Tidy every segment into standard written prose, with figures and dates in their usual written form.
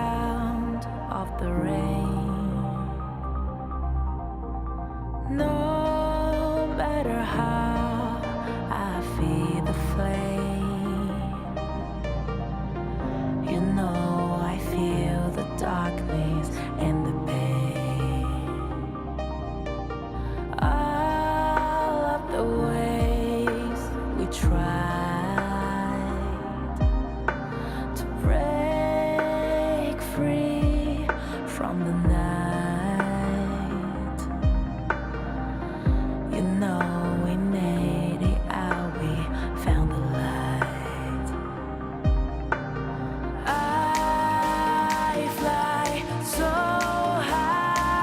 sound of the rain. No matter how I feed the flame, you know I feel the darkness and the pain. All of the ways we tried to break free from the night, you know we made it out, we found the light. I fly so high,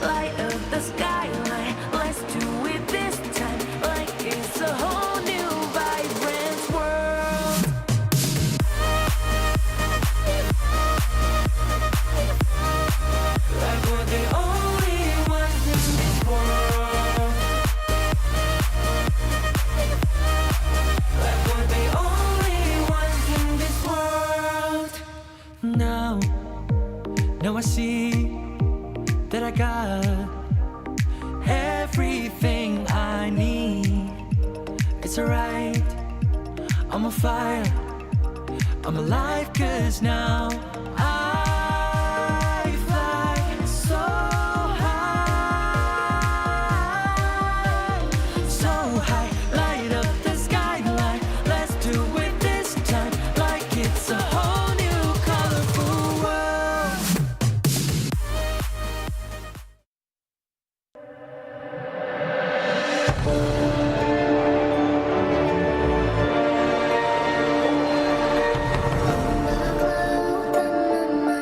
light up the skyline. Let's do it this time, like it's a whole new vibrant world. Like we're the only ones in this world. Like we're the only ones in this world. Now I see that I got everything I need. It's alright, I'm on fire, I'm alive, 'cause now I fly so high, light up the skyline. Let's do it this time, like it's a whole new colorful world. Than the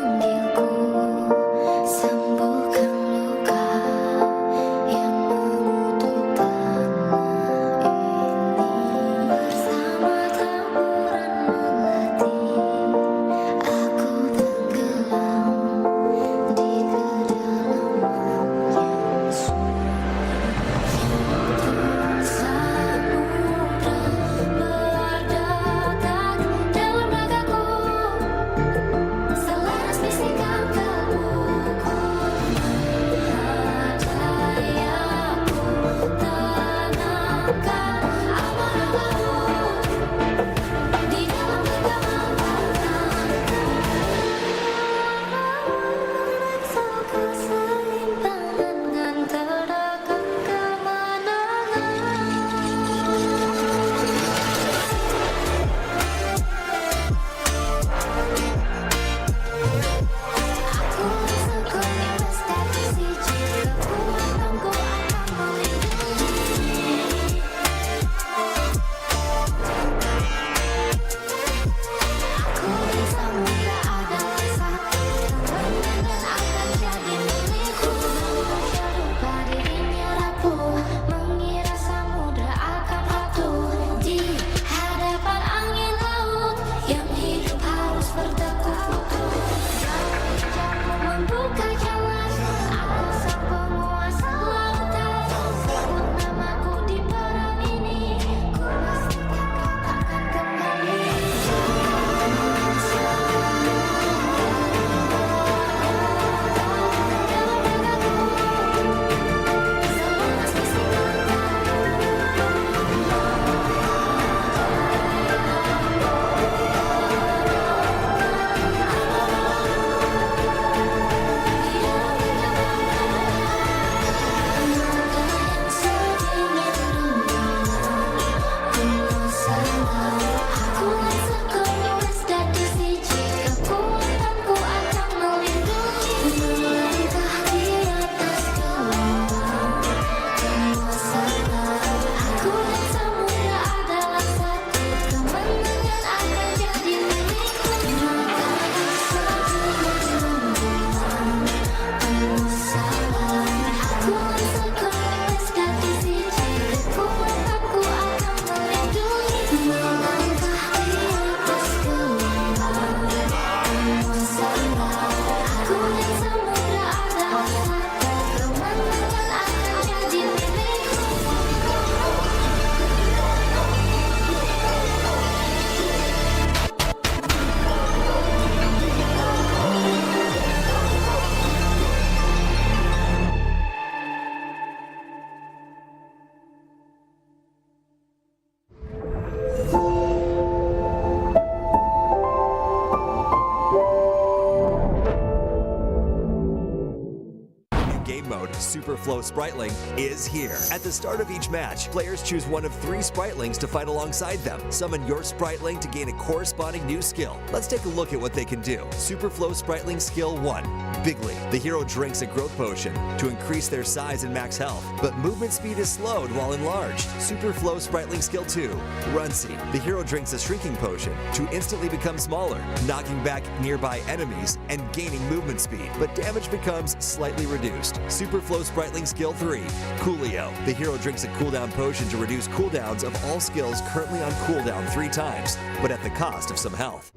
Super Flow Spriteling is here. At the start of each match, players choose one of 3 Spritelings to fight alongside them. Summon your Spriteling to gain a corresponding new skill. Let's take a look at what they can do. Super Flow Spriteling Skill 1. Bigly. The hero drinks a growth potion to increase their size and max health, but movement speed is slowed while enlarged. Super Flow Spriteling Skill 2. Runcy. The hero drinks a shrinking potion to instantly become smaller, knocking back nearby enemies and gaining movement speed, but damage becomes slightly reduced. Super Flow Spriteling Skill 3. Coolio. The hero drinks a cooldown potion to reduce cooldowns of all skills currently on cooldown 3 times, but at the cost of some health.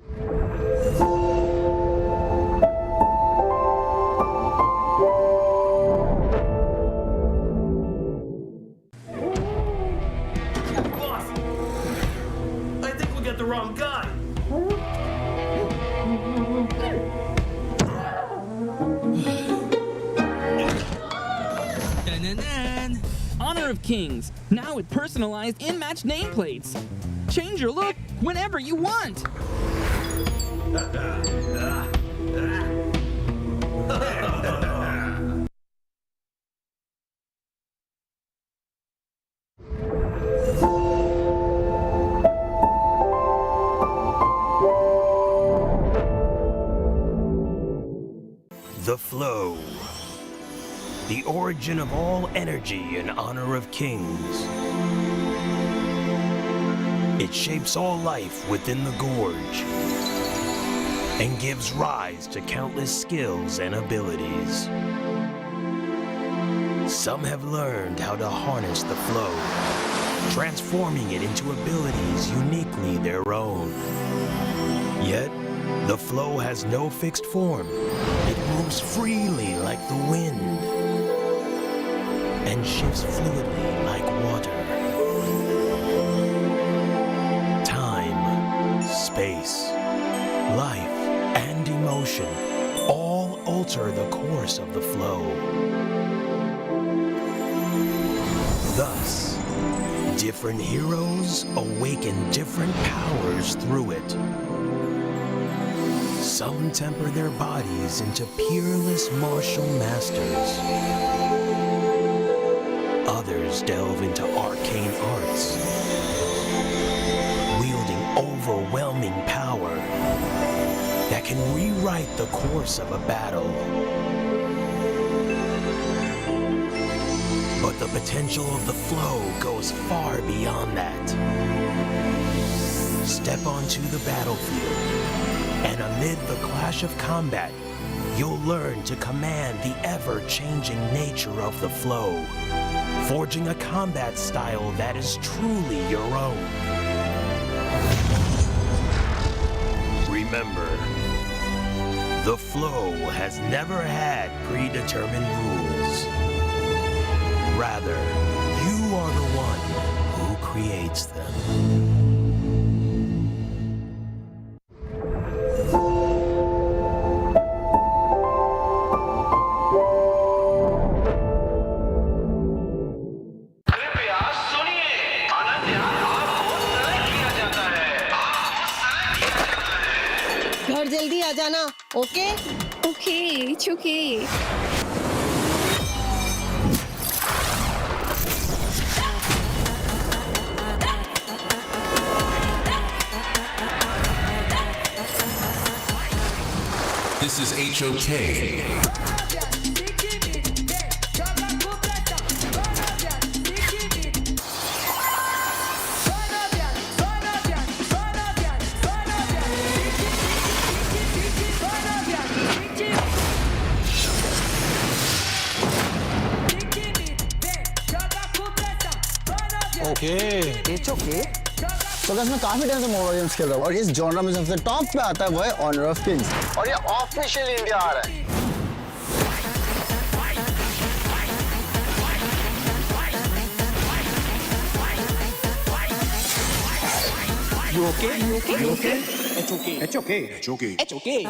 The wrong guy. Honor of Kings, now with personalized in-match nameplates. Change your look whenever you want. The Flow. The origin of all energy in honor of kings. It shapes all life within the gorge and gives rise to countless skills and abilities. Some have learned how to harness the flow, transforming it into abilities uniquely their own. Yet, the flow has no fixed form. It moves freely like the wind and shifts fluidly like water. Time, space, life, and emotion all alter the course of the flow. Thus, different heroes awaken different powers through it. Some temper their bodies into peerless martial masters. Others delve into arcane arts, wielding overwhelming power that can rewrite the course of a battle. But the potential of the flow goes far beyond that. Step onto the battlefield, and amid the clash of combat, you'll learn to command the ever-changing nature of the flow, forging a combat style that is truly your own. Remember, the flow has never had predetermined rules. Rather, you are the one who creates them. घर जल्दी आ जाना, okay? Okay, it's okay. This is HOK. It's okay. तो मैं काफी time से mobile games खेल रहा हूँ और इस जॉनर में सबसे टॉप पे आता है वो है ऑनर ऑफ किंग्स और ये ऑफिशियल इंडिया आ रहा है. You okay? You okay? You okay? It's okay. It's okay. It's okay. It's okay.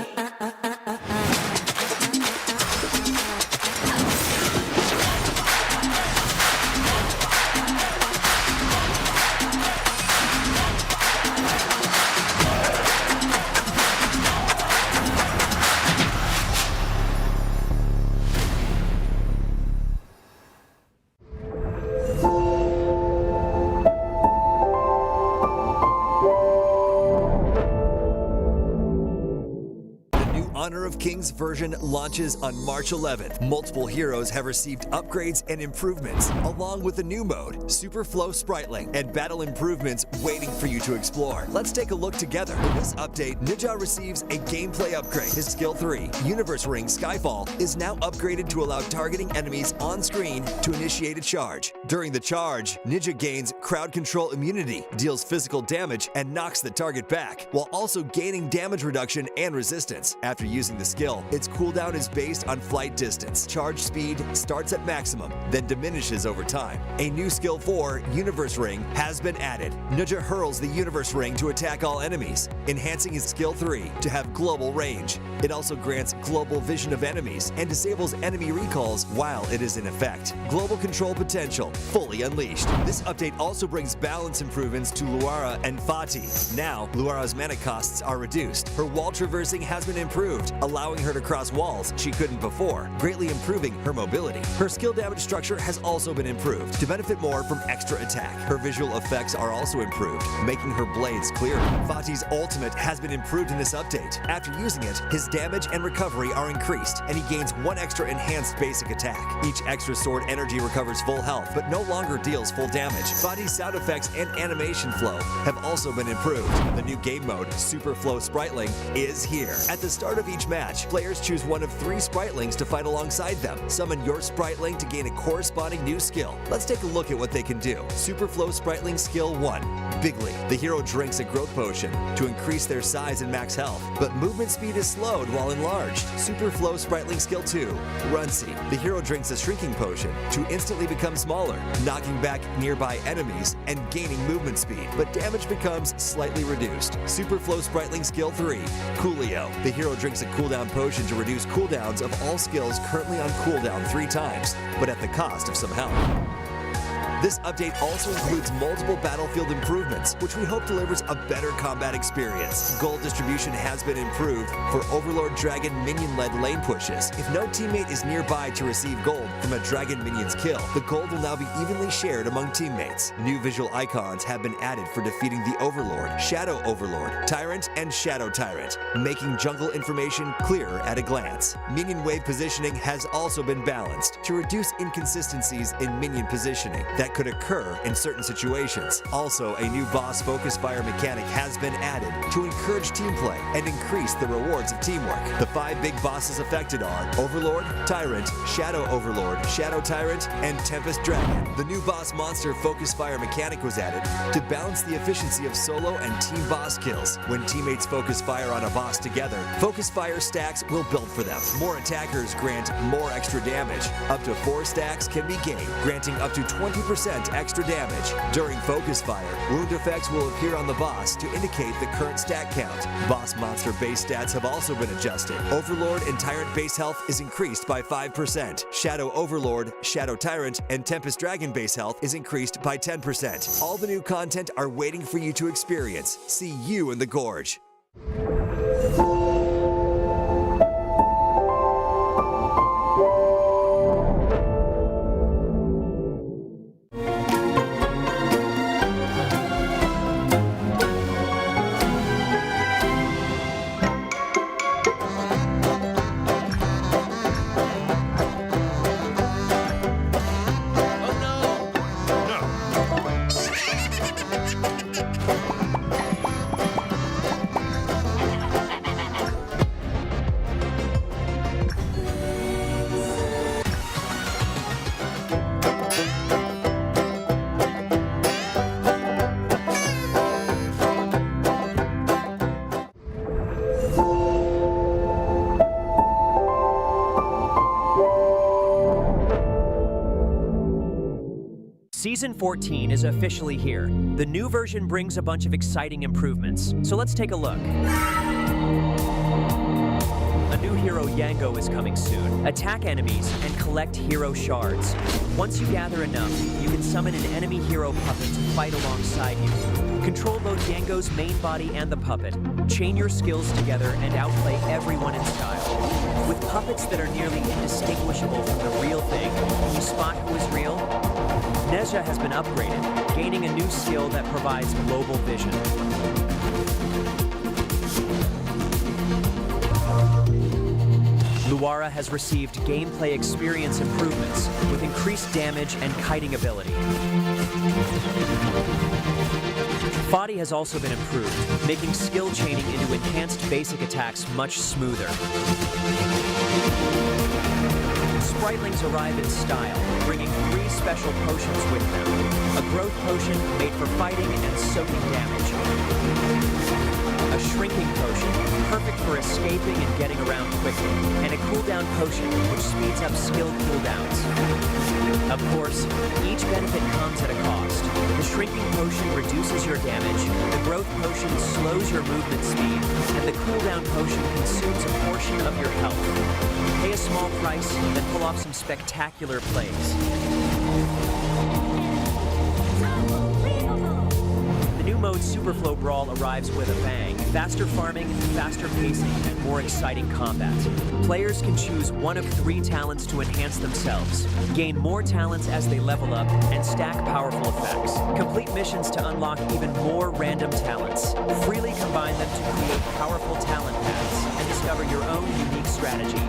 Honor of Kings version launches on March 11th. Multiple heroes have received upgrades and improvements, along with a new mode, Super Flow Spriteling, and battle improvements waiting for you to explore. Let's take a look together. In this update, Ninja receives a gameplay upgrade. His skill 3, Universe Ring Skyfall, is now upgraded to allow targeting enemies on screen to initiate a charge. During the charge, Ninja gains crowd control immunity, deals physical damage, and knocks the target back, while also gaining damage reduction and resistance. After using the skill, its cooldown is based on flight distance. Charge speed starts at maximum, then diminishes over time. A new skill 4, Universe Ring, has been added. Ninja hurls the Universe Ring to attack all enemies, enhancing his skill 3 to have global range. It also grants global vision of enemies and disables enemy recalls while it is in effect. Global control potential fully unleashed. This update also brings balance improvements to Luara and Fati. Now, Luara's mana costs are reduced. Her wall traversing has been improved, allowing her to cross walls she couldn't before, greatly improving her mobility. Her skill damage structure has also been improved to benefit more from extra attack. Her visual effects are also improved, making her blades clearer. Fati's ultimate has been improved in this update. After using it, his damage and recovery are increased, and he gains 1 extra enhanced basic attack. Each extra sword energy recovers full health, but no longer deals full damage. Fati's sound effects and animation flow have also been improved. The new game mode, Super Flow Spriteling, is here. At the start of each match, players choose one of 3 Spritelings to fight alongside them. Summon your Spriteling to gain a corresponding new skill. Let's take a look at what they can do. Super Flow Spriteling Skill 1, Bigly. The hero drinks a growth potion to increase their size and max health, but movement speed is slowed while enlarged. Super Flow Spriteling Skill 2, Runcy. The hero drinks a shrinking potion to instantly become smaller, knocking back nearby enemies and gaining movement speed, but damage becomes slightly reduced. Super Flow Spriteling Skill 3, Coolio. The hero drinks a cooldown potion to reduce cooldowns of all skills currently on cooldown 3 times, but at the cost of some health. This update also includes multiple battlefield improvements, which we hope delivers a better combat experience. Gold distribution has been improved for Overlord Dragon minion-led lane pushes. If no teammate is nearby to receive gold from a Dragon minion's kill, the gold will now be evenly shared among teammates. New visual icons have been added for defeating the Overlord, Shadow Overlord, Tyrant, and Shadow Tyrant, making jungle information clearer at a glance. Minion wave positioning has also been balanced to reduce inconsistencies in minion positioning that could occur in certain situations. Also, a new boss focus fire mechanic has been added to encourage team play and increase the rewards of teamwork. The 5 big bosses affected are Overlord, Tyrant, Shadow Overlord, Shadow Tyrant, and Tempest Dragon. The new boss monster focus fire mechanic was added to balance the efficiency of solo and team boss kills. When teammates focus fire on a boss together, focus fire stacks will build for them. More attackers grant more extra damage. Up to 4 stacks can be gained, granting up to 20% extra damage. During focus fire, wound effects will appear on the boss to indicate the current stat count. Boss monster base stats have also been adjusted. Overlord and Tyrant base health is increased by 5%. Shadow Overlord, Shadow Tyrant, and Tempest Dragon base health is increased by 10%. All the new content are waiting for you to experience. See you in the Gorge. Season 14 is officially here. The new version brings a bunch of exciting improvements, so let's take a look. A new hero, Yango, is coming soon. Attack enemies and collect hero shards. Once you gather enough, you can summon an enemy hero puppet to fight alongside you. Control both Yango's main body and the puppet. Chain your skills together and outplay everyone in style. With puppets that are nearly indistinguishable from the real thing, can you spot who is real? Nezha has been upgraded, gaining a new skill that provides global vision. Fujiwara has received gameplay experience improvements with increased damage and kiting ability. Fadi has also been improved, making skill chaining into enhanced basic attacks much smoother. Spritlings arrive in style, bringing 3 special potions with them. A growth potion made for fighting and soaking damage. A shrinking potion, perfect for escaping and getting around quickly. And a cooldown potion, which speeds up skill cooldowns. Of course, each benefit comes at a cost. The shrinking potion reduces your damage, the growth potion slows your movement speed, and the cooldown potion consumes a portion of your health. Pay a small price, then pull off some spectacular plays. The new mode Superflow Brawl arrives with a bang. Faster farming, faster pacing, and more exciting combat. Players can choose one of 3 talents to enhance themselves, gain more talents as they level up, and stack powerful effects. Complete missions to unlock even more random talents. Freely combine them to create powerful talent paths and discover your own unique strategy.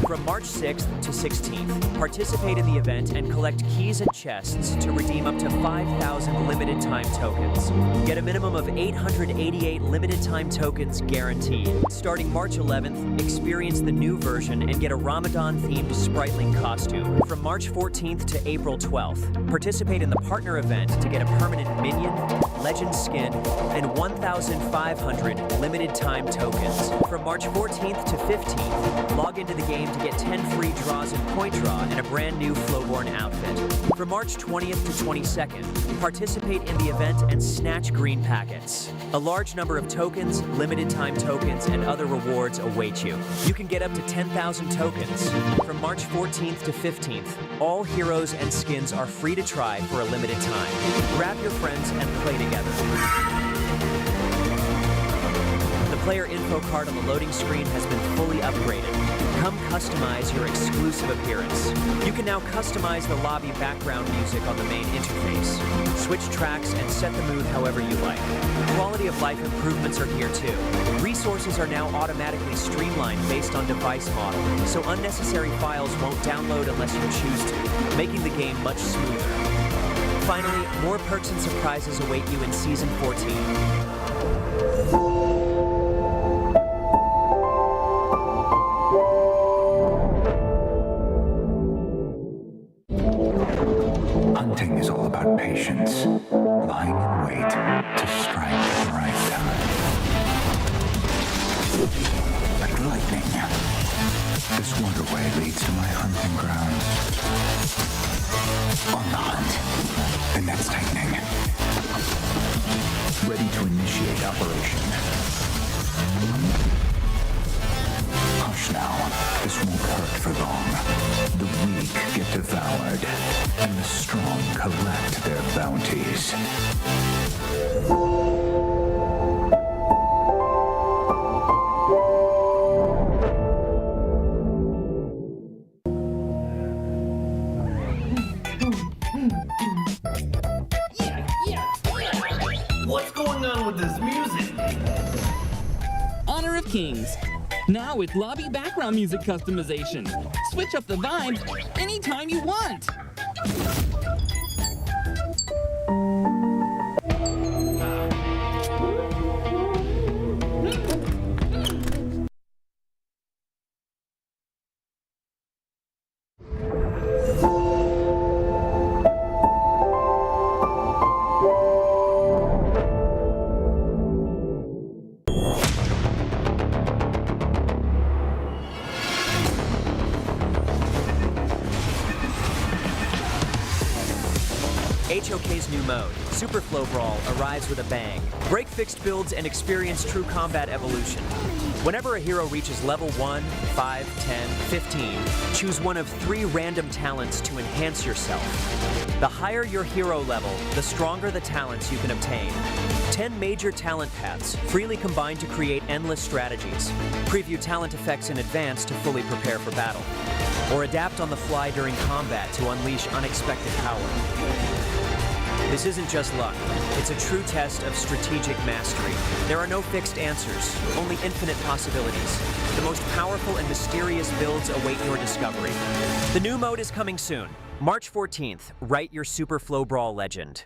From March 6th to 16th, participate in the event and collect keys and chests to redeem up to 5,000 limited time tokens. Get a minimum of 888 limited time tokens guaranteed. Starting March 11th, experience the new version and get a Ramadan-themed Spritling costume. From March 14th to April 12th, participate in the partner event to get a permanent minion, legend skin, and 1,500 limited time tokens. From March 14th to 15th, log into the game to get 10 free draws in Point Draw and a brand new Flowborn outfit. From March 20th to 22nd, participate in the event and snatch green packets. A large number of tokens, limited time tokens, and other rewards await you. You can get up to 10,000 tokens. From March 14th to 15th, all heroes and skins are free to try for a limited time. Grab your friends and play together. The player info card on the loading screen has been fully upgraded. Come customize your exclusive appearance. You can now customize the lobby background music on the main interface. Switch tracks and set the mood however you like. Quality of life improvements are here too. Resources are now automatically streamlined based on device model, so unnecessary files won't download unless you choose to, making the game much smoother. Finally, more perks and surprises await you in Season 14. Hunting is all about patience, lying in wait to strike at the right time. Like lightning, this waterway leads to my hunting ground. On the hunt, the net's tightening. Ready to initiate operation. Hush now, this won't hurt for long. The weak get devoured, and the strong collect their bounties. What's going on with this music? Honor of Kings. Now with lobby background music customization. Switch up the vibes anytime you want. HOK's new mode, Superflow Brawl, arrives with a bang. Break fixed builds and experience true combat evolution. Whenever a hero reaches level 1, 5, 10, 15, choose one of 3 random talents to enhance yourself. The higher your hero level, the stronger the talents you can obtain. 10 major talent paths, freely combined to create endless strategies. Preview talent effects in advance to fully prepare for battle. Or adapt on the fly during combat to unleash unexpected power. This isn't just luck. It's a true test of strategic mastery. There are no fixed answers, only infinite possibilities. The most powerful and mysterious builds await your discovery. The new mode is coming soon. March 14th, write your Super Flow Brawl legend.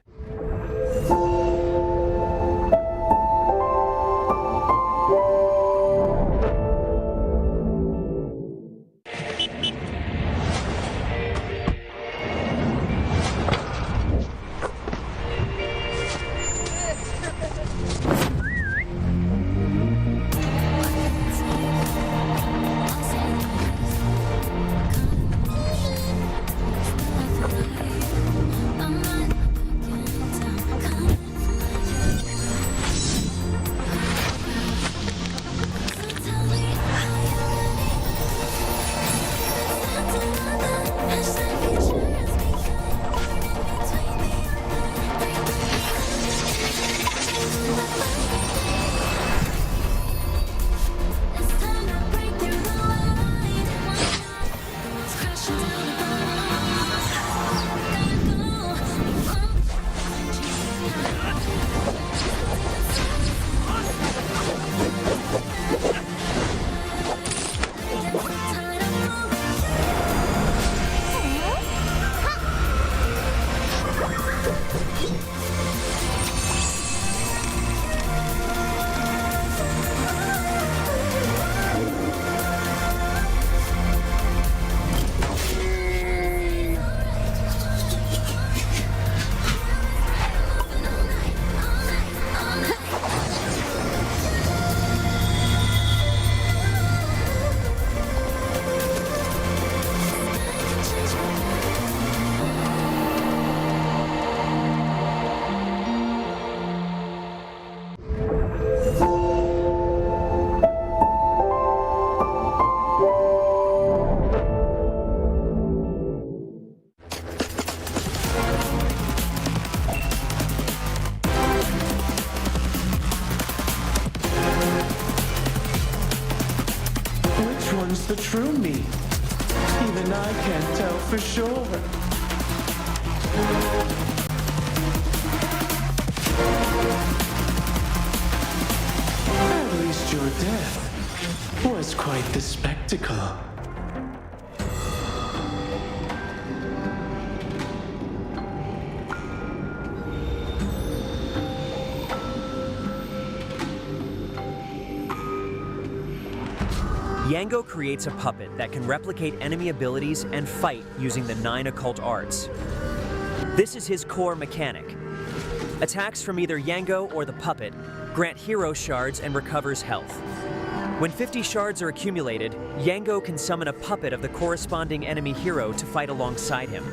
The true me. Even I can't tell for sure. At least your death was quite the spectacle. Yango creates a puppet that can replicate enemy abilities and fight using the 9 occult arts. This is his core mechanic. Attacks from either Yango or the puppet grant hero shards and recovers health. When 50 shards are accumulated, Yango can summon a puppet of the corresponding enemy hero to fight alongside him.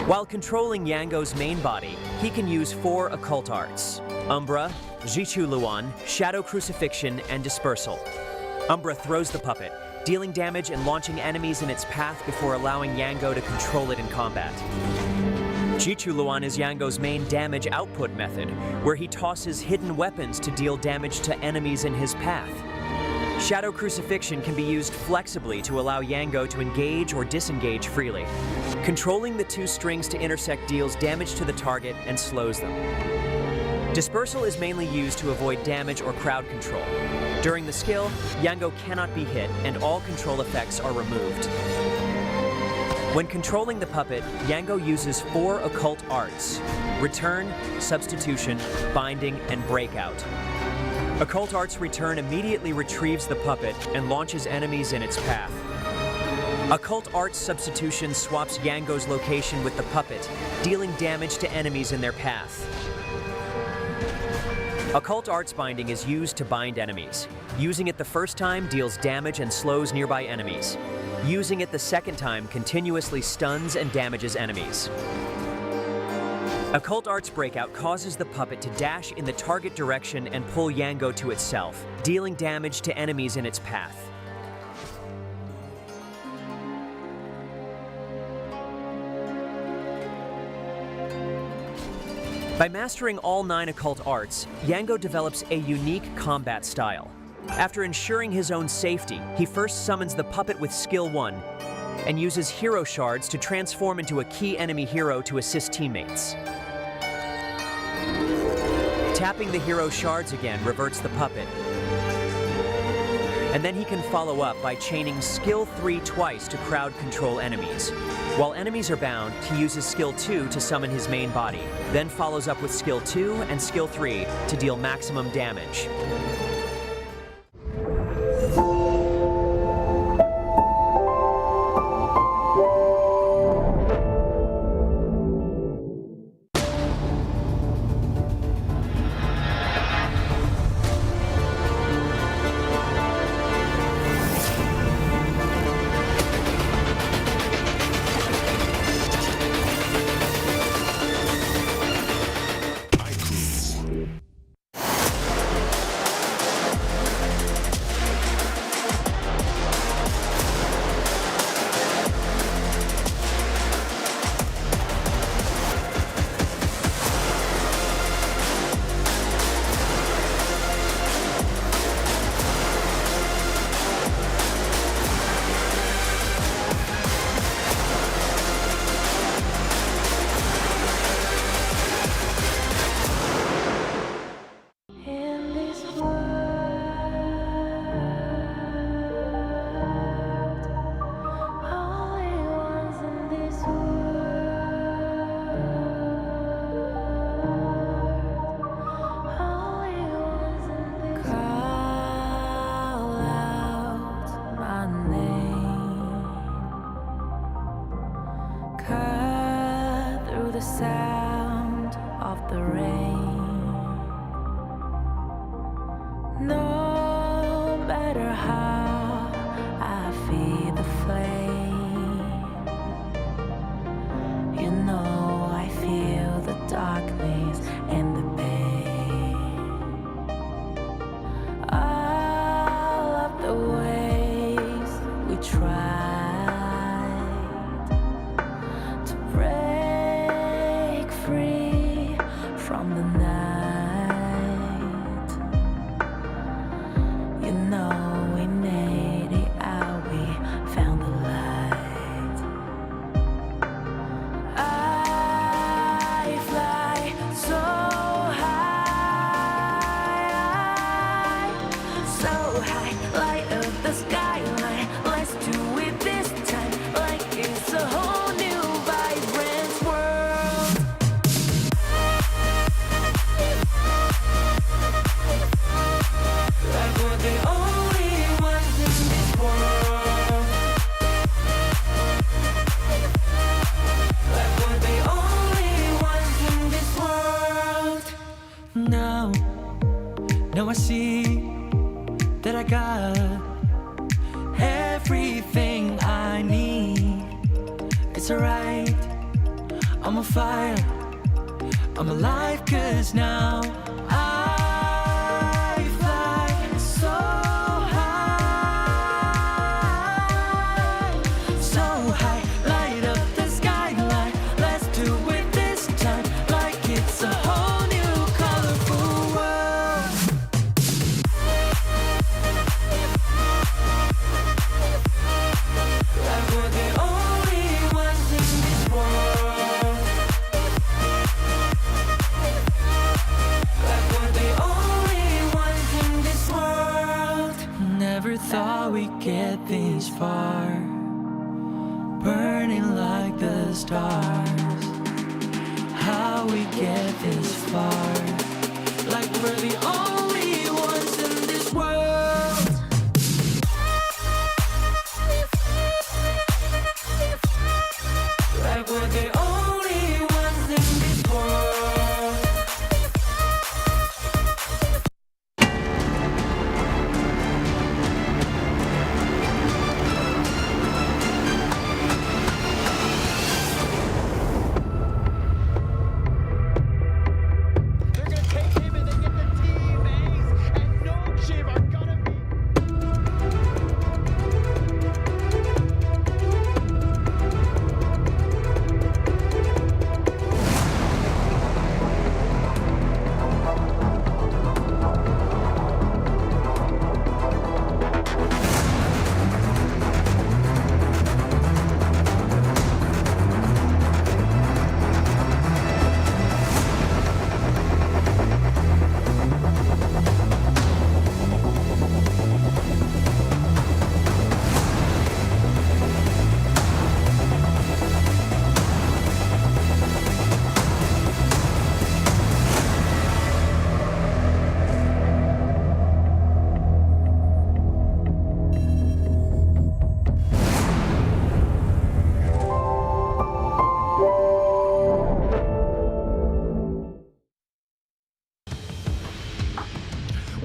While controlling Yango's main body, he can use 4 occult arts: Umbra, Jichu Luan, Shadow Crucifixion, and Dispersal. Umbra throws the puppet, dealing damage and launching enemies in its path before allowing Yango to control it in combat. Jichu Luan is Yango's main damage output method, where he tosses hidden weapons to deal damage to enemies in his path. Shadow Crucifixion can be used flexibly to allow Yango to engage or disengage freely. Controlling the 2 strings to intersect deals damage to the target and slows them. Dispersal is mainly used to avoid damage or crowd control. During the skill, Yango cannot be hit and all control effects are removed. When controlling the puppet, Yango uses 4 occult arts: Return, Substitution, Binding, and Breakout. Occult Arts Return immediately retrieves the puppet and launches enemies in its path. Occult Arts Substitution swaps Yango's location with the puppet, dealing damage to enemies in their path. Occult Arts Binding is used to bind enemies. Using it the first time deals damage and slows nearby enemies. Using it the second time continuously stuns and damages enemies. Occult Arts Breakout causes the puppet to dash in the target direction and pull Yango to itself, dealing damage to enemies in its path. By mastering all 9 occult arts, Yango develops a unique combat style. After ensuring his own safety, he first summons the puppet with Skill 1, and uses hero shards to transform into a key enemy hero to assist teammates. Tapping the hero shards again reverts the puppet. And then he can follow up by chaining skill 3 twice to crowd control enemies. While enemies are bound, he uses skill 2 to summon his main body, then follows up with skill 2 and skill 3 to deal maximum damage. The sound of the rain. No matter how I feed the flame, you know I feel the darkness and the pain. All of the ways we try to break free from the night, you know we made it out, we found the light. I fly so high, light up the skyline. Let's do it this time, like it's a whole new vibrant world. Like we're the only ones in this world. Like we're the only ones in this world. Now I see that I got everything I need. It's alright, I'm on fire, I'm alive, 'cause now I fly so high, light up the skyline. Let's do it this time, like it's a whole new colorful world. Like we're the only ones in this world. Like we're the only ones in this world. Never thought we'd get this far, burning like the stars. How we get this far, like we're the only ones in this world. Like we're the only ones in this world. They're gonna take him and they get the team.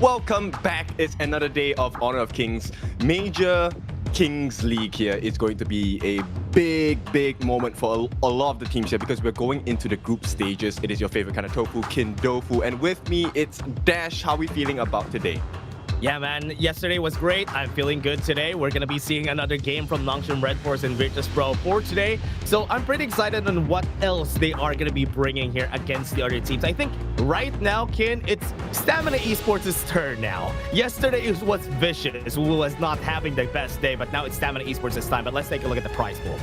Welcome back. It's another day of Honor of Kings. Major Kings League here is going to be a big moment for a lot of the teams here because we're going into the group stages. It is your favorite kind of tofu, Kindofu. And with me, it's Dash. How are we feeling about today? Yeah, man. Yesterday was great. I'm feeling good today. We're going to be seeing another game from Nongshim, Redforce, and Virtus Pro for today. So I'm pretty excited on what else they are going to be bringing here against the other teams. I think right now, Kin, it's Stamina Esports' turn now. Yesterday it was Vicious, who was not having the best day, but now it's Stamina Esports' time. But let's take a look at the prize pool.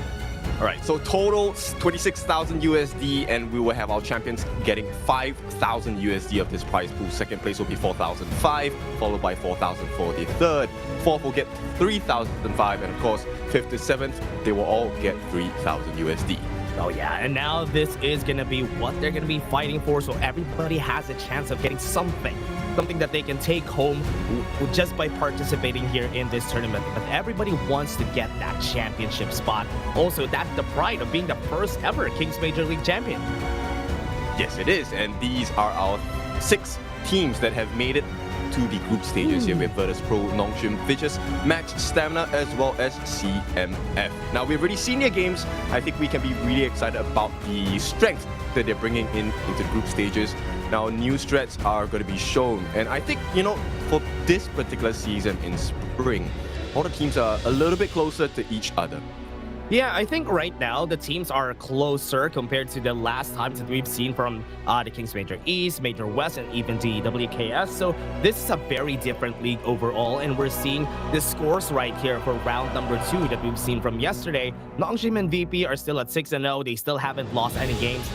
All right, so total 26,000 USD, and we will have our champions getting 5,000 USD of this prize pool. Second place will be 4,005, followed by 4,000 for the third. Fourth will get 3,005, and of course, fifth to seventh, they will all get 3,000 USD. Oh yeah, and now this is going to be what they're going to be fighting for, so everybody has a chance of getting something that they can take home just by participating here in this tournament. But everybody wants to get that championship spot. Also, that's the pride of being the first ever Kings Major League champion. Yes, it is, and these are our 6 teams that have made it to the group stages here with Virtus Pro, Nongshim, Vicious, Max, Stamina, as well as CMF. Now, we've already seen their games. I think we can be really excited about the strength that they're bringing into group stages. Now, new strats are going to be shown. And I think, for this particular season in spring, all the teams are a little bit closer to each other. Yeah, I think right now the teams are closer compared to the last times that we've seen from the Kings Major East, Major West, and even the WKS. So this is a very different league overall, and we're seeing the scores right here for round number 2 that we've seen from yesterday. Nongshim and VP are still at 6-0. They still haven't lost any games.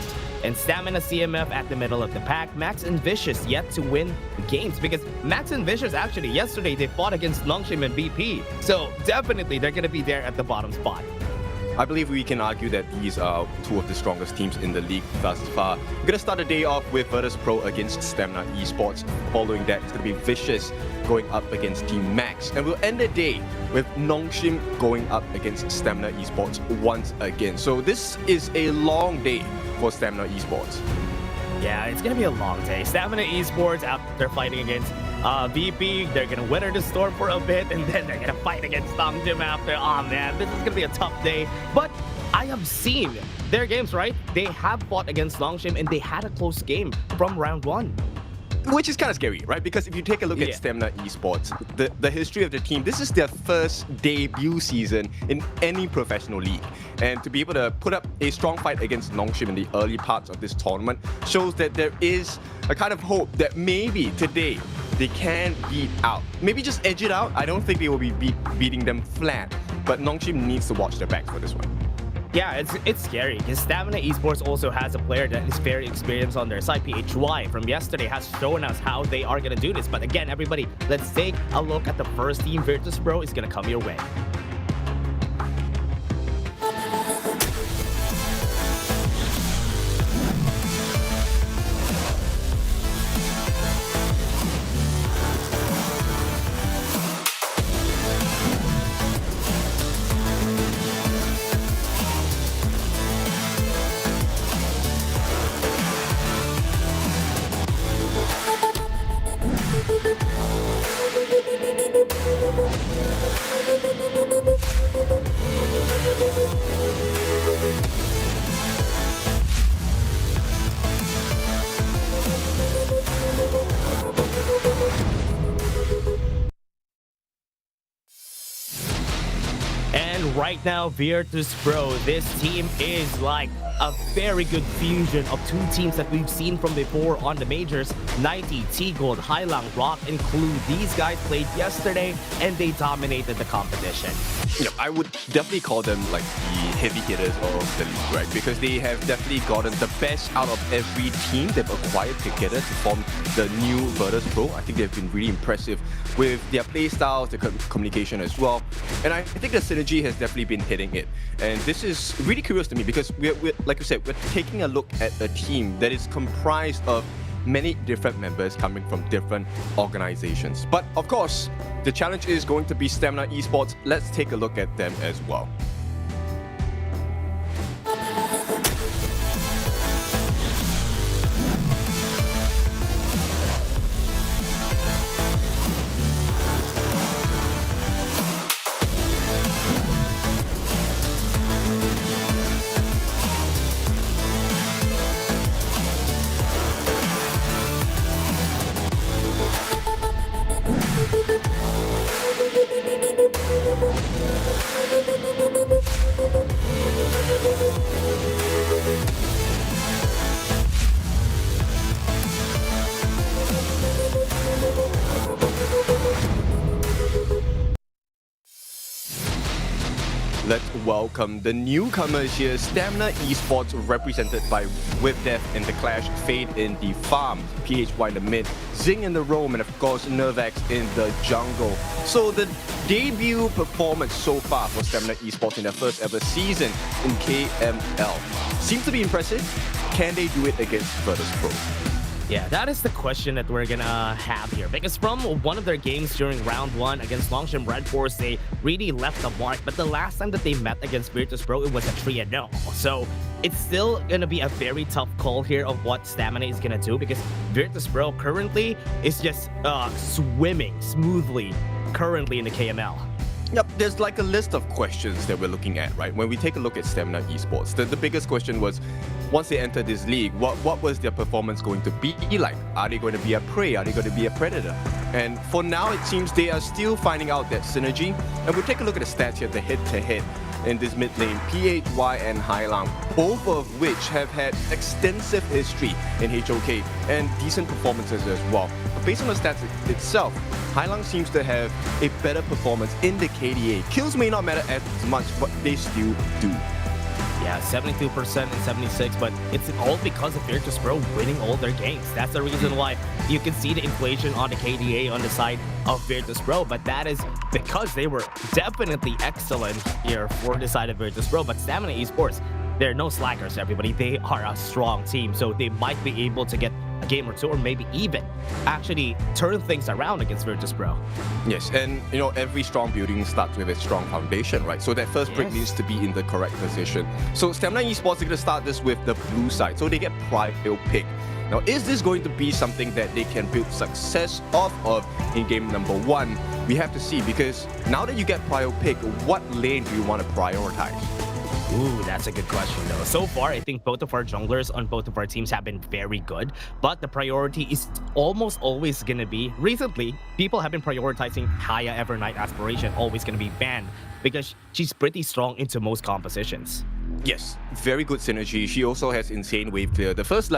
And Stamina, CMF at the middle of the pack. Max and Vicious yet to win games because Max and Vicious actually yesterday they fought against Nongshim and VP. So definitely they're going to be there at the bottom spot. I believe we can argue that these are 2 of the strongest teams in the league thus far. We're going to start the day off with Virtus Pro against Stamina Esports. Following that, it's going to be Vicious going up against Team Max. And we'll end the day with Nongshim going up against Stamina Esports once again. So this is a long day for Stamina Esports. Yeah, it's going to be a long day. Stamina Esports, after fighting against VP, they're going to weather the storm for a bit, and then they're going to fight against Nongshim after. Oh man, this is going to be a tough day. But I have seen their games, right? They have fought against Nongshim, and they had a close game from round 1. Which is kind of scary, right? Because if you take a look at Stamina Esports, the history of the team, this is their first debut season in any professional league. And to be able to put up a strong fight against Nongshim in the early parts of this tournament shows that there is a kind of hope that maybe today they can beat out. Maybe just edge it out. I don't think they will be beating them flat, but Nongshim needs to watch their back for this one. Yeah, it's scary because Stamina Esports also has a player that is very experienced on their side. PHY from yesterday has shown us how they are going to do this. But again, everybody, let's take a look at the first team. Virtus Pro is going to come your way. Right now, Virtus Pro, this team is like a very good fusion of 2 teams that we've seen from before on the majors. 90, T-Gold, Hailang, Rock, and Clue. These guys played yesterday and they dominated the competition. I would definitely call them like the heavy hitters of the league, right? Because they have definitely gotten the best out of every team they've acquired together to form the new Virtus Pro. I think they've been really impressive with their play styles, their communication as well. And I think the synergy has definitely been hitting it. And this is really curious to me because we're like you said, we're taking a look at a team that is comprised of many different members coming from different organizations. But of course, the challenge is going to be Stamina Esports. Let's take a look at them as well. welcome the newcomers here. Stamina Esports represented by With Death in the Clash, Fade in the farm, PHY in the mid, Zing in the roam, and of course Nervax in the jungle. So the debut performance so far for Stamina Esports in their first ever season in KML seems to be impressive. Can they do it against Virtus Pro? Yeah, that is the question that we're gonna have here. Because from one of their games during round 1 against Nongshim Redforce, they really left the mark. But the last time that they met against Virtus Pro, it was a 3-0. So it's still gonna be a very tough call here of what Stamina is gonna do, because Virtus Pro currently is just swimming smoothly currently in the KML. Yep, there's like a list of questions that we're looking at, right? When we take a look at Stamina Esports, the biggest question was, once they entered this league, what was their performance going to be like? Are they going to be a prey? Are they going to be a predator? And for now, it seems they are still finding out that synergy. And we'll take a look at the stats here, the head-to-head in this mid lane, PHY and Hailang, both of which have had extensive history in HOK and decent performances as well. But based on the stats itself, Hailang seems to have a better performance in the KDA. Kills may not matter as much, but they still do. Yeah, 72% and 76%, but it's all because of Virtus Pro winning all their games. That's the reason why you can see the inflation on the KDA on the side of Virtus Pro, but that is because they were definitely excellent here for the side of Virtus Pro. But Stamina Esports, they're no slackers, everybody. They are a strong team, so they might be able to get a game or two, or maybe even actually turn things around against Virtus Pro. Yes, and you know, every strong building starts with a strong foundation, right? So that first brick needs to be in the correct position. So Stamina Esports are going to start this with the blue side, so they get Prio pick. Now, is this going to be something that they can build success off of in game number 1? We have to see, because now that you get Prio pick, what lane do you want to prioritize? Ooh, that's a good question though. So far, I think both of our junglers on both of our teams have been very good, but the priority is almost always going to be, recently, people have been prioritizing Haya Evernight Aspiration, always going to be banned, because she's pretty strong into most compositions. Yes, very good synergy. She also has insane wave clear. The first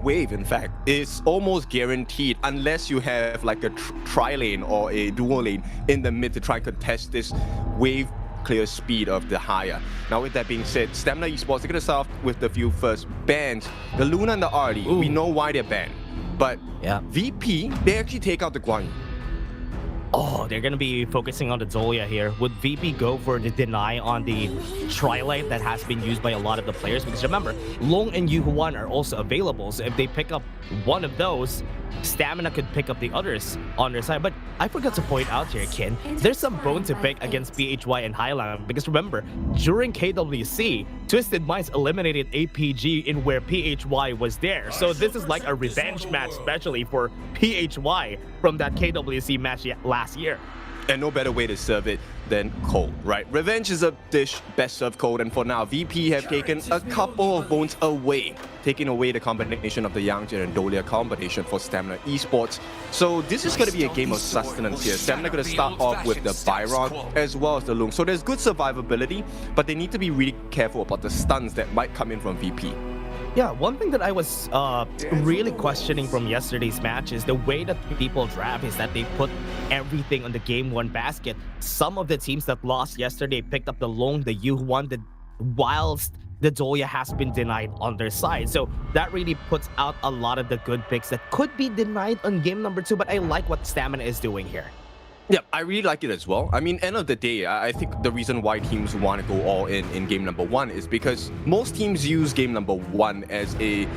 wave, in fact, is almost guaranteed unless you have like a tri-lane or a dual lane in the mid to try and contest this wave clear speed of the Haya. Now, with that being said, Stamina Esports are going to start with the few first bans. The Luna and the Arlie, we know why they're banned. But yeah, VP, they actually take out the Guan Yu. Oh, they're going to be focusing on the Zolia here. Would VP go for the deny on the Trilite that has been used by a lot of the players? Because remember, Long and Yuhuan are also available. So if they pick up one of those, Stamina could pick up the others on their side. But I forgot to point out here, Kin, there's some bone to pick against PHY and Hailang. Because remember, during KWC, Twisted Minds eliminated APG in where PHY was there. So this is like a revenge match, especially for PHY from that KWC match last year. And no better way to serve it than cold, right? Revenge is a dish best served cold, and for now, VP have taken a couple of bones away, taking away the combination of the Yangjin and Dolia combination for Stamina Esports. So this is going to be a game of sustenance here. Stamina going to start off with the Byron as well as the Lung. So there's good survivability, but they need to be really careful about the stuns that might come in from VP. Yeah, one thing that I was really questioning from yesterday's match is the way that people draft is that they put everything on the game 1 basket. Some of the teams that lost yesterday picked up the Long, the Yuhuan, whilst the Dolia has been denied on their side. So that really puts out a lot of the good picks that could be denied on game number 2, but I like what Stamina is doing here. Yeah, I really like it as well. I mean, end of the day, I think the reason why teams want to go all in game number 1 is because most teams use game number 1 as a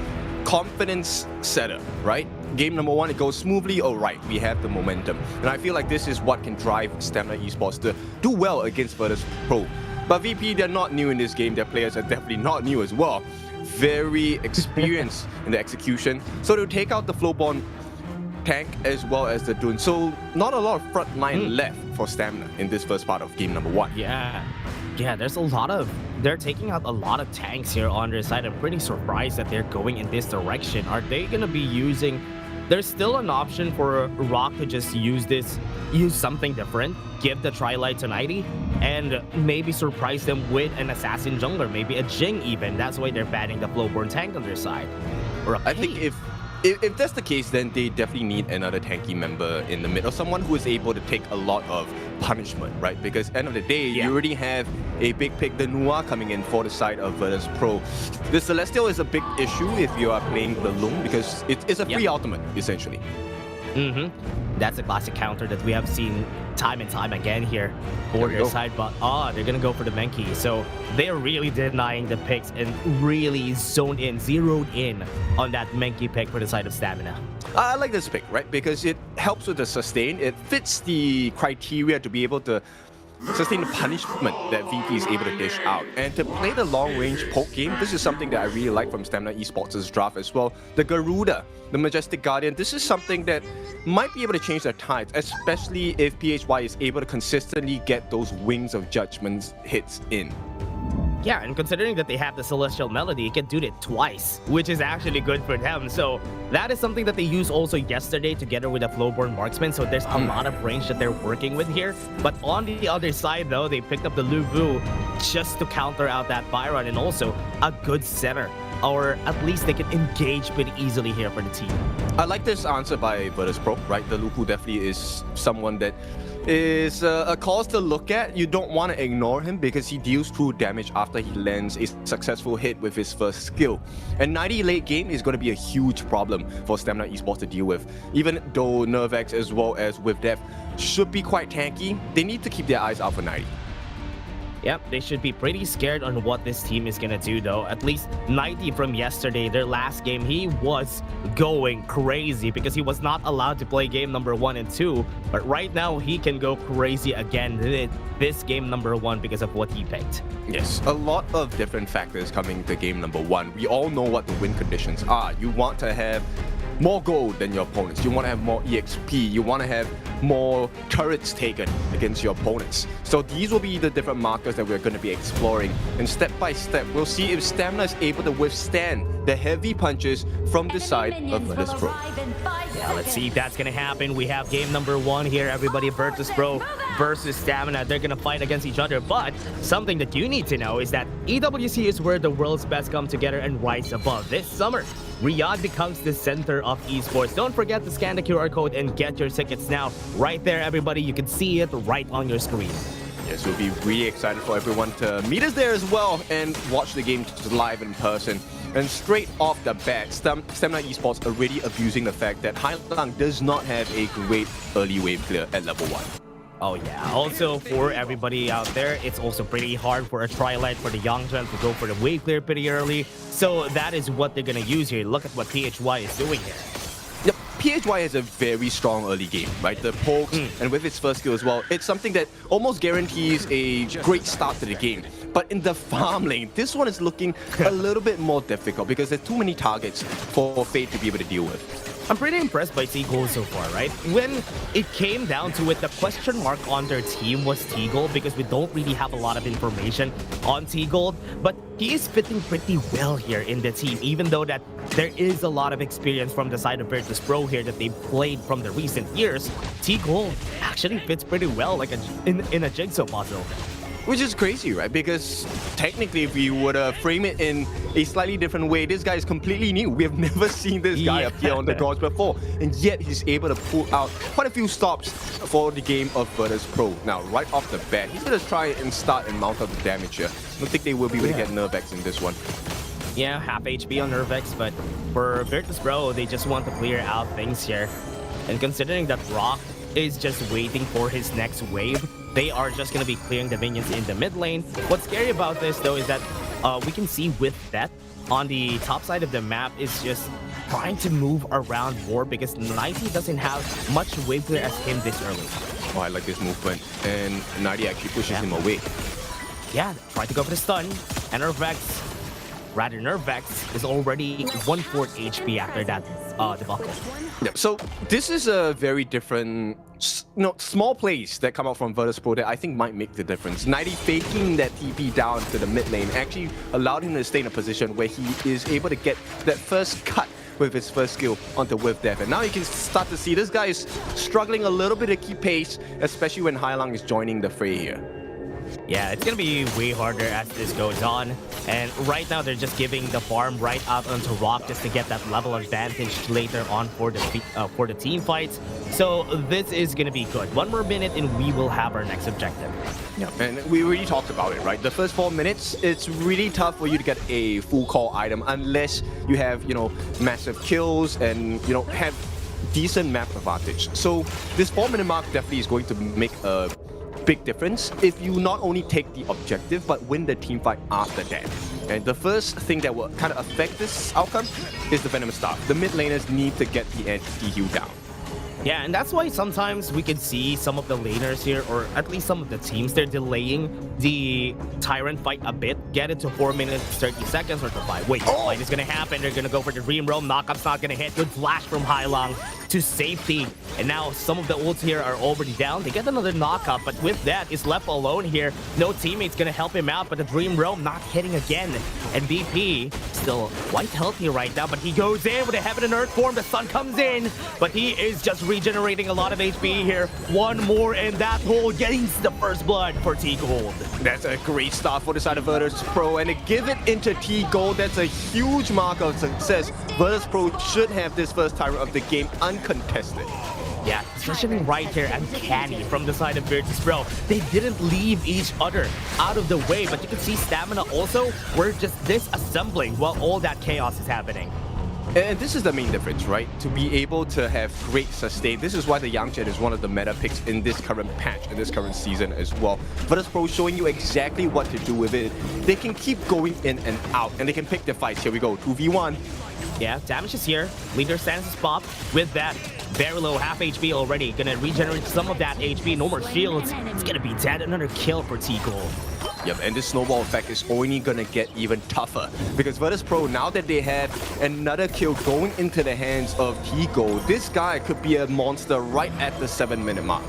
confidence setter, right? Game number 1, it goes smoothly, all right, we have the momentum. And I feel like this is what can drive Stamina Esports to do well against Virtus Pro. But VP, they're not new in this game. Their players are definitely not new as well. Very experienced in the execution. So they'll take out the Flowborn tank as well as the Dune. So not a lot of front line left for Stamina in this first part of game number 1. Yeah, there's a lot of... They're taking out a lot of tanks here on their side. I'm pretty surprised that they're going in this direction. Are they going to be using... There's still an option for Rock to just use something different, give the Trilite to 90, and maybe surprise them with an Assassin Jungler, maybe a Jing even. That's why they're banning the Flowborn tank on their side. Or I think if if that's the case, then they definitely need another tanky member in the mid, or someone who is able to take a lot of punishment, right? Because end of the day, you already have a big pick, the Nua, coming in for the side of Virtus Pro. The Celestial is a big issue if you are playing the Loom, because it's a free ultimate, essentially. That's a classic counter that we have seen time and time again here for their side, but they're gonna go for the Menki. So they're really denying the picks and really zeroed in on that Menki pick for the side of Stamina. I like this pick, right? Because it helps with the sustain. It fits the criteria to be able to sustain the punishment that VP is able to dish out. And to play the long-range poke game, this is something that I really like from Stamina Esports' draft as well. The Garuda, the Majestic Guardian, this is something that might be able to change their tides, especially if PHY is able to consistently get those Wings of Judgments hits in. Yeah, and considering that they have the Celestial Melody, it can do it twice, which is actually good for them. So that is something that they used also yesterday together with the Flowborn Marksman. So there's a lot of range that they're working with here. But on the other side, though, they picked up the Lubu just to counter out that Byron, and also a good center. Or at least they can engage pretty easily here for the team. I like this answer by Virtus Pro, right? The Lupu definitely is someone that is a cause to look at. You don't want to ignore him because he deals true damage after he lands a successful hit with his first skill. And 90 late game is going to be a huge problem for Stamina Esports to deal with. Even though Nervex as well as with Death should be quite tanky, they need to keep their eyes out for 90. Yep, they should be pretty scared on what this team is gonna do, though. At least 90 from yesterday, their last game, he was going crazy because he was not allowed to play game number 1 and 2. But right now, he can go crazy again this game number 1 because of what he picked. Yes, a lot of different factors coming to game number 1. We all know what the win conditions are. You want to have more gold than your opponents. You want to have more EXP. You want to have more turrets taken against your opponents. So these will be the different markers that we're going to be exploring. And step by step, we'll see if Stamina is able to withstand the heavy punches from the side of Virtus Pro. Yeah, let's see if that's going to happen. We have game number 1 here, everybody. Virtus Pro versus Stamina. They're going to fight against each other. But something that you need to know is that EWC is where the world's best come together and rise above. This summer, Riyadh becomes the center of esports. Don't forget to scan the QR code and get your tickets now. Right there, everybody. You can see it right on your screen. Yes, we'll be really excited for everyone to meet us there as well and watch the game live in person. And straight off the bat, Stamina Esports already abusing the fact that Hailang does not have a great early wave clear at level 1. Oh yeah, also for everybody out there, it's also pretty hard for a Trilight for the Younggen to go for the wave clear pretty early. So that is what they're gonna use here. Look at what PHY is doing here. Yep, PHY has a very strong early game, right? The pokes, and with its first skill as well, it's something that almost guarantees a great start to the game. But in the farm lane, this one is looking a little bit more difficult because there's too many targets for Fate to be able to deal with. I'm pretty impressed by T-Gold so far, right? When it came down to it, the question mark on their team was T-Gold because we don't really have a lot of information on T-Gold, but he is fitting pretty well here in the team, even though that there is a lot of experience from the side of Virtus Pro here that they've played from the recent years. T-Gold actually fits pretty well like in a jigsaw puzzle. Which is crazy, right? Because technically, if we were to frame it in a slightly different way, this guy is completely new. We have never seen this guy appear on the doors before. And yet, he's able to pull out quite a few stops for the game of Virtus Pro. Now, right off the bat, he's going to try and start and mount up the damage here. I don't think they will be able to get Nervex in this one. Yeah, half HP on Nervex, but for Virtus Pro, they just want to clear out things here. And considering that Rock is just waiting for his next wave, they are just going to be clearing the minions in the mid lane. What's scary about this, though, is that we can see with that on the top side of the map is just trying to move around more because 90 doesn't have much wave clear as him this early. Oh, I like this movement. And 90 actually pushes him away. Yeah, try to go for the stun. And Nervex is already 1/4 HP after that debacle. Yeah, so this is a very different, small plays that come out from Virtus Pro that I think might make the difference. 90 faking that TP down to the mid lane actually allowed him to stay in a position where he is able to get that first cut with his first skill onto With Death. And now you can start to see this guy is struggling a little bit to keep pace, especially when Hailang is joining the fray here. Yeah, it's gonna be way harder as this goes on. And right now, they're just giving the farm right out onto Rock just to get that level advantage later on for the team fights. So this is gonna be good. 1 more minute and we will have our next objective. Yeah, and we already talked about it, right? The first 4 minutes, it's really tough for you to get a full core item unless you have, massive kills and, have decent map advantage. So this 4-minute mark definitely is going to make a big difference if you not only take the objective but win the team fight after that. And the first thing that will kind of affect this outcome is the Venom stuff. The mid laners need to get the anti-heal down. Yeah, and that's why sometimes we can see some of the laners here, or at least some of the teams, they're delaying the Tyrant fight a bit, get it to 4 minutes, 30 seconds, or to 5. Wait, the fight is gonna happen. They're gonna go for the Dream Realm. Knockup's not gonna hit. Good flash from Hailong to safety. And now some of the ults here are already down. They get another knockup, but with that, he's left alone here. No teammates gonna help him out, but the Dream Realm not hitting again. And BP still quite healthy right now, but he goes in with a Heaven and Earth form. The sun comes in, but he is just regenerating a lot of HP here. One more and that hole gains the first blood for T-Gold. That's a great start for the side of Virtus Pro, and to give it into T-Gold, that's a huge mark of success. Virtus Pro should have this first Tyrant of the game uncontested. Yeah, positioning right here and Canny from the side of Virtus Pro. They didn't leave each other out of the way, but you can see Stamina also were just disassembling while all that chaos is happening. And this is the main difference, right? To be able to have great sustain. This is why the Yang Jet is one of the meta picks in this current patch, in this current season as well. Virtus Pro showing you exactly what to do with it. They can keep going in and out, and they can pick their fights. Here we go, 2v1. Yeah, damage is here. Leader stands his pop. With that, very low, half HP already. Gonna regenerate some of that HP. No more shields. It's gonna be dead. Another kill for T-Gold. Yep, and this snowball effect is only gonna get even tougher because Virtus Pro, now that they have another kill going into the hands of T-Gold, this guy could be a monster right at the 7-minute mark.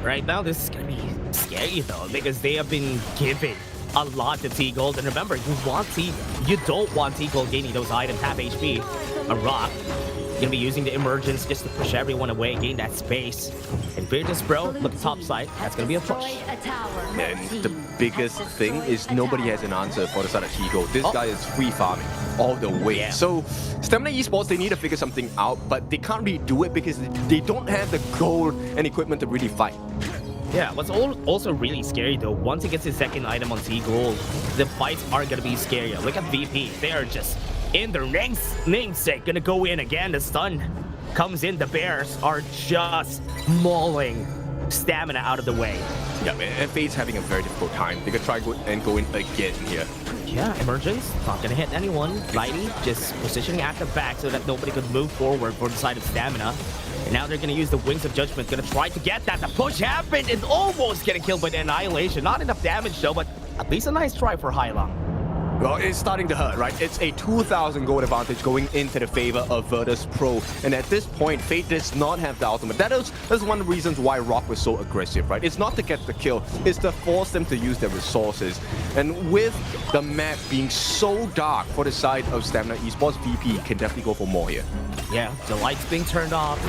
Right now, this is gonna be scary though, because they have been giving a lot to T-Gold. And remember, you don't want T-Gold gaining those items, half HP. A rock. Gonna be using the emergence just to push everyone away, gain that space. And Virtus Pro, look at top side. That's gonna be a push. And the biggest thing is nobody has an answer for the side of T-Gold. This guy is free farming all the way. Yeah. So Stamina Esports, they need to figure something out, but they can't really do it because they don't have the gold and equipment to really fight. Yeah, what's also really scary though, once he gets his second item on T-Gold, the fights are gonna be scarier. Look at VP, they are just in their namesake, gonna go in again. The stun comes in, the Bears are just mauling Stamina out of the way. Yeah, and Fade's having a very difficult time. They could try go in again here. Yeah, emergence, not gonna hit anyone. Lighty just positioning at the back so that nobody could move forward for the side of Stamina. And now they're gonna use the Wings of Judgment, gonna try to get that. The push happened and almost getting killed by the Annihilation. Not enough damage though, but at least a nice try for Hailong. Well, it's starting to hurt, right? It's a 2,000 gold advantage going into the favor of Virtus Pro. And at this point, Fate does not have the ultimate. That's one of the reasons why Rock was so aggressive, right? It's not to get the kill, it's to force them to use their resources. And with the map being so dark for the side of Stamina Esports, VP can definitely go for more here. Yeah, the lights being turned off.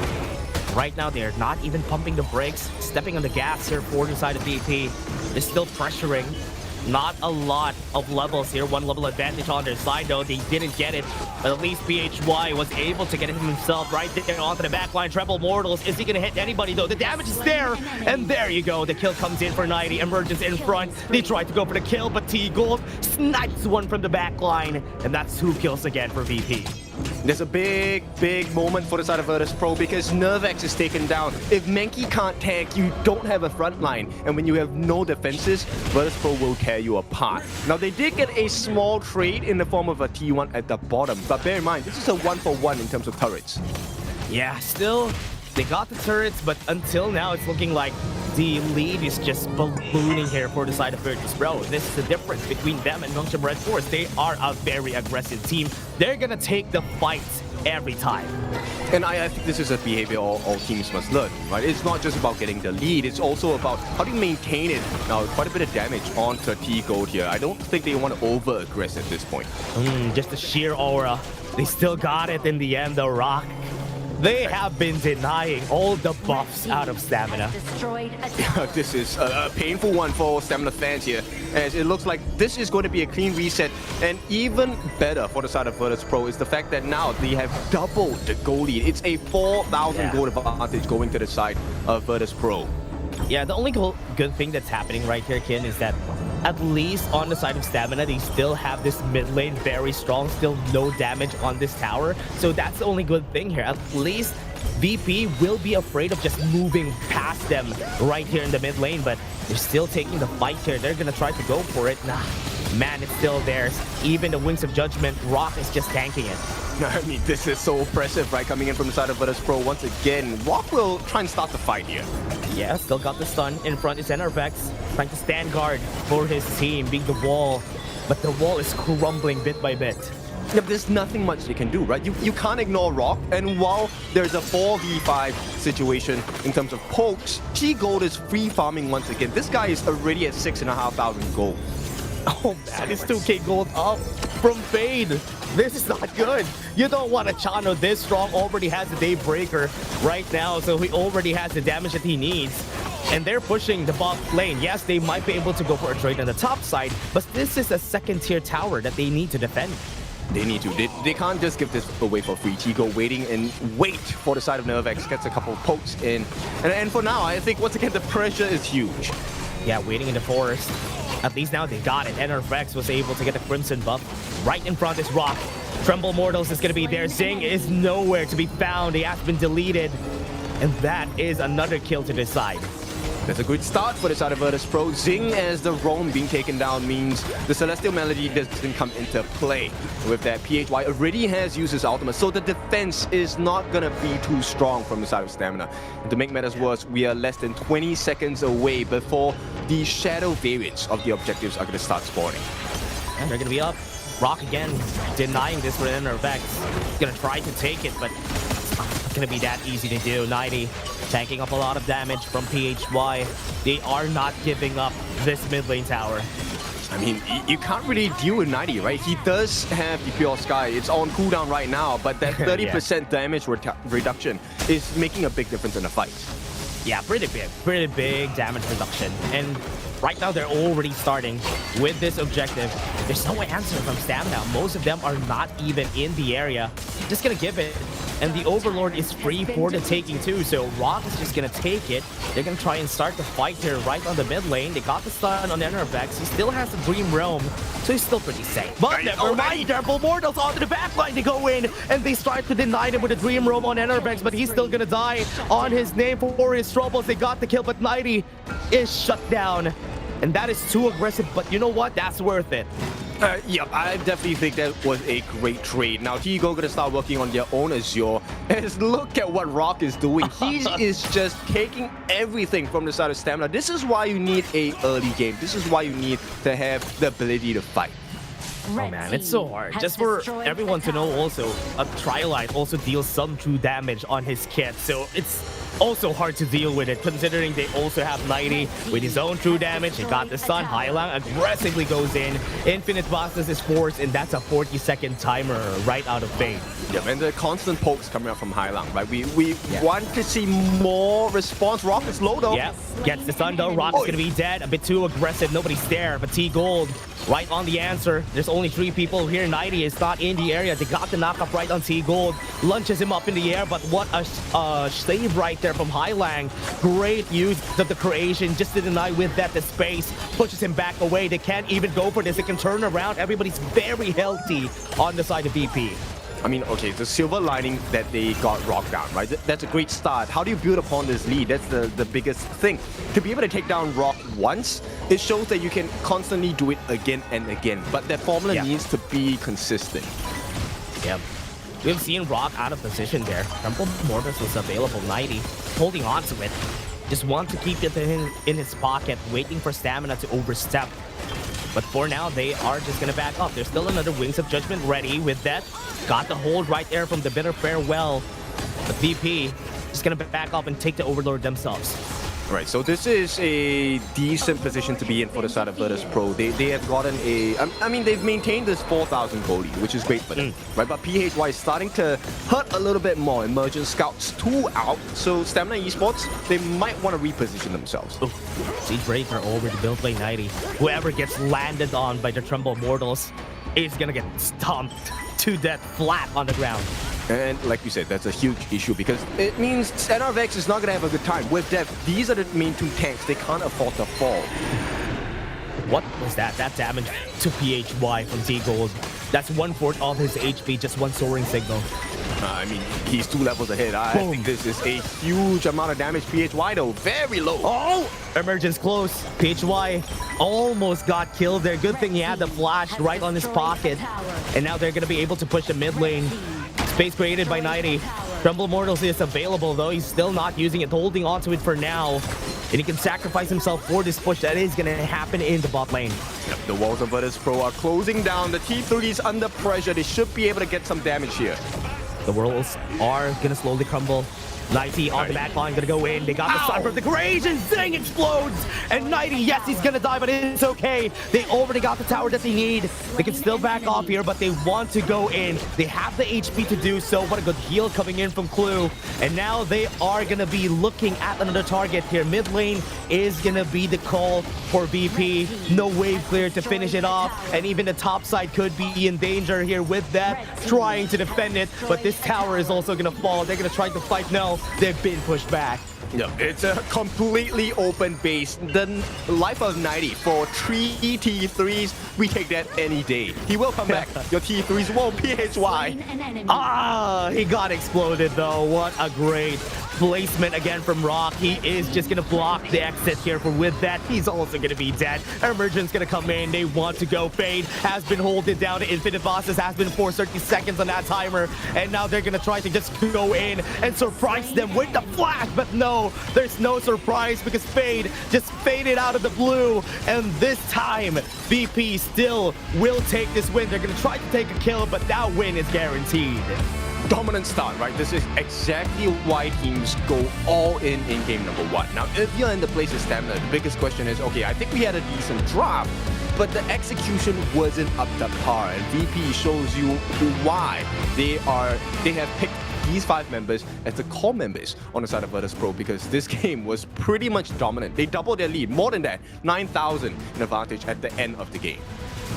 Right now, they're not even pumping the brakes, stepping on the gas here for the side of VP. They're still pressuring. Not a lot of levels here. One level advantage on their side, though. They didn't get it. But at least PHY was able to get it himself right there onto the backline. Treble Mortals. Is he going to hit anybody, though? The damage is there. And there you go. The kill comes in for 90. Emergence in front. They tried to go for the kill, but T-Gold snipes one from the backline. And that's 2 kills again for VP. There's a big moment for the side of Virtus Pro because Nervex is taken down. If Mankey can't tank, you don't have a front line. And when you have no defenses, Virtus Pro will tear you apart. Now, they did get a small trade in the form of a T1 at the bottom. But bear in mind, this is a 1-for-1 in terms of turrets. Yeah, still, they got the turrets, but until now, it's looking like the lead is just ballooning here for the side of Virtus Pro. This is the difference between them and Nongshim Redforce. They are a very aggressive team. They're gonna take the fights every time. And I think this is a behavior all teams must learn, right? It's not just about getting the lead, it's also about how do you maintain it. Now, quite a bit of damage onto T-Gold here. I don't think they want to over-aggress at this point. Just the sheer aura. They still got it in the end, though, Rock. They have been denying all the buffs out of Stamina. This is a painful one for Stamina fans here, as it looks like this is going to be a clean reset. And even better for the side of Virtus Pro is the fact that now they have doubled the goal lead. It's a 4,000 goal advantage going to the side of Virtus Pro. Yeah, the only good thing that's happening right here, Kin, is that at least on the side of Stamina, they still have this mid lane very strong, still no damage on this tower. So that's the only good thing here. At least VP will be afraid of just moving past them right here in the mid lane, but they're still taking the fight here. They're gonna try to go for it. Nah, man, it's still theirs. Even the Wings of Judgment, Rock is just tanking it. I mean, this is so oppressive, right? Coming in from the side of Virtus Pro once again. Rock will try and start the fight here. Yeah, still got the stun. In front is Enervex, trying to stand guard for his team, being the wall. But the wall is crumbling bit by bit. Yeah, there's nothing much they can do, right? You can't ignore Rock, and while there's a 4v5 situation in terms of pokes, T-Gold is free farming once again. This guy is already at 6,500 gold. Oh man, it's 2k gold up from Fade. This is not good. You don't want a Chano this strong, already has the Daybreaker right now, so he already has the damage that he needs. And they're pushing the bot lane. Yes, they might be able to go for a trade on the top side, but this is a second tier tower that they need to defend. They need to. They can't just give this away for free. Tigo waiting and wait for the side of Nervex, gets a couple of pokes in. And for now, I think once again, the pressure is huge. Yeah, waiting in the forest. At least now they got it. Enervex was able to get the Crimson buff. Right in front is Rock. Tremble Mortals is going to be there. Zing is nowhere to be found. He has been deleted. And that is another kill to this side. That's a good start for the side of Virtus Pro. Zing as the roam being taken down means the Celestial Melody doesn't come into play. With that, PHY already has used his ultimate, so the defense is not going to be too strong from the side of Stamina. And to make matters worse, we are less than 20 seconds away before the shadow variants of the objectives are going to start spawning. And they're going to be up. Rock again, denying this for Enervex. Going to try to take it, but it's not going to be that easy to do. 90. Tanking up a lot of damage from PHY. They are not giving up this mid lane tower. I mean, you can't really deal with 90, right? He does have the Pure Sky. It's on cooldown right now, but that 30% damage reduction is making a big difference in the fight. Yeah, pretty big damage reduction. And right now, they're already starting with this objective. There's no answer from Stamina. Most of them are not even in the area. Just gonna give it. And the Overlord is free for the taking too, so Rock is just gonna take it. They're gonna try and start the fight here right on the mid lane. They got the stun on Enervex. He still has the Dream Realm, so he's still pretty safe. But never mind, Tremble Mortals onto the backline to go in, and they start to deny him with the Dream Realm on Enervex, but he's still gonna die on his name for his troubles. They got the kill, but 90 is shut down. And that is too aggressive, but you know what? That's worth it. Yeah, I definitely think that was a great trade. Now, Tigo gonna start working on their own Azure. And look at what Rock is doing. He is just taking everything from the side of Stamina. This is why you need a early game. This is why you need to have the ability to fight. Oh man, it's so hard. Just for everyone to know also, a Trilite also deals some true damage on his kit. So it's also hard to deal with it, considering they also have 90 with his own true damage. He got the stun. Hailang aggressively goes in. Infinite Bosses is forced, and that's a 40-second timer right out of Fade. Yeah, and the constant pokes coming out from Hailang, right? We want to see more response. Rock is low though. Yeah, gets the stun though. Rock is gonna be dead. A bit too aggressive. Nobody's there, but T-Gold right on the answer. There's only 3 people here. 90 is not in the area. They got the knockup right on T-Gold. Lunches him up in the air, but what a save right there from Hailang. Great use of the creation just to deny with that the space. Pushes him back away. They can't even go for this. They can turn around. Everybody's very healthy on the side of VP. I mean, okay, the silver lining that they got Rock down, right? That's a great start. How do you build upon this lead? That's the biggest thing. To be able to take down Rock once, it shows that you can constantly do it again and again. But that formula needs to be consistent. Yep. We've seen Rock out of position there. Tremble Mortis was available, 90, holding on to it. Just want to keep it in his pocket, waiting for Stamina to overstep. But for now, they are just going to back up. There's still another Wings of Judgment ready with that. Got the hold right there from the Bitter Farewell. But VP just going to back up and take the Overlord themselves. Right, so this is a decent position to be in for the side of Virtus Pro. They have gotten I mean, they've maintained this 4,000 goal lead, which is great for them, right? But PHY is starting to hurt a little bit more. Emergent Scouts 2 out, so Stamina Esports, they might want to reposition themselves. Siege Breaker over to build play 90. Whoever gets landed on by the Trumbull Mortals is gonna get stomped to death flat on the ground. And like you said, that's a huge issue because it means NRVX is not going to have a good time. With Dev, these are the main two tanks. They can't afford to fall. What was that? That damage to PHY from T-Gold. That's 1/4 of his HP, just one soaring signal. I mean, he's 2 levels ahead. I think this is a huge amount of damage. PHY though, very low. Oh! Emergence close. PHY almost got killed there. Good thing he had the flash right on his pocket. And now they're going to be able to push the mid lane. Space created by 90. Trumbull Mortals is available though. He's still not using it, holding onto it for now. And he can sacrifice himself for this push that is going to happen in the bot lane. Yep, the walls of Virtus Pro are closing down. The T3 is under pressure. They should be able to get some damage here. The worlds are going to slowly crumble. 90 on the back line, gonna go in. They got the Cypher of the Rage, and Zing explodes! And 90, yes, he's gonna die, but it's okay. They already got the tower that they need. They can still back off here, but they want to go in. They have the HP to do so. What a good heal coming in from Clue. And now they are gonna be looking at another target here. Mid lane is gonna be the call for VP. No wave clear to finish it off, and even the top side could be in danger here with that, trying to defend it. But this tower is also gonna fall. They're gonna try to fight. No, they've been pushed back. No, it's a completely open base. The life of 90 for 3 T3s, we take that any day. He will come back. Your T3s won't PHY. Ah, he got exploded though. What a great placement again from Rock. He is just gonna block the exit here. For with that, he's also gonna be dead. Emergent's gonna come in. They want to go. Fade has been holding down to infinite bosses, has been for 30 seconds on that timer, and now they're gonna try to just go in and surprise them with the flash, but no, there's no surprise because Fade just faded out of the blue, and this time VP still will take this win. They're gonna try to take a kill, but that win is guaranteed. Dominant start, right? This is exactly why teams go all in game number 1. Now, if you're in the place of Stamina, the biggest question is, okay, I think we had a decent draft, but the execution wasn't up to par, and VP shows you why they have picked these 5 members as the core members on the side of Virtus Pro, because this game was pretty much dominant. They doubled their lead, more than that, 9,000 in advantage at the end of the game.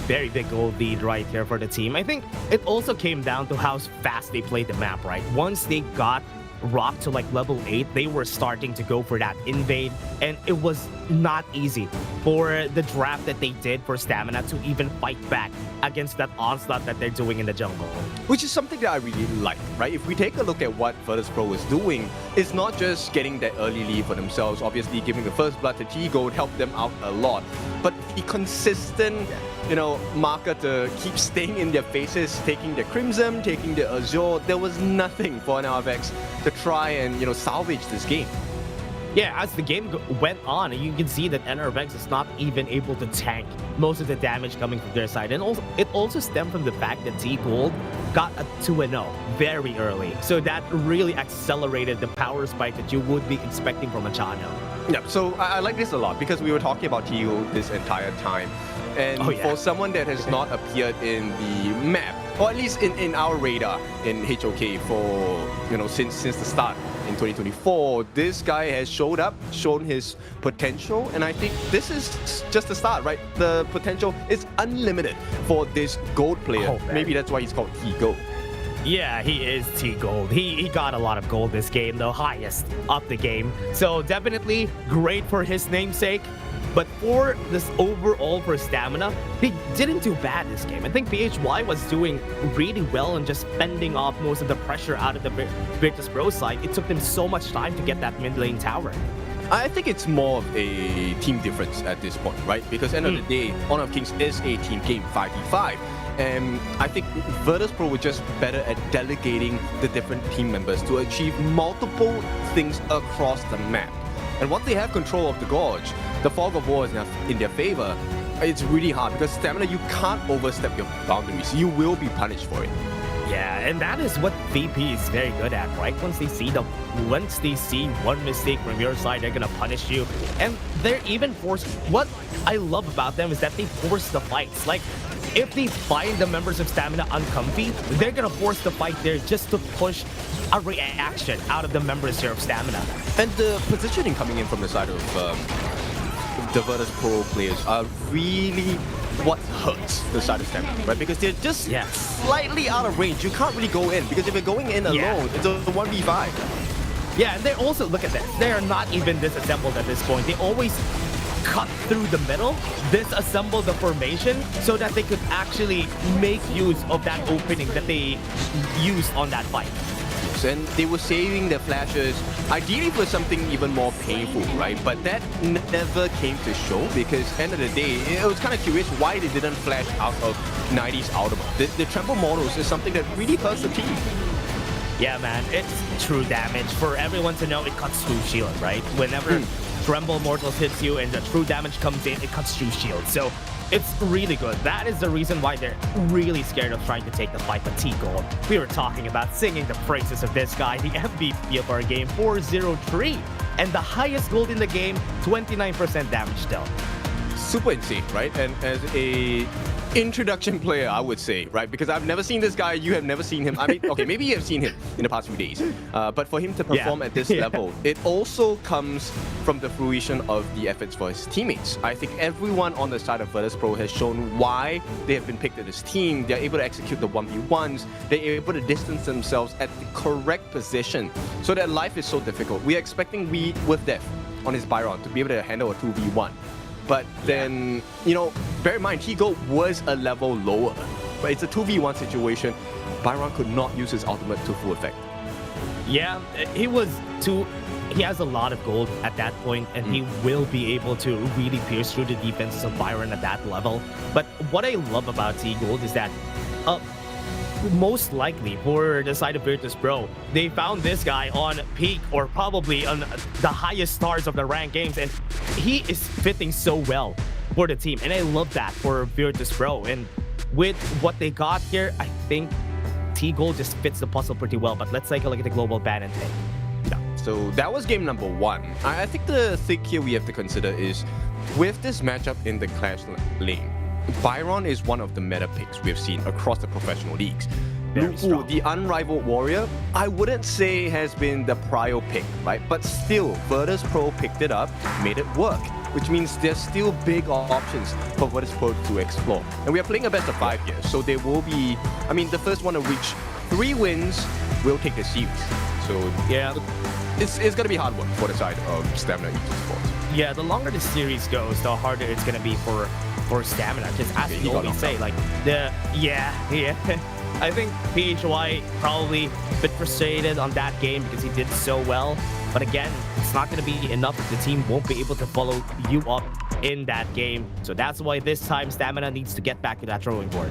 Very big goal lead right here for the team. I think it also came down to how fast they played the map, right? Once they got Rock to like level 8, they were starting to go for that invade, and it was not easy for the draft that they did for Stamina to even fight back against that onslaught that they're doing in the jungle. Which is something that I really like, right? If we take a look at what Virtus Pro is doing, it's not just getting that early lead for themselves. Obviously, giving the first blood to T-Gold helped them out a lot. But the consistent, marker to keep staying in their faces, taking the Crimson, taking the Azure, there was nothing for NRVX to try and, salvage this game. Yeah, as the game went on, you can see that NRVX is not even able to tank most of the damage coming from their side. And also, it also stemmed from the fact that T-Gold got a 2-0 very early. So that really accelerated the power spike that you would be expecting from a channel. Yeah, so I like this a lot because we were talking about T-Gold this entire time. And for someone that has not appeared in the map, or at least in our radar in HOK for, since the start in 2024, this guy has showed up, shown his potential, and I think this is just the start, right? The potential is unlimited for this gold player. Maybe that's why he's called T-Gold. Yeah, he is T-Gold. He got a lot of gold this game, the highest of the game. So definitely great for his namesake. But for this overall for Stamina, they didn't do bad this game. I think PHY was doing really well and just fending off most of the pressure out of the Virtus Pro side. It took them so much time to get that mid lane tower. I think it's more of a team difference at this point, right? Because at the end of the day, Honor of Kings is a team game 5v5. And I think Virtus Pro were just better at delegating the different team members to achieve multiple things across the map. And once they have control of the Gorge, the Fog of War is in their favor. It's really hard because Stamina, you can't overstep your boundaries. You will be punished for it. Yeah, and that is what VP is very good at, right? Once they see one mistake from your side, they're gonna punish you. And they're even forced. What I love about them is that they force the fights. Like, if they find the members of Stamina uncomfy, they're gonna force the fight there just to push a reaction out of the members here of Stamina. And the positioning coming in from the side of the Virtus Pro players are really what hurts the side of Stamina, right? Because they're just slightly out of range. You can't really go in, because if you're going in alone, it's a 1v5. Yeah, and they also, look at this, they are not even disassembled at this point. They always cut through the middle, disassemble the formation, so that they could actually make use of that opening that they used on that fight. And they were saving their flashes ideally for something even more painful, right? But that never came to show, because at the end of the day, it was kind of curious why they didn't flash out of 90's Ultima. The trample models is something that really hurts the team. Yeah, man, it's true damage. For everyone to know, it cuts through shield, right? Whenever Tremble Mortals hits you and the true damage comes in, it cuts through shield. So it's really good. That is the reason why they're really scared of trying to take the fight. But T-Gold, we were talking about singing the praises of this guy, the MVP of our game, 403. And the highest gold in the game, 29% damage still. Super insane, right? And as a introduction player, I would say, right? Because I've never seen this guy, you have never seen him. I mean, okay, maybe you have seen him in the past few days. But for him to perform at this level, it also comes from the fruition of the efforts for his teammates. I think everyone on the side of Virtus Pro has shown why they have been picked at this team. They're able to execute the 1v1s. They're able to distance themselves at the correct position so that life is so difficult. We are expecting with Def on his Byron to be able to handle a 2v1. But then, you know, bear in mind, T-Gold was a level lower. But it's a 2v1 situation. Byron could not use his ultimate to full effect. Yeah, he has a lot of gold at that point, and he will be able to really pierce through the defenses of Byron at that level. But what I love about T-Gold is that most likely for the side of Virtus Pro, they found this guy on peak or probably on the highest stars of the ranked games, and he is fitting so well for the team. And I love that for Virtus Pro. And with what they got here, I think T-Gold just fits the puzzle pretty well. But let's take a look at the global ban and take. Yeah, so that was game number 1. I think the thing here we have to consider is, with this matchup in the Clash lane, Byron is one of the meta picks we've seen across the professional leagues. Lupu, the unrivaled warrior, I wouldn't say has been the prio pick, right? But still, Virtus Pro picked it up, made it work, which means there's still big options for Virtus Pro to explore. And we are playing a best of 5 here, so there will be, I mean, the first one to reach 3 wins will take the series. So yeah, it's going to be hard work for the side of Stamina Esports. Yeah, the longer the series goes, the harder it's going to be for Stamina. Just as you always say, like, I think PHY probably a bit frustrated on that game because he did so well. But again, it's not going to be enough if the team won't be able to follow you up in that game. So that's why this time Stamina needs to get back to that drawing board.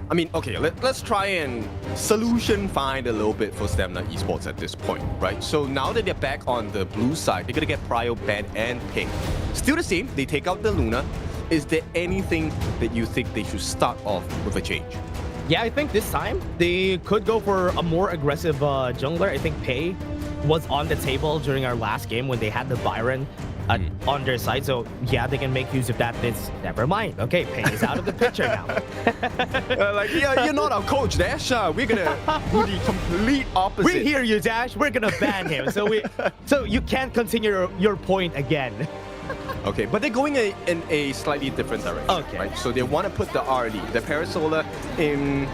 I mean, okay, let's try and solution find a little bit for Stamina Esports at this point, right? So now that they're back on the blue side, they're going to get Prio, Ban, and Pink. Still the same, they take out the Luna. Is there anything that you think they should start off with a change? Yeah, I think this time they could go for a more aggressive jungler. I think Pei was on the table during our last game when they had the Byron on their side. So yeah, they can make use of that. Never mind. Okay, Pei is out of the picture now. You're not our coach, Dash. We're gonna do the complete opposite. We hear you, Dash. We're gonna ban him. So you can't continue your point again. Okay, but they're going in a slightly different direction. Okay. Right? So they want to put the RD, the Parasolar, in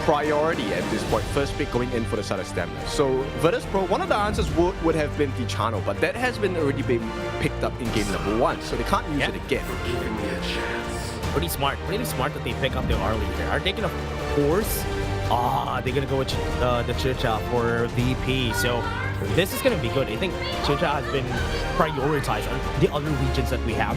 priority at this point. First pick going in for the side of Stamina. So Virtus Pro, one of the answers would have been the channel, but that has been already been picked up in game number 1, so they can't use it again. Pretty smart that they pick up the early here. Are they gonna force? They're gonna go with the Chicha for VP. So this is gonna be good. I think Chicha has been prioritized on the other regions that we have.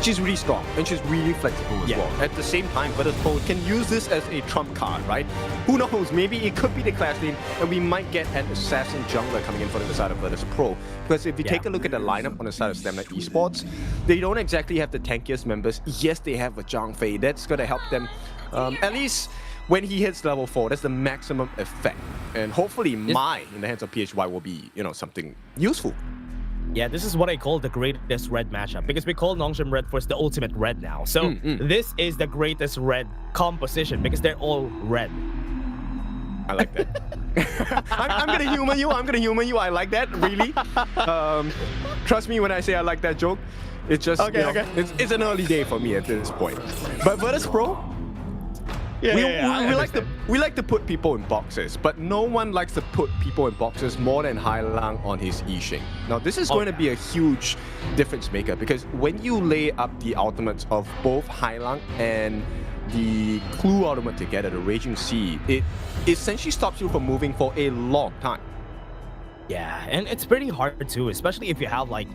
She's really strong and she's really flexible as well. At the same time, Virtus Pro can use this as a trump card, right? Who knows? Maybe it could be the Clash lane and we might get an assassin jungler coming in for the side of Virtus Pro. Because if you take a look at the lineup on the side of Stamina Esports, they don't exactly have the tankiest members. Yes, they have a Zhang Fei. That's going to help them at least when he hits level 4, that's the maximum effect. And hopefully Mai in the hands of PHY will be, something useful. Yeah, this is what I call the greatest red matchup, because we call Nongshim Redforce the ultimate red now. So this is the greatest red composition because they're all red. I like that. I'm gonna humor you. I like that, really. Trust me when I say I like that joke. It's just, it's an early day for me at this point. But Virtus Pro, we like to put people in boxes, but no one likes to put people in boxes more than Hailang on his Yixing. Now, this is going to be a huge difference maker, because when you lay up the ultimates of both Hailang and the Clue ultimate together, the Raging Sea, it essentially stops you from moving for a long time. Yeah, and it's pretty hard too, especially if you have like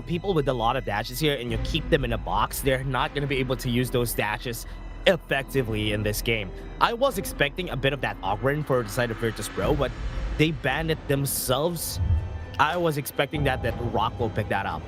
people with a lot of dashes here and you keep them in a box. They're not going to be able to use those dashes effectively in this game. I was expecting a bit of that awkward for the side of Virtus Pro, but they banned it themselves. I was expecting that Rock will pick that up.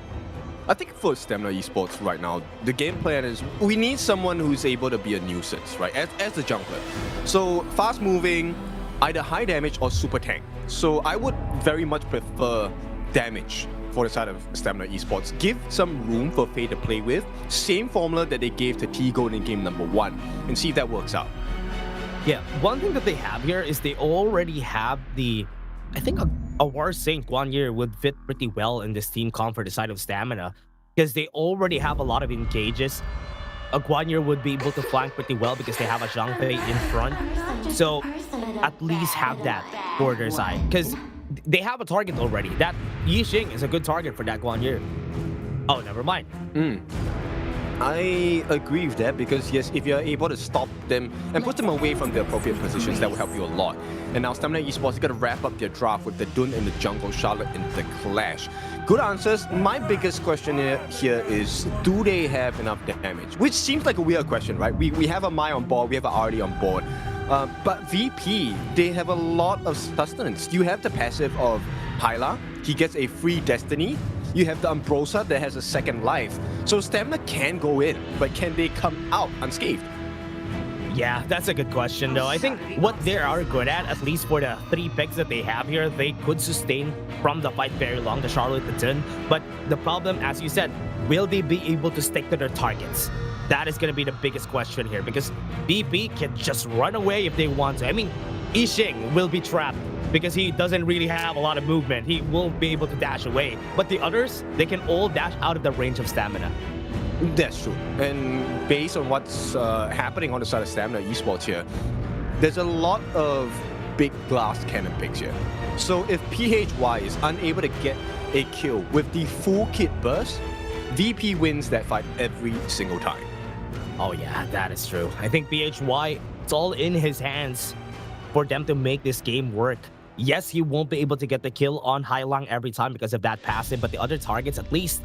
I think for Stamina Esports right now, the game plan is we need someone who's able to be a nuisance, right? As the jungler. So fast moving, either high damage or super tank. So I would very much prefer damage for the side of Stamina Esports. Give some room for Faye to play with. Same formula that they gave to T-Gold in game number 1, and see if that works out. Yeah, one thing that they have here is they already have I think a War Saint Guanyin would fit pretty well in this team comp for the side of Stamina, because they already have a lot of engages. A Guanyin would be able to flank pretty well because they have a Zhang Fei in front. So at least have that for their side, because they have a target already. That Yixing is a good target for that Guanyin. Oh, never mind. I agree with that, because yes, if you're able to stop them and put them away from the appropriate positions, that will help you a lot. And now Stamina Esports is going to wrap up their draft with the Dun in the jungle, Charlotte in the Clash. Good answers. My biggest question here is, do they have enough damage? Which seems like a weird question, right? We have a Mai on board, we have a Artie on board. But VP, they have a lot of sustenance. You have the passive of Hyla, he gets a free Destiny. You have the Umbrosa that has a second life. So Stamina can go in, but can they come out unscathed? Yeah, that's a good question though. I think what they are good at least for the 3 picks that they have here, they could sustain from the fight very long, the Charlotte, the Dun. But the problem, as you said, will they be able to stick to their targets? That is going to be the biggest question here, because BP can just run away if they want to. I mean, Yixing will be trapped because he doesn't really have a lot of movement. He won't be able to dash away. But the others, they can all dash out of the range of Stamina. That's true. And based on what's happening on the side of Stamina Esports here, there's a lot of big glass cannon picks here. So if PHY is unable to get a kill with the full kit burst, VP wins that fight every single time. Oh yeah, that is true. I think PHY, it's all in his hands for them to make this game work. Yes, he won't be able to get the kill on Hailang every time because of that passive, but the other targets, at least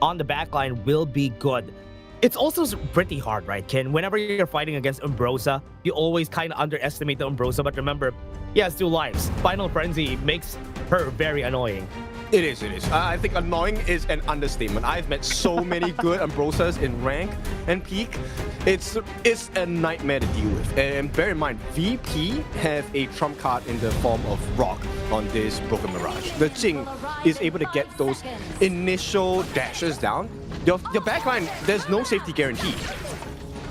on the backline, will be good. It's also pretty hard, right, Ken? Whenever you're fighting against Umbrosa, you always kind of underestimate the Umbrosa, but remember, he has 2 lives. Final Frenzy makes her very annoying. It is. I think annoying is an understatement. I've met so many good Ambrosas in rank and peak. It's a nightmare to deal with. And bear in mind, VP have a trump card in the form of Rock on this Broken Mirage. The Jing is able to get those initial dashes down. Your backline, there's no safety guarantee.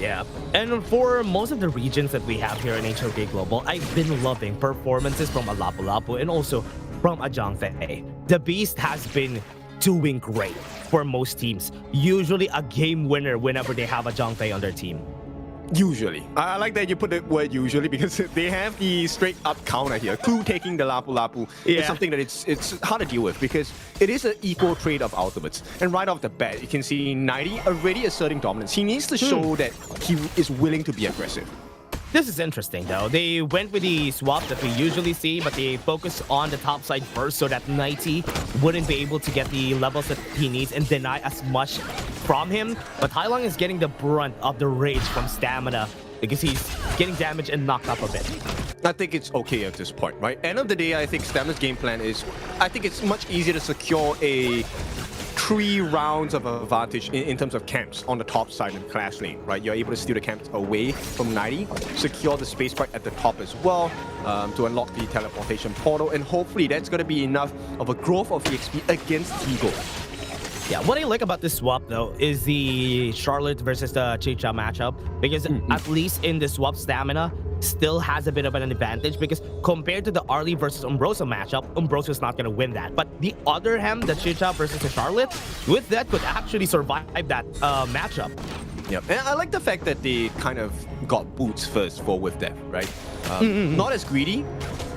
Yeah, and for most of the regions that we have here in HOK Global, I've been loving performances from a Lapu Lapu and also from a Zhang Fei. The Beast has been doing great for most teams. Usually a game winner whenever they have a Zhang Fei on their team. Usually. I like that you put the word usually because they have the straight up counter here. Clue taking the Lapu Lapu is something that it's hard to deal with because it is an equal trade of ultimates. And right off the bat, you can see 90 already asserting dominance. He needs to show that he is willing to be aggressive. This is interesting though. They went with the swap that we usually see, but they focus on the top side first so that 90 wouldn't be able to get the levels that he needs and deny as much from him. But Hailang is getting the brunt of the rage from Stamina because he's getting damaged and knocked up a bit. I think it's okay at this point, right? End of the day, I think Stamina's game plan is, I think it's much easier to secure a 3 rounds of advantage in terms of camps on the top side in Clash lane, right? You're able to steal the camps away from 90, secure the space right at the top as well to unlock the teleportation portal, and hopefully that's going to be enough of a growth of EXP against T-Gold. Yeah, what I like about this swap though is the Charlotte versus the Chicha matchup, because at least in the swap, Stamina still has a bit of an advantage, because compared to the Arlie versus Umbrosa matchup, Umbrosa's not going to win that. But the other hand, the Chicha versus the Charlotte, with that could actually survive that matchup. Yep, and I like the fact that they kind of got boots first for with them, right? Not as greedy.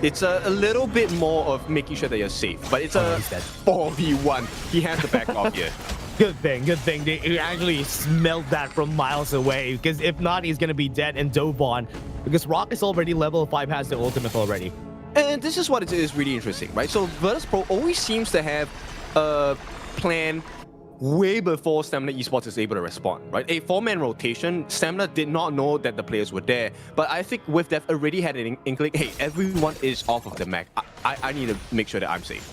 It's a little bit more of making sure that you're safe, but it's a 4v1. He has the backup here. Good thing. They actually smelled that from miles away, because if not, he's going to be dead and dove on, because Rock is already level 5, has the ultimate already. And this is what it is really interesting, right? So Virtus.pro always seems to have a plan way before Stamina Esports is able to respond, right? A 4-man rotation, Stamina did not know that the players were there, but I think with Dev already had an inkling, hey, everyone is off of the map. I need to make sure that I'm safe.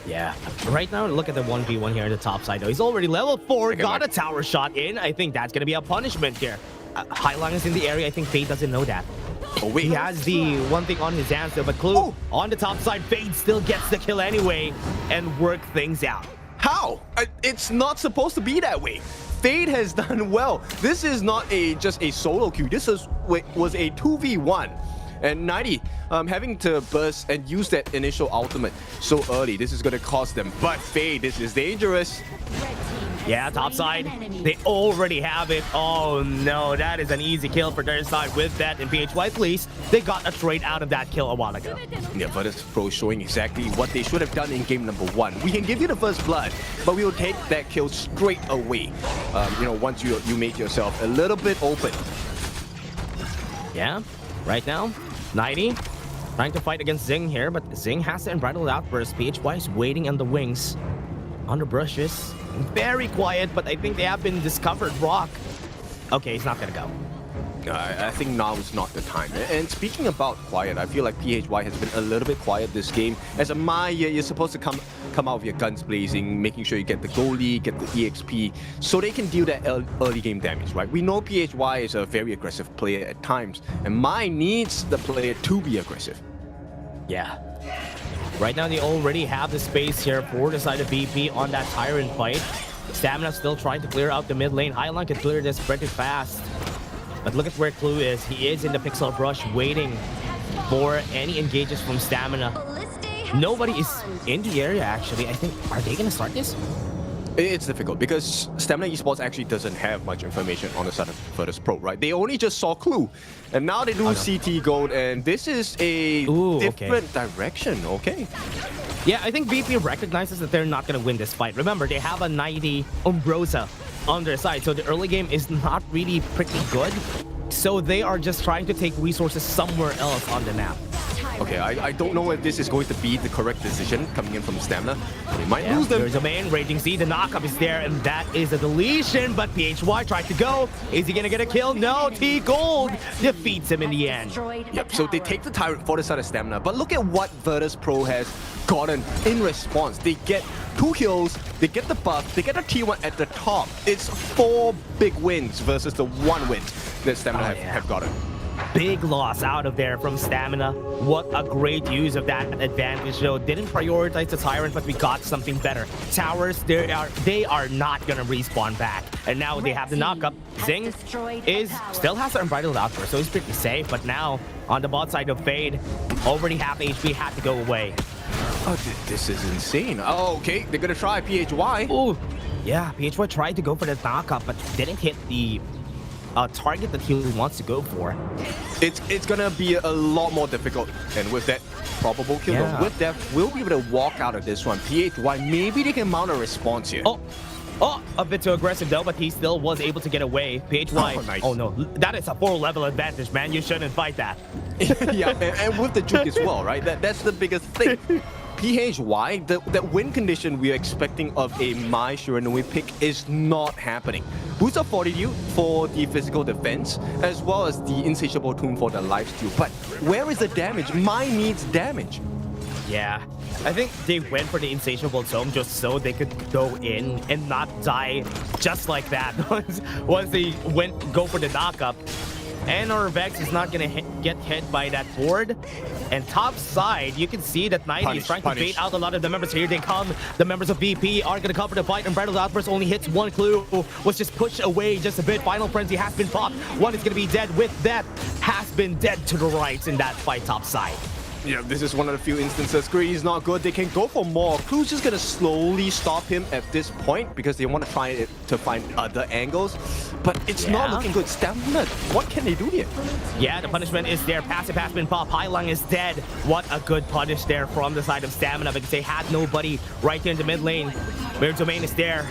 Yeah, right now, look at the 1v1 here on the top side though. He's already level 4, got a tower shot in. I think that's going to be a punishment here. Highline is in the area. I think Fade doesn't know that. Oh, wait. He has the one thing on his hands though, but Clue on the top side, Fade still gets the kill anyway and work things out. How? It's not supposed to be that way. Fade has done well. This is not just a solo queue. This was a 2v1. And 90 having to burst and use that initial ultimate so early. This is going to cost them. But Fade, this is dangerous. Yeah, top side, they already have it. Oh no, that is an easy kill for their side with that. And PHY Police, they got a trade out of that kill a while ago. Yeah, Virtus.pro showing exactly what they should have done in game number 1. We can give you the first blood, but we will take that kill straight away. Once you make yourself a little bit open. Yeah, right now, 90 trying to fight against Zing here, but Zing has the Unbridled Outburst. PHY is waiting on the wings, on the brushes. Very quiet, but I think they have been discovered. Rock. Okay, he's not gonna go. I think now is not the time. And speaking about quiet, I feel like PHY has been a little bit quiet this game. As a Mai, you're supposed to come out with your guns blazing, making sure you get the goalie, get the EXP, so they can deal that early game damage, right? We know PHY is a very aggressive player at times, and Mai needs the player to be aggressive. Yeah. Right now, they already have the space here for the side of VP on that Tyrant fight. Stamina still trying to clear out the mid lane. Highline can clear this pretty fast. But look at where Clue is. He is in the pixel brush waiting for any engages from Stamina. Nobody is in the area, actually. I think, are they going to start this? It's difficult because Stamina Esports actually doesn't have much information on the side of Virtus.pro, right? They only just saw Clue, and now they lose CT Gold, and this is a different direction, okay? Yeah, I think VP recognizes that they're not going to win this fight. Remember, they have a 90 Umbrosa on their side, so the early game is not really pretty good. So they are just trying to take resources somewhere else on the map. Okay, I don't know if this is going to be the correct decision coming in from Stamina. They might lose them. There's a main Raging Z. The knockup is there, and that is a deletion. But PHY tried to go. Is he going to get a kill? No. T-Gold defeats him in the end. Yep, so they take the Tyrant for the side of Stamina. But look at what Virtus.pro has gotten in response. They get 2 kills, they get the buff, they get a T1 at the top. It's 4 big wins versus the 1 win that Stamina have gotten. Big loss out of there from Stamina. What a great use of that advantage though. Didn't prioritize the Tyrant, but we got something better. Towers, they are not gonna respawn back. And now they have the knockup. Zing still has the Unbridled Outburst, so he's pretty safe. But now on the bot side of Fade, already half HP, had to go away. Oh, this is insane. Oh, okay, they're gonna try PHY. Oh, yeah, PHY tried to go for the knockup, but didn't hit the target that he wants to go for. It's gonna be a lot more difficult, and with that probable kill, with that, we'll be able to walk out of this one. PHY, maybe they can mount a response here. Oh, a bit too aggressive though, but he still was able to get away. PHY, oh no, that is a 4-level advantage, man. You shouldn't fight that. Yeah, and with the juke as well, right? That's the biggest thing. PHY, that win condition we are expecting of a Mai Shiranui pick is not happening. Boost of Fortitude for the physical defense, as well as the Insatiable Tomb for the lifesteal. But where is the damage? Mai needs damage. Yeah, I think they went for the insatiable zone just so they could go in and not die just like that once they go for the knockup. And our Vex is not gonna get hit by that board. And top side, you can see that 90 is trying to bait out a lot of the members. Here they come. The members of VP are gonna cover the fight. Unbridled Outburst only hits one clue. Was just pushed away just a bit. Final Frenzy has been popped. One is gonna be dead. With that, has been dead to the right in that fight top side. Yeah, this is one of the few instances. Greedy is not good. They can go for more. Clue's just gonna slowly stop him at this point because they want to try to find other angles. But it's not looking good. Stamina, what can they do here? Yeah, the punishment is there. Passive has been popped. Hailang is dead. What a good punish there from the side of Stamina because they had nobody right here in the mid lane. Mirror Domain is there,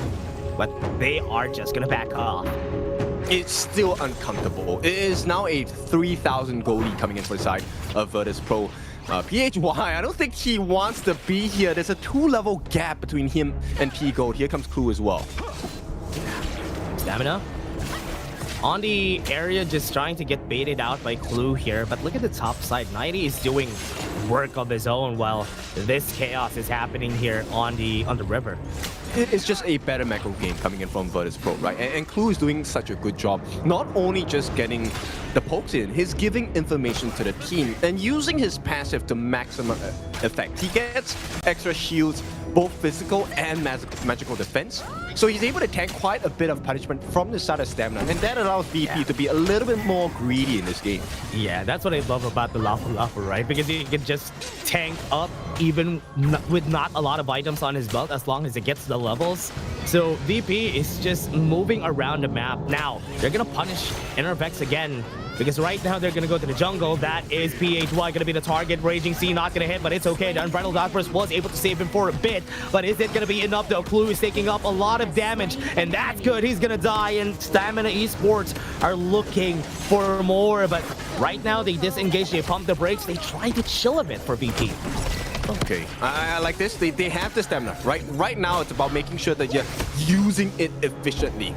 but they are just gonna back off. It's still uncomfortable. It is now a 3,000 goal lead coming in for the side of Virtus Pro. PHY, I don't think he wants to be here. There's a 2-level gap between him and P Gold. Here comes Clue as well. Stamina on the area, just trying to get baited out by Clue here. But look at the top side. 90 is doing work of his own while this chaos is happening here on the river. It's just a better macro game coming in from Virtus Pro, right? And Clue is doing such a good job, not only just getting the pokes in, he's giving information to the team and using his passive to maximum effect. He gets extra shields, both physical and magical defense. So he's able to tank quite a bit of punishment from the side of Stamina, and that allows VP to be a little bit more greedy in this game. Yeah, that's what I love about the Lafu, right? Because he can just tank up even with not a lot of items on his belt as long as it gets the levels. So VP is just moving around the map. Now, they're gonna punish Vex again. Because right now they're gonna go to the jungle. That is PHY gonna be the target. Raging Sea not gonna hit, but it's okay. The Unbridled Outburst was able to save him for a bit, but is it gonna be enough though? Clue is taking up a lot of damage, and that's good. He's gonna die, and Stamina Esports are looking for more, but right now they disengage, they pump the brakes, they try to chill a bit for VP. Okay, I like this. They have the stamina, right? Right now it's about making sure that you're using it efficiently.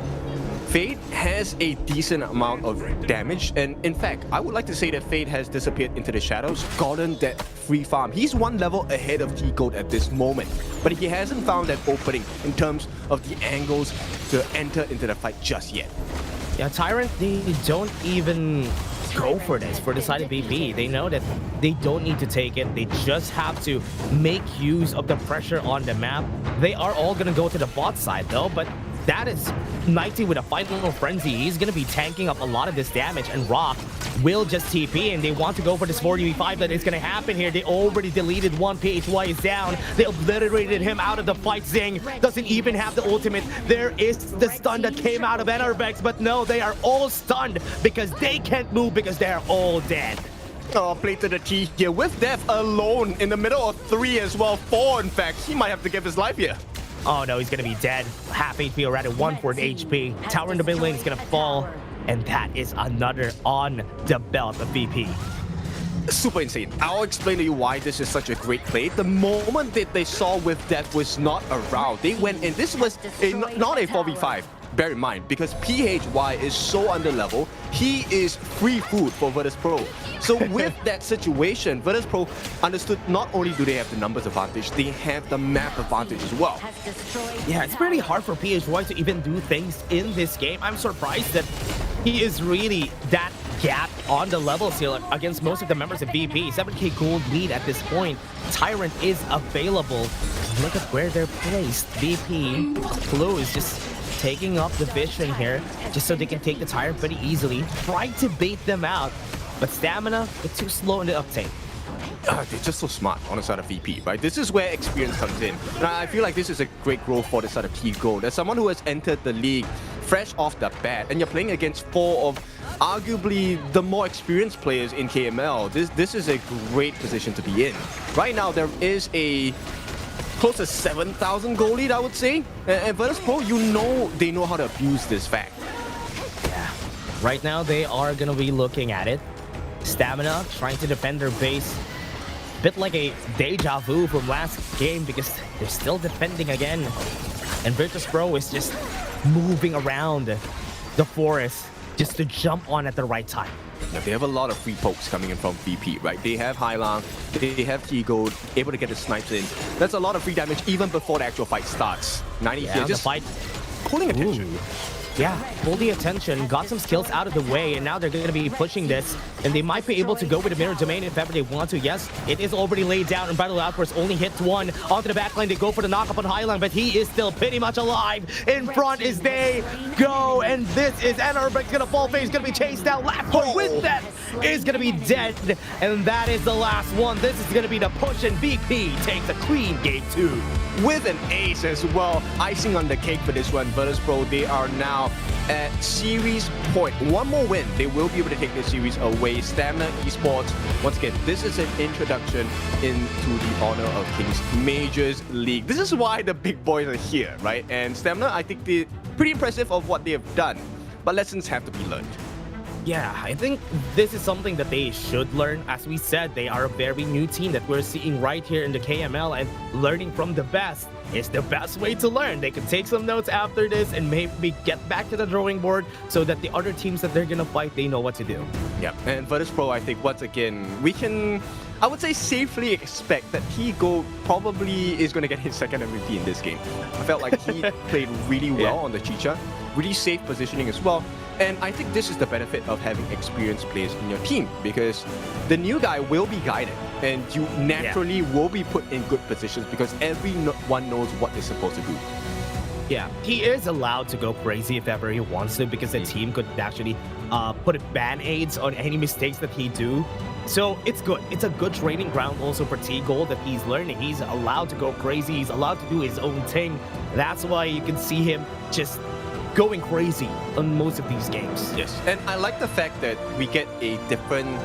Fade has a decent amount of damage, and in fact, I would like to say that Fade has disappeared into the shadows, gotten that free farm. He's one level ahead of T-Gold at this moment, but he hasn't found that opening in terms of the angles to enter into the fight just yet. Yeah, Tyrant, they don't even go for this for the side of VP. They know that they don't need to take it. They just have to make use of the pressure on the map. They are all gonna go to the bot side though, but that is 90 with a Final Frenzy. He's going to be tanking up a lot of this damage, and Rock will just TP, and they want to go for this 4v5 that is going to happen here. They already deleted one. PHY is down. They obliterated him out of the fight. Zing doesn't even have the ultimate. There is the stun that came out of Vex, but no, they are all stunned because they can't move because they're all dead. Oh, play to the T here with Death alone in the middle of 3 as well. 4, in fact. He might have to give his life here. Oh no, he's gonna be dead. Half HP or rather 1/4 HP. Tower in the mid lane is gonna fall, and that is another on the belt of VP. Super insane. I'll explain to you why this is such a great play. The moment that they saw with Death was not around, they went in. This was not a 4v5. Bear in mind, because PHY is so under level, he is free food for Virtus Pro. So with that situation, Virtus Pro understood not only do they have the numbers advantage, they have the map advantage as well. Yeah, it's pretty hard for PHY to even do things in this game. I'm surprised that he is really that gap on the levels here against most of the members of VP. 7k gold lead at this point. Tyrant is available. Look at where they're placed. VP, Blue is just taking up the vision here just so they can take the Tyrant pretty easily. Trying to bait them out, but Stamina is too slow in the uptake. They're just so smart on the side of VP, right? This is where experience comes in. And I feel like this is a great growth for the side of T-Gold. As someone who has entered the league fresh off the bat, and you're playing against 4 of arguably the more experienced players in KML, this is a great position to be in. Right now, there is a close to 7,000 goal lead, I would say. And Virtus Pro, they know how to abuse this fact. Yeah. Right now, they are going to be looking at it. Stamina, trying to defend their base. Bit like a deja vu from last game because they're still defending again. And Virtus Pro is just moving around the forest just to jump on at the right time. Now, they have a lot of free pokes coming in from VP, right? They have Hailang, they have T-Gold, able to get the snipes in. That's a lot of free damage even before the actual fight starts. 90 here, just the fight pulling attention. Yeah, pull the attention, got some skills out of the way, and now they're going to be pushing this, and they might be able to go with the mirror domain if ever they want to. Yes, it is already laid down, and Battle Outburst only hits one. Onto the backline, they go for the knock-up on Hailang, but he is still pretty much alive. In front is they go, and this is Enerbeck's going to fall face, going to be chased down. Last point with that is going to be dead, and that is the last one. This is going to be the push, and VP takes a clean game 2. With an ace as well. Icing on the cake for this one. Virtus Pro, they are now at series point. One more win, they will be able to take this series away. Stamina Esports, once again, this is an introduction into the Honor of Kings Majors League. This is why the big boys are here, right? And Stamina, I think they're pretty impressive of what they have done, but lessons have to be learned. Yeah, I think this is something that they should learn. As we said, they are a very new team that we're seeing right here in the KML, and learning from the best is the best way to learn. They can take some notes after this and maybe get back to the drawing board so that the other teams that they're gonna fight, they know what to do. Yeah, and Virtus Pro, I think once again, we can, I would say, safely expect that T-Gold probably is going to get his second MVP in this game. I felt like he played really well on the Chicha, really safe positioning as well. And I think this is the benefit of having experienced players in your team, because the new guy will be guided and you naturally will be put in good positions because everyone knows what they're supposed to do. Yeah, he is allowed to go crazy if ever he wants to, because the team could actually put band-aids on any mistakes that he do. So it's good. It's a good training ground also for T-Gold that he's learning. He's allowed to go crazy. He's allowed to do his own thing. That's why you can see him just going crazy on most of these games. Yes, and I like the fact that we get a different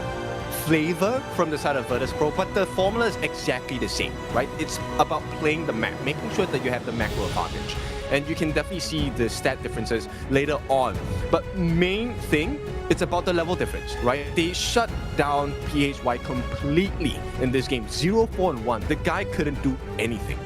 flavor from the side of Virtus Pro, but the formula is exactly the same, right? It's about playing the map, making sure that you have the macro advantage. And you can definitely see the stat differences later on. But main thing, it's about the level difference, right? They shut down PHY completely in this game. 0-4-1. The guy couldn't do anything.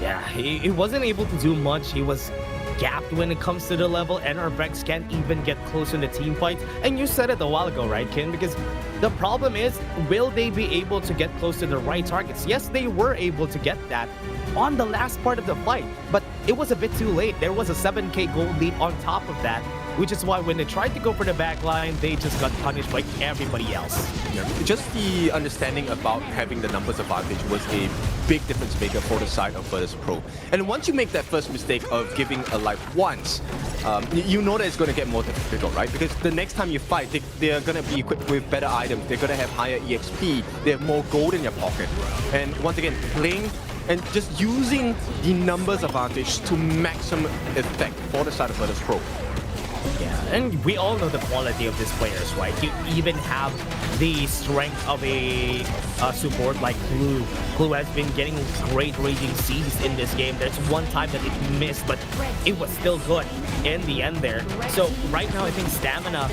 Yeah, he wasn't able to do much. He was gapped when it comes to the level, and our Vex can't even get close in the team fights. And you said it a while ago, right, Kin? Because the problem is, will they be able to get close to the right targets? Yes, they were able to get that on the last part of the fight, but it was a bit too late. There was a 7k gold lead on top of that, which is why when they tried to go for the back line, they just got punished like everybody else. Yeah. Just the understanding about having the numbers advantage was a big difference maker for the side of Virtus Pro. And once you make that first mistake of giving a life once, you know that it's going to get more difficult, right? Because the next time you fight, they're going to be equipped with better items, they're going to have higher EXP, they have more gold in your pocket. And once again, playing and just using the numbers advantage to maximum effect for the side of Virtus Pro. Yeah, and we all know the quality of these players, right? You even have the strength of a support like Clue. Clue has been getting great raging C's in this game. There's one time that it missed, but it was still good in the end there. So right now, I think Stamina,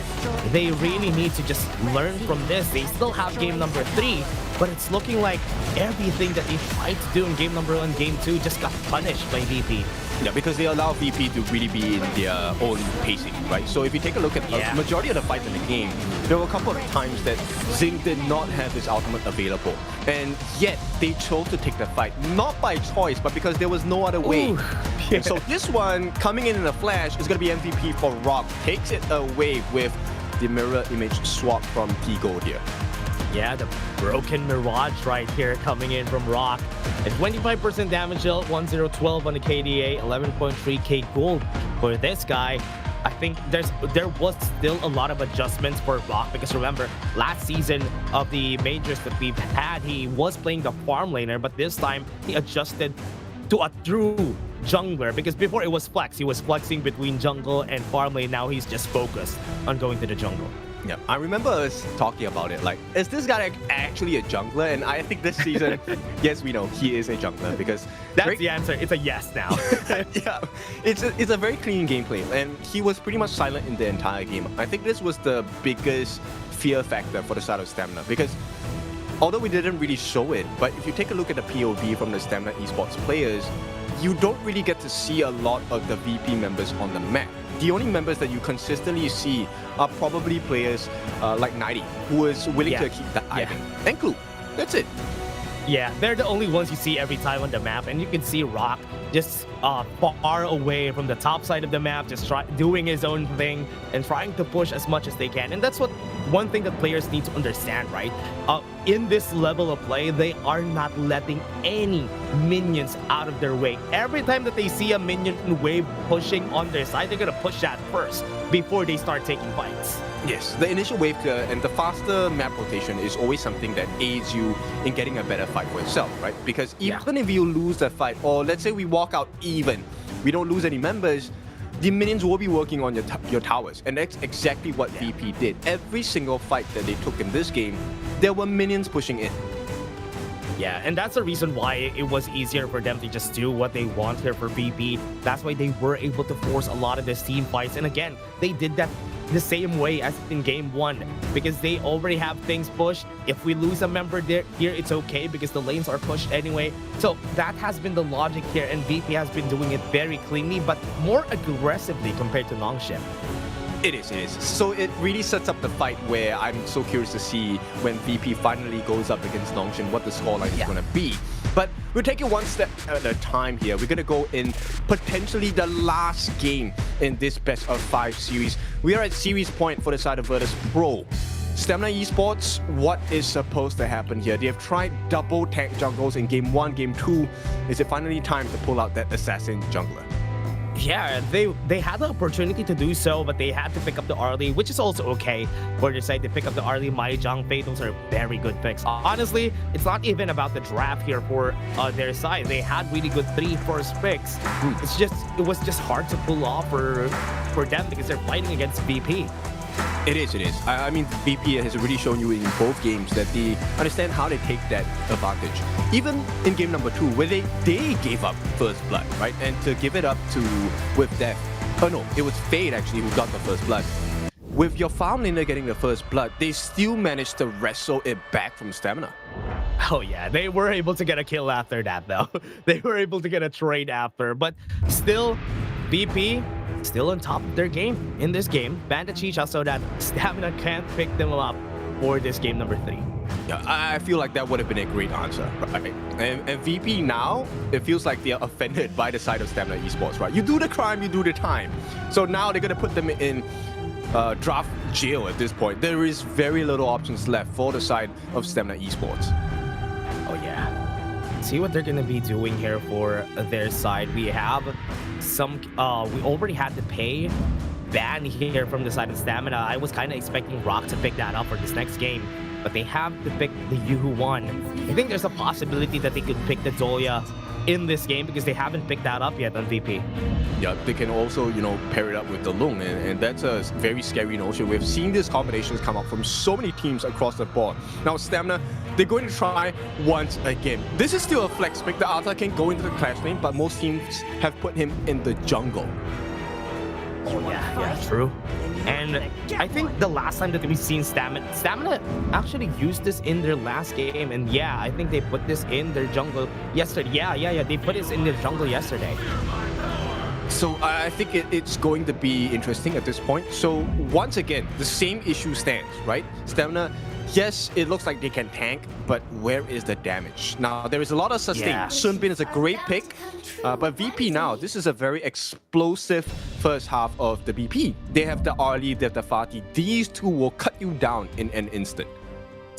they really need to just learn from this. They still have game number 3, but it's looking like everything that they tried to do in game number 1, game 2 just got punished by VP. Yeah, because they allow VP to really be in their own pacing, right? So if you take a look at the majority of the fights in the game, there were a couple of times that Zing did not have his ultimate available. And yet, they chose to take the fight, not by choice, but because there was no other way. Yeah. So this one, coming in a flash, is going to be MVP for Rock. Takes it away with the mirror image swap from T-Gold here. Yeah, the broken Mirage right here coming in from Rock. At 25% damage dealt, 1012 on the KDA, 11.3k gold for this guy. I think there was still a lot of adjustments for Rock, because remember, last season of the majors that we've had, he was playing the farm laner, but this time he adjusted to a true jungler, because before it was flex. He was flexing between jungle and farm lane. Now he's just focused on going to the jungle. Yeah, I remember us talking about it, like, is this guy actually a jungler? And I think this season, yes, we know he is a jungler, because that's the answer. It's a yes now. Yeah, it's a very clean gameplay, and he was pretty much silent in the entire game. I think this was the biggest fear factor for the side of Stamina, because although we didn't really show it, but if you take a look at the POV from the Stamina Esports players, you don't really get to see a lot of the VP members on the map. the only members that you consistently see are probably players like 90, who is willing to keep that diving. And Clue. That's it. Yeah, they're the only ones you see every time on the map, and you can see Rock just far away from the top side of the map, just doing his own thing and trying to push as much as they can. And that's one thing that players need to understand, right? In this level of play, they are not letting any minions out of their way. Every time that they see a minion wave pushing on their side, they're gonna push that first before they start taking fights. Yes, the initial wave and the faster map rotation is always something that aids you in getting a better fight for yourself, right? Because even if you lose the fight, or let's say we walk out even, we don't lose any members, the minions will be working on your towers. And that's exactly what VP did. Every single fight that they took in this game, there were minions pushing in. Yeah, and that's the reason why it was easier for them to just do what they want here for VP. That's why they were able to force a lot of these team fights. And again, they did that the same way as in game 1, because they already have things pushed. If we lose a member here, it's okay because the lanes are pushed anyway. So that has been the logic here, and VP has been doing it very cleanly, but more aggressively compared to Nongshim. It is. So it really sets up the fight where I'm so curious to see when VP finally goes up against Nongshim, what the scoreline is going to be. But we'll take it one step at a time here. We're going to go in potentially the last game in this best of 5 series. We are at series point for the side of Virtus Pro. Stamina Esports, what is supposed to happen here? They have tried double tank jungles in game 1, game 2. Is it finally time to pull out that assassin jungler? Yeah, they had the opportunity to do so, but they had to pick up the early, which is also okay. For their side, they pick up the early Mahjong Fate. Those are very good picks. Honestly, it's not even about the draft here for their side. They had really good 3 first picks. It was just hard to pull off for them because they're fighting against VP. It is. I mean, VP has already shown you in both games that they understand how they take that advantage. Even in game number 2, where they gave up first blood, right? And to give it up with Death. Oh no, it was Fade actually who got the first blood. With your farm laner getting the first blood, they still managed to wrestle it back from Stamina. Oh yeah, they were able to get a kill after that though. They were able to get a trade after, but still, VP still on top of their game in this game. Bandit Chicha so that Stamina can't pick them up for this game number 3. Yeah, I feel like that would have been a great answer, right? And VP now, it feels like they are offended by the side of Stamina Esports, right? You do the crime, you do the time. So now they're gonna put them in draft jail at this point. There is very little options left for the side of Stamina Esports. Oh yeah. See what they're gonna be doing here for their side. We have some we already had to pay ban here from the side of Stamina. I was kind of expecting Rock to pick that up for this next game, but they have to pick the Yuhu one. I think there's a possibility that they could pick the Zoya in this game because they haven't picked that up yet on VP. Yeah, they can also, pair it up with the Lung, and that's a very scary notion. We've seen these combinations come up from so many teams across the board. Now, Stamina, they're going to try once again. This is still a flex pick. The Arthur can go into the Clash lane, but most teams have put him in the jungle. Oh yeah, true. And I think the last time that we've seen Stamina actually used this in their last game, and yeah, I think they put this in their jungle yesterday. Yeah, they put this in their jungle yesterday. So I think it's going to be interesting at this point. So once again, the same issue stands, right? Stamina, yes, it looks like they can tank, but where is the damage? Now, there is a lot of sustain. Yeah. Sun Bin is a great pick, but VP now, this is a very explosive first half of the BP. They have the Arlie, they have the Fatih. These two will cut you down in an instant.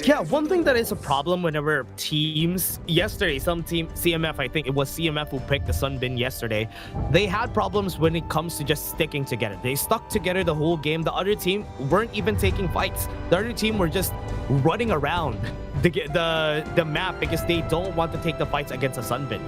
Yeah, one thing that is a problem whenever teams, yesterday, some team, CMF, I think it was CMF who picked the Sunbin yesterday, they had problems when it comes to just sticking together. They stuck together the whole game. The other team weren't even taking fights. The other team were just running around the map because they don't want to take the fights against a Sunbin.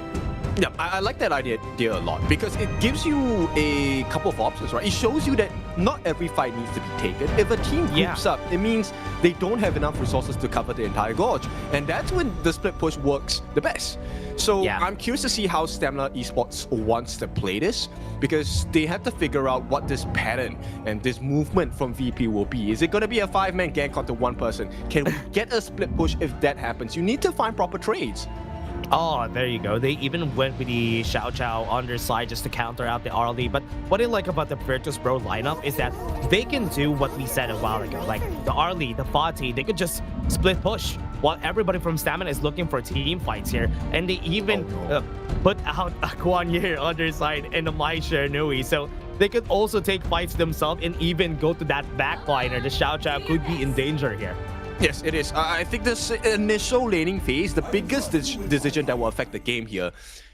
Yeah, I like that idea a lot because it gives you a couple of options, right? It shows you that not every fight needs to be taken. If a team groups up, it means they don't have enough resources to cover the entire gorge. And that's when the split push works the best. So I'm curious to see how Stamina Esports wants to play this because they have to figure out what this pattern and this movement from VP will be. Is it going to be a 5-man gank onto one person? Can we get a split push if that happens? You need to find proper trades. Oh, there you go. They even went with the Xiao Chao on their side just to counter out the Arlie. But what I like about the Virtus Pro lineup is that they can do what we said a while ago. Like the Arlie, the Fati, they could just split push while everybody from Stamina is looking for team fights here. And they even put out a Guan Yi on their side and a Mai Nui. So they could also take fights themselves and even go to that backliner. The Xiao Chao could be in danger here. Yes, it is. I think this initial laning phase, the biggest decision that will affect the game here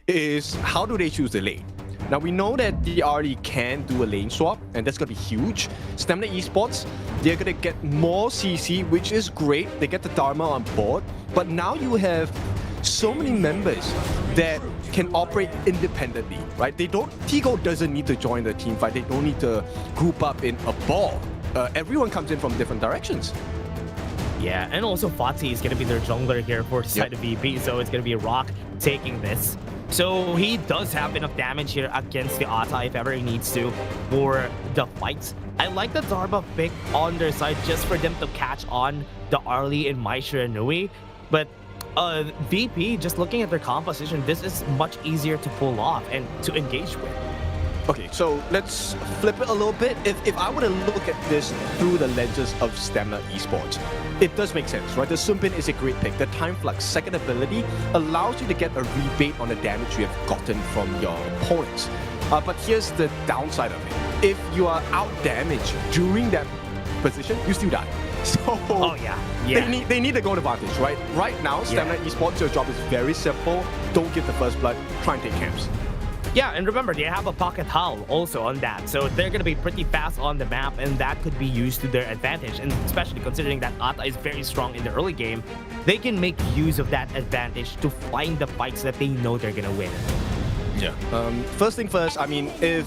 is how do they choose the lane. Now, we know that the RD can do a lane swap, and that's going to be huge. Stamina Esports, they're going to get more CC, which is great. They get the Dharma on board, but now you have so many members that can operate independently, right? Tigo doesn't need to join the team fight. They don't need to group up in a ball. Everyone comes in from different directions. Yeah, and also Fati is going to be their jungler here for the side of VP, so it's going to be Rock taking this. So he does have enough damage here against the Ata if ever he needs to for the fights. I like the Dharma pick on their side just for them to catch on the Arlie and Maisha Nui, but VP, just looking at their composition, this is much easier to pull off and to engage with. Okay, so let's flip it a little bit. If I were to look at this through the lenses of Stamina Esports, it does make sense, right? The Sunbin is a great pick. The Time Flux second ability allows you to get a rebate on the damage you have gotten from your opponents. But here's the downside of it. If you are out damaged during that position, you still die. So they need the goal advantage, right? Right now, Stamina Esports, your job is very simple. Don't get the first blood. Try and take camps. Yeah, and remember, they have a Pocket Hull also on that, so they're going to be pretty fast on the map, and that could be used to their advantage, and especially considering that Ata is very strong in the early game, they can make use of that advantage to find the fights that they know they're going to win. Yeah. First thing first, I mean, if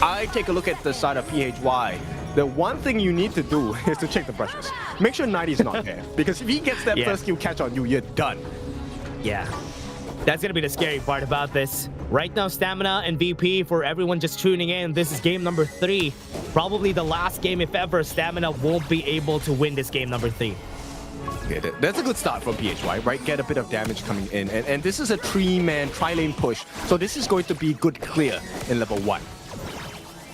I take a look at the side of PHY, the one thing you need to do is to check the brushes. Make sure 90 is not there, because if he gets that first skill catch on you, you're done. Yeah. That's going to be the scary part about this. Right now, Stamina and VP, for everyone just tuning in, this is game number 3. Probably the last game, if ever, Stamina won't be able to win this game number 3. Yeah, that's a good start from PHY, right? Get a bit of damage coming in. And this is a 3-man tri-lane push. So this is going to be good clear in level 1.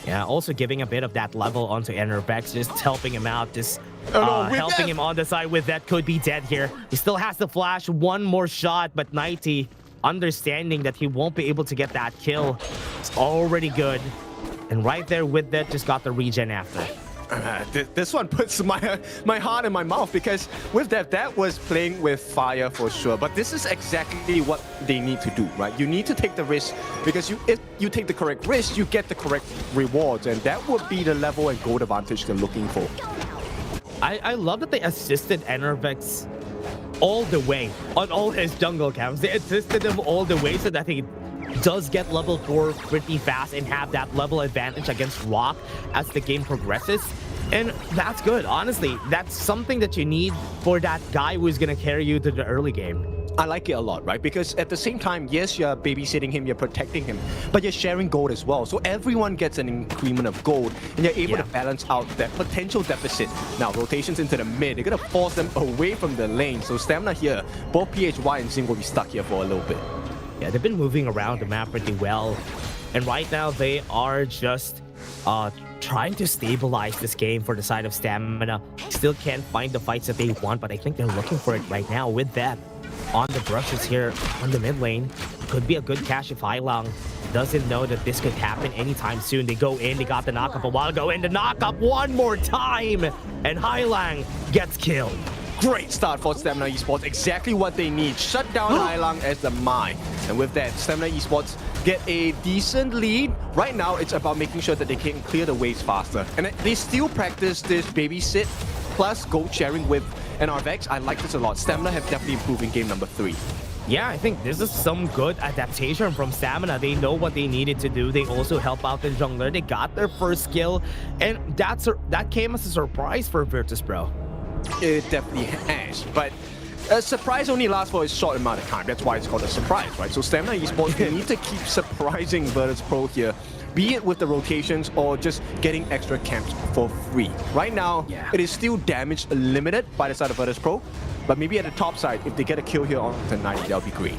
Yeah, also giving a bit of that level onto Enervex, just helping him out, just helping him on the side with that could be dead here. He still has the flash, one more shot, but 90, understanding that he won't be able to get that kill, it's already good. And right there with that, just got the regen after. This one puts my heart in my mouth, because with that was playing with fire for sure. But this is exactly what they need to do, right? You need to take the risk, because if you take the correct risk, you get the correct rewards, and that would be the level and gold advantage they're looking for. I love that they assisted Enervex all the way on all his jungle camps. They assisted him all the way so that he does get level 4 pretty fast and have that level advantage against Rock as the game progresses. And that's good, honestly. That's something that you need for that guy who's going to carry you to the early game. I like it a lot, right? Because at the same time, yes, you're babysitting him, you're protecting him, but you're sharing gold as well. So everyone gets an increment of gold, and you're able to balance out that potential deficit. Now, rotations into the mid, they're going to force them away from the lane. So Stamina here, both PHY and Zing will be stuck here for a little bit. Yeah, they've been moving around the map pretty well. And right now, they are just trying to stabilize this game for the side of Stamina. Still can't find the fights that they want, but I think they're looking for it right now with that. On the brushes here on the mid lane, could be a good catch if Hailang doesn't know that this could happen anytime soon. They go in, they got the knock-up a while ago, and the knock-up one more time, and Hailang gets killed. Great start for Stamina Esports, exactly what they need. Shut down Hailang as the Mai. And with that, Stamina Esports get a decent lead. Right now, it's about making sure that they can clear the waves faster. And they still practice this babysit plus gold sharing with an Arvex. I like this a lot. Stamina have definitely improved in game number 3. Yeah, I think this is some good adaptation from Stamina. They know what they needed to do. They also help out the jungler. They got their first kill, and that came as a surprise for Virtus Pro. It definitely has, but a surprise only lasts for a short amount of time. That's why it's called a surprise, right? So Stamina Esports, they need to keep surprising Virtus Pro here, be it with the rotations or just getting extra camps for free. Right now, it is still damage limited by the side of Virtus Pro, but maybe at the top side, if they get a kill here on the 90, that'll be great.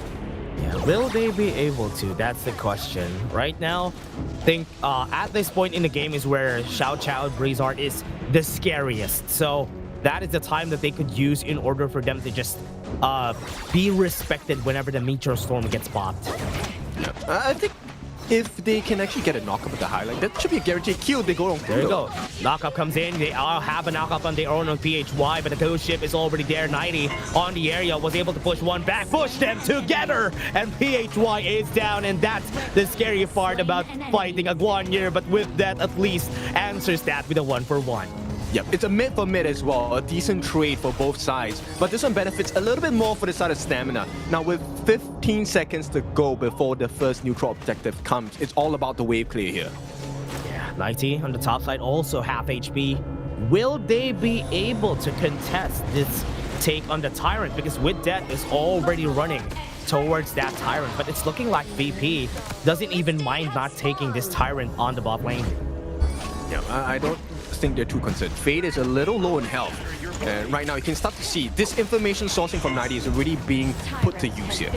Yeah, will they be able to? That's the question. Right now, I think at this point in the game is where Xiao Chao Blizzard is the scariest. So that is the time that they could use in order for them to just be respected whenever the Meteor Storm gets popped. Yeah. I think if they can actually get a knockup at the highlight, that should be a guaranteed kill. They go on. There you go. Knockup comes in. They all have a knockup on their own on PHY, but the ghost ship is already there. 90 on the area was able to push one back, push them together, and PHY is down. And that's the scary part about fighting a Guanyu. But with that, at least answers that with a 1-for-1. Yep, it's a mid for mid as well, a decent trade for both sides. But this one benefits a little bit more for the side of Stamina. Now with 15 seconds to go before the first neutral objective comes, it's all about the wave clear here. Yeah, 90 on the top side, also half HP. Will they be able to contest this take on the Tyrant? Because with that is already running towards that Tyrant. But it's looking like VP doesn't even mind not taking this Tyrant on the bot lane. Yeah, I don't think they're too concerned. Fade is a little low in health. And right now you can start to see this information sourcing from 90 is already being put to use here.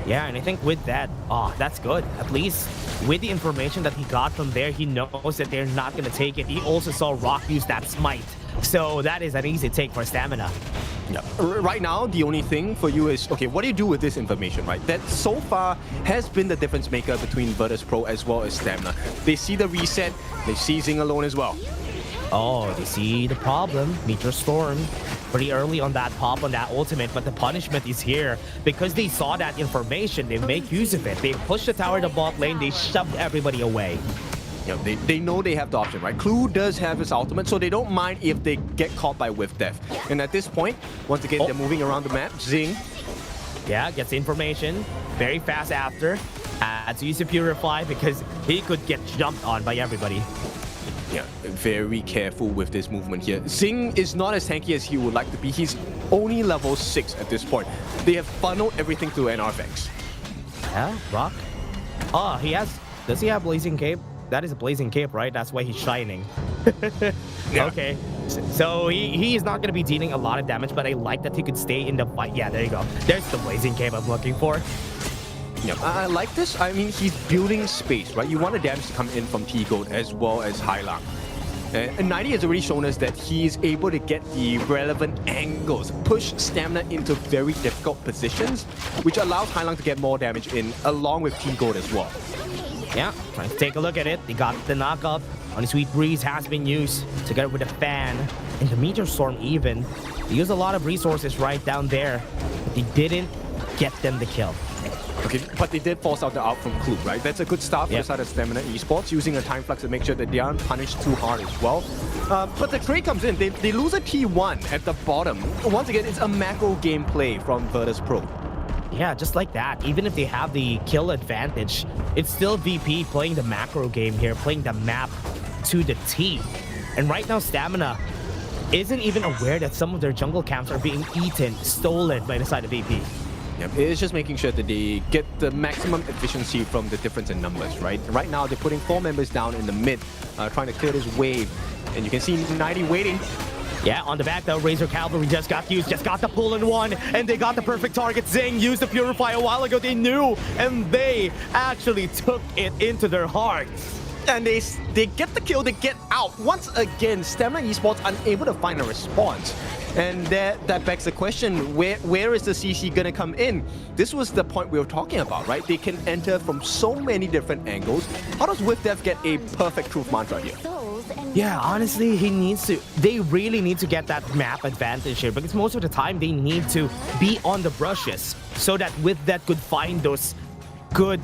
Yeah, and I think with that, that's good. At least with the information that he got from there, he knows that they're not going to take it. He also saw Rock use that smite. So that is an easy take for Stamina. Yeah. Right now, the only thing for you is, okay, what do you do with this information, right? That so far has been the difference maker between Virtus.pro as well as Stamina. They see the reset, they see Zing alone as well. Oh, they see the problem. Meteor Storm pretty early on that pop on that ultimate, but the punishment is here. Because they saw that information, they make use of it. They push the tower to bot lane, they shoved everybody away. You know, they know they have the option, right? Clue does have his ultimate, so they don't mind if they get caught by Whiff Death. And at this point, once again, they're moving around the map. Zing. Yeah, gets information very fast after. Had to use the Purify because he could get jumped on by everybody. Yeah, very careful with this movement here. Zing is not as tanky as he would like to be. He's only level 6 at this point. They have funneled everything through NRFX. Yeah, Rock. Oh, he has... Does he have Blazing Cape? That is a Blazing Cape, right? That's why he's shining. Yeah. Okay. So he is not going to be dealing a lot of damage, but I like that he could stay in the fight. Yeah, there you go. There's the Blazing Cape I'm looking for. Yeah, I like this. I mean, he's building space, right? You want the damage to come in from T-Gold as well as Hylang. And 90 has already shown us that he is able to get the relevant angles, push Stamina into very difficult positions, which allows Hylang to get more damage in, along with T-Gold as well. Yeah, trying to take a look at it. They got the knockup on the Sweet Breeze has been used together with the fan and the Meteor Storm even. They used a lot of resources right down there, but they didn't get them the kill. Okay, but they did force out the out from Clue, right? That's a good start for the side of Stamina Esports, using a time flux to make sure that they aren't punished too hard as well. But the trade comes in. They lose a T1 at the bottom. Once again, it's a macro gameplay from Virtus.pro. Yeah, just like that. Even if they have the kill advantage, it's still VP playing the macro game here, playing the map to the T. And right now, Stamina isn't even aware that some of their jungle camps are being eaten, stolen by the side of VP. Yep, it's just making sure that they get the maximum efficiency from the difference in numbers, right? Right now, they're putting 4 members down in the mid, trying to clear this wave. And you can see 90 waiting. Yeah, on the back though, Razor Cavalry just got used, just got the pull in one, and they got the perfect target. Zing used the Purify a while ago, they knew, and they actually took it into their hearts. And they get the kill, they get out. Once again, Stamina Esports unable to find a response. And that begs the question, where is the CC gonna come in? This was the point we were talking about, right? They can enter from so many different angles. How does Whiff Death get a perfect truth mantra here? Yeah, honestly, they really need to get that map advantage here, because most of the time they need to be on the brushes so that Whiff Death could find those good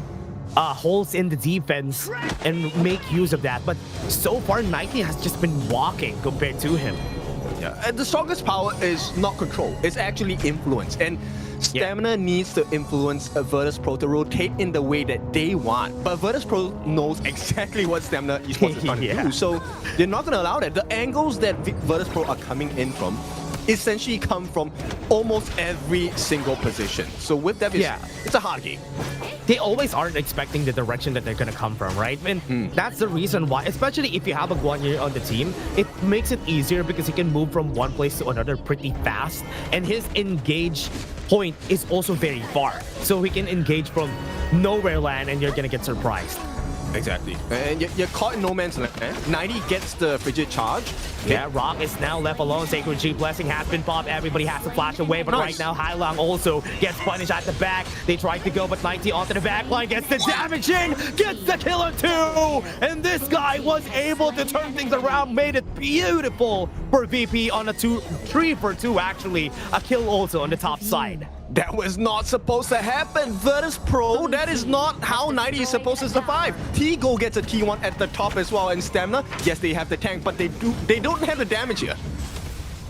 holes in the defense and make use of that. But so far, 90 has just been walking compared to him. Yeah, the strongest power is not control, it's actually influence. And Stamina needs to influence Virtus.pro to rotate in the way that they want. But Virtus.pro knows exactly what Stamina Esports is trying to do. So they're not going to allow that. The angles that Virtus.pro are coming in from essentially come from almost every single position. So with that, it's a hard game. They always aren't expecting the direction that they're going to come from, right? And that's the reason why, especially if you have a Guanyu on the team, it makes it easier because he can move from one place to another pretty fast. And his engage point is also very far. So he can engage from nowhere land and you're gonna get surprised. Exactly. And you're caught in no man's land. 90 gets the frigid charge. Yeah, Rock is now left alone. Sacred G Blessing has been popped. Everybody has to flash away. But right now, Hailang also gets punished at the back. They tried to go, but 90 onto the back line gets the damage in, gets the killer too. And this guy was able to turn things around, made it beautiful for VP on a 3-for-2 actually. A kill also on the top side. That was not supposed to happen. Virtus Pro, that is not how 90 is supposed to survive. T-Go gets a T1 at the top as well, and Stamina, yes, they have the tank, but they don't have the damage here.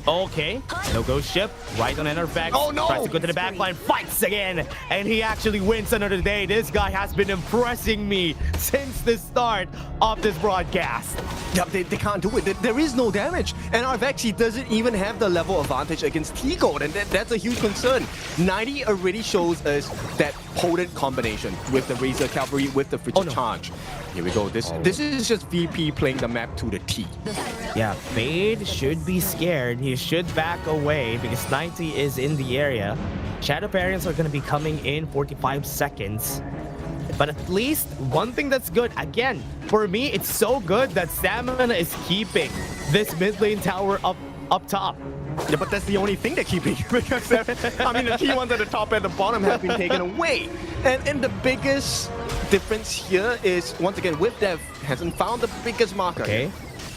Okay, no-go ship, right on Enervax. Oh no! Tries to go to the back line, fights again, and he actually wins another day. This guy has been impressing me since the start of this broadcast. Yeah, they can't do it. There is no damage. And Arvexi doesn't even have the level advantage against T-Gold, and that's a huge concern. 90 already shows us that potent combination with the Razor Cavalry, with the Frigid Charge. Here we go. This is just VP playing the map to the T. Yeah, Fade should be scared. He should back away because 90 is in the area. Shadow Parents are going to be coming in 45 seconds. But at least one thing that's good, again, for me, it's so good that Stamina is keeping this mid lane tower up top. Yeah, but that's the only thing they're keeping because I mean the key ones at the top and the bottom have been taken away. And the biggest difference here is, once again, Whipdev hasn't found the biggest marker. Okay.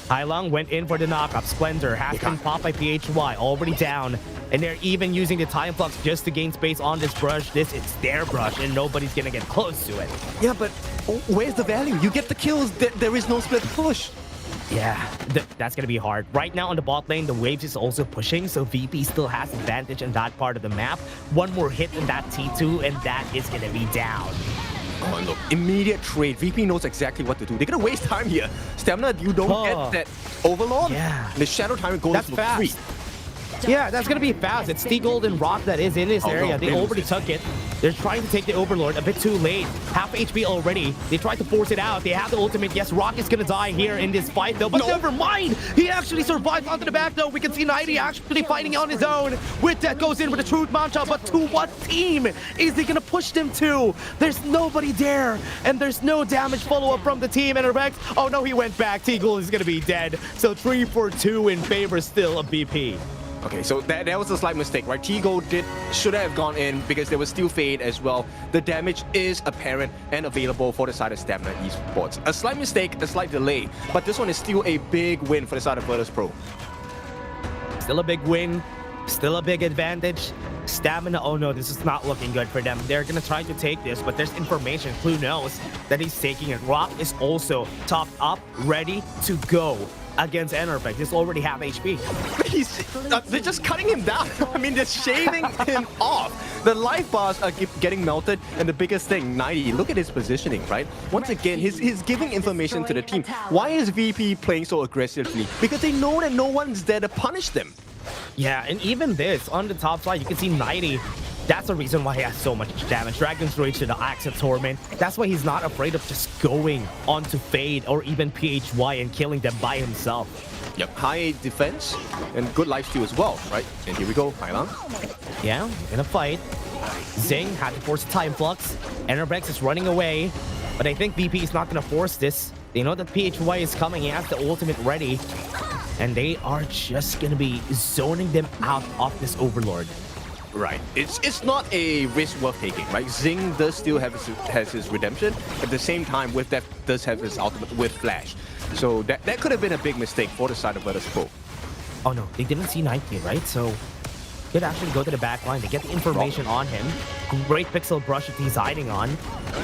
Hailang went in for the knockup. Splendor has been popped by PHY, already down. And they're even using the time flux just to gain space on this brush. It's their brush, and nobody's gonna get close to it. Yeah, but where's the value? You get the kills, there is no split push. Yeah, that's gonna be hard. Right now on the bot lane, the waves is also pushing, so VP still has advantage in that part of the map. One more hit in that T2, and that is gonna be down. Oh, and look, immediate trade. VP knows exactly what to do. They're gonna waste time here. Stamina, you don't get that Overlord. Yeah. The Shadow Time goes that's fast. free. Yeah, that's gonna be fast. It's T-Gold and Rock that is in this area. No, they already took it. They're trying to take the Overlord a bit too late. Half HP already. They tried to force it out. They have the ultimate. Yes, Rock is gonna die here in this fight though, but never mind. He actually survives onto the back though. We can see 90 actually fighting on his own. With that goes in with a Truth Mantra, but to what team is he gonna push them to? There's nobody there, and there's no damage follow-up from the team. And Rex, oh no, he went back. T-Gold is gonna be dead. So 3-for-2 in favor still of BP. Okay, so that was a slight mistake, right? T-Go should have gone in because there was still Fade as well. The damage is apparent and available for the side of Stamina Esports. A slight mistake, a slight delay, but this one is still a big win for the side of Virtus Pro. Still a big win, still a big advantage. Stamina, oh no, this is not looking good for them. They're gonna try to take this, but there's information. Clue knows that he's taking it. Rock is also topped up, ready to go against Enervax. He's already half HP. They're just cutting him down. I mean, they're shaving him off. The life bars are getting melted, and the biggest thing, 90, look at his positioning, right? Once again, he's giving information to the team. Why is VP playing so aggressively? Because they know that no one's there to punish them. Yeah, and even this, on the top side, you can see 90. That's the reason why he has so much damage. Dragon's Rage to the Axe of Torment. That's why he's not afraid of just going onto Fade or even PHY and killing them by himself. Yep, high defense and good lifesteal as well, right? And here we go, Hailang. Yeah, gonna fight. Zing had to force Time Flux. Enervex is running away, but I think VP is not gonna force this. They know that PHY is coming. He has the ultimate ready, and they are just gonna be zoning them out of this Overlord. Right. It's not a risk worth taking, right? Zing does still have has his redemption. At the same time, with that does have his ultimate with Flash. So that could have been a big mistake for the side of Virtus Pro. Oh no, they didn't see 90, right? So could actually go to the back line. They get the information on him. Great pixel brush that he's hiding on.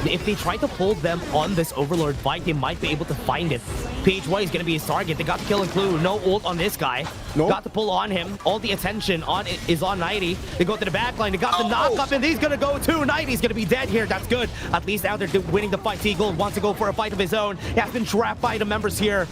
If they try to pull them on this Overlord fight, they might be able to find it. PHY is going to be his target. They got the kill and clue. No ult on this guy. Nope. Got the pull on him. All the attention on it is on 90. They go to the back line. They got the knock up, and he's going to go too. 90's going to be dead here. That's good. At least now they're winning the fight. T-Gold wants to go for a fight of his own. He has been trapped by the members here.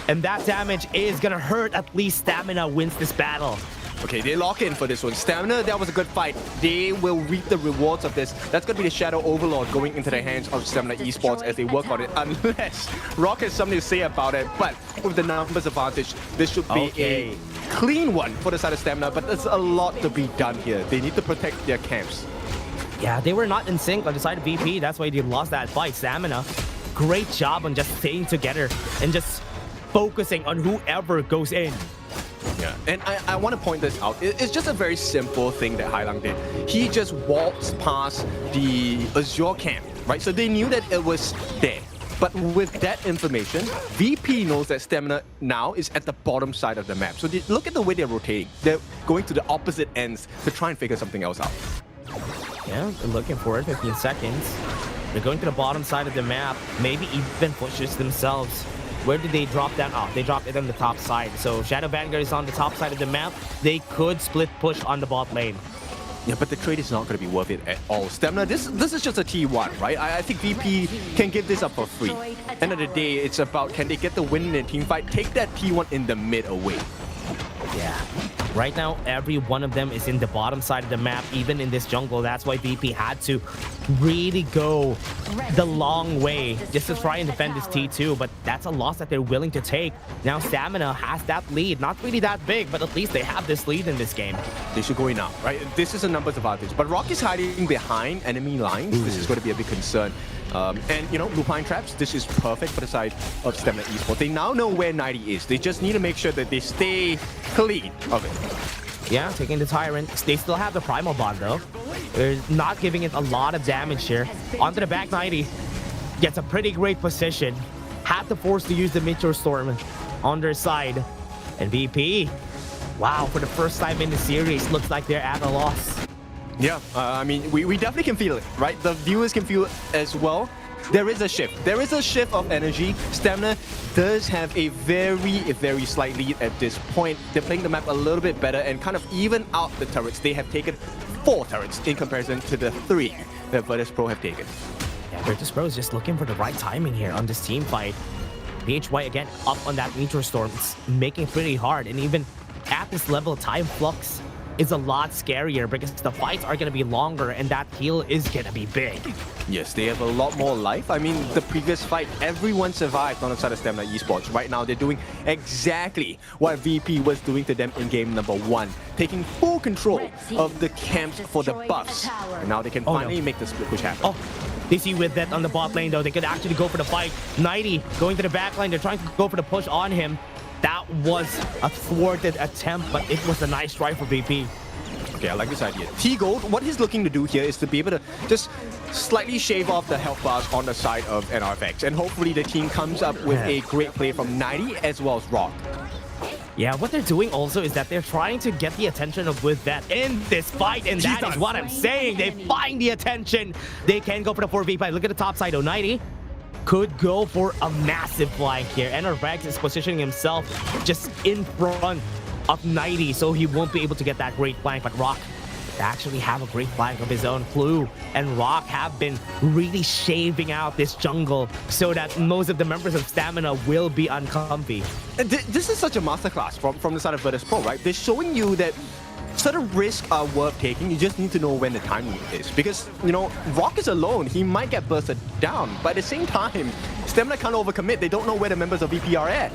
And that damage is going to hurt. At least Stamina wins this battle. Okay, they lock in for this one. Stamina, that was a good fight. They will reap the rewards of this. That's going to be the Shadow Overlord going into the hands of Stamina Esports as they work on it. Unless Rock has something to say about it. But with the numbers advantage, this should be a clean one for the side of Stamina. But there's a lot to be done here. They need to protect their camps. Yeah, they were not in sync on the side of VP. That's why they lost that fight. Stamina, great job on just staying together and just focusing on whoever goes in. Yeah, and I want to point this out. It's just a very simple thing that Hai Lang did. He just waltzed past the Azure camp, right? So they knew that it was there. But with that information, VP knows that Stamina now is at the bottom side of the map. So look at the way they're rotating. They're going to the opposite ends to try and figure something else out. Yeah, they're looking for it, 15 seconds. They're going to the bottom side of the map, maybe even pushes themselves. Where did they drop that off? They dropped it on the top side. So Shadow Vanguard is on the top side of the map. They could split push on the bot lane. Yeah, but the trade is not going to be worth it at all. Stamina, this is just a T1, right? I think VP can give this up for free. End of the day, it's about can they get the win in a team fight? Take that T1 in the mid away. Yeah. Right now, every one of them is in the bottom side of the map, even in this jungle. That's why VP had to really go the long way just to try and defend this T2, but that's a loss that they're willing to take. Now Stamina has that lead, not really that big, but at least they have this lead in this game. They should go in now, right? This is a numbers advantage, but Rock is hiding behind enemy lines. This is going to be a big concern. And, you know, Lupine Traps, this is perfect for the side of Stamina Esports. They now know where 90 is. They just need to make sure that they stay clean of it. Yeah, taking the Tyrant. They still have the Primal Bond, though. They're not giving it a lot of damage here. Onto the back 90. Gets a pretty great position. Had to force to use the Meteor Storm on their side. And VP, wow, for the first time in the series, looks like they're at a loss. Yeah, I mean, we definitely can feel it, right? The viewers can feel it as well. There is a shift. There is a shift of energy. Stamina does have a very slight lead at this point. They're playing the map a little bit better and kind of even out the turrets. They have taken 4 turrets in comparison to the 3 that Virtus Pro have taken. Yeah, Virtus Pro is just looking for the right timing here on this team fight. BHY again up on that Meteor Storm. It's making it pretty hard, and even at this level, time flux is a lot scarier because the fights are going to be longer and that heal is going to be big. Yes, they have a lot more life. I mean, the previous fight, everyone survived on the side of Stamina Esports. Right now, they're doing exactly what VP was doing to them in game number 1, taking full control of the camps for the buffs. And now they can finally make the split push happen. Oh, they see with that on the bot lane, though. They could actually go for the fight. 90 going to the back line. They're trying to go for the push on him. That was a thwarted attempt, but it was a nice try for VP. Okay, I like this idea. T-Gold, what he's looking to do here is to be able to just slightly shave off the health bars on the side of NRFX. And hopefully the team comes up with a great play from 90 as well as Rock. Yeah, what they're doing also is that they're trying to get the attention of with that in this fight, and that is what I'm saying. They find the attention. They can go for the 4v5. Look at the top side, 90. Could go for a massive flank here. NRFX is positioning himself just in front of 90, so he won't be able to get that great flank. But Rock actually have a great flank of his own. Clue and Rock have been really shaving out this jungle so that most of the members of Stamina will be uncomfy. This is such a masterclass from the side of Virtus Pro, right? They're showing you that certain risks are worth taking. You just need to know when the timing is. Because, you know, Rock is alone. He might get bursted down. But at the same time, Stamina can't overcommit. They don't know where the members of VP are at.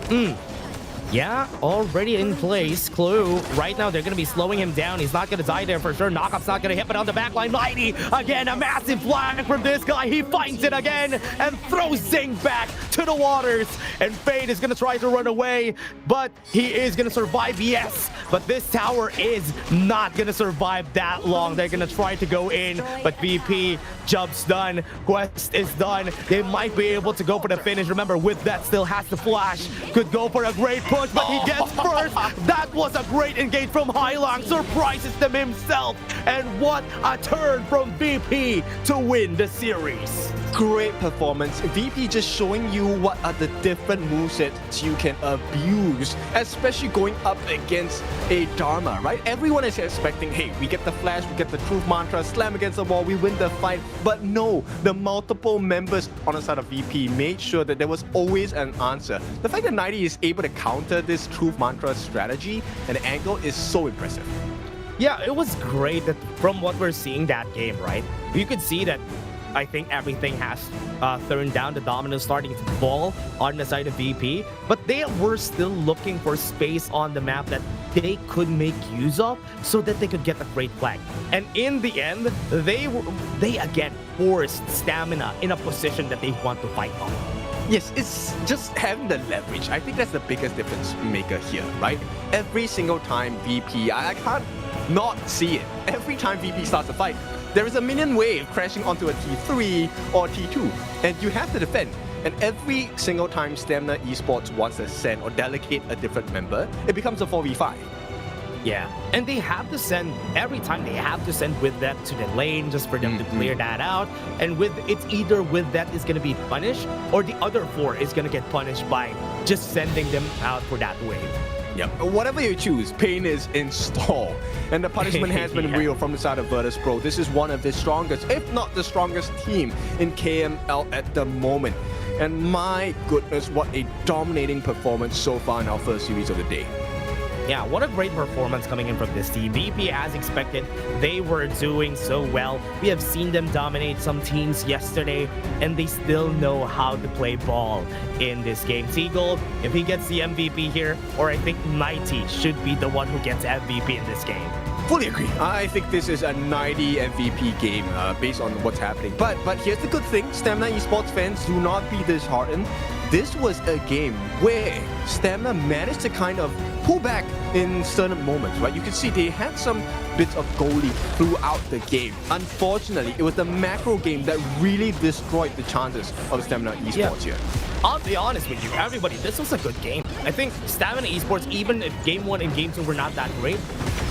Yeah, already in place. Clue, right now they're going to be slowing him down. He's not going to die there for sure. Knockup's not going to hit, but on the backline, 90, again, a massive flank from this guy. He finds it again and throws Zing back to the waters. And Fade is going to try to run away, but he is going to survive, yes. But this tower is not going to survive that long. They're going to try to go in, but VP, job's done. Quest is done. They might be able to go for the finish. Remember, with that still has the flash. Could go for a great push, but he gets first. That was a great engage from Hai Lang. Surprises them himself. And what a turn from VP to win the series. great performance. VP just showing you what are the different movesets you can abuse, especially going up against a Dharma, right? Everyone is expecting, hey, we get the flash, we get the truth mantra, slam against the wall, we win the fight. But no, the multiple members on the side of VP made sure that there was always an answer. The fact that 90 is able to counter this truth mantra strategy and angle is so impressive. Yeah, it was great that from what we're seeing that game, right? You could see that I think everything has turned down. The dominance starting to fall on the side of VP, but they were still looking for space on the map that they could make use of so that they could get the great flag. And in the end, they again forced Stamina in a position that they want to fight on. Yes, it's just having the leverage. I think that's the biggest difference maker here, right? Every single time VP, I can't not see it. Every time VP starts a fight, there is a minion wave crashing onto a T3 or T2, and you have to defend. And every single time Stamina Esports wants to send or delegate a different member, it becomes a 4v5. Yeah, and they have to send, every time they have to send with that to the lane just for them to clear that out. And with it's either with that is going to be punished or the other 4 is going to get punished by just sending them out for that wave. Yep. Whatever you choose, pain is in store. And the punishment has been real from the side of Virtus Pro. This is one of the strongest, if not the strongest team in KML at the moment. And my goodness, what a dominating performance so far in our first series of the day. Yeah, what a great performance coming in from this team. VP, as expected, they were doing so well. We have seen them dominate some teams yesterday, and they still know how to play ball in this game. T-Gold, if he gets the MVP here, or I think 90 should be the one who gets MVP in this game. Fully agree. I think this is a 90 MVP game based on what's happening. But here's the good thing, Stamina Esports fans, do not be disheartened. This was a game where Stamina managed to kind of pull back in certain moments, right? You can see they had some bits of goalie throughout the game. Unfortunately, it was the macro game that really destroyed the chances of Stamina Esports here. I'll be honest with you, everybody, this was a good game. I think Stamina Esports, even if Game 1 and Game 2 were not that great,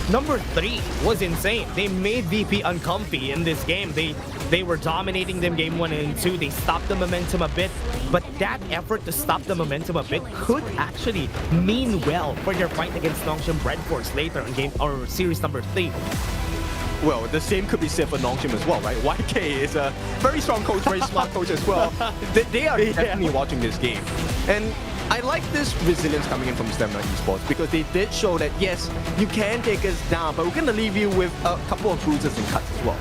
Number 3 was insane. They made VP uncomfy in this game. They were dominating them Game 1 and 2. They stopped the momentum a bit, but that effort to stop the momentum a bit could actually mean well for their fight against Nongshim Redforce later in game or series number 3. Well, the same could be said for Nongshim as well, right? YK is a very strong coach, very smart coach as well. They are definitely watching this game. And I like this resilience coming in from Stamina Esports because they did show that, yes, you can take us down, but we're going to leave you with a couple of bruises and cuts as well.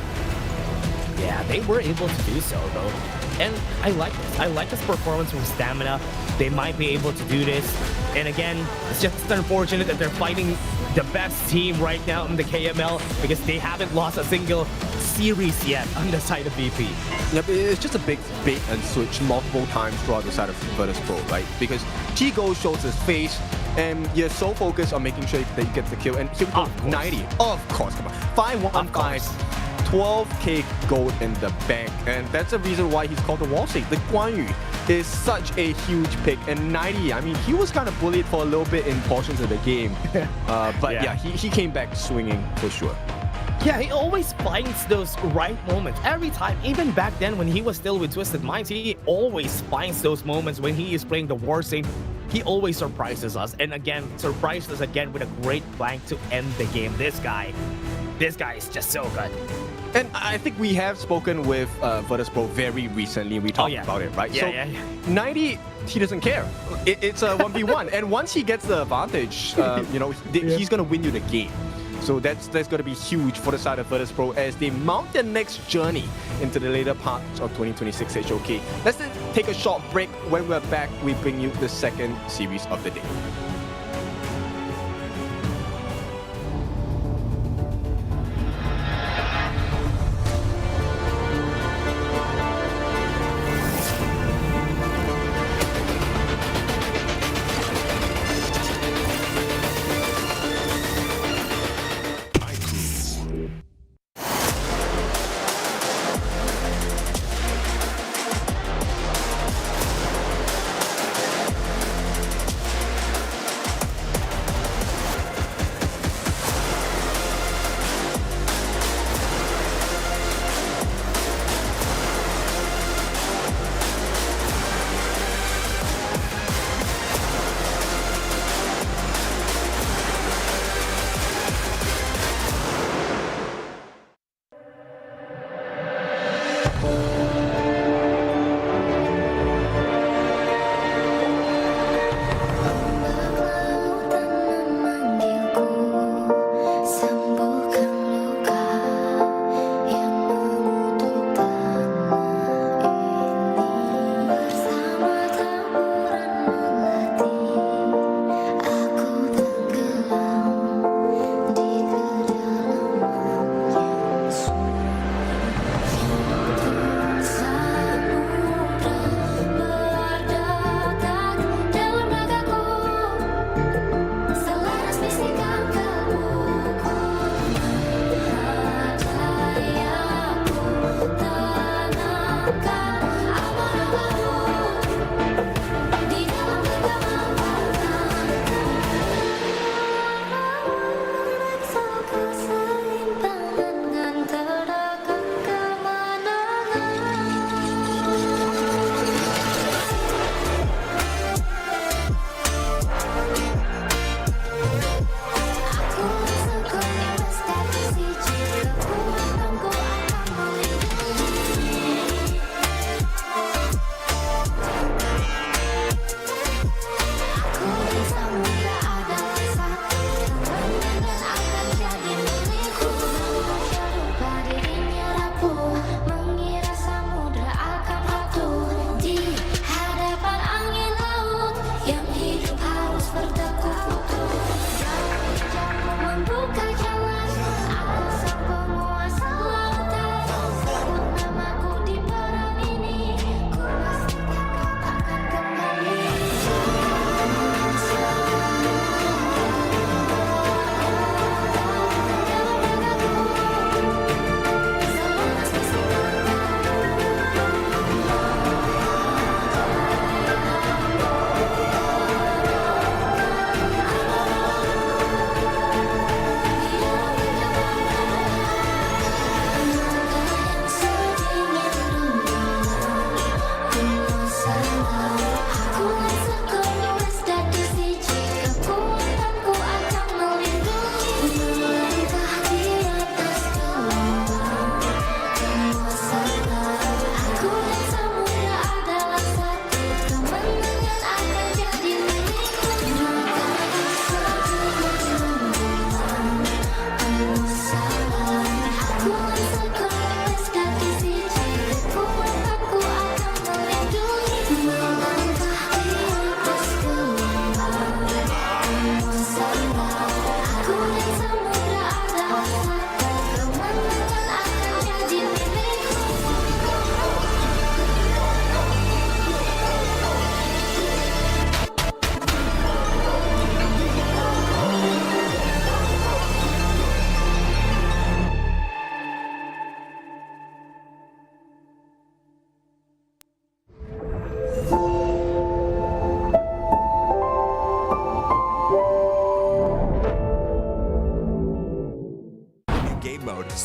Yeah, they were able to do so, though. And I like this. I like this performance from Stamina. They might be able to do this. And again, it's just unfortunate that they're fighting the best team right now in the KML because they haven't lost a single series yet on the side of VP. Yep, it's just a big bait and switch multiple times throughout the side of Virtus Pro, right? Because Chigo shows his face and you're so focused on making sure that you get the kill. And here we go, 90. Of course, come on. 5-1-5. 12k gold in the bank, and that's the reason why he's called the wall safe. The Guan Yu is such a huge pick, and 90, I mean, he was kind of bullied for a little bit in portions of the game, but yeah, he came back swinging for sure. Yeah, he always finds those right moments every time. Even back then when he was still with Twisted Minds, he always finds those moments when he is playing the war safe. He always surprises us, and again, surprised us again with a great flank to end the game. This guy is just so good. And I think we have spoken with Virtus Pro very recently. We talked about it, right? Yeah. 90, he doesn't care. It's a 1v1. And once he gets the advantage, you know, he's going to win you the game. So that's going to be huge for the side of Virtus Pro as they mount their next journey into the later parts of 2026 HOK. Let's then take a short break. When we're back, we bring you the second series of the day.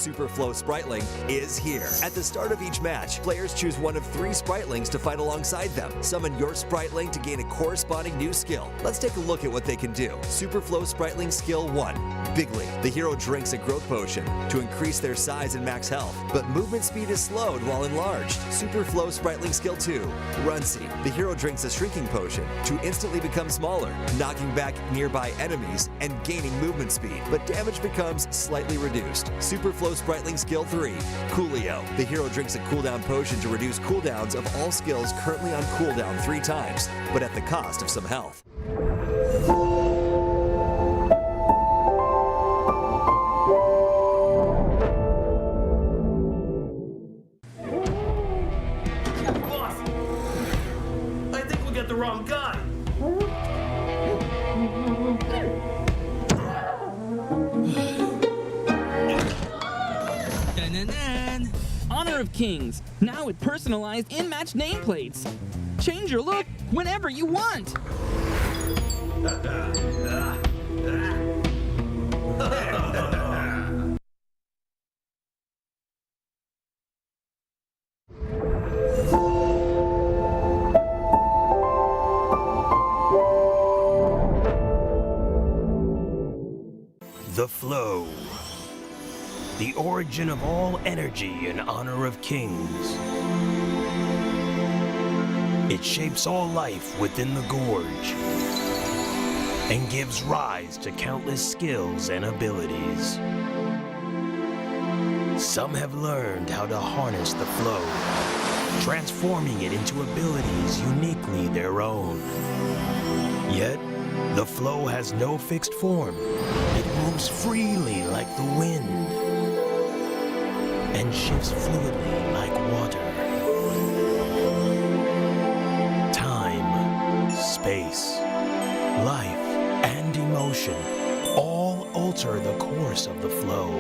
Super Flow Spriteling is here. At the start of each match, players choose one of 3 Spritelings to fight alongside them. Summon your Spriteling to gain a corresponding new skill. Let's take a look at what they can do. Super Flow Spriteling Skill 1. Bigly. The hero drinks a growth potion to increase their size and max health, but movement speed is slowed while enlarged. Super Flow Spriteling Skill 2. Runcy. The hero drinks a shrinking potion to instantly become smaller, knocking back nearby enemies and gaining movement speed, but damage becomes slightly reduced. Super Flow Spriteling Skill 3. Coolio. The hero drinks a cooldown potion to reduce cooldowns of all skills currently on cooldown 3 times, but at the cost of some health. Boss, I think we got the wrong guy. Honor of Kings, now with personalized in-match nameplates. Change your look whenever you want. The flow. The origin of all energy in honor of kings. It shapes all life within the gorge and gives rise to countless skills and abilities. Some have learned how to harness the flow, transforming it into abilities uniquely their own. Yet, the flow has no fixed form. It moves freely like the wind and shifts fluidly like water. Time, space, life, and emotion all alter the course of the flow.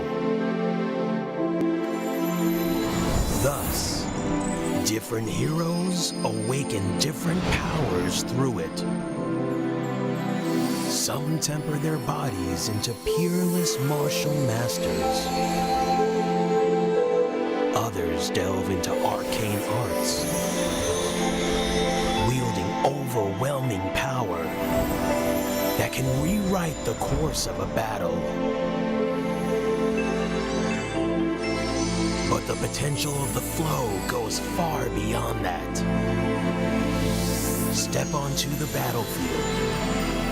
Thus, different heroes awaken different powers through it. Some temper their bodies into peerless martial masters. Others delve into arcane arts, wielding overwhelming power that can rewrite the course of a battle. But the potential of the flow goes far beyond that. Step onto the battlefield,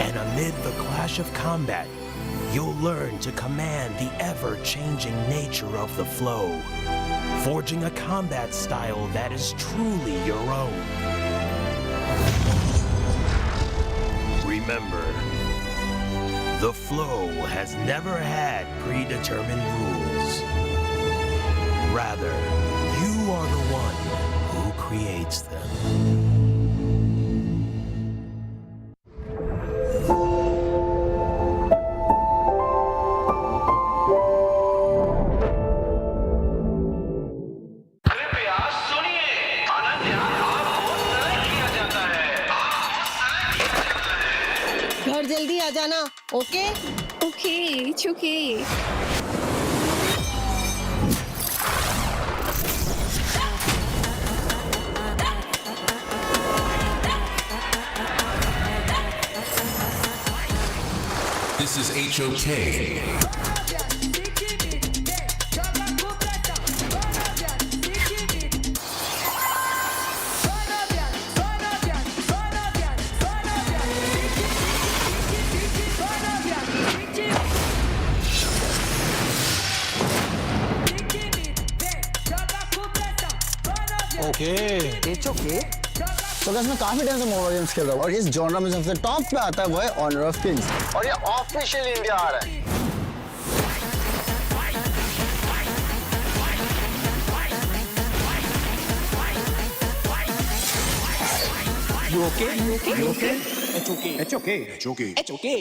and amid the clash of combat, you'll learn to command the ever-changing nature of the flow, forging a combat style that is truly your own. Remember, the flow has never had predetermined rules. Rather, you are the one who creates them. घर जल्दी आ जाना, okay? Okay, it's okay. This is HOK. Okay. It's okay. तो मैं काफी time से mobile games खेल रहा हूँ और इस जॉनरा में सबसे टॉप पे आता है वो है ऑनर ऑफ किंग्स और ये ऑफिशियल इंडिया आ रहा है. You okay? You okay? You okay? It's okay. It's okay. It's okay. It's okay.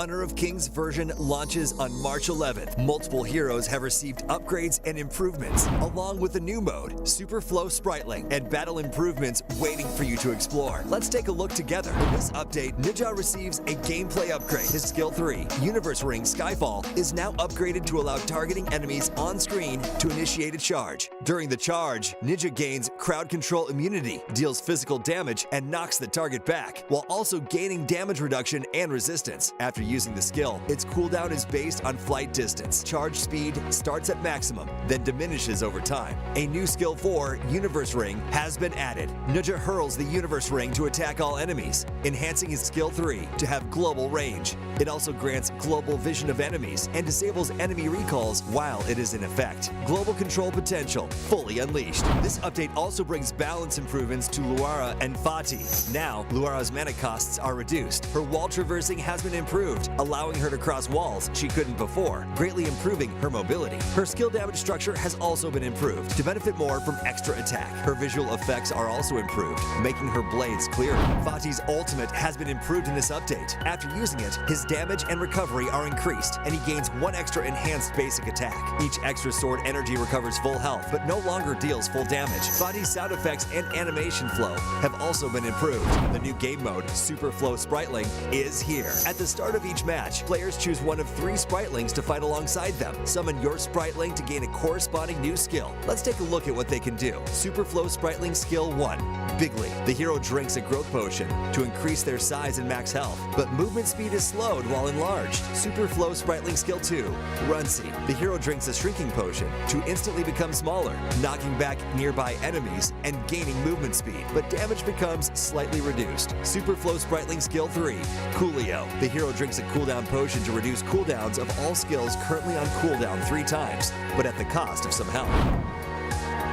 Honor of Kings version launches on March 11th. Multiple heroes have received upgrades and improvements, along with a new mode, Super Flow Spriteling, and battle improvements waiting for you to explore. Let's take a look together. In this update, Ninja receives a gameplay upgrade. His skill 3, Universe Ring Skyfall, is now upgraded to allow targeting enemies on screen to initiate a charge. During the charge, Ninja gains crowd control immunity, deals physical damage, and knocks the target back, while also gaining damage reduction and resistance. After using the skill, its cooldown is based on flight distance. Charge speed starts at maximum, then diminishes over time. A new skill 4, Universe Ring, has been added. Ninja hurls the Universe Ring to attack all enemies, enhancing his skill 3 to have global range. It also grants global vision of enemies and disables enemy recalls while it is in effect. Global control potential fully unleashed. This update also brings balance improvements to Luara and Fatih. Now, Luara's mana costs are reduced. Her wall traversing has been improved, allowing her to cross walls she couldn't before, greatly improving her mobility. Her skill damage structure has also been improved to benefit more from extra attack. Her visual effects are also improved, making her blades clearer. Fatih's ultimate has been improved in this update. After using it, his damage and recovery are increased, and he gains 1 extra enhanced basic attack. Each extra sword energy recovers full health, but no longer deals full damage. Fatih's sound effects and animation flow have also been improved. The new game mode, Super Flow Spriteling, is here. At the start of each match, players choose one of 3 Spritelings to fight alongside them. Summon your Spriteling to gain a corresponding new skill. Let's take a look at what they can do. Super Flow Spriteling Skill 1, Bigly. The hero drinks a growth potion to increase their size and max health, but movement speed is slowed while enlarged. Super Flow Spriteling Skill 2, Runcy. The hero drinks a shrinking potion to instantly become smaller, knocking back nearby enemies and gaining movement speed, but damage becomes slightly reduced. Super Flow Spriteling Skill 3, Coolio. The hero drinks a cooldown potion to reduce cooldowns of all skills currently on cooldown 3 times, but at the cost of some health.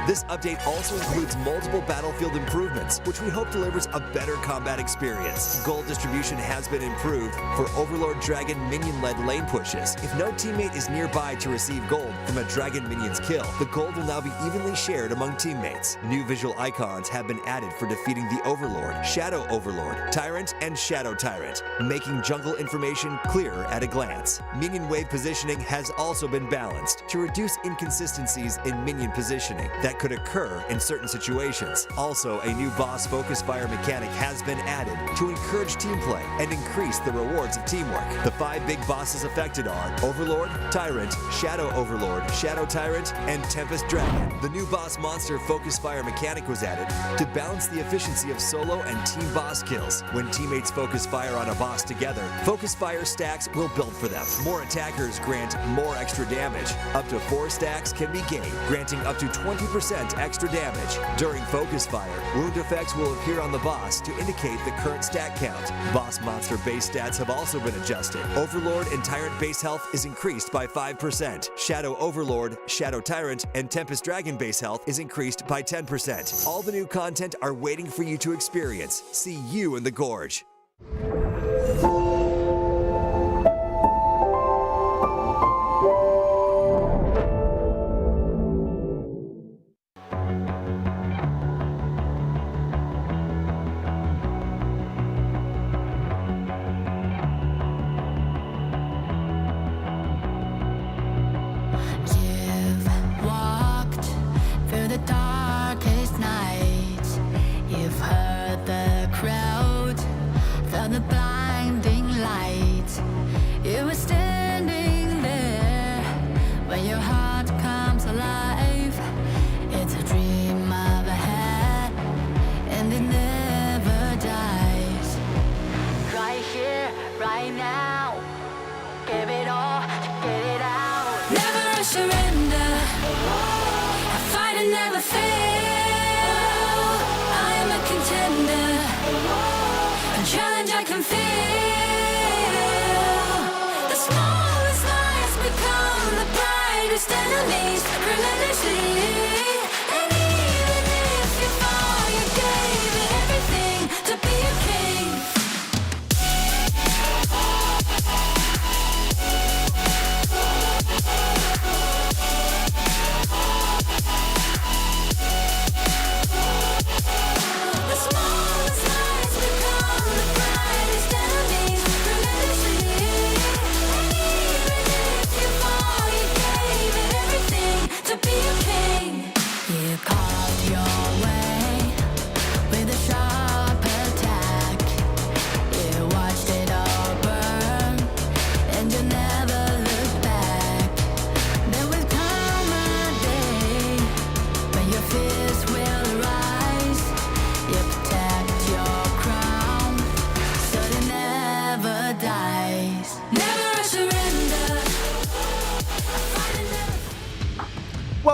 This update also includes multiple battlefield improvements, which we hope delivers a better combat experience. Gold distribution has been improved for Overlord Dragon minion-led lane pushes. If no teammate is nearby to receive gold from a dragon minion's kill, the gold will now be evenly shared among teammates. New visual icons have been added for defeating the Overlord, Shadow Overlord, Tyrant, and Shadow Tyrant, making jungle information clearer at a glance. Minion wave positioning has also been balanced to reduce inconsistencies in minion positioning that could occur in certain situations. Also, a new boss focus fire mechanic has been added to encourage team play and increase the rewards of teamwork. The 5 big bosses affected are Overlord, Tyrant, Shadow Overlord, Shadow Tyrant, and Tempest Dragon. The new boss monster focus fire mechanic was added to balance the efficiency of solo and team boss kills. When teammates focus fire on a boss together, focus fire stacks will build for them. More attackers grant more extra damage. Up to 4 stacks can be gained, granting up to 20% extra damage. During focus fire, wound effects will appear on the boss to indicate the current stat count. Boss monster base stats have also been adjusted. Overlord and Tyrant base health is increased by 5%. Shadow Overlord, Shadow Tyrant, and Tempest Dragon base health is increased by 10%. All the new content are waiting for you to experience. See you in the Gorge.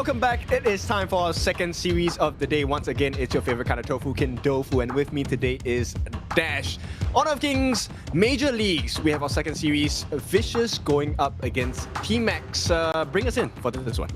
Welcome back. It is time for our second series of the day. Once again, it's your favorite kind of tofu, Kin Dofu, and with me today is Dash. Honor of Kings, Major Leagues. We have our second series, Vicious going up against T-Max. Bring us in for this one.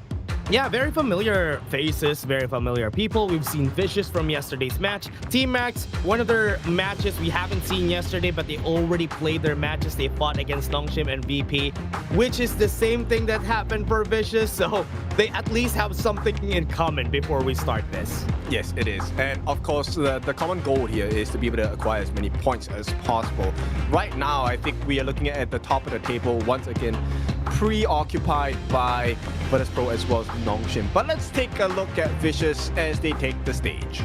Yeah, very familiar faces, very familiar people. We've seen Vicious from yesterday's match. T-Max, one of their matches we haven't seen yesterday, but they already played their matches. They fought against Nongshim and VP, which is the same thing that happened for Vicious, so they at least have something in common before we start this. Yes, it is. And of course, the common goal here is to be able to acquire as many points as possible. Right now, I think we are looking at the top of the table once again, preoccupied by Virtus Pro as well as Nongshim. But let's take a look at Vicious as they take the stage.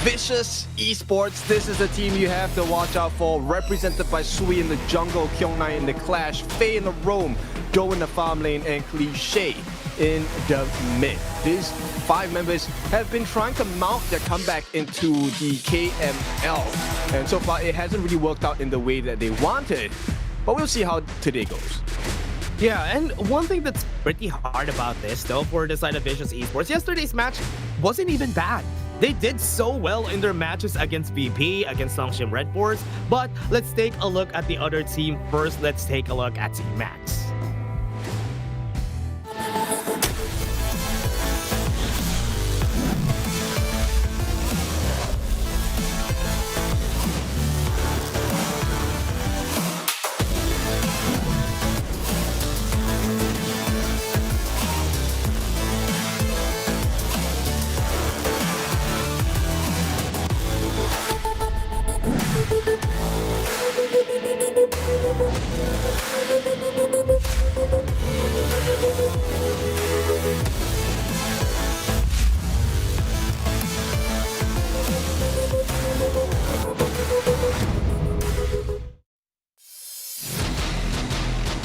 Vicious Esports, this is the team you have to watch out for. Represented by Sui in the jungle, Kyongnai in the clash, Faye in the roam, Joe in the farm lane, and Cliche in the mid. These 5 members have been trying to mount their comeback into the KML. And so far, it hasn't really worked out in the way that they wanted. But we'll see how today goes. Yeah, and one thing that's pretty hard about this, though, for the side of Vicious Esports, yesterday's match wasn't even bad. They did so well in their matches against VP, against Nongshim Redforce, but let's take a look at the other team first. Let's take a look at T-Max.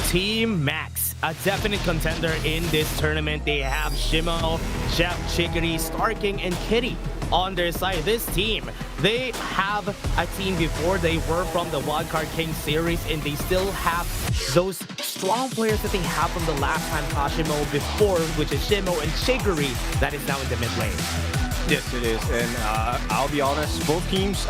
Team Max, a definite contender in this tournament. They have Shimo, Jeff, Chigiri, Starking, and Kitty on their side. This team, they have a team before. They were from the Wildcard King series, and they still have those strong players that they have from the last time Kashimo before, which is Shimo and Chigiri, that is now in the mid lane. Yes, it is, and I'll be honest, both teams,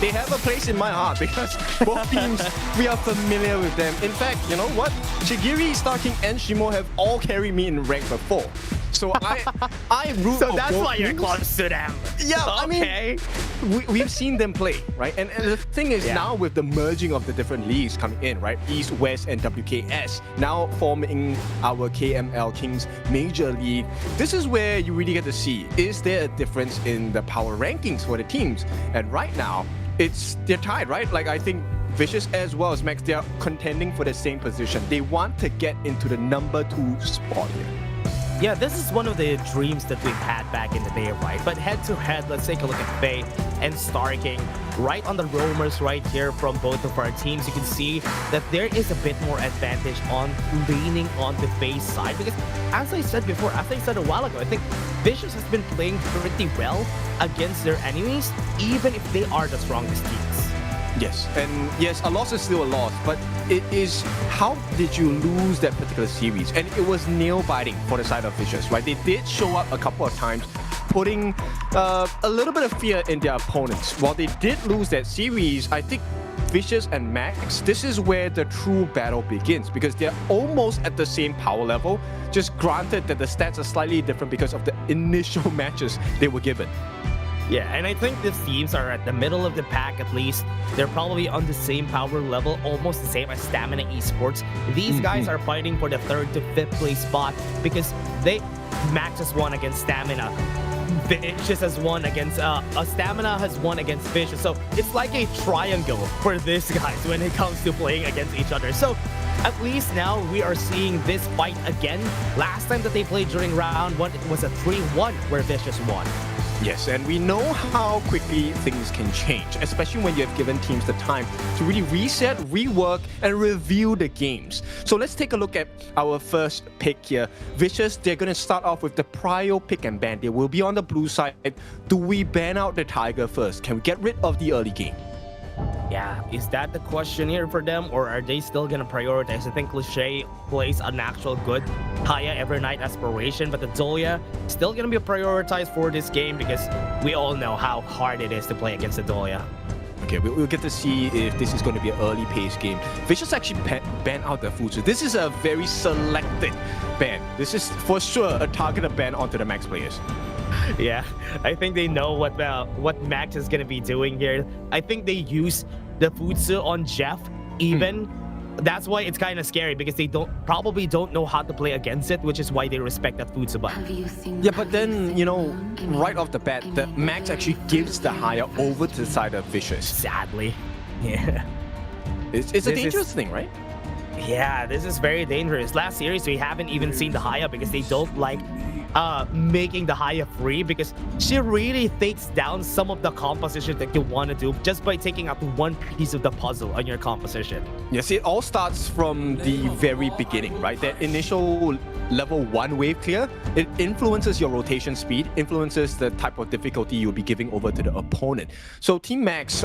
they have a place in my heart because both teams, we are familiar with them. In fact, you know what? Chigiri, Starking, and Shimo have all carried me in rank before. So I root So for that's both why you're teams. close to them. Yeah, okay. I mean, we've seen them play, right? And the thing is, now with the merging of the different leagues coming in, right? East, West, and WKS, now forming our KML Kings Major League, this is where you really get to see, is there a difference in the power rankings for the teams? And right now, they're tied, right? Like, I think Vicious as well as Max, they are contending for the same position. They want to get into the number 2 spot here. Yeah, this is one of the dreams that we've had back in the day, right? But head-to-head, let's take a look at Faye and Starking. Right on the roamers right here from both of our teams, you can see that there is a bit more advantage on leaning on the Faye's side. Because as I said before, as I said a while ago, I think Vicious has been playing pretty well against their enemies, even if they are the strongest teams. Yes, and yes, a loss is still a loss, but it is how did you lose that particular series? And it was nail-biting for the side of Vicious, right? They did show up a couple of times, putting a little bit of fear in their opponents. While they did lose that series, I think Vicious and Max, this is where the true battle begins because they're almost at the same power level, just granted that the stats are slightly different because of the initial matches they were given. Yeah, and I think these teams are at the middle of the pack at least. They're probably on the same power level, almost the same as Stamina Esports. These guys are fighting for the 3rd to 5th place spot because Max has won against Stamina. Vicious has won against Stamina has won against Vicious. So it's like a triangle for these guys when it comes to playing against each other. So at least now we are seeing this fight again. Last time that they played during round 1, it was a 3-1 where Vicious won. Yes, and we know how quickly things can change, especially when you have given teams the time to really reset, rework, and review the games. So let's take a look at our first pick here. Vicious, they're going to start off with the prio pick and ban. They will be on the blue side. Do we ban out the Tiger first? Can we get rid of the early game? Yeah, is that the question here for them, or are they still gonna prioritize? I think Cliché plays an actual good Haya Evernight aspiration, but the Dolia still gonna be prioritized for this game because we all know how hard it is to play against the Dolia. Okay, we'll get to see if this is going to be an early pace game. Vicious actually banned out the Futsu. This is a very selected ban. This is for sure a targeted ban onto the Max players. Yeah, I think they know what Max is gonna be doing here. I think they use the Futsu on Jeff even. That's why it's kind of scary because they probably don't know how to play against it, which is why they respect that Futsu button. Yeah, but then, you know, right off the bat, the Max actually gives the higher over to the side of Vicious. Sadly. Yeah. It's a dangerous thing, right? Yeah, this is very dangerous. Last series, we haven't even seen the Haya because they don't like making the Haya free because she really takes down some of the composition that you want to do just by taking out one piece of the puzzle on your composition. Yes, it all starts from the very beginning, right? That initial level 1 wave clear, it influences your rotation speed, influences the type of difficulty you'll be giving over to the opponent. So Team Max,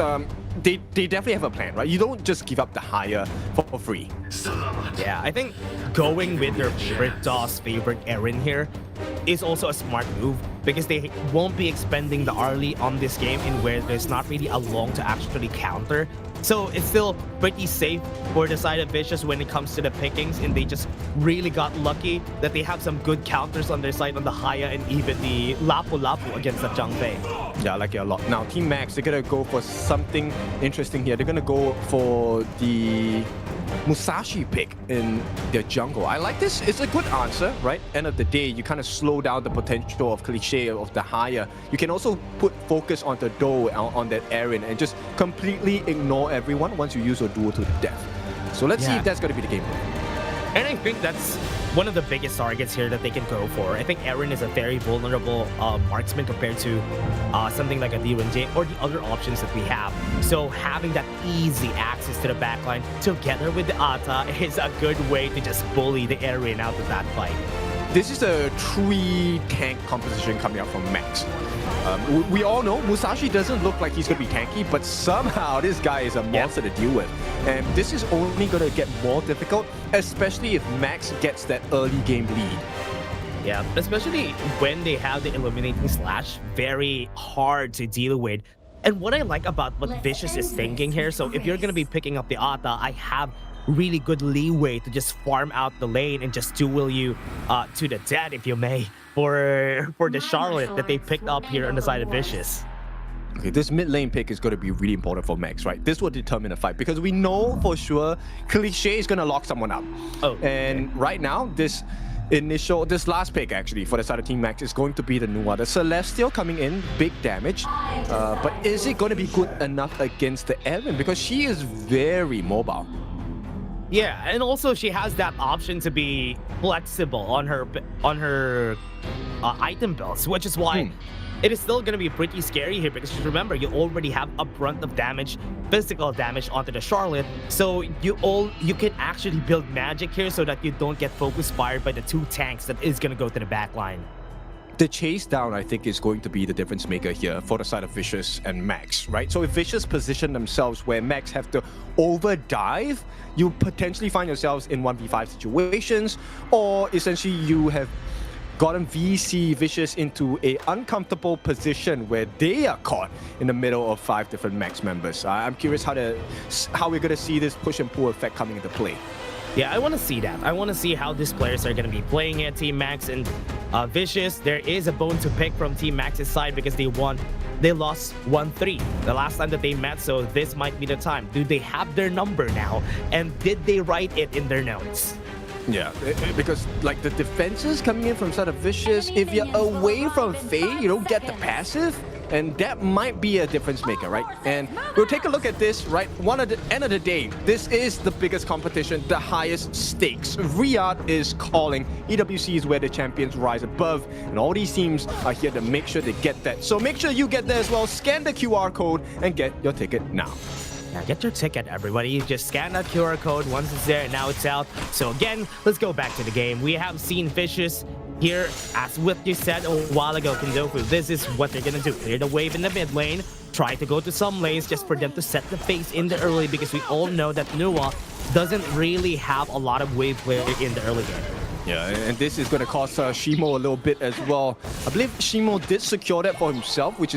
they definitely have a plan, right? You don't just give up the Haya for free. Yeah, I think going with their favorite DOS favorite Eren here is also a smart move because they won't be expending the early on this game in where there's not really a long to actually counter. So it's still pretty safe for the side of Vicious when it comes to the pickings, and they just really got lucky that they have some good counters on their side on the Haya and even the Lapu Lapu against the Zhangfei. Yeah, I like it a lot. Now, Team Max, they're gonna go for something interesting here. They're gonna go for the Musashi pick in their jungle. I like this. It's a good answer, right? End of the day, you kind of slow down the potential of Cliché of the Haya. You can also put focus on the Do on that Eren and just completely ignore everyone once you use your duel to the death. So let's see if that's going to be the game. And I think that's one of the biggest targets here that they can go for. I think Eren is a very vulnerable marksman compared to something like a D1J or the other options that we have. So having that easy access to the backline together with the Ata is a good way to just bully the Eren out of that fight. This is a 3-tank composition coming out from Max. We all know Musashi doesn't look like he's going to be tanky, but somehow this guy is a monster to deal with. And this is only going to get more difficult, especially if Max gets that early game lead. Yeah, especially when they have the Illuminating Slash, very hard to deal with. And what I like about what Vicious is thinking here, so if you're going to be picking up the Ata, I have really good leeway to just farm out the lane and just duel you to the death, if you may, for the Charlotte that they picked up here on the side of Vicious. Okay, this mid lane pick is going to be really important for Max, right? This will determine the fight because we know for sure Cliché is going to lock someone up. And right now, this last pick actually for the side of Team Max is going to be the Nua. The Celestial coming in, big damage. But is it going to be good enough against the Eren? Because she is very mobile. Yeah, and also she has that option to be flexible on her item builds, which is why it is still going to be pretty scary here because remember, you already have a brunt of damage, physical damage onto the Charlotte, so you can actually build magic here so that you don't get focus fired by the 2 tanks that is going to go to the back line. The chase down, I think, is going to be the difference maker here for the side of Vicious and Max, right? So if Vicious position themselves where Max have to overdive, you potentially find yourselves in 1v5 situations, or essentially you have gotten VC Vicious into a uncomfortable position where they are caught in the middle of 5 different Max members. I'm curious how we're going to see this push and pull effect coming into play. Yeah, I want to see that. I want to see how these players are going to be playing at Team Max and Vicious. There is a bone to pick from Team Max's side because they won they lost 1-3 the last time that they met, so this might be the time. Do they have their number now? And did they write it in their notes? Yeah, because like the defenses coming in from side of Vicious, if you're away from Faye, you don't get the passive, and that might be a difference maker, right? And we'll take a look at this, right? At the end of the day, this is the biggest competition, the highest stakes. Riyadh is calling. EWC is where the champions rise above, and all these teams are here to make sure they get that. So make sure you get there as well. Scan the QR code and get your ticket now. Yeah, get your ticket, everybody. You just scan that QR code. Once it's there, now it's out. So again, let's go back to the game. We have seen Vicious here, as what you said a while ago, Kendoku. This is what they're gonna do. Clear the wave in the mid lane. Try to go to some lanes just for them to set the pace in the early, because we all know that Nuwa doesn't really have a lot of wave play in the early game. Yeah, and this is going to cost Shimo a little bit as well. I believe Shimo did secure that for himself, which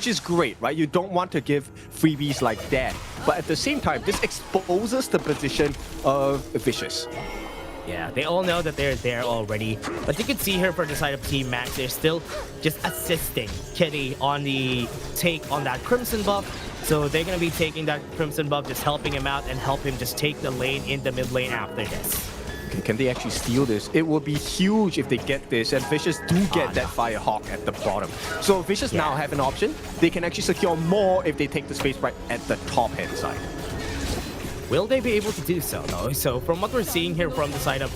is great, right? You don't want to give freebies like that. But at the same time, this exposes the position of Vicious. Yeah, they all know that they're there already. But you can see here for the side of Team Max, they're still just assisting Kitty on the take on that Crimson buff. So they're going to be taking that Crimson buff, just helping him out and help him just take the lane in the mid lane after this. Can they actually steal this? It would be huge if they get this, and Vicious do get that Firehawk at the bottom. So Vicious now have an option. They can actually secure more if they take the space right at the top hand side. Will they be able to do so, though? So from what we're seeing here from the side of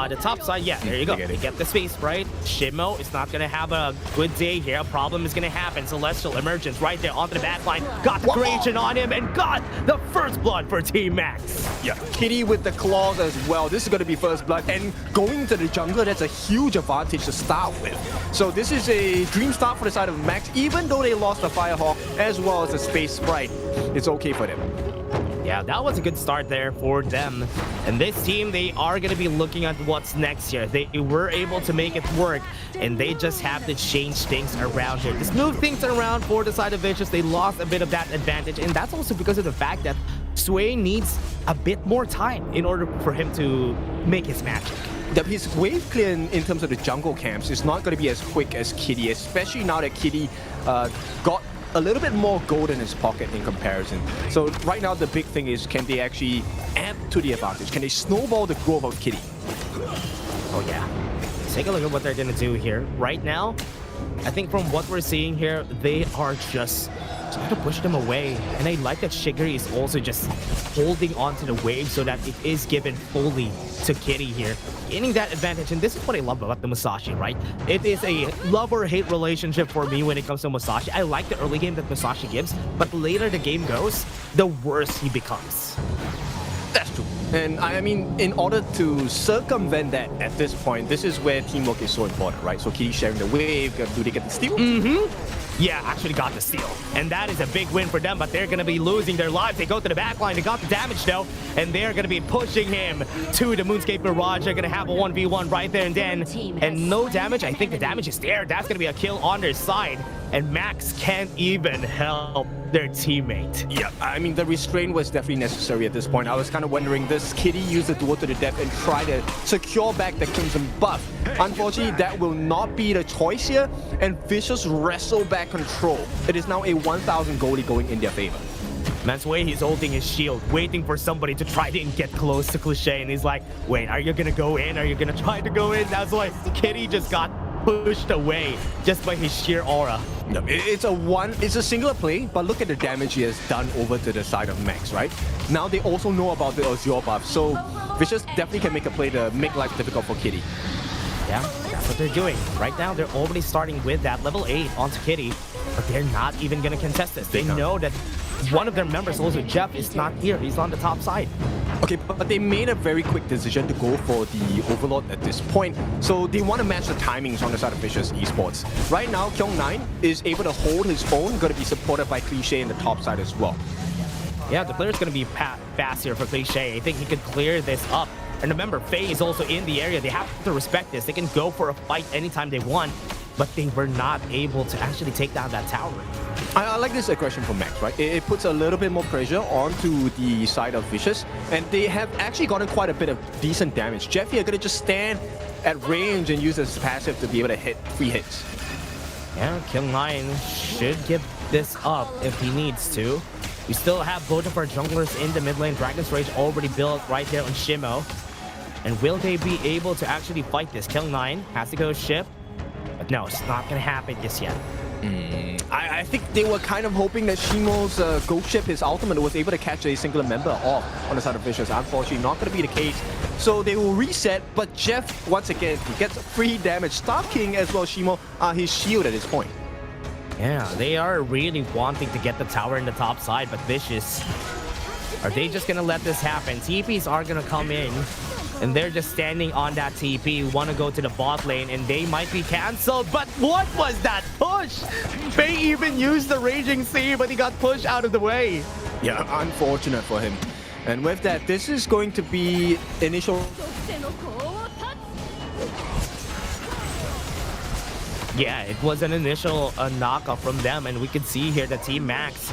the top side, yeah, there you go. They get the space, right? Shimo is not going to have a good day here. A problem is going to happen. Celestial Emergence right there onto the back line. Got the creation on him and got the first blood for Team Max. Yeah, Kitty with the claws as well. This is going to be first blood. And going to the jungle, that's a huge advantage to start with. So this is a dream start for the side of Max. Even though they lost the Firehawk as well as the Space Sprite, it's okay for them. Yeah, that was a good start there for them. And this team, they are going to be looking at what's next here. They were able to make it work, and they just have to change things around here. Just move things around for the side of Vicious. They lost a bit of that advantage, and that's also because of the fact that Sway needs a bit more time in order for him to make his magic. His wave clear in terms of the jungle camps is not going to be as quick as Kitty, especially now that Kitty got a little bit more gold in his pocket in comparison. So right now the big thing is, can they actually add to the advantage? Can they snowball the growth of Kitty? Oh yeah. Take a look at what they're gonna do here. Right now, I think from what we're seeing here, they are just trying to push them away. And I like that Shigiri is also just holding onto the wave so that it is given fully to Kitty here, gaining that advantage. And this is what I love about the Musashi, right? It is a love or hate relationship for me when it comes to Musashi. I like the early game that Musashi gives, but the later the game goes, the worse he becomes. That's true. And I mean, in order to circumvent that at this point, this is where teamwork is so important, right? So Kitty sharing the wave, do they get the steal? Yeah, actually got the steal. And that is a big win for them, but they're going to be losing their lives. They go to the back line. They got the damage, though, and they're going to be pushing him to the Moonscape Mirage. They're going to have a 1v1 right there and then. And no damage. I think the damage is there. That's going to be a kill on their side. And Max can't even help their teammate. Yeah, I mean, the restraint was definitely necessary at this point. I was kind of wondering, does Kitty use the duel to the depth and try to secure back the Crimson buff? Unfortunately, that will not be the choice here, and Vicious wrestle back control. It is now a 1,000 goalie going in their favor. That's why he's holding his shield, waiting for somebody to try to get close to Cliché, and he's like, wait, are you gonna go in? Are you gonna try to go in? That's why Kitty just got pushed away just by his sheer aura. No, it's a singular play, but look at the damage he has done over to the side of Max, right? Now they also know about the Azure buff, so Vicious definitely can make a play to make life difficult for Kitty. Yeah, that's what they're doing. Right now, they're already starting with that level 8 onto Kitty, but they're not even going to contest this. They know that one of their members, also Jeff, is not here. He's on the top side. Okay, but they made a very quick decision to go for the Overlord at this point. So they want to match the timings on the side of Vicious Esports. Right now, Kyung9 is able to hold his own, going to be supported by Cliché in the top side as well. Yeah, the player's going to be fast here for Cliché. I think he could clear this up. And remember, Faye is also in the area. They have to respect this. They can go for a fight anytime they want, but they were not able to actually take down that tower. I like this aggression from Max, right? It puts a little bit more pressure onto the side of Vicious, and they have actually gotten quite a bit of decent damage. Jeff here gonna just stand at range and use his passive to be able to hit free hits. Yeah, Kyung9 should get this up if he needs to. We still have both of our junglers in the mid lane. Dragon's Rage already built right there on Shimo. And will they be able to actually fight this? Kill 9 has to go ship. But no, it's not going to happen just yet. I think they were kind of hoping that Shimo's Ghost Ship, his ultimate, was able to catch a singular member off on the side of Vicious. Unfortunately, not going to be the case. So they will reset, but Jeff, once again, he gets free damage. Star King as well, Shimo, his shield at this point. Yeah, they are really wanting to get the tower in the top side, but Vicious, are they just going to let this happen? TPs are going to come in, and they're just standing on that TP, want to go to the bot lane, and they might be cancelled. But what was that push? Faye even used the Raging Sea, but he got pushed out of the way. Yeah, unfortunate for him. And with that, this is going to be initial... Yeah, it was an initial knockoff from them, and we can see here the Team Max.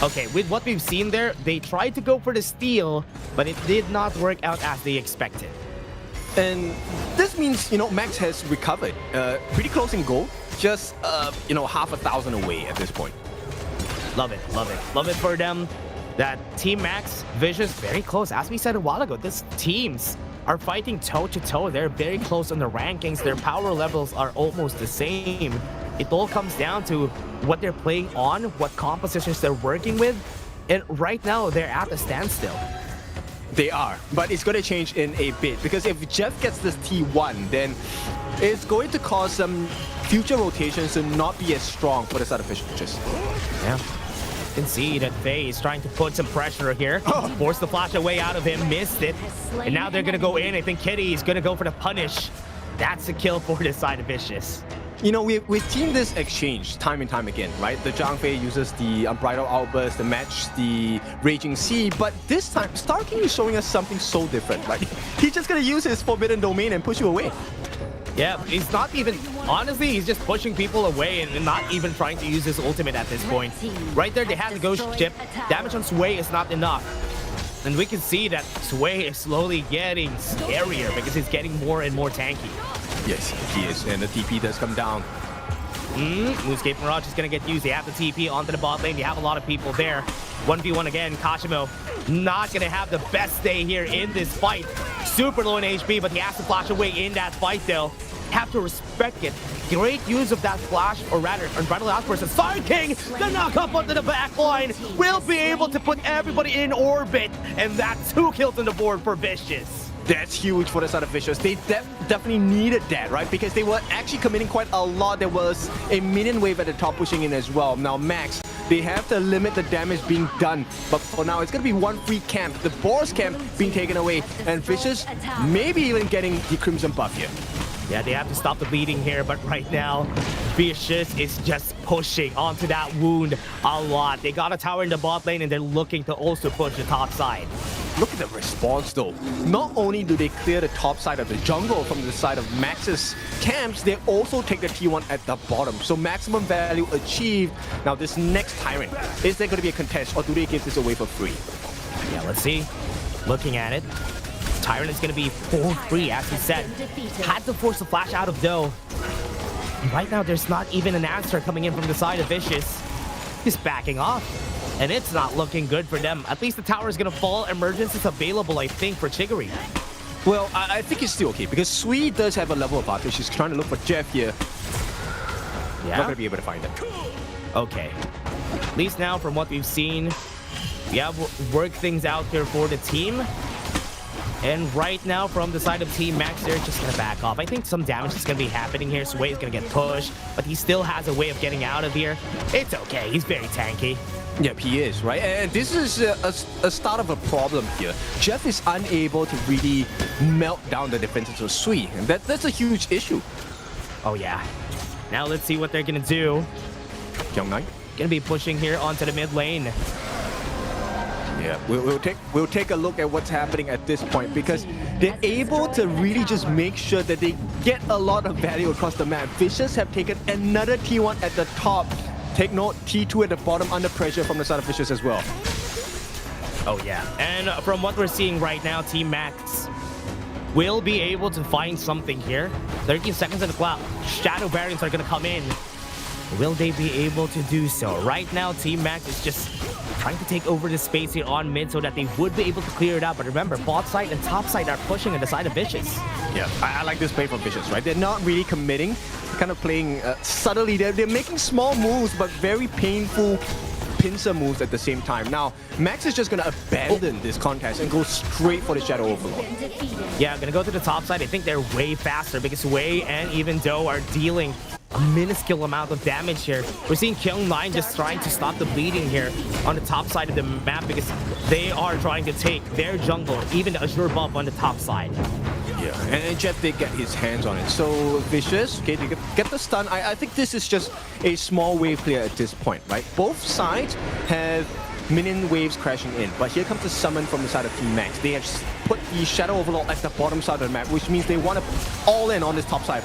Okay, with what we've seen there, they tried to go for the steal, but it did not work out as they expected. And this means, Max has recovered. Pretty close in goal, just, half a thousand away at this point. Love it, love it. Love it for them. That Team Max, Vicious, very close. As we said a while ago, these teams are fighting toe-to-toe. They're very close on the rankings. Their power levels are almost the same. It all comes down to what they're playing on, what compositions they're working with, and right now they're at a standstill. They are, but it's going to change in a bit, because if Jeff gets this T1, then it's going to cause some future rotations to not be as strong for the side of Vicious. Yeah. You can see that Faye is trying to put some pressure here. Force the flash away out of him, missed it. And now they're going to go in. I think Kitty is going to go for the punish. That's a kill for the side of Vicious. We've seen this exchange time and time again, right? The Zhang Fei uses the Unbridled Outburst to match the Raging Sea, but this time, Star King is showing us something so different. Like, he's just going to use his Forbidden Domain and push you away. Yeah, he's not even... Honestly, he's just pushing people away and not even trying to use his ultimate at this point. Right there, they have the Ghost Ship. Damage on Sway is not enough. And we can see that Sway is slowly getting scarier because he's getting more and more tanky. Yes, he is. And the TP does come down. Moonscape Mirage is going to get used. They have the TP onto the bot lane. You have a lot of people there. 1v1 again. Kashimo not going to have the best day here in this fight. Super low in HP, but he has to flash away in that fight, though. Have to respect it. Great use of that flash, or rather, Unbridled Outburst. And Star King, the knock up onto the back line, will be able to put everybody in orbit. And that's 2 kills on the board for Vicious. That's huge for the side of Vicious. They definitely needed that, right? Because they were actually committing quite a lot. There was a minion wave at the top pushing in as well. Now, Max, they have to limit the damage being done. But for now, it's going to be one free camp. The Boros camp being taken away. And Vicious maybe even getting the Crimson buff here. Yeah, they have to stop the bleeding here, but right now, Vicious is just pushing onto that wound a lot. They got a tower in the bot lane, and they're looking to also push the top side. Look at the response, though. Not only do they clear the top side of the jungle from the side of Max's camps, they also take the T1 at the bottom. So maximum value achieved. Now, this next Tyrant, is there going to be a contest, or do they give this away for free? Yeah, let's see. Looking at it. Tyrant is going to be for free, as he said. Had to force the flash out of Doe. And right now, there's not even an answer coming in from the side of Vicious. He's backing off. And it's not looking good for them. At least the tower is going to fall. Emergence is available, I think, for Chiggery. Well, I think it's still okay, because Sui does have a level advantage. She's trying to look for Jeff here. Yeah? Not going to be able to find him. Okay. At least now, from what we've seen, we have worked things out here for the team. And right now, from the side of Team Max, they're just going to back off. I think some damage is going to be happening here. Sway is going to get pushed, but he still has a way of getting out of here. It's okay. He's very tanky. Yep, he is, right? And this is a start of a problem here. Jeff is unable to really melt down the defenses of Sui, and that's a huge issue. Oh, yeah. Now let's see what they're going to do. Young Knight going to be pushing here onto the mid lane. Yeah, we'll take a look at what's happening at this point, because they're able to really just make sure that they get a lot of value across the map. Vicious have taken another T1 at the top. Take note, T2 at the bottom under pressure from the side of Vicious as well. Oh yeah, and from what we're seeing right now, Team Max will be able to find something here. 13 seconds in the clock. Shadow Variants are going to come in. Will they be able to do so? Right now, Team Max is just trying to take over the space here on mid so that they would be able to clear it out. But remember, bot side and top side are pushing on the side of Vicious. Yeah, I like this play from Vicious, right? They're not really committing, kind of playing subtly. They're making small moves, but very painful pincer moves at the same time. Now, Max is just going to abandon this contest and go straight for the Shadow Overlord. Yeah, gonna go to the top side. I think they're way faster because Wei and even Do are dealing a minuscule amount of damage here. We're seeing Kyung9 just trying to stop the bleeding here on the top side of the map because they are trying to take their jungle, even the Azure buff on the top side. Yeah, and Jeff did get his hands on it. So Vicious, okay, they get the stun. I think this is just a small wave clear at this point, right? Both sides have minion waves crashing in, but here comes the summon from the side of Team Max. They have put the Shadow Overlord at the bottom side of the map, which means they want to all in on this top side.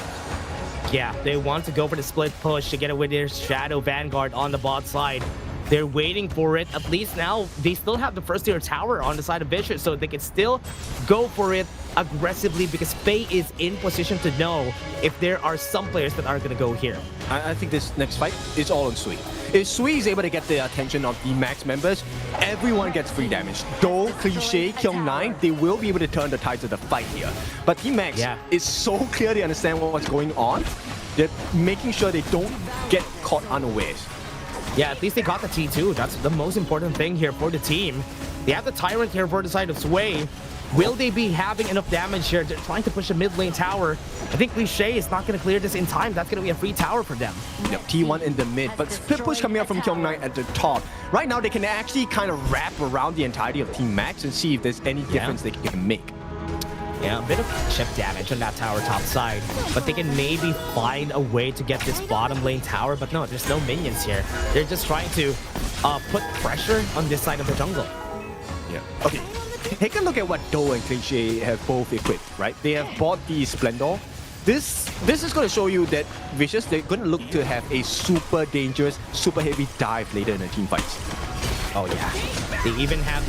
Yeah, they want to go for the split push to get away their Shadow Vanguard on the bot side. They're waiting for it. At least now, they still have the first tier tower on the side of Vicious, so they can still go for it aggressively because Faye is in position to know if there are some players that are going to go here. I think this next fight is all on Sui. If Sui is able to get the attention of the Max members, everyone gets free damage. Though Cliché, Kyung9, they will be able to turn the tides of the fight here. But Team Max is so clear they understand what's going on. They're making sure they don't get caught unawares. Yeah, at least they got the T2. That's the most important thing here for the team. They have the Tyrant here for the side of Sway. Will they be having enough damage here? They're trying to push a mid lane tower. I think Cliché is not going to clear this in time. That's going to be a free tower for them. Yep, T1 in the mid, but split push coming up from Kyung9 at the top. Right now, they can actually kind of wrap around the entirety of Team Max and see if there's any difference they can make. Yeah, a bit of chip damage on that tower top side, but they can maybe find a way to get this bottom lane tower, but no, there's no minions here. They're just trying to put pressure on this side of the jungle. Yeah. Okay. Take a look at what Do and Cliché have both equipped, right? They have bought the Splendor. This is going to show you that Vicious, they're going to look to have a super dangerous, super heavy dive later in the team fights. Oh yeah, they even have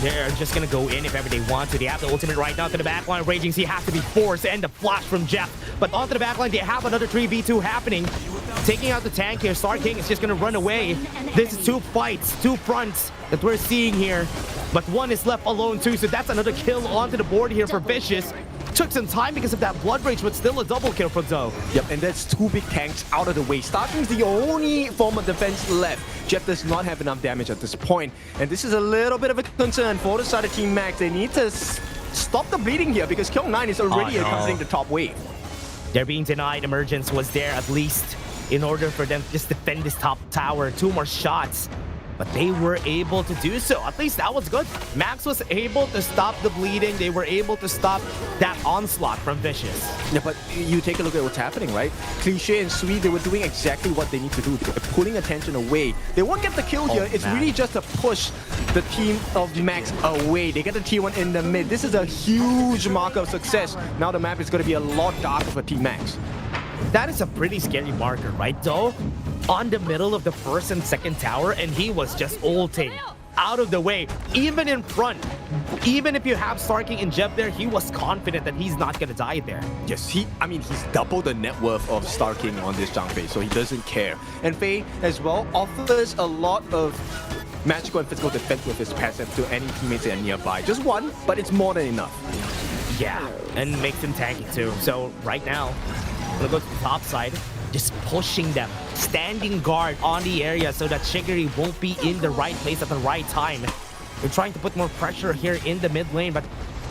they're just gonna go in if ever they want to. They have the ultimate right now to the backline. Raging Sea has to be forced and the flash from Jeff. But onto the backline, they have another 3v2 happening. Taking out the tank here, Star King is just gonna run away. This is two fights, two fronts that we're seeing here. But one is left alone too, so that's another kill onto the board here for Vicious. Took some time because of that Blood Rage, but still a double kill for Zoe. Yep, and that's two big tanks out of the way. Starking's the only form of defense left. Jeff does not have enough damage at this point, and this is a little bit of a concern for the side of Team Max. They need to stop the bleeding here because Kyung9 is already accompanying the top wave. They're being denied. Emergence was there at least in order for them to just defend this top tower. 2 more shots. But they were able to do so. At least that was good. Max was able to stop the bleeding. They were able to stop that onslaught from Vicious. Yeah, but you take a look at what's happening, right? Cliché and Sui, they were doing exactly what they need to do. They're pulling attention away. They won't get the kill here. It's really just to push the team of Max away. They get the T1 in the mid. This is a huge mark of success. Now the map is going to be a lot darker for Team Max. That is a pretty scary marker, right, though? On the middle of the first and second tower, and he was just ulting out of the way, even in front. Even if you have Starking and Jeb there, he was confident that he's not gonna die there. Yes, he's double the net worth of Starking on this Zhang Fei, so he doesn't care. And Fei as well offers a lot of magical and physical defense with his passive to any teammates that are nearby. Just one, but it's more than enough. Yeah, and makes him tanky too. So right now, I'm gonna go to the top side, just pushing them, standing guard on the area so that Shigiri won't be in the right place at the right time. They're trying to put more pressure here in the mid lane, but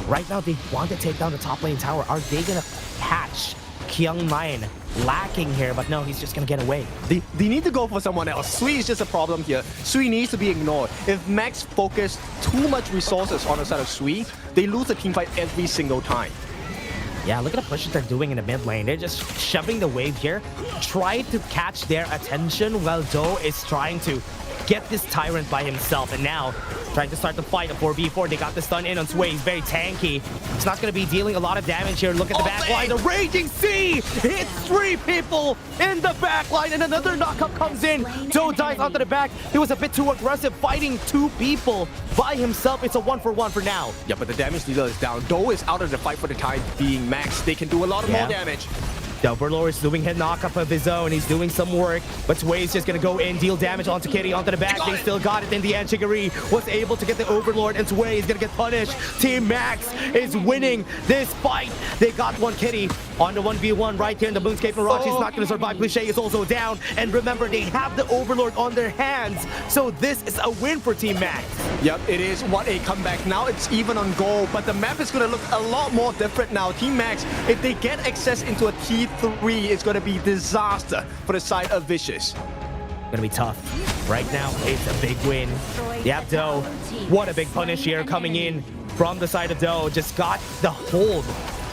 right now they want to take down the top lane tower. Are they gonna catch Kyung9 lacking here? But no, he's just gonna get away. They need to go for someone else. Sui is just a problem here. Sui needs to be ignored. If Max focus too much resources on the side of Sui, they lose the team fight every single time. Yeah, look at the pushes they're doing in the mid lane. They're just shoving the wave here, try to catch their attention while Do is trying to get this Tyrant by himself. And now, trying to start the fight, a 4v4. They got the stun in on Sway. He's very tanky. He's not going to be dealing a lot of damage here. Look at the back line. The Raging Sea hits 3 people in the back line, and another knockup comes in. Do dies onto the back. He was a bit too aggressive, fighting 2 people by himself. It's a 1-for-1 for now. Yeah, but the damage dealer is down. Do is out of the fight for the time being. Max, they can do a lot of more damage. The Overlord is doing hit knockup of his own. He's doing some work, but Sway's just gonna go in, deal damage onto Kitty, onto the back. They still got it in the end. Chicory was able to get the Overlord, and Sway is gonna get punished. Team Max is winning this fight. They got one Kitty on the 1v1 right here in the Moonscape Mirage. He's not gonna survive. Cliché is also down, and remember, they have the Overlord on their hands, so this is a win for Team Max. Yep, it is. What a comeback. Now it's even on goal, but the map is going to look a lot more different now. Team Max, if they get access into a T3, it's going to be disaster for the side of Vicious. Gonna be tough. Right now, it's a big win. Yep, Doe. What a big punish here coming in from the side of Doe. Just got the hold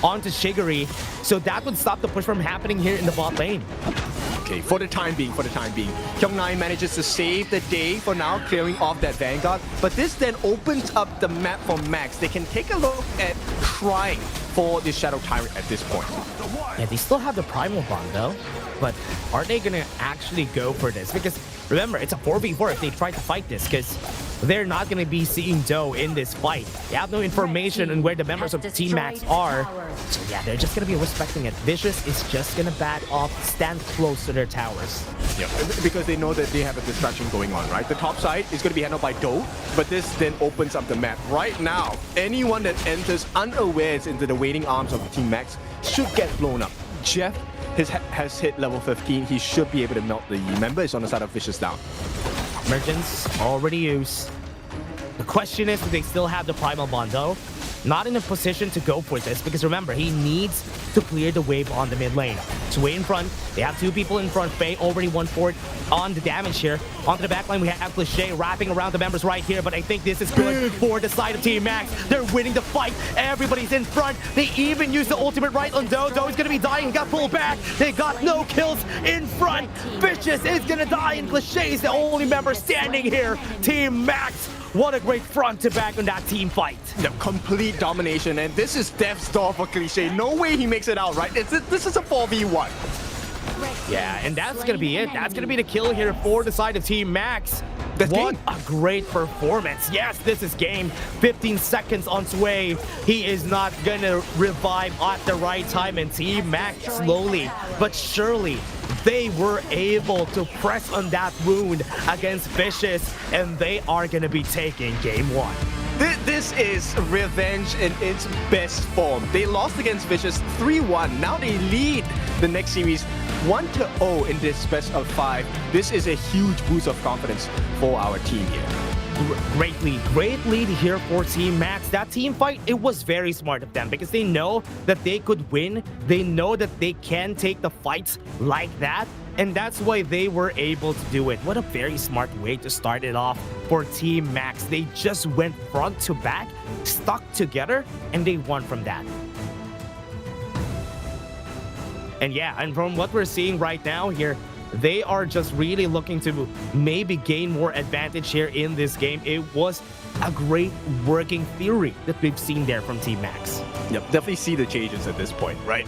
onto Shiguri, so that would stop the push from happening here in the bot lane. Okay, for the time being, Kyung-Nai manages to save the day for now, clearing off that Vanguard. But this then opens up the map for Max. They can take a look at trying for the Shadow Tyrant at this point. Yeah, they still have the Primal Bond though, but are they gonna actually go for this? Because remember, it's a 4v4 if they try to fight this, because they're not gonna be seeing Doe in this fight. They have no information on where the members of Team Max are. So yeah, they're just gonna be respecting it. Vicious is just gonna back off, stand close to their towers. Yeah, because they know that they have a distraction going on, right? The top side is going to be handled by Doe, but this then opens up the map. Right now, anyone that enters unawares into the waiting arms of Team Max should get blown up. Jeff has hit level 15. He should be able to melt the members on the side of Vicious down. Emergence already used. The question is, do they still have the Primal Bond though? Not in a position to go for this, because remember, he needs to clear the wave on the mid lane. Sway in front. They have two people in front. Faye already 1/4 on the damage here. Onto the back line, we have Cliché wrapping around the members right here, but I think this is good for the side of Team Max. They're winning the fight. Everybody's in front. They even used the ultimate right on Doe. Doe is going to be dying. He got pulled back. They got no kills in front. Vicious is going to die, and Cliché is the only member standing here. Team Max, what a great front to back on that team fight. The complete domination, and this is death's door for Cliché. No way he makes it out, right? This is a 4v1. Yeah, and that's going to be it. That's going to be the kill here for the side of Team Max. What a great performance. Yes, this is game. 15 seconds on Sway. He is not going to revive at the right time, and Team Max slowly but surely, they were able to press on that wound against Vicious, and they are going to be taking game 1. This is revenge in its best form. They lost against Vicious 3-1. Now they lead the next series 1-0 in this best of 5. This is a huge boost of confidence for our team here. Great lead here for Team Max. That team fight, it was very smart of them, because they know that they could win. They know that they can take the fights like that, and that's why they were able to do it. What a very smart way to start it off for Team Max. They just went front to back, stuck together, and they won from that. And yeah, and from what we're seeing right now here, they are just really looking to maybe gain more advantage here in this game. It was a great working theory that we've seen there from Team Max. Yep, definitely see the changes at this point, right?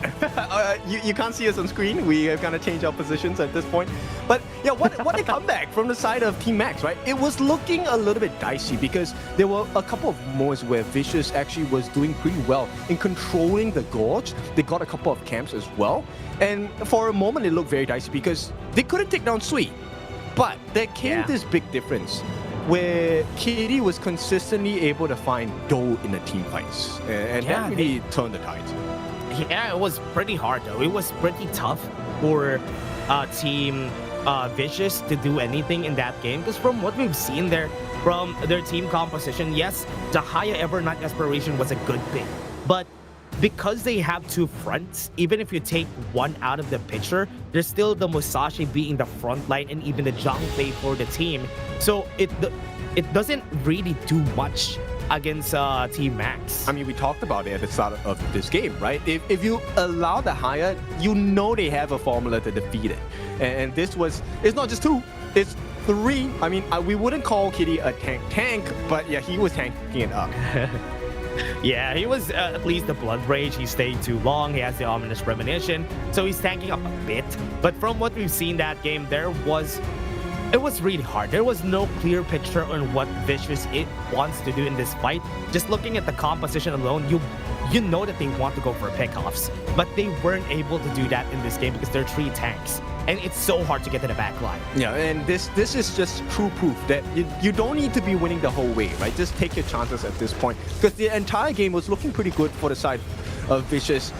You can't see us on screen. We have kind of changed our positions at this point. But yeah, what a comeback from the side of Team Max, right? It was looking a little bit dicey because there were a couple of moments where Vicious actually was doing pretty well in controlling the gorge. They got a couple of camps as well. And for a moment, it looked very dicey because they couldn't take down Sui. But there came this big difference where Kitty was consistently able to find Doe in the team fights. And that really turned the tides. Yeah, it was pretty hard though. It was pretty tough for Team Vicious to do anything in that game. Because from what we've seen there, from their team composition, yes, the Haya Evernight Aspiration was a good thing. But because they have two fronts, even if you take one out of the picture, there's still the Musashi being the front line and even the Zhangfei for the team. So it doesn't really do much against Team Max. I mean, we talked about it at the start of this game, right? If you allow the Haya, you know they have a formula to defeat it. And this was, it's not just 2, it's 3. I mean, we wouldn't call Kitty a tank, but yeah, he was tanking it up. Yeah, he was at least the Blood Rage. He stayed too long. He has the Ominous Premonition, so he's tanking up a bit. But from what we've seen that game, there was it was really hard. There was no clear picture on what Vicious wants to do in this fight. Just looking at the composition alone, you know that they want to go for pickoffs, but they weren't able to do that in this game because there are 3 tanks. And it's so hard to get to the back line. Yeah, and this is just true proof that you don't need to be winning the whole way, right? Just take your chances at this point. Because the entire game was looking pretty good for the side of Vicious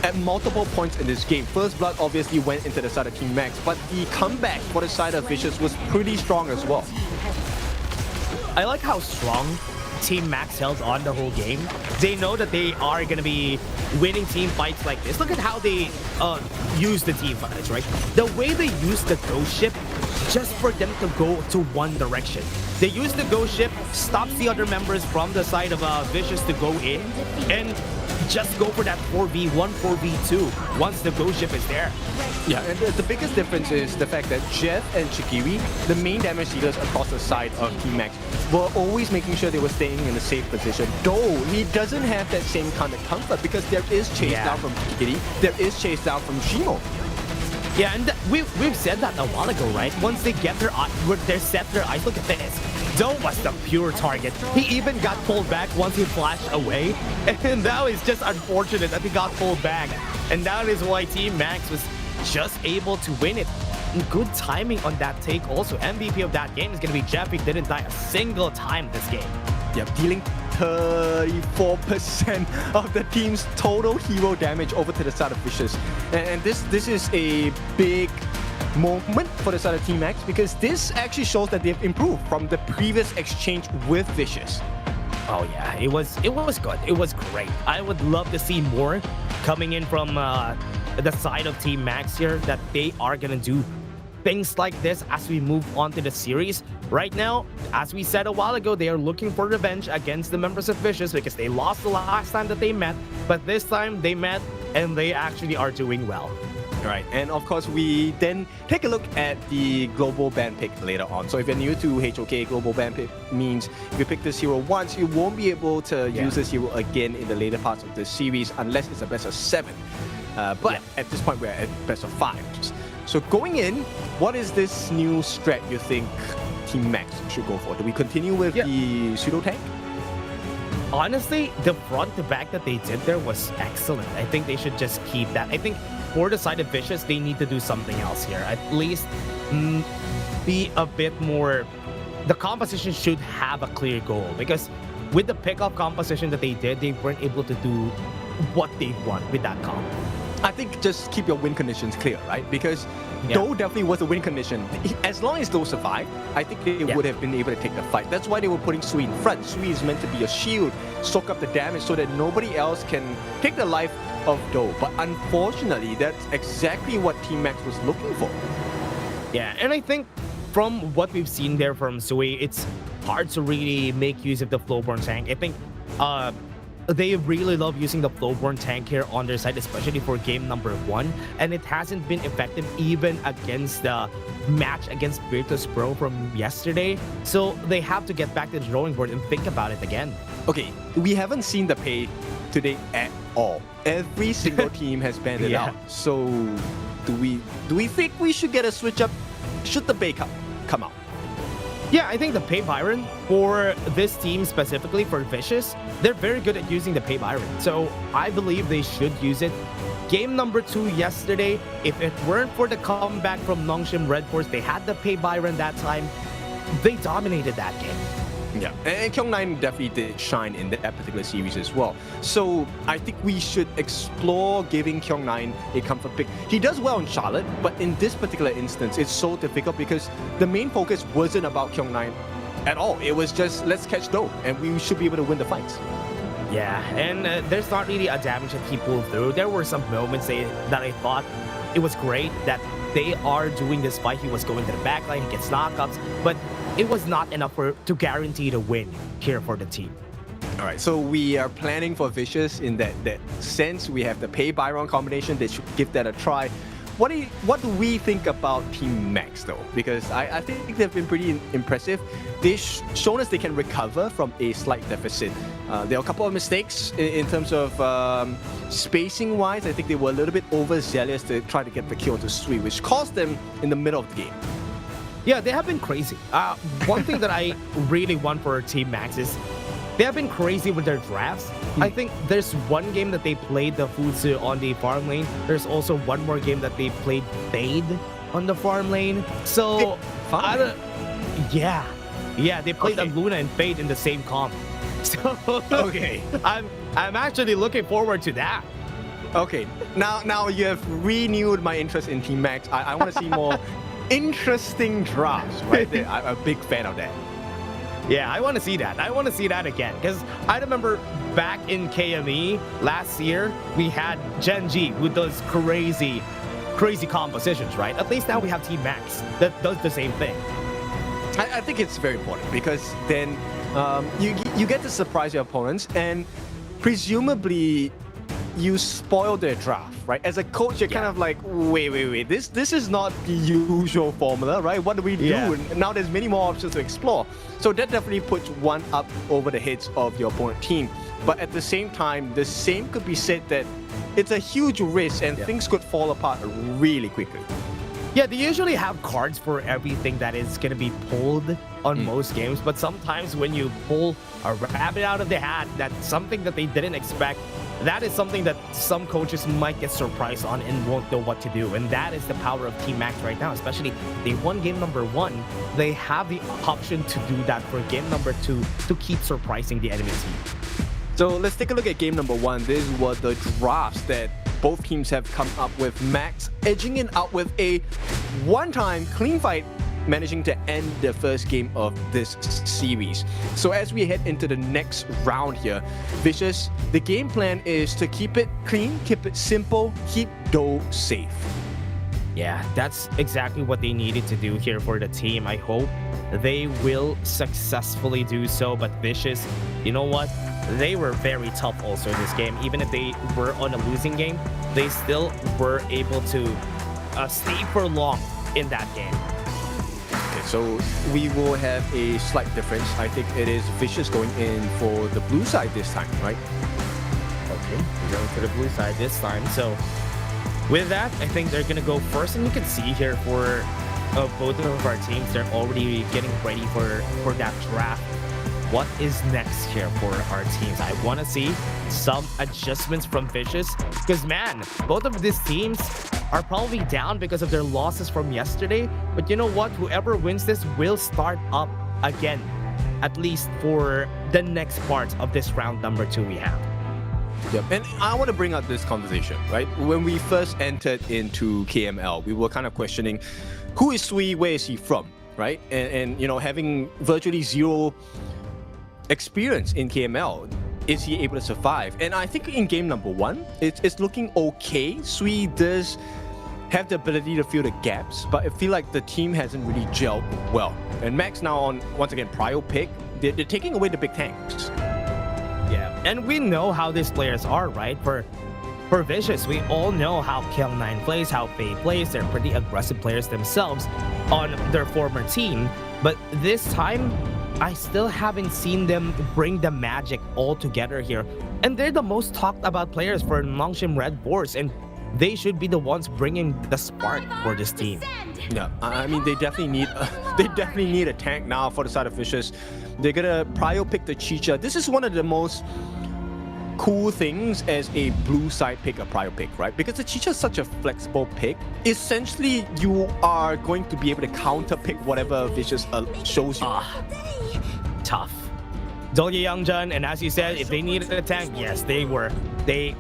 at multiple points in this game. First Blood obviously went into the side of Team Max, but the comeback for the side of Vicious was pretty strong as well. I like how strong Team Max held on the whole game. They know that they are going to be winning team fights like this. Look at how they use the team fights, right? The way they use the ghost ship just for them to go to one direction. They use the ghost ship, stops the other members from the side of Vicious to go in, and just go for that 4v1, 4v2 once the ghost ship is there. Yeah, and the biggest difference is the fact that Jeff and Chigiri, the main damage dealers across the side of Team Max, were always making sure they were staying in a safe position. Though he doesn't have that same kind of comfort because there is chase down from Chigiri, there is chase down from Shimo. Yeah, and we've said that a while ago, right? Once they get they set their eyes, look at this. Doe was the pure target. He even got pulled back once he flashed away. And that was just unfortunate that he got pulled back. And that is why Team Max was just able to win it. And good timing on that take also. MVP of that game is going to be Jeff. He didn't die a single time this game. Yep, dealing 34% of the team's total hero damage over to the side of Vicious. And this is a big moment for the side of Team Max because this actually shows that they've improved from the previous exchange with Vicious. Oh yeah, it was good. It was great. I would love to see more coming in from the side of Team Max here, that they are gonna do things like this as we move on to the series. Right now, as we said a while ago, they are looking for revenge against the members of Vicious because they lost the last time that they met, but this time they met and they actually are doing well. Right, and of course we then take a look at the global ban pick later on. So if you're new to HOK, global ban pick means if you pick this hero once, you won't be able to use this hero again in the later parts of the series unless it's a best of 7. But at this point we're at best of 5. So going in, what is this new strat you think Team Max should go for? Do we continue with the pseudo tank? Honestly, the front to back that they did there was excellent. I think they should just keep that. I think for the side of Vicious, they need to do something else here. At least be a bit more... The composition should have a clear goal because with the pickup composition that they did, they weren't able to do what they want with that comp. I think just keep your win conditions clear, right? Because Doe definitely was a win condition. As long as Doe survived, I think they would have been able to take the fight. That's why they were putting Sui in front. Sui is meant to be a shield, soak up the damage so that nobody else can take the life of Doe. But unfortunately, that's exactly what Team Max was looking for. Yeah, and I think from what we've seen there from Sui, it's hard to really make use of the Flowborn tank. I think they really love using the Flowborn tank here on their side, especially for game number 1. And it hasn't been effective even against the match against Virtus Pro from yesterday. So they have to get back to the drawing board and think about it again. Okay, we haven't seen the pay today at all. Every single team has banned it out. So do we think we should get a switch up? Should the pay come out? Yeah, I think the Pay Byron for this team specifically for Vicious, they're very good at using the Pay Byron. So I believe they should use it. Game number 2 yesterday, if it weren't for the comeback from Nongshim Redforce, they had the Pay Byron that time. They dominated that game. Yeah, and Kyung9 definitely did shine in that particular series as well. So I think we should explore giving Kyung9 a comfort pick. He does well in Charlotte, but in this particular instance, it's so difficult because the main focus wasn't about Kyung9 at all. It was just, let's catch Doe, and we should be able to win the fights. Yeah, and there's not really a damage that he pulled through. There were some moments that I thought it was great that they are doing this fight. He was going to the backline, he gets knockups, but it was not enough to guarantee the win here for the team. All right, so we are planning for Vicious in that sense. We have the Pay Byron combination. They should give that a try. What do we think about Team Max though? Because I think they've been pretty impressive. They've shown us they can recover from a slight deficit. There are a couple of mistakes in terms of spacing wise. I think they were a little bit overzealous to try to get the kill to Sui, which cost them in the middle of the game. Yeah, they have been crazy. One thing that I really want for Team Max is they have been crazy with their drafts. I think there's one game that they played the Futsu on the farm lane. There's also one more game that they played Fade on the farm lane. So, yeah, they played Luna and Fade in the same comp. So, Okay. I'm actually looking forward to that. Okay, now you have renewed my interest in Team Max. I want to see more interesting drafts, right? I'm a big fan of that. Yeah, I want to see that. I want to see that again. Because I remember back in KME last year, we had Gen G with those crazy compositions, right? At least now we have Team Max that does the same thing. I think it's very important because then you get to surprise your opponents and presumably you spoil their draft, right? As a coach, you're kind of like, wait, this is not the usual formula, right? What do we do? And now there's many more options to explore. So that definitely puts one up over the heads of your opponent team. But at the same time, the same could be said that it's a huge risk and things could fall apart really quickly. Yeah, they usually have cards for everything that is going to be pulled on most games, but sometimes when you pull a rabbit out of the hat, that's something that they didn't expect. That is something that some coaches might get surprised on and won't know what to do. And that is the power of Team Max right now, especially they won game number 1. They have the option to do that for game number 2 to keep surprising the enemy team. So let's take a look at game number 1. This was the drafts that both teams have come up with. Max edging it out with a one-time clean fight, managing to end the first game of this series. So as we head into the next round here, Vicious, the game plan is to keep it clean, keep it simple, keep Do safe. Yeah, that's exactly what they needed to do here for the team. I hope they will successfully do so, but Vicious, you know what? They were very tough also in this game. Even if they were on a losing game, they still were able to stay for long in that game. Okay, so we will have a slight difference. I think it is Vicious going in for the blue side this time, right? Okay, we're going to the blue side this time. So with that, I think they're going to go first. And you can see here for both of our teams, they're already getting ready for that draft. What is next here for our teams? I want to see some adjustments from Vicious because, man, both of these teams are probably down because of their losses from yesterday. But you know what? Whoever wins this will start up again, at least for the next part of this round number 2 we have. Yep, and I want to bring up this conversation, right? When we first entered into KML, we were kind of questioning who is Sui, where is he from, right? And you know, having virtually zero experience in KML, is he able to survive? And I think in game number 1, it's looking okay. Sui does have the ability to fill the gaps, but I feel like the team hasn't really gelled well. And Max now on, once again, prio pick, they're taking away the big tanks. Yeah, and we know how these players are, right? For Vicious, we all know how KL9 plays, how Faye plays. They're pretty aggressive players themselves on their former team. But this time, I still haven't seen them bring the magic all together here. And they're the most talked about players for Nongshim Redforce, and they should be the ones bringing the spark for this team. Yeah, I mean, they definitely need a tank now for the side of Vicious. They're gonna prio pick the Chicha. This is one of the most cool things as a blue side pick, a prio pick, right? Because the Chicha is such a flexible pick. Essentially, you are going to be able to counter pick whatever Vicious shows you. Tough. Dolya Youngjun, and as you said, if they needed a tank, yes, they were. They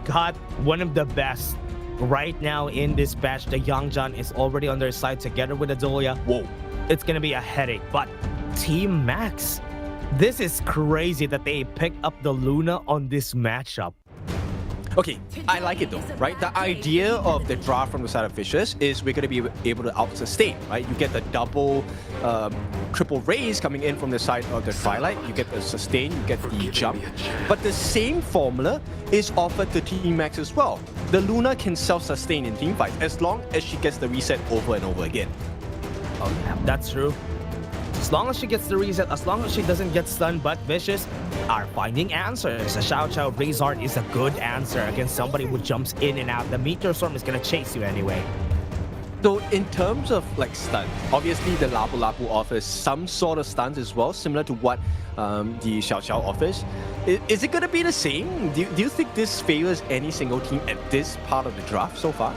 got one of the best right now in this batch. The Youngjun is already on their side together with the Dolya. Whoa. It's gonna be a headache, but Team Max, this is crazy that they picked up the Luna on this matchup. Okay, I like it though, right? The idea of the draft from the side of Vicious is we're going to be able to out-sustain, right? You get the double, triple raise coming in from the side of the Twilight. You get the sustain, you get the jump. But the same formula is offered to Team Max as well. The Luna can self-sustain in team fights as long as she gets the reset over and over again. Oh yeah, that's true. As long as she gets the reset, as long as she doesn't get stunned, but Vicious are finding answers. A Xiao Xiao Razard is a good answer against somebody who jumps in and out. The Meteor Storm is going to chase you anyway. So in terms of like stun, obviously the Lapu Lapu offers some sort of stuns as well, similar to what the Xiao Xiao offers. Is it going to be the same? Do you think this favors any single team at this part of the draft so far?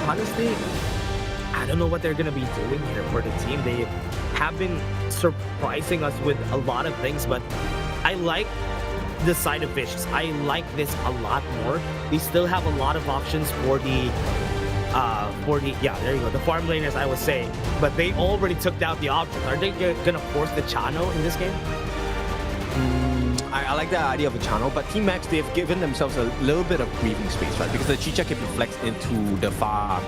Honestly, I don't know what they're going to be doing here for the team. They have been surprising us with a lot of things, but I like the side of Vicious. I like this a lot more. They still have a lot of options for the there you go, the farm laners, I was saying, but they already took down the options. Are they gonna force the Chano in this game? I like that idea of a channel, but Team Max, they've given themselves a little bit of breathing space, right? Because the Chicha can be flexed into the farm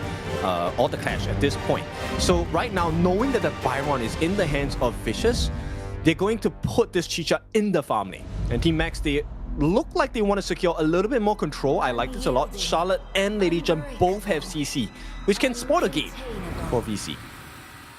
or the Clash at this point. So right now, knowing that the Byron is in the hands of Vicious, they're going to put this Chicha in the farm lane. And Team Max, they look like they want to secure a little bit more control. I like this a lot. Charlotte and Lady Chen both have CC, which can spot a game for VC.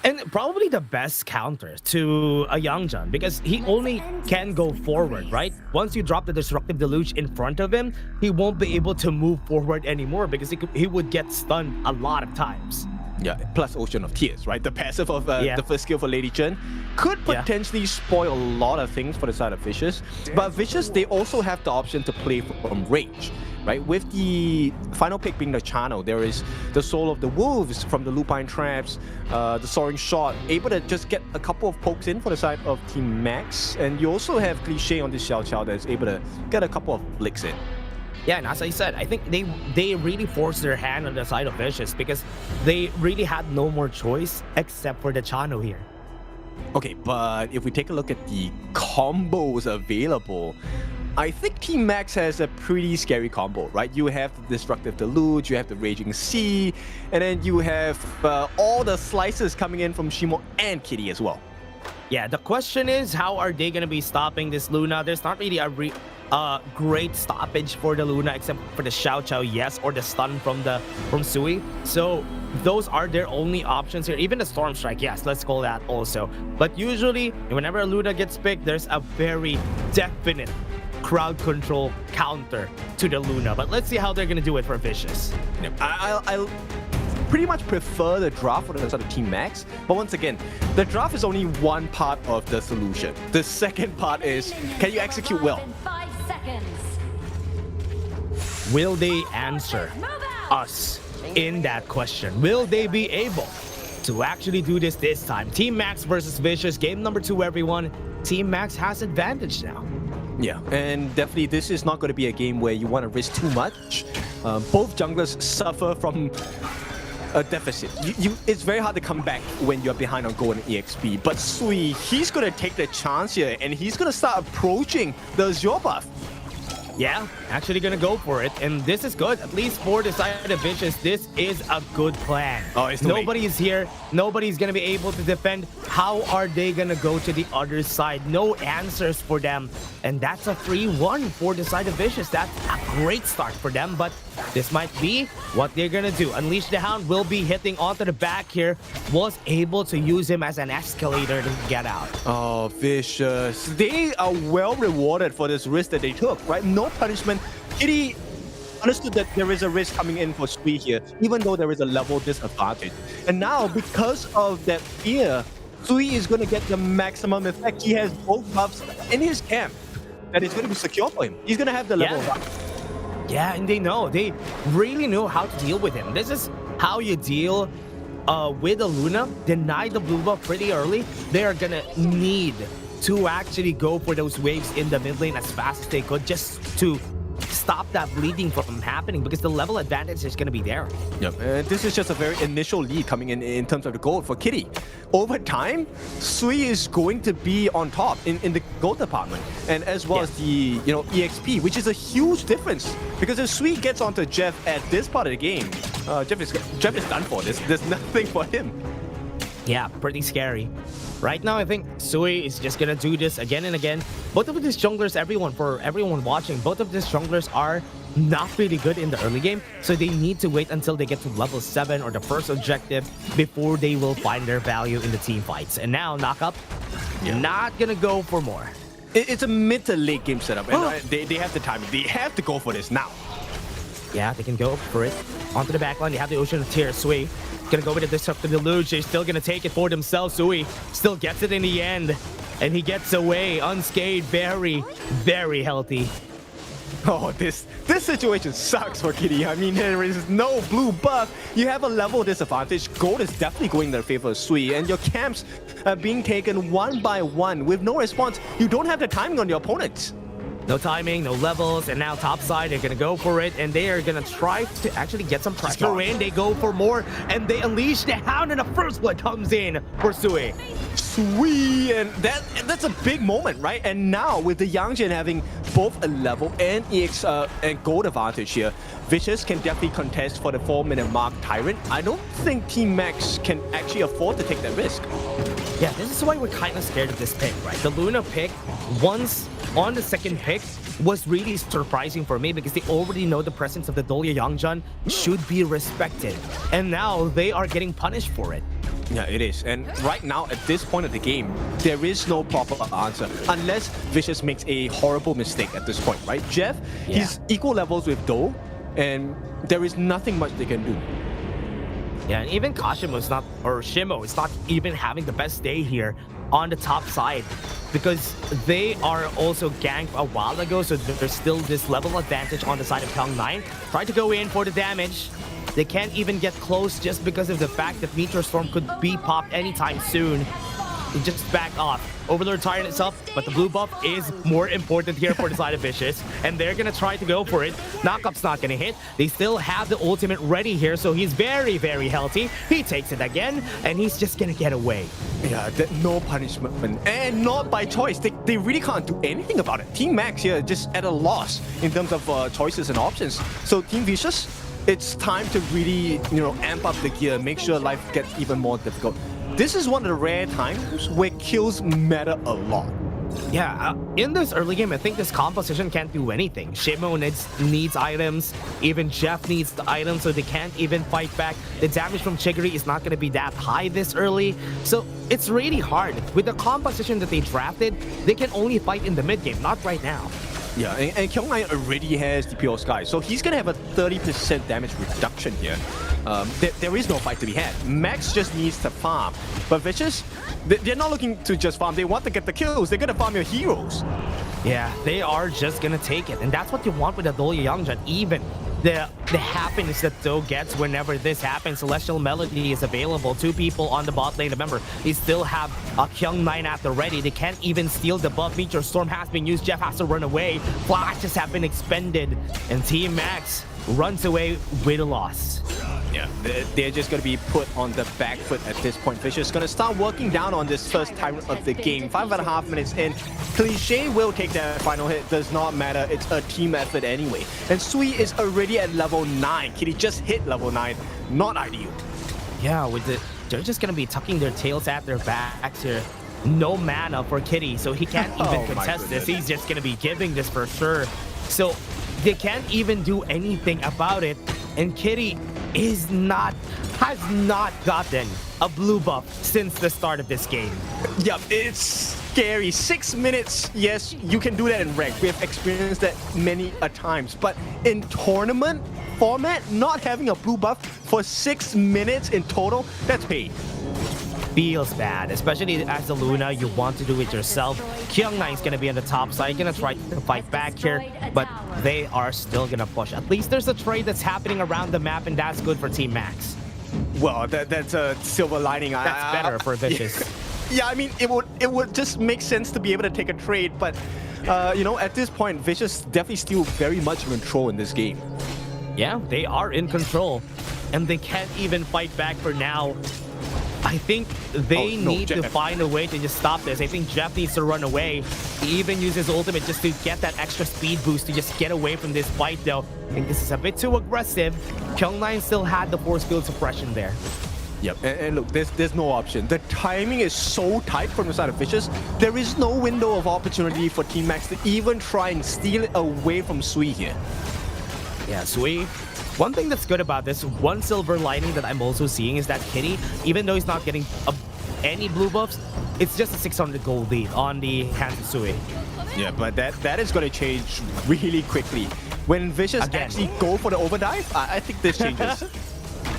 And probably the best counter to a Youngjun, because he only can go forward, right? Once you drop the Disruptive Deluge in front of him, he won't be able to move forward anymore because he would get stunned a lot of times. Yeah, plus Ocean of Tears, right? The passive of the first skill for Lady Chen could potentially spoil a lot of things for the side of Vicious. But Vicious, they also have the option to play from range, right? With the final pick being the Channel, there is the Soul of the Wolves from the Lupine Traps, the Soaring Shot, able to just get a couple of pokes in for the side of Team Max. And you also have Cliche on this Xiao Xiao that's able to get a couple of flicks in. Yeah, and as I said, I think they really forced their hand on the side of Vicious because they really had no more choice except for the Chano here. Okay, but if we take a look at the combos available, I think Team Max has a pretty scary combo, right? You have the Destructive Deluge, you have the Raging Sea, and then you have all the slices coming in from Shimo and Kitty as well. Yeah, the question is, how are they going to be stopping this Luna? There's not really a great stoppage for the Luna except for the Xiao Xiao, yes, or the stun from Sui. So those are their only options here. Even the Storm Strike, yes, let's call that also. But usually, whenever a Luna gets picked, there's a very definite crowd control counter to the Luna. But let's see how they're going to do it for Vicious. I pretty much prefer the draft for the side of Team Max, but once again, the draft is only one part of the solution. The second part is, can you execute well? 5 seconds. Will they answer us in that question? Will they be able to actually do this time? Team Max versus Vicious, game number 2, everyone. Team Max has advantage now. Yeah, and definitely this is not going to be a game where you want to risk too much. Both junglers suffer from a deficit. It's very hard to come back when you're behind on gold and EXP. But Sui, he's going to take the chance here, and he's going to start approaching the Azure buff. Yeah, actually gonna go for it, and this is good. At least for the side of Vicious, this is a good plan. Oh, it's nobody's here. Nobody's gonna be able to defend. How are they gonna go to the other side? No answers for them, and that's a 3-1 for the side of Vicious. That's a great start for them, but this might be what they're gonna do. Unleash the Hound will be hitting onto the back here. Was able to use him as an escalator to get out. Oh, Vicious. They are well rewarded for this risk that they took, right? No punishment. Kitty understood that there is a risk coming in for Sui here, even though there is a level disadvantage. And now, because of that fear, Sui is going to get the maximum effect. He has both buffs in his camp that is going to be secure for him. He's going to have the level up. Yeah, and they really know how to deal with him. This is how you deal with a Luna. Deny the blue buff pretty early. They are going to need to actually go for those waves in the mid lane as fast as they could, just to stop that bleeding from happening, because the level advantage is going to be there. Yep, this is just a very initial lead coming in terms of the gold for Kitty. Over time, Sui is going to be on top in the gold department, and as well as the EXP, which is a huge difference, because if Sui gets onto Jeff at this part of the game, Jeff is done for. There's nothing for him. Yeah, pretty scary. Right now, I think Sui is just gonna do this again and again. Both of these junglers, for everyone watching, both of these junglers are not really good in the early game, so they need to wait until they get to level 7 or the first objective before they will find their value in the team fights. And now, Knockup, not gonna go for more. It's a mid to late game setup, and they have the timing. They have to go for this now. Yeah, they can go for it. Onto the back line, you have the Ocean of Tears. Sui gonna go with a Disruptive Deluge. They're still gonna take it for themselves. Sui still gets it in the end. And he gets away unscathed. Very, very healthy. Oh, this situation sucks for Kitty. I mean, there is no blue buff. You have a level disadvantage. Gold is definitely going in their favor of Sui, and your camps are being taken one by one with no response. You don't have the timing on your opponents. No timing, no levels, and now top side, they're gonna go for it, and they are gonna try to actually get some pressure in. They go for more, and they unleash the Hound, and the first blood comes in for Sui. Sweet, and that's a big moment, right? And now with the Yangjin having both a level and EX and gold advantage here, Vicious can definitely contest for the 4-minute mark Tyrant. I don't think Team Max can actually afford to take that risk. Yeah, this is why we're kind of scared of this pick, right? The Luna pick, once on the second pick, was really surprising for me because they already know the presence of the Dolya Yangjin should be respected. And now they are getting punished for it. Yeah, it is. And right now, at this point of the game, there is no proper answer unless Vicious makes a horrible mistake at this point, right? Jeff, he's equal levels with Do, and there is nothing much they can do. Yeah, and even Kashimo is not, or Shimo is not even having the best day here on the top side because they are also ganked a while ago, so there's still this level advantage on the side of Kyung9. Try to go in for the damage. They can't even get close just because of the fact that Meteor Storm could be popped anytime soon. They just back off. Overlord Tyrant itself, but the blue buff is more important here for the side of Vicious, and they're gonna try to go for it. Knockup's not gonna hit. They still have the ultimate ready here, so he's very, very healthy. He takes it again, and he's just gonna get away. Yeah, no punishment, and not by choice. They really can't do anything about it. Team Max here just at a loss in terms of choices and options. So Team Vicious, it's time to really, amp up the gear, make sure life gets even more difficult. This is one of the rare times where kills matter a lot. Yeah, in this early game, I think this composition can't do anything. Shimo needs items, even Jeff needs the items, so they can't even fight back. The damage from Chigiri is not going to be that high this early, so it's really hard. With the composition that they drafted, they can only fight in the mid game, not right now. Yeah, and Kyung9 already has the Pure Sky, so he's gonna have a 30% damage reduction here. There is no fight to be had. Max just needs to farm. But Vicious, they're not looking to just farm. They want to get the kills. They're gonna farm your heroes. Yeah, they are just gonna take it. And that's what you want with the Dolya Yangjin. Even the happiness that Do gets whenever this happens. Celestial Melody is available. 2 people on the bot lane. Remember, they still have a Kyung9 at the ready. They can't even steal the buff. Meteor Storm has been used. Jeff has to run away. Flashes have been expended. And Team Max runs away with a loss. Yeah, they're just going to be put on the back foot at this point. Vicious going to start working down on this first time of the game. 5.5 minutes in. Cliche will take that final hit. Does not matter. It's a team effort anyway. And Sui is already at level 9. Kitty just hit level 9. Not ideal. Yeah, they're just going to be tucking their tails at their backs here. No mana for Kitty, so he can't even contest this. He's just going to be giving this for sure. So they can't even do anything about it. And Kitty has not gotten a blue buff since the start of this game. Yeah, it's scary. 6 minutes, yes, you can do that in rank. We have experienced that many a times. But in tournament format, not having a blue buff for 6 minutes in total, that's paid. Feels bad, especially as a Luna, you want to do it yourself. Kyung9 is going to be on the top side, going to try to fight back here, but they are still going to push. At least there's a trade that's happening around the map, and that's good for Team Max. Well, that's a silver lining. That's better for Vicious. Yeah, I mean, it would just make sense to be able to take a trade, but, at this point, Vicious definitely still very much in control in this game. Yeah, they are in control, and they can't even fight back for now. I think they need to find a way to just stop this. I think Jeff needs to run away. He even uses ultimate just to get that extra speed boost to just get away from this fight, though. I think this is a bit too aggressive. Kyung9 still had the force field suppression there. Yep, and look, there's no option. The timing is so tight from the side of Vicious. There is no window of opportunity for Team Max to even try and steal it away from Sui here. Yeah, Sui. One thing that's good about this, one silver lining that I'm also seeing is that Kitty, even though he's not getting any blue buffs, it's just a 600 gold lead on the hands of Sui. Yeah, but that is going to change really quickly. When Vicious actually go for the overdive, I think this changes.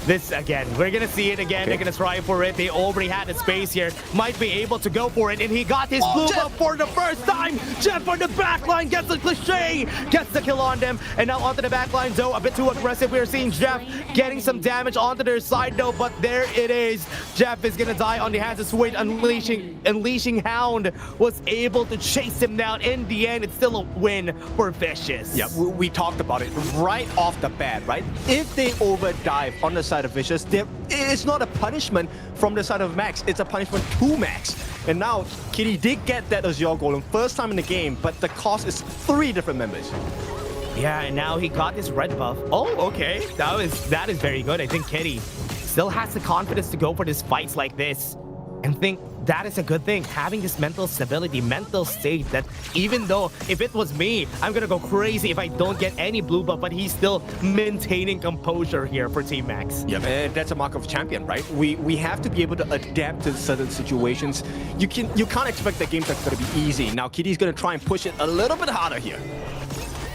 This again, we're gonna see it again. They're gonna try for it. They already had the space here. Might be able to go for it, and he got his blue buff for the first time. Jeff on the backline gets the cliche, gets the kill on them, and now onto the backline. Though a bit too aggressive. We're seeing Jeff getting some damage onto their side though, but there it is. Jeff is gonna die on the hands of Sweet. Unleashing Hound was able to chase him down. In the end, it's still a win for Vicious. Yeah, we talked about it right off the bat, right? If they overdive on the side of Vicious, it's not a punishment from the side of Max, it's a punishment to Max. And now Kitty did get that Azure Golem first time in the game, but the cost is 3 different members. Yeah, and now he got his red buff. Oh, okay. That is very good. I think Kitty still has the confidence to go for these fights like this. And think that is a good thing. Having this mental stability, mental state that even though if it was me, I'm gonna go crazy if I don't get any blue buff, but he's still maintaining composure here for Team Max. Yeah, and that's a mark of a champion, right? We have to be able to adapt to certain situations. You can't expect that games are gonna be easy. Now Kitty's gonna try and push it a little bit harder here.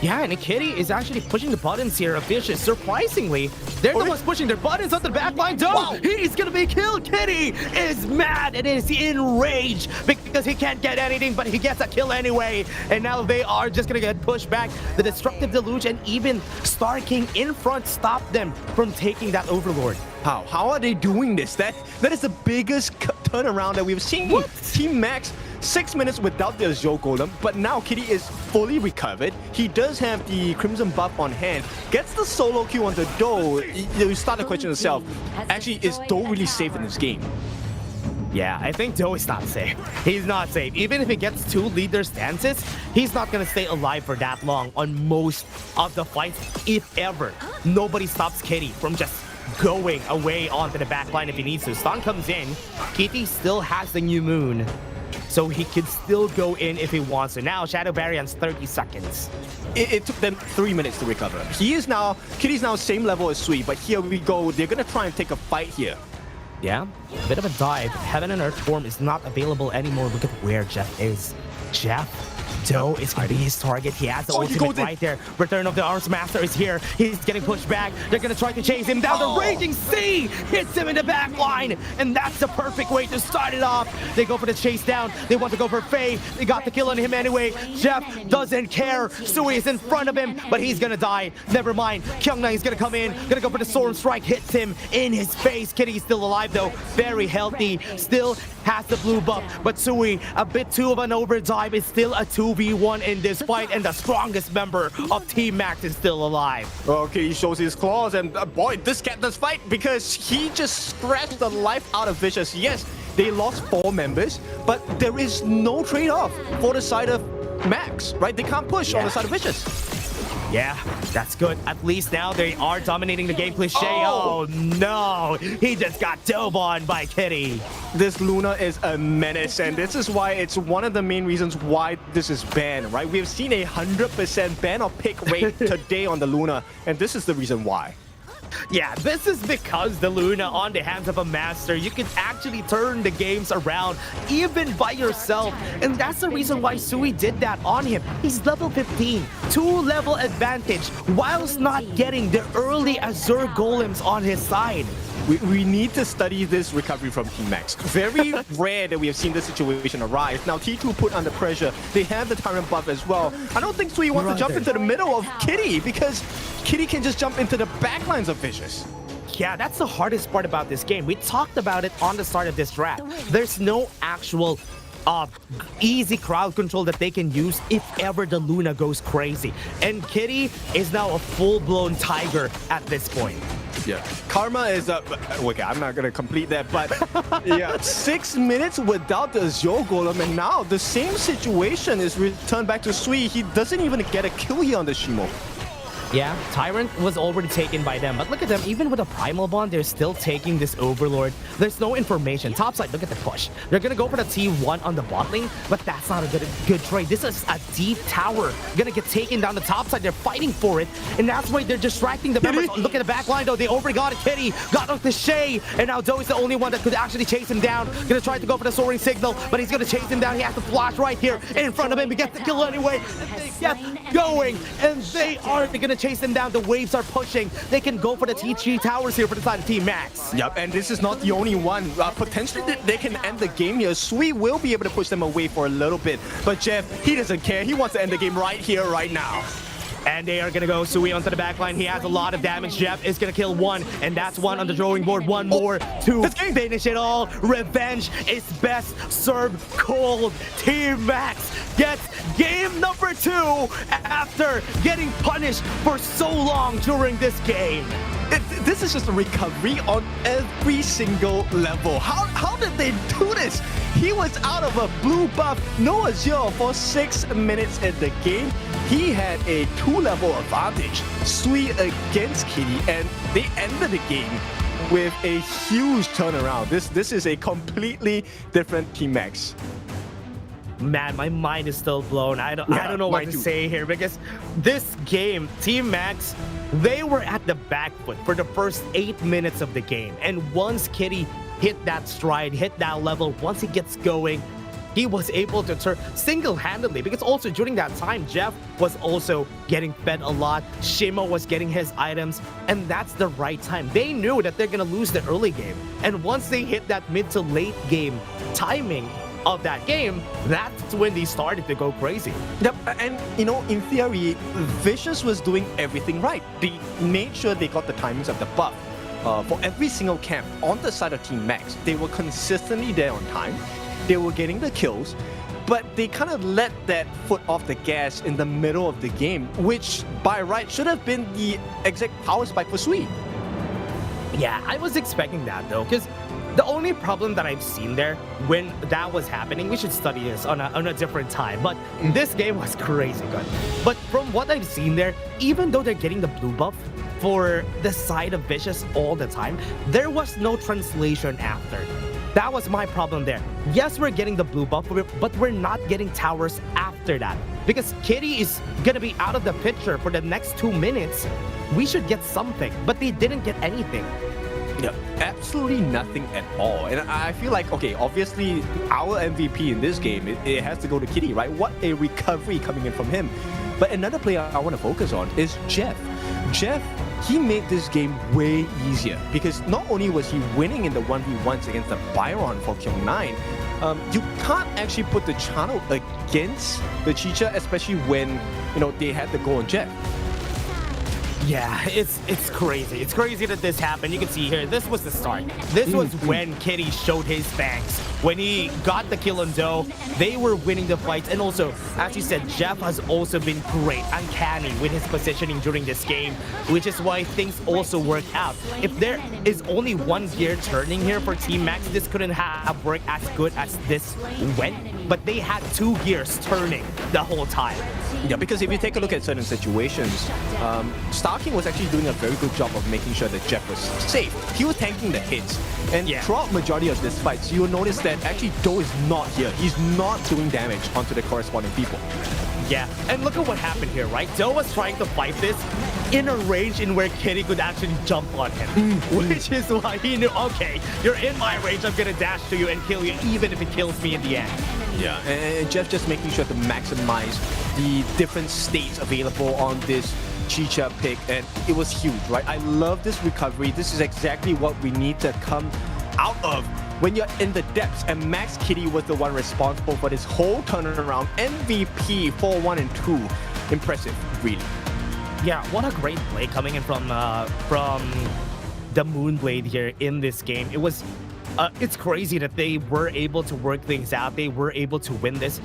Yeah, and Kitty is actually pushing the buttons here of Vicious. Surprisingly, they're the ones pushing their buttons on the backline. Wow. He's gonna be killed. Kitty is mad and is enraged because he can't get anything, but he gets a kill anyway. And now they are just gonna get pushed back. The Destructive Deluge and even Star King in front stopped them from taking that Overlord. How are they doing this? That is the biggest turnaround that we've seen. What? Team Max 6 minutes without the Azure Golem, but now Kitty is fully recovered. He does have the Crimson buff on hand. Gets the solo kill on the Doe. You start to question yourself, actually, is Doe really safe in this game? Yeah, I think Doe is not safe. He's not safe. Even if he gets 2 leader stances, he's not going to stay alive for that long on most of the fights, if ever. Nobody stops Kitty from just going away onto the backline if he needs to. Stun comes in. Kitty still has the new moon, so he can still go in if he wants to. Now, Shadow Barrion's 30 seconds. It took them 3 minutes to recover. Kitty's now same level as Sui, but here we go. They're gonna try and take a fight here. Yeah, a bit of a dive. Heaven and Earth form is not available anymore. Look at where Jeff is. Jeff, Doe is going to be his target. He has the ultimate right there. Return of the Arms Master is here. He's getting pushed back. They're going to try to chase him down. The Raging Sea hits him in the back line. And that's the perfect way to start it off. They go for the chase down. They want to go for Faye. They got the kill on him anyway. Jeff doesn't care. Sui is in front of him, but he's going to die. Never mind. Kyungna is going to come in. Going to go for the Storm Strike. Hits him in his face. Kitty's still alive though. Very healthy. Still has the blue buff. But Sui, a bit too of an overdrive, is still a 2v1 in this fight, and the strongest member of Team Max is still alive. Okay, he shows his claws, and boy, this cat does fight because he just scratched the life out of Vicious. Yes, they lost 4 members, but there is no trade-off for the side of Max, right? They can't push on the side of Vicious. Yeah, that's good. At least now they are dominating the game. Cliche. Oh no, he just got dove on by Kitty. This Luna is a menace, and this is why it's one of the main reasons why this is banned, right? We've seen 100% ban or pick rate today on the Luna, and this is the reason why. Yeah, this is because the Luna on the hands of a master, you can actually turn the games around even by yourself. And that's the reason why Sui did that on him. He's level 15, 2-level advantage, whilst not getting the early Azure Golems on his side. We need to study this recovery from Team Max. Very rare that we have seen this situation arise. Now T2 put under pressure. They have the Tyrant buff as well. I don't think Sui wants to jump into the middle of Kitty because Kitty can just jump into the backlines of Vicious. Yeah, that's the hardest part about this game. We talked about it on the start of this draft. There's no actual easy crowd control that they can use if ever the Luna goes crazy. And Kitty is now a full-blown tiger at this point. Yeah, Karma is okay, I'm not gonna complete that, but yeah, 6 minutes without the Azure Golem, and now the same situation is returned back to Sui. He doesn't even get a kill here on the Shimo. Yeah, Tyrant was already taken by them, but look at them, even with a Primal Bond, they're still taking this Overlord. There's no information. Topside, look at the push. They're gonna go for the T1 on the bot lane, but that's not a good trade. This is a deep tower. Gonna get taken down the top side. They're fighting for it, and that's why they're distracting the members. Look at the back line though. They already got it. Kitty got off the Shay, and now Doe is the only one that could actually chase him down. Gonna try to go for the soaring signal, but he's gonna chase him down. He has to flash right here in front of him. He gets the kill anyway. They get going, and they're gonna chase them down. The waves are pushing. They can go for the T3 towers here for the side of Team Max. Yep, and this is not the only one. Potentially, they can end the game here. Sui will be able to push them away for a little bit, but Jeff, he doesn't care. He wants to end the game right here, right now. And they are gonna go Sui onto the backline. He has a lot of damage. Jeff is gonna kill one, and that's one on the drawing board. One more to finish it all. Revenge is best served cold. Team Max gets game number 2 after getting punished for so long during this game. This is just a recovery on every single level. How did they do this? He was out of a blue buff, no Azure for 6 minutes in the game. He had a 2-level advantage, Sui against Kitty, and they ended the game with a huge turnaround. This is a completely different Team Max. Man, my mind is still blown. I don't know what to say here, because this game, Team Max, they were at the back foot for the first 8 minutes of the game. And once Kitty hit that stride, hit that level, once he gets going, he was able to turn single-handedly, because also during that time, Jeff was also getting fed a lot. Shimo was getting his items, and that's the right time. They knew that they're gonna lose the early game. And once they hit that mid to late game timing of that game, that's when they started to go crazy. Yep, and you know, in theory, Vicious was doing everything right. They made sure they got the timings of the buff. For every single camp on the side of Team Max, they were consistently there on time. They were getting the kills, but they kind of let that foot off the gas in the middle of the game, which by right should have been the exact power spike for Sui. Yeah, I was expecting that though, because the only problem that I've seen there when that was happening, we should study this on a different time, but this game was crazy good. But from what I've seen there, even though they're getting the blue buff for the side of Vicious all the time, there was no translation after. That was my problem there. Yes, we're getting the blue buff, but we're not getting towers after that. Because Kitty is gonna be out of the picture for the next 2 minutes. We should get something, but they didn't get anything. Yeah, absolutely nothing at all. And I feel like, okay, obviously our MVP in this game, it has to go to Kitty, right? What a recovery coming in from him. But another player I want to focus on is Jeff. Jeff, he made this game way easier, because not only was he winning in the 1v1s against the Byron for Kyung9, you can't actually put the channel against the Chicha, especially when, you know, they had to go on Jeff. Yeah, it's crazy. It's crazy that this happened. You can see here, this was the start. This was when Kitty showed his fangs. When he got the kill on Doe, they were winning the fights. And also, as you said, Jeff has also been great, uncanny with his positioning during this game, which is why things also work out. If there is only one gear turning here for Team Max, this couldn't have worked as good as this went. But they had 2 gears turning the whole time. Yeah, because if you take a look at certain situations, Starking was actually doing a very good job of making sure that Jeff was safe. He was tanking the hits. And throughout majority of this fight, you'll notice that actually Doe is not here. He's not doing damage onto the corresponding people. Yeah, and look at what happened here, right? Doe was trying to fight this in a range in where Kitty could actually jump on him. Which is why he knew, okay, you're in my range, I'm gonna dash to you and kill you, even if it kills me in the end. Yeah, and Jeff just making sure to maximize the different states available on this Chicha pick, and it was huge, right? I love this recovery. This is exactly what we need to come out of when you're in the depths, and Max Kitty was the one responsible for this whole turnaround. MVP 4-1 and 2. Impressive, really. Yeah, what a great play coming in from the Moonblade here in this game. It was it's crazy that they were able to work things out. They were able to win this.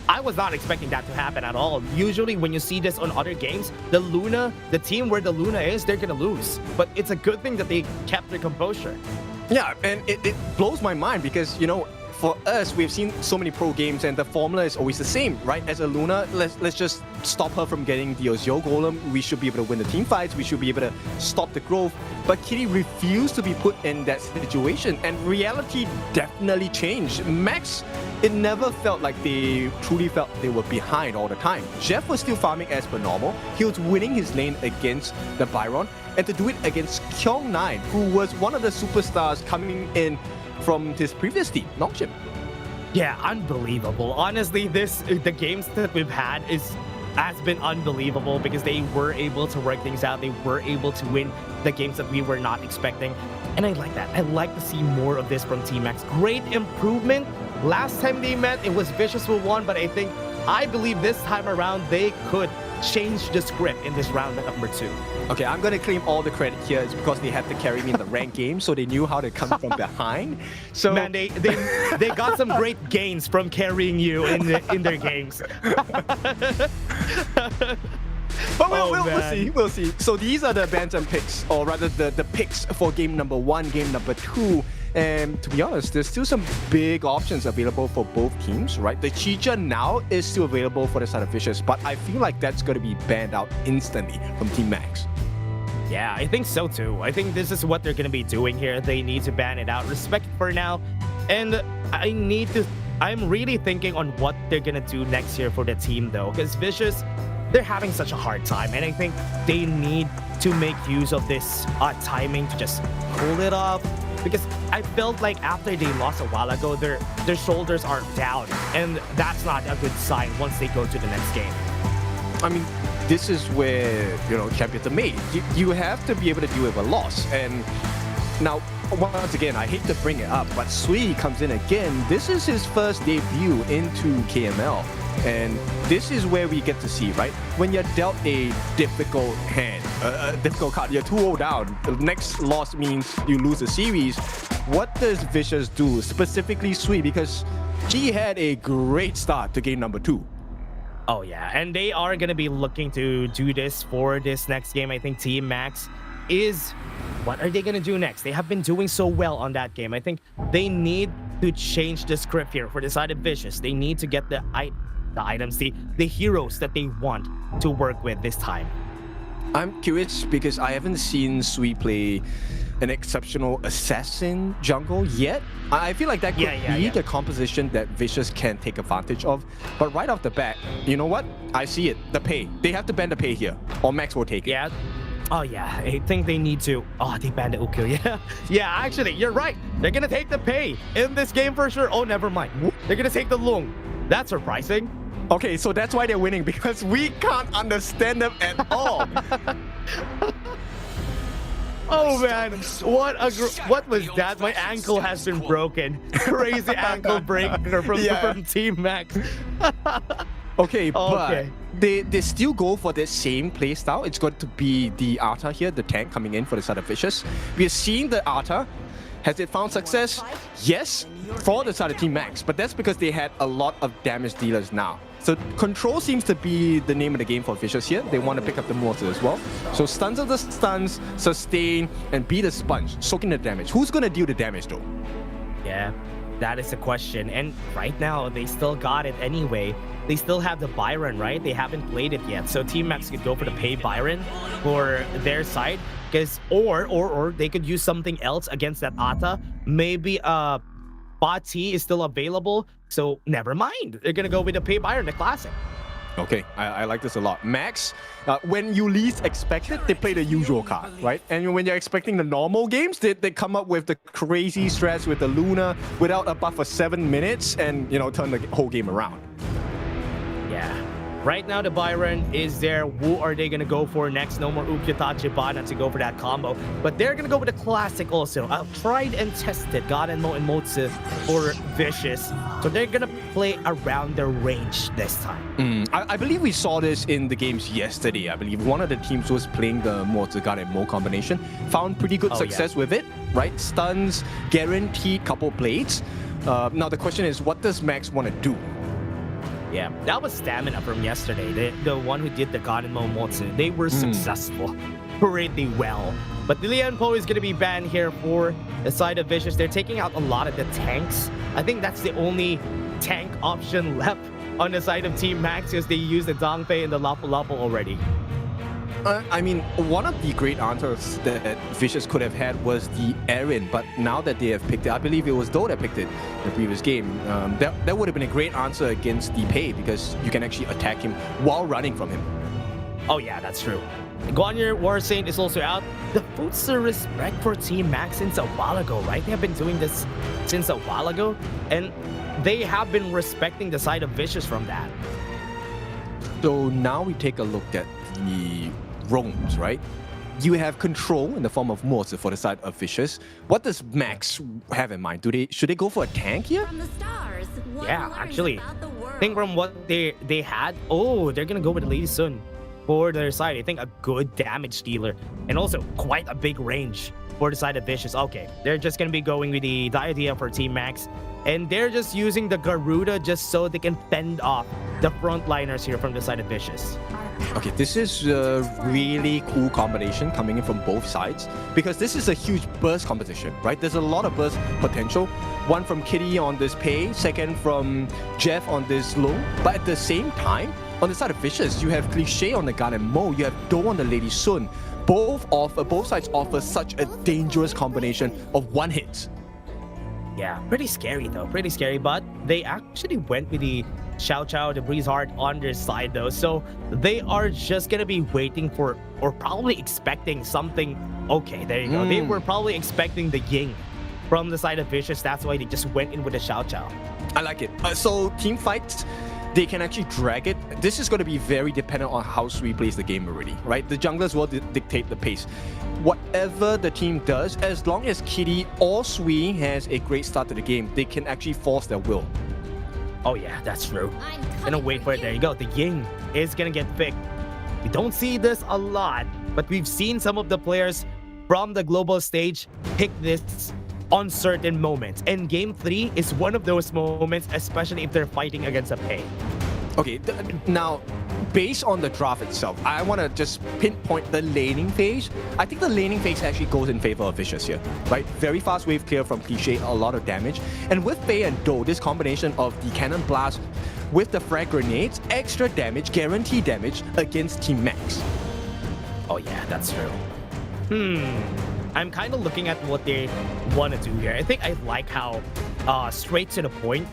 I was not expecting that to happen at all. Usually when you see this on other games, the team where the Luna is, they're gonna lose. But it's a good thing that they kept their composure. Yeah, and it blows my mind because, you know, for us, we've seen so many pro games and the formula is always the same, right? As a Luna, let's just stop her from getting the Ozio Golem. We should be able to win the team fights. We should be able to stop the growth. But Kitty refused to be put in that situation, and reality definitely changed. Max, it never felt like they truly felt they were behind all the time. Jeff was still farming as per normal. He was winning his lane against the Byron, and to do it against Kyong9, who was one of the superstars coming in from his previous team, Nongshim. Yeah, unbelievable. Honestly, the games that we've had has been unbelievable because they were able to work things out. They were able to win the games that we were not expecting. And I like that. I like to see more of this from Team Max. Great improvement. Last time they met, it was Vicious who won, but I believe this time around they could change the script in this round number 2. Okay, I'm going to claim all the credit here. It's because they had to carry me in the ranked game, so they knew how to come from behind. So man, they got some great gains from carrying you in their games. But we'll see. So these are the bantam picks, or rather the picks for game number 1, game number 2. And to be honest, there's still some big options available for both teams, right? The Chicha now is still available for the side of Vicious, but I feel like that's going to be banned out instantly from Team Max. Yeah, I think so too. I think this is what they're going to be doing here. They need to ban it out. Respect it for now. And I'm really thinking on what they're going to do next year for the team though, because Vicious, they're having such a hard time, and I think they need to make use of this timing to just cool it off. Because I felt like after they lost a while ago, their shoulders are down, and that's not a good sign once they go to the next game. I mean, this is where, champions are made. You have to be able to deal with a loss. And now, once again, I hate to bring it up, but Sui comes in again. This is his first debut into KML. And this is where we get to see, right? When you're dealt a difficult hand, a difficult card, you're 2-0 down. The next loss means you lose the series. What does Vicious do? Specifically Sui, because she had a great start to game number 2. Oh yeah, and they are going to be looking to do this for this next game. I think Team Max is... What are they going to do next? They have been doing so well on that game. I think they need to change the script here for the side of Vicious. They need to get the items, the heroes that they want to work with this time. I'm curious because I haven't seen Sui play an exceptional assassin jungle yet. I feel like that could be the composition that Vicious can take advantage of. But right off the bat, you know what? I see it. The pay. They have to ban the pay here, or Max will take it. Yeah. Oh yeah, I think they need to. Oh, they banned the Ukyo. Yeah. Yeah, actually, you're right. They're gonna take the pay in this game for sure. Oh, never mind. They're gonna take the Lung. That's surprising. Okay, so that's why they're winning, because we can't understand them at all. Oh man, what was that? My ankle has been broken. Crazy ankle breaker from Team Max. Okay, but they still go for the same playstyle. It's going to be the Arta here, the tank coming in for the side of Vicious. We are seeing the Arta. Has it found success? Yes, for the side of Team Max, but that's because they had a lot of damage dealers now. So control seems to be the name of the game for Vicious here. They want to pick up the mortar as well. So stuns are the stuns, sustain, and be the sponge, soaking the damage. Who's going to deal the damage though? Yeah, that is the question. And right now, they still got it anyway. They still have the Byron, right? They haven't played it yet. So Team Max could go for the pay Byron for their side. Or they could use something else against that Ata. Maybe Bot T is still available. So never mind. They're going to go with the pay Byron, the classic. Okay, I like this a lot. Max, when you least expect it, they play the usual card, right? And when you're expecting the normal games, they come up with the crazy strats with the Luna without a buff for 7 minutes and, turn the whole game around. Yeah. Right now, the Byron is there. Who are they going to go for next? No more Ukyota Chibana to go for that combo. But they're going to go with the classic also. Tried and tested Garenmo and Motsu for Vicious. So they're going to play around their range this time. I believe we saw this in the games yesterday. I believe one of the teams was playing the Motsu Garenmo combination. Found pretty good success with it, right? Stuns, guaranteed couple blades. Now the question is, what does Max want to do? Yeah, that was stamina from yesterday. The one who did the Garenmo Motsu, they were successful. pretty well. But Lilian Po is going to be banned here for the side of Vicious. They're taking out a lot of the tanks. I think that's the only tank option left on the side of Team Max because they used the Dongfei and the Lapu Lapu already. I mean, one of the great answers that Vicious could have had was the Aaron, but now that they have picked it, I believe it was Do that picked it in the previous game. That would have been a great answer against the Pei because you can actually attack him while running from him. Oh yeah, that's true. Guanyu War Saint is also out. The Futsu respect for Team Max since a while ago, right? They have been doing this since a while ago, and they have been respecting the side of Vicious from that. So now we take a look at the roams, right? You have control in the form of Morse for the side of Vicious. What does Max have in mind? Should they go for a tank here? Yeah, actually, I think from what they had, they're gonna go with Lady Sun for their side. I think a good damage dealer and also quite a big range for the side of Vicious. Okay, they're just gonna be going with the idea for Team Max, and they're just using the Garuda just so they can fend off the frontliners here from the side of Vicious. Okay, this is a really cool combination coming in from both sides because this is a huge burst competition, right? There's a lot of burst potential. One from Kitty on this Pei, second from Jeff on this Low. But at the same time, on the side of Vicious, you have Cliché on the gun and Mo, you have Do on the Lady Sun. Both sides offer such a dangerous combination of one hits. Yeah, pretty scary though, pretty scary. But they actually went with the Xiao Xiao, the Breeze Heart on their side though. So they are just gonna be waiting for, or probably expecting something. Okay, there you go. They were probably expecting the Ying from the side of Vicious. That's why they just went in with the Xiao Xiao. I like it. So team fights, they can actually drag it. This is going to be very dependent on how Sui plays the game already, right? The junglers will dictate the pace. Whatever the team does, as long as Kitty or Sui has a great start to the game, they can actually force their will. Oh yeah, that's true. Gonna wait for it. There you go. The Ying is gonna get picked. We don't see this a lot, but we've seen some of the players from the global stage pick this on certain moments. And Game 3 is one of those moments, especially if they're fighting against a Pei. Okay, now, based on the draft itself, I want to just pinpoint the laning phase. I think the laning phase actually goes in favor of Vicious here, right? Very fast wave clear from Cliché, a lot of damage. And with Pei and Do, this combination of the Cannon Blast with the Frag Grenades, extra damage, guaranteed damage against Team Max. Oh yeah, that's true. I'm kind of looking at what they want to do here. I think I like how straight to the point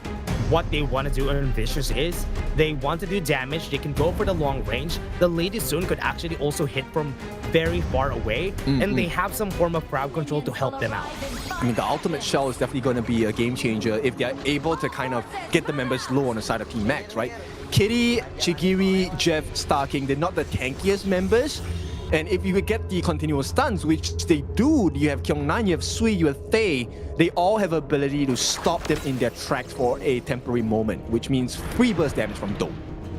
what they want to do in Vicious is they want to do damage. They can go for the long range. The Lady Sun could actually also hit from very far away, and they have some form of crowd control to help them out. I mean, the ultimate shell is definitely going to be a game changer if they're able to kind of get the members low on the side of Team Max, right? Kitty, Chigiri, Jeff, Starking, they're not the tankiest members. And if you could get the continuous stuns, which they do, you have Kyungnan, you have Sui, you have Thay, they all have ability to stop them in their tracks for a temporary moment, which means free burst damage from Do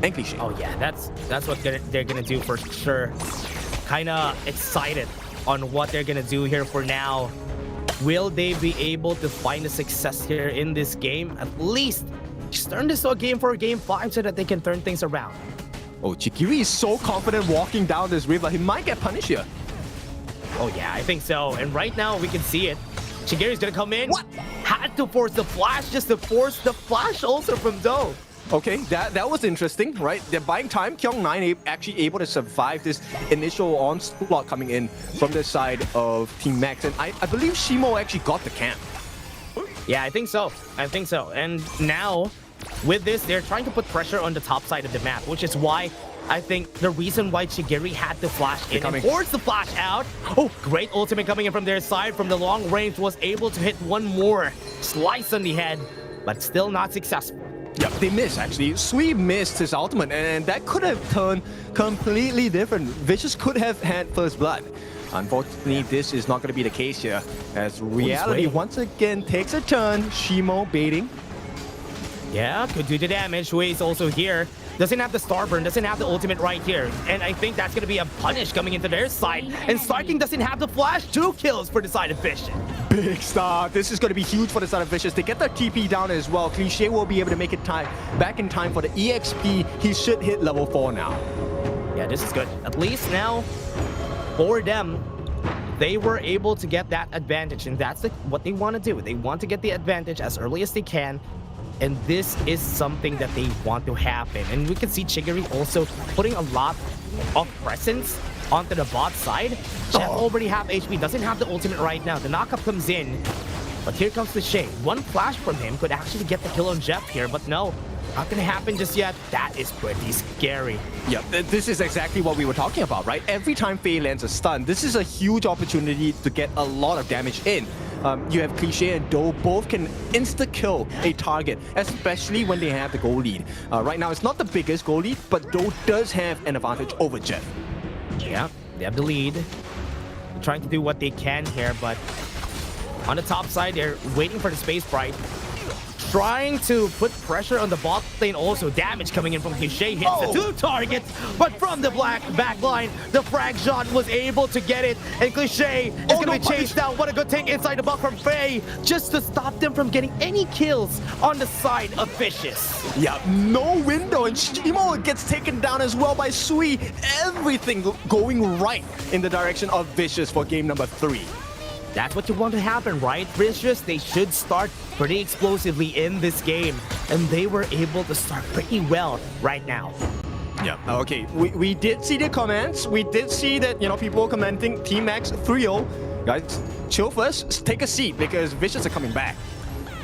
and Cliché. Oh yeah, that's what they're gonna do for sure. Kinda excited on what they're gonna do here for now. Will they be able to find a success here in this game? At least just turn this to a game for Game 5 so that they can turn things around. Oh, Chigiri is so confident walking down this river. He might get punished here. Oh yeah, I think so. And right now we can see it. Chigiri's gonna come in. What? Had to force the flash just to force the flash also from Do. Okay, that was interesting, right? They're buying time. Kyung9 actually able to survive this initial onslaught coming in from the side of Team Max. And I believe Shimo actually got the camp. Yeah, I think so. And now, with this, they're trying to put pressure on the top side of the map, which is why I think the reason why Chigiri had to flash in and force the flash out. Oh, great ultimate coming in from their side from the long range, was able to hit one more slice on the head, but still not successful. Yep, they missed actually. Sui missed his ultimate, and that could have turned completely different. Vicious could have had first blood. Unfortunately, this is not going to be the case here, as reality once again takes a turn. Shimo baiting. Yeah, could do the damage. Shui is also here. Doesn't have the Starburn, doesn't have the ultimate right here. And I think that's going to be a punish coming into their side. And Starking doesn't have the flash. 2 kills for the side of Vicious. Big start. This is going to be huge for the side of Vicious. They get their TP down as well. Cliché will be able to make it back in time for the EXP. He should hit level 4 now. Yeah, this is good. At least now, for them, they were able to get that advantage, and that's what they want to do. They want to get the advantage as early as they can, and this is something that they want to happen. And we can see Chigiri also putting a lot of presence onto the bot side. Jeff already have HP, doesn't have the ultimate right now. The knockup comes in, but here comes the Shay. One flash from him could actually get the kill on Jeff here, but no, not gonna happen just yet. That is pretty scary. Yeah, this is exactly what we were talking about, right? Every time Faye lands a stun, this is a huge opportunity to get a lot of damage in. You have Cliché and Do, both can insta-kill a target, especially when they have the goal lead. Right now, it's not the biggest goal lead, but Do does have an advantage over Jeff. Yeah, they have the lead. They're trying to do what they can here, but on the top side, they're waiting for the Space Sprite. Trying to put pressure on the bot lane also. Damage coming in from Cliché, hits the 2 targets, but from the back line, the frag shot was able to get it, and Cliché is going to be chased down. What a good take inside the buff from Faye, just to stop them from getting any kills on the side of Vicious. Yeah, no window, and Shimo gets taken down as well by Sui. Everything going right in the direction of Vicious for game number 3. That's what you want to happen, right? Vicious, they should start pretty explosively in this game, and they were able to start pretty well right now. Yeah, okay, we did see the comments. We did see that, you know, people commenting Team Max 3-0. Guys, chill first, take a seat, because Vicious are coming back.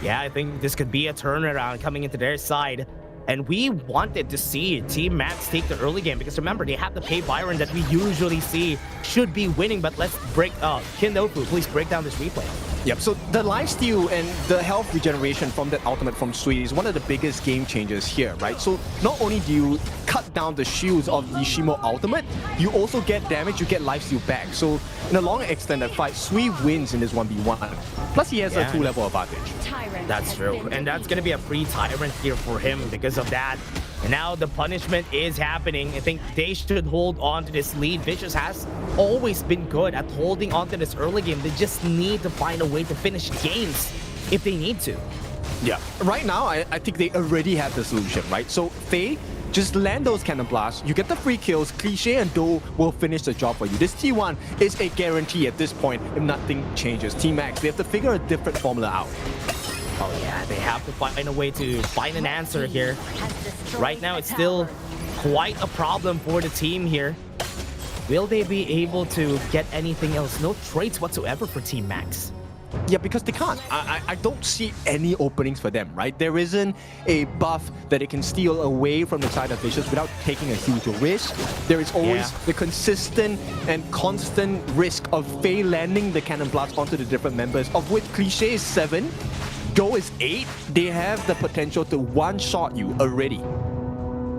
Yeah, I think this could be a turnaround coming into their side. And we wanted to see Team Max take the early game, because remember, they have the Pay Byron that we usually see should be winning. But let's break Kindofu, please break down this replay. Yep, so the lifesteal and the health regeneration from that ultimate from Sui is one of the biggest game changers here, right? So not only do you cut down the shields of the Shimo ultimate, you also get damage, you get lifesteal back. So in a long extended fight, Sui wins in this 1v1. Plus he has a 2-level advantage. That's true, and that's going to be a free Tyrant here for him because of that. And now the punishment is happening. I think they should hold on to this lead. Vicious has always been good at holding on to this early game. They just need to find a way to finish games if they need to. Yeah, right now, I think they already have the solution, right? So Faye, just land those cannon blasts, you get the free kills, Cliché and Do will finish the job for you. This T1 is a guarantee at this point if nothing changes. Team Max, they have to figure a different formula out. Oh yeah, they have to find a way to find an answer here. Right now, it's still quite a problem for the team here. Will they be able to get anything else? No traits whatsoever for Team Max. Yeah, because they can't. I don't see any openings for them, right? There isn't a buff that they can steal away from the side of Vicious without taking a huge risk. There is always the consistent and constant risk of Faye landing the cannon blast onto the different members, of which Cliché is 7, Do is 8. They have the potential to one-shot you already.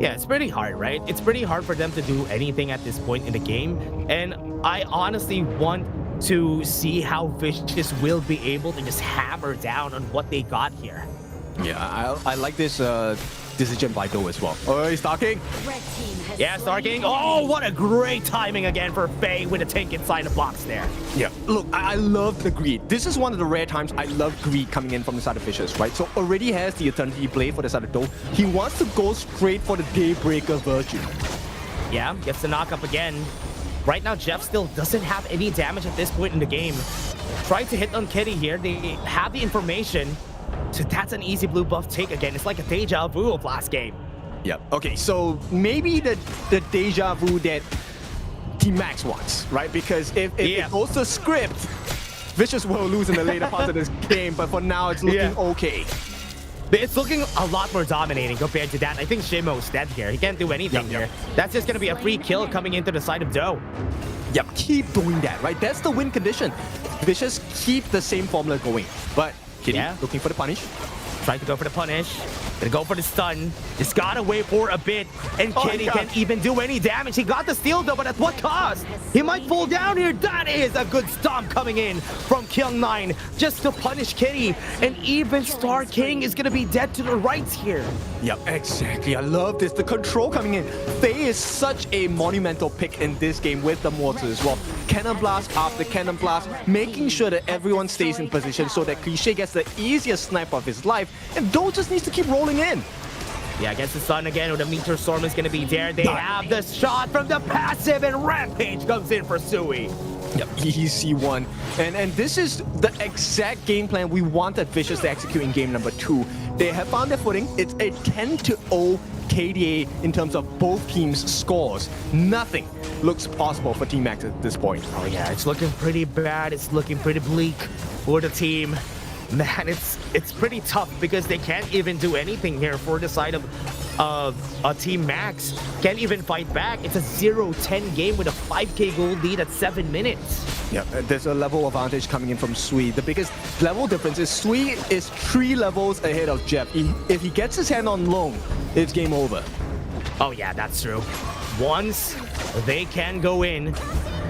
Yeah, it's pretty hard, right? It's pretty hard for them to do anything at this point in the game. And I honestly want to see how Vicious will be able to just hammer down on what they got here. Yeah, I like this decision by Do as well. Oh, he's Starking. Yeah, Starking. Oh, what a great timing again for Faye with a tank inside the box there. Yeah, look, I love the greed. This is one of the rare times I love greed coming in from the side of Vicious, right? So already has the Eternity Blade for the side of Do. He wants to go straight for the Daybreaker Virtue. Yeah, gets the knock up again. Right now, Jeff still doesn't have any damage at this point in the game. Trying to hit on Kitty here. They have the information. So that's an easy blue buff take again. It's like a deja vu of last game. Yep. Okay, so maybe the deja vu that Team Max wants, right? Because if it goes to script, Vicious will lose in the later part of this game, but for now it's looking okay. It's looking a lot more dominating compared to that. I think Shimo's dead here. He can't do anything here. That's just going to be a free kill coming into the side of Do. Yep, keep doing that, right? That's the win condition. Vicious, keep the same formula going. But Kitty looking for the punish. Trying to go for the punish. Gonna go for the stun. Just gotta wait for a bit. And Kitty can't even do any damage. He got the steal though, but at what cost? He might fall down here. That is a good stomp coming in from Kyung9 just to punish Kitty. And even Star King is gonna be dead to the right here. Yep, exactly. I love this. The control coming in. Faye is such a monumental pick in this game with the mortar as well. Cannon blast after cannon blast, making sure that everyone stays in position so that Cliché gets the easiest snipe of his life, and Do just needs to keep rolling in. Yeah, against the sun again, with the meteor storm is going to be there. They have the shot from the passive, and Rampage comes in for Sui. Yep, easy one. And this is the exact game plan we wanted Vicious to execute in game number 2. They have found their footing. It's a 10-0 KDA in terms of both teams' scores. Nothing looks possible for Team Max at this point. Oh yeah, it's looking pretty bad. It's looking pretty bleak for the team. Man, it's pretty tough because they can't even do anything here for the side of Team Max. Can't even fight back. It's a 0-10 game with a 5k gold lead at 7 minutes. Yeah, there's a level advantage coming in from Sui. The biggest level difference is Sui is 3 levels ahead of Jeff. If he gets his hand on Long, it's game over. Oh yeah, that's true. Once they can go in,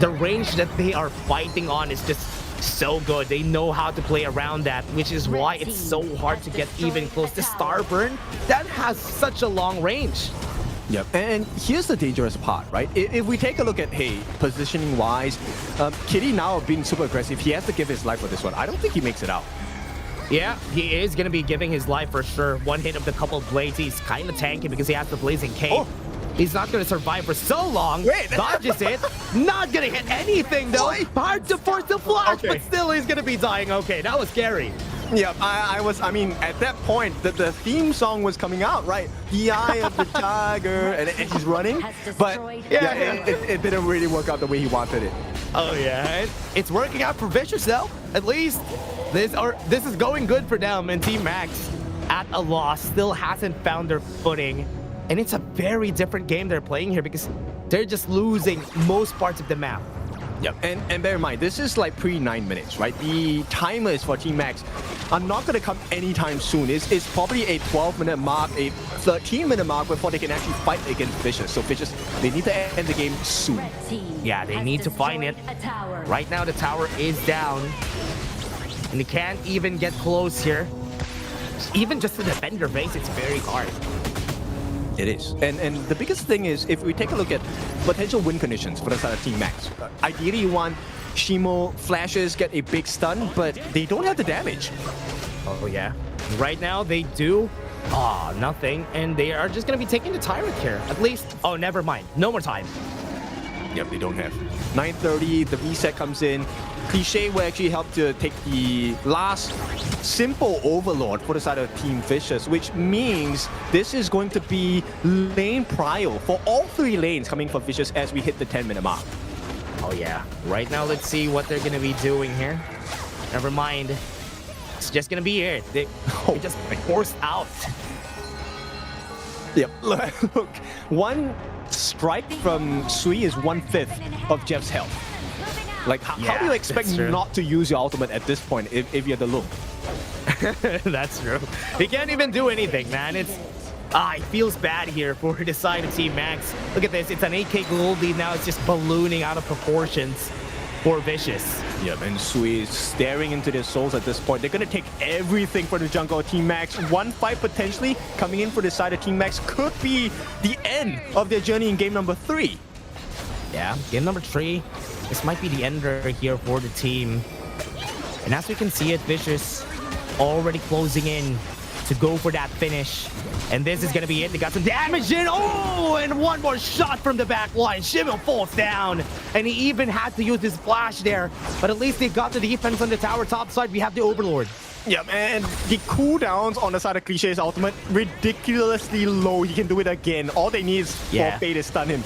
the range that they are fighting on is just so good. They know how to play around that, which is why it's so hard to get even close to Starburn. That has such a long range. Yep, and here's the dangerous part, right? If we take a look at, hey, positioning-wise, Kitty now being super aggressive, he has to give his life for this one. I don't think he makes it out. Yeah, he is going to be giving his life for sure. One hit of the couple of blades, he's kind of tanky because he has the Blazing Cape. Oh. He's not going to survive for so long. Wait. Dodges it. Not going to hit anything, though. Hard to force the flash, but still he's going to be dying. Okay, that was scary. Yeah, I mean, at that point, the theme song was coming out, right? The Eye of the Tiger, and he's running. But yeah, it didn't really work out the way he wanted it. Oh, yeah. It's working out for Vicious, though. At least this is going good for them, and Team Max, at a loss, still hasn't found their footing. And it's a very different game they're playing here because they're just losing most parts of the map. Yep, and bear in mind, this is like pre-9 minutes, right? The timers for Team Max are not going to come anytime soon. It's probably a 12-minute mark, a 13-minute mark before they can actually fight against Vicious. So Vicious, they need to end the game soon. Yeah, they need to find it. Right now, the tower is down. And they can't even get close here. Even just to defend their base, it's very hard. It is. And the biggest thing is, if we take a look at potential win conditions for the side of Team Max, ideally you want Shimo flashes, get a big stun, but they don't have the damage. Oh yeah. Right now they do. Nothing. And they are just going to be taking the Tyrant here. At least, oh, never mind. No more time. Yep, they don't have. 9:30, the reset comes in. Cliché will actually help to take the last simple overlord for the side of Team Vicious, which means this is going to be lane prio for all 3 lanes coming for Vicious as we hit the 10-minute mark. Oh yeah. Right now, let's see what they're going to be doing here. Never mind. It's just going to be it. They just forced out. Yep. Look, one strike from Sui is 1/5 of Jeff's health. Like, how do you expect not to use your ultimate at this point if you're the Loom? That's true. He can't even do anything, man. It feels bad here for the side of Team Max. Look at this. It's an 8k gold lead now. It's just ballooning out of proportions for Vicious. Yep, and Sui is staring into their souls at this point. They're going to take everything for the jungle of Team Max. One fight potentially coming in for the side of Team Max could be the end of their journey in game number 3. Yeah, game number 3. This might be the ender here for the team. And as we can see it, Vicious already closing in to go for that finish. And this is going to be it. They got some damage in. Oh, and one more shot from the back line. Shimon falls down. And he even had to use his flash there. But at least they got the defense on the tower top side. We have the Overlord. Yep, and the cooldowns on the side of Cliché's ultimate, ridiculously low. He can do it again. All they need is for Faye to stun him.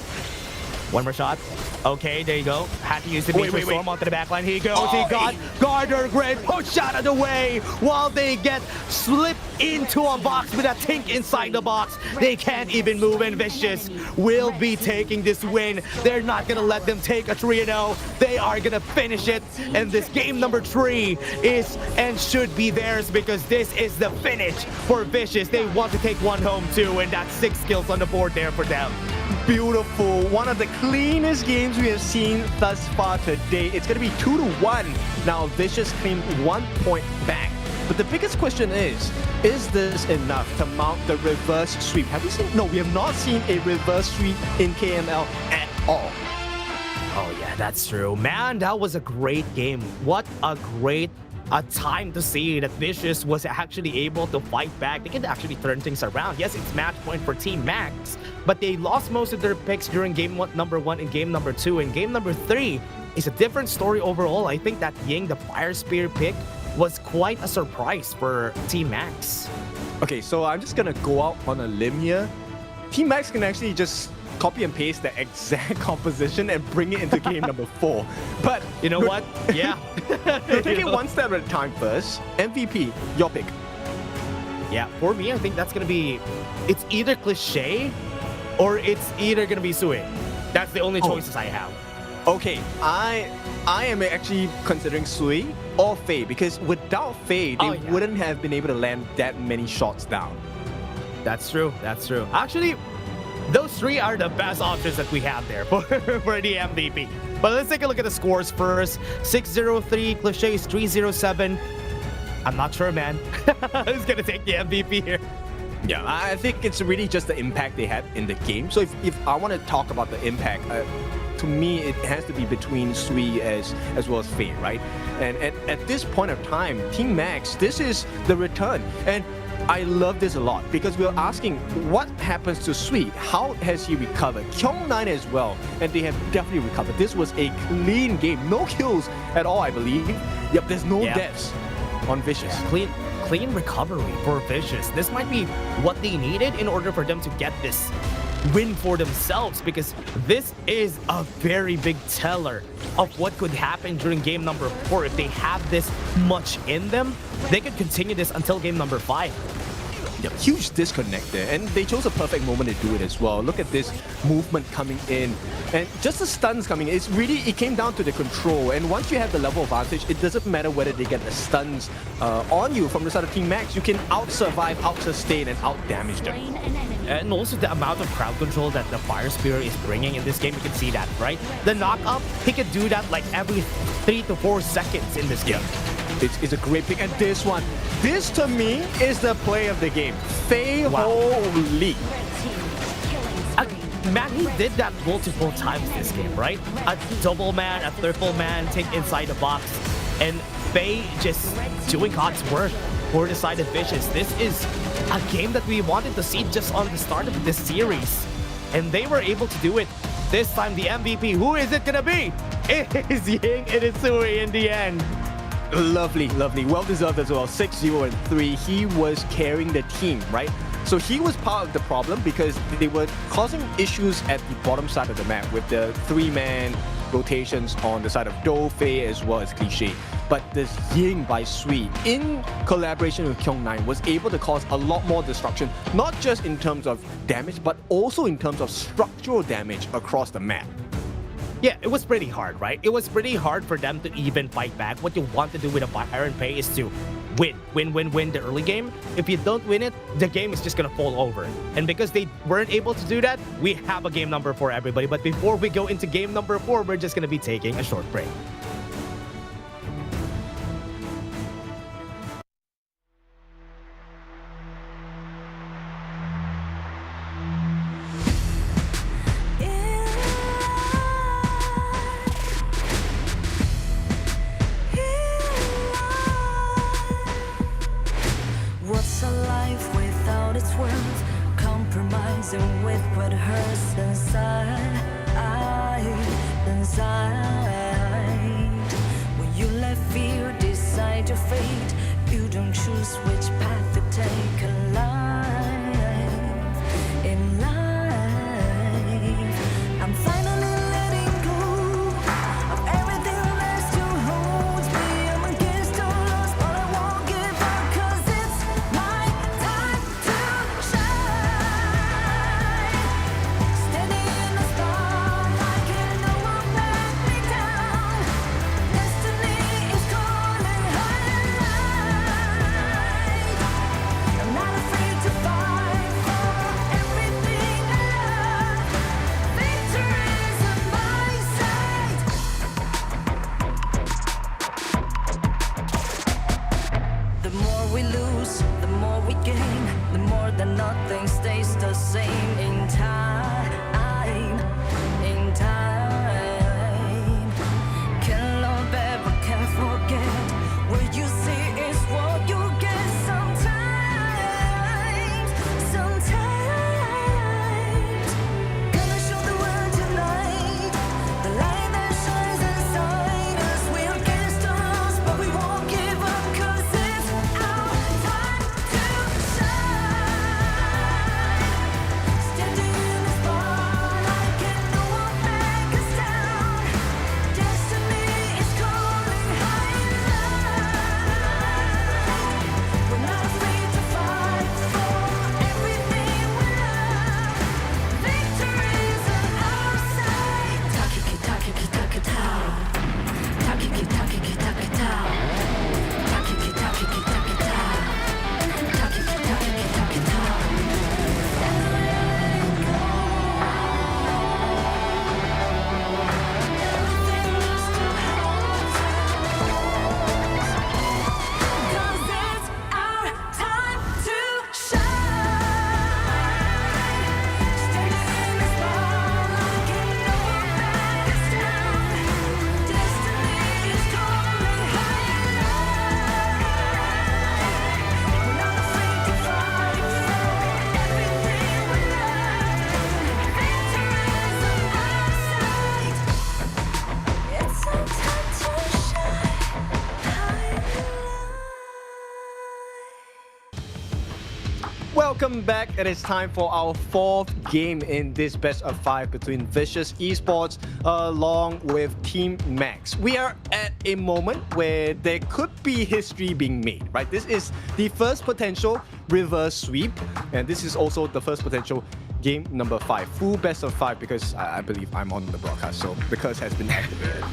One more shot. Okay, there you go. Had to use the Meteor Storm onto the backline. Here he goes. He got Gardner Grid pushed out of the way while they get slipped into a box with a Tink inside the box. They can't even move, and Vicious will be taking this win. They're not going to let them take a 3-0. They are going to finish it, and this game number 3 is and should be theirs because this is the finish for Vicious. They want to take one home too, and that's 6 kills on the board there for them. Beautiful. One of the cleanest games we have seen thus far today. It's going to be 2-1. Now, Vicious claimed 1 point back. But the biggest question is this enough to mount the reverse sweep? Have we seen? No, we have not seen a reverse sweep in KML at all. Oh, yeah, that's true. Man, that was a great game. What a great a time to see that Vicious was actually able to fight back. They can actually turn things around. Yes, it's match point for Team Max, but they lost most of their picks during number 1 and game number 2. And game number 3 is a different story overall. I think that Ying, the Fire Spear pick, was quite a surprise for Team Max. Okay, so I'm just gonna go out on a limb here. Team Max can actually just copy and paste the exact composition and bring it into game number 4. But you know what? Yeah. We'll take it one step at a time first. MVP, your pick. Yeah, for me, I think that's gonna be, it's either Cliché or it's either gonna be Sui. That's the only choices I have. Okay, I am actually considering Sui or Faye, because without Faye, they wouldn't have been able to land that many shots down. That's true. That's true. Actually, those 3 are the best options that we have there for the MVP. But let's take a look at the scores first. 603, Cliché is 307. I'm not sure, man. Who's gonna take the MVP here? Yeah, I think it's really just the impact they had in the game. So if I want to talk about the impact, to me, it has to be between Sui as well as Faye, right? And at this point of time, Team Max, this is the return. And I love this a lot because we're asking what happens to Sui? How has he recovered? Kyung9 as well, and they have definitely recovered. This was a clean game. No kills at all, I believe. Yep, there's no deaths on Vicious. Yeah, clean recovery for Vicious. This might be what they needed in order for them to get this win for themselves, because this is a very big teller of what could happen during game number 4. If they have this much in them, they could continue this until game number 5. Yep, huge disconnect there, and they chose a perfect moment to do it as well. Look at this movement coming in, and just the stuns coming in. It came down to the control, and once you have the level advantage, it doesn't matter whether they get the stuns on you from the side of Team Max. You can out-survive, out-sustain, and out-damage them. And also the amount of crowd control that the Fire Spear is bringing in this game, you can see that, right? The knock-up, he could do that like every 3 to 4 seconds in this game. It's a great pick, and this to me is the play of the game. Faye, holy. Man, he did that multiple times this game, right? A double man, a triple man, take inside the box, and Faye just doing God's work for the side of Vicious. This is a game that we wanted to see just on the start of this series, and they were able to do it. This time, the MVP, who is it gonna be? It is Ying Sui in the end. Lovely, lovely. Well-deserved as well. 6-0 and 3. He was carrying the team, right? So he was part of the problem because they were causing issues at the bottom side of the map with the 3-man rotations on the side of Do, Faye, as well as Cliché. But this Ying by Sui, in collaboration with Kyung9, was able to cause a lot more destruction, not just in terms of damage, but also in terms of structural damage across the map. Yeah, it was pretty hard, right? It was pretty hard for them to even fight back. What you want to do with a Fire and Pay is to win the early game. If you don't win it, the game is just gonna fall over. And because they weren't able to do that, we have a game number 4, everybody. But before we go into game number 4, we're just gonna be taking a short break. What's a life without its worth? Compromising with what hurts inside. When you let fear decide your fate, you don't choose which path to take in life. I'm finally letting go of everything that still holds me. I'm against all odds, but I won't give up, 'cause it's my time to shine. Standing in the starlight, can no one back me down. Destiny is calling high. Welcome back. It is time for our fourth game in this best of 5 between Vicious Esports along with Team Max. We are at a moment where there could be history being made, right? This is the first potential reverse sweep, and this is also the first potential game number 5. Full best of 5 because I believe I'm on the broadcast, so the curse has been activated.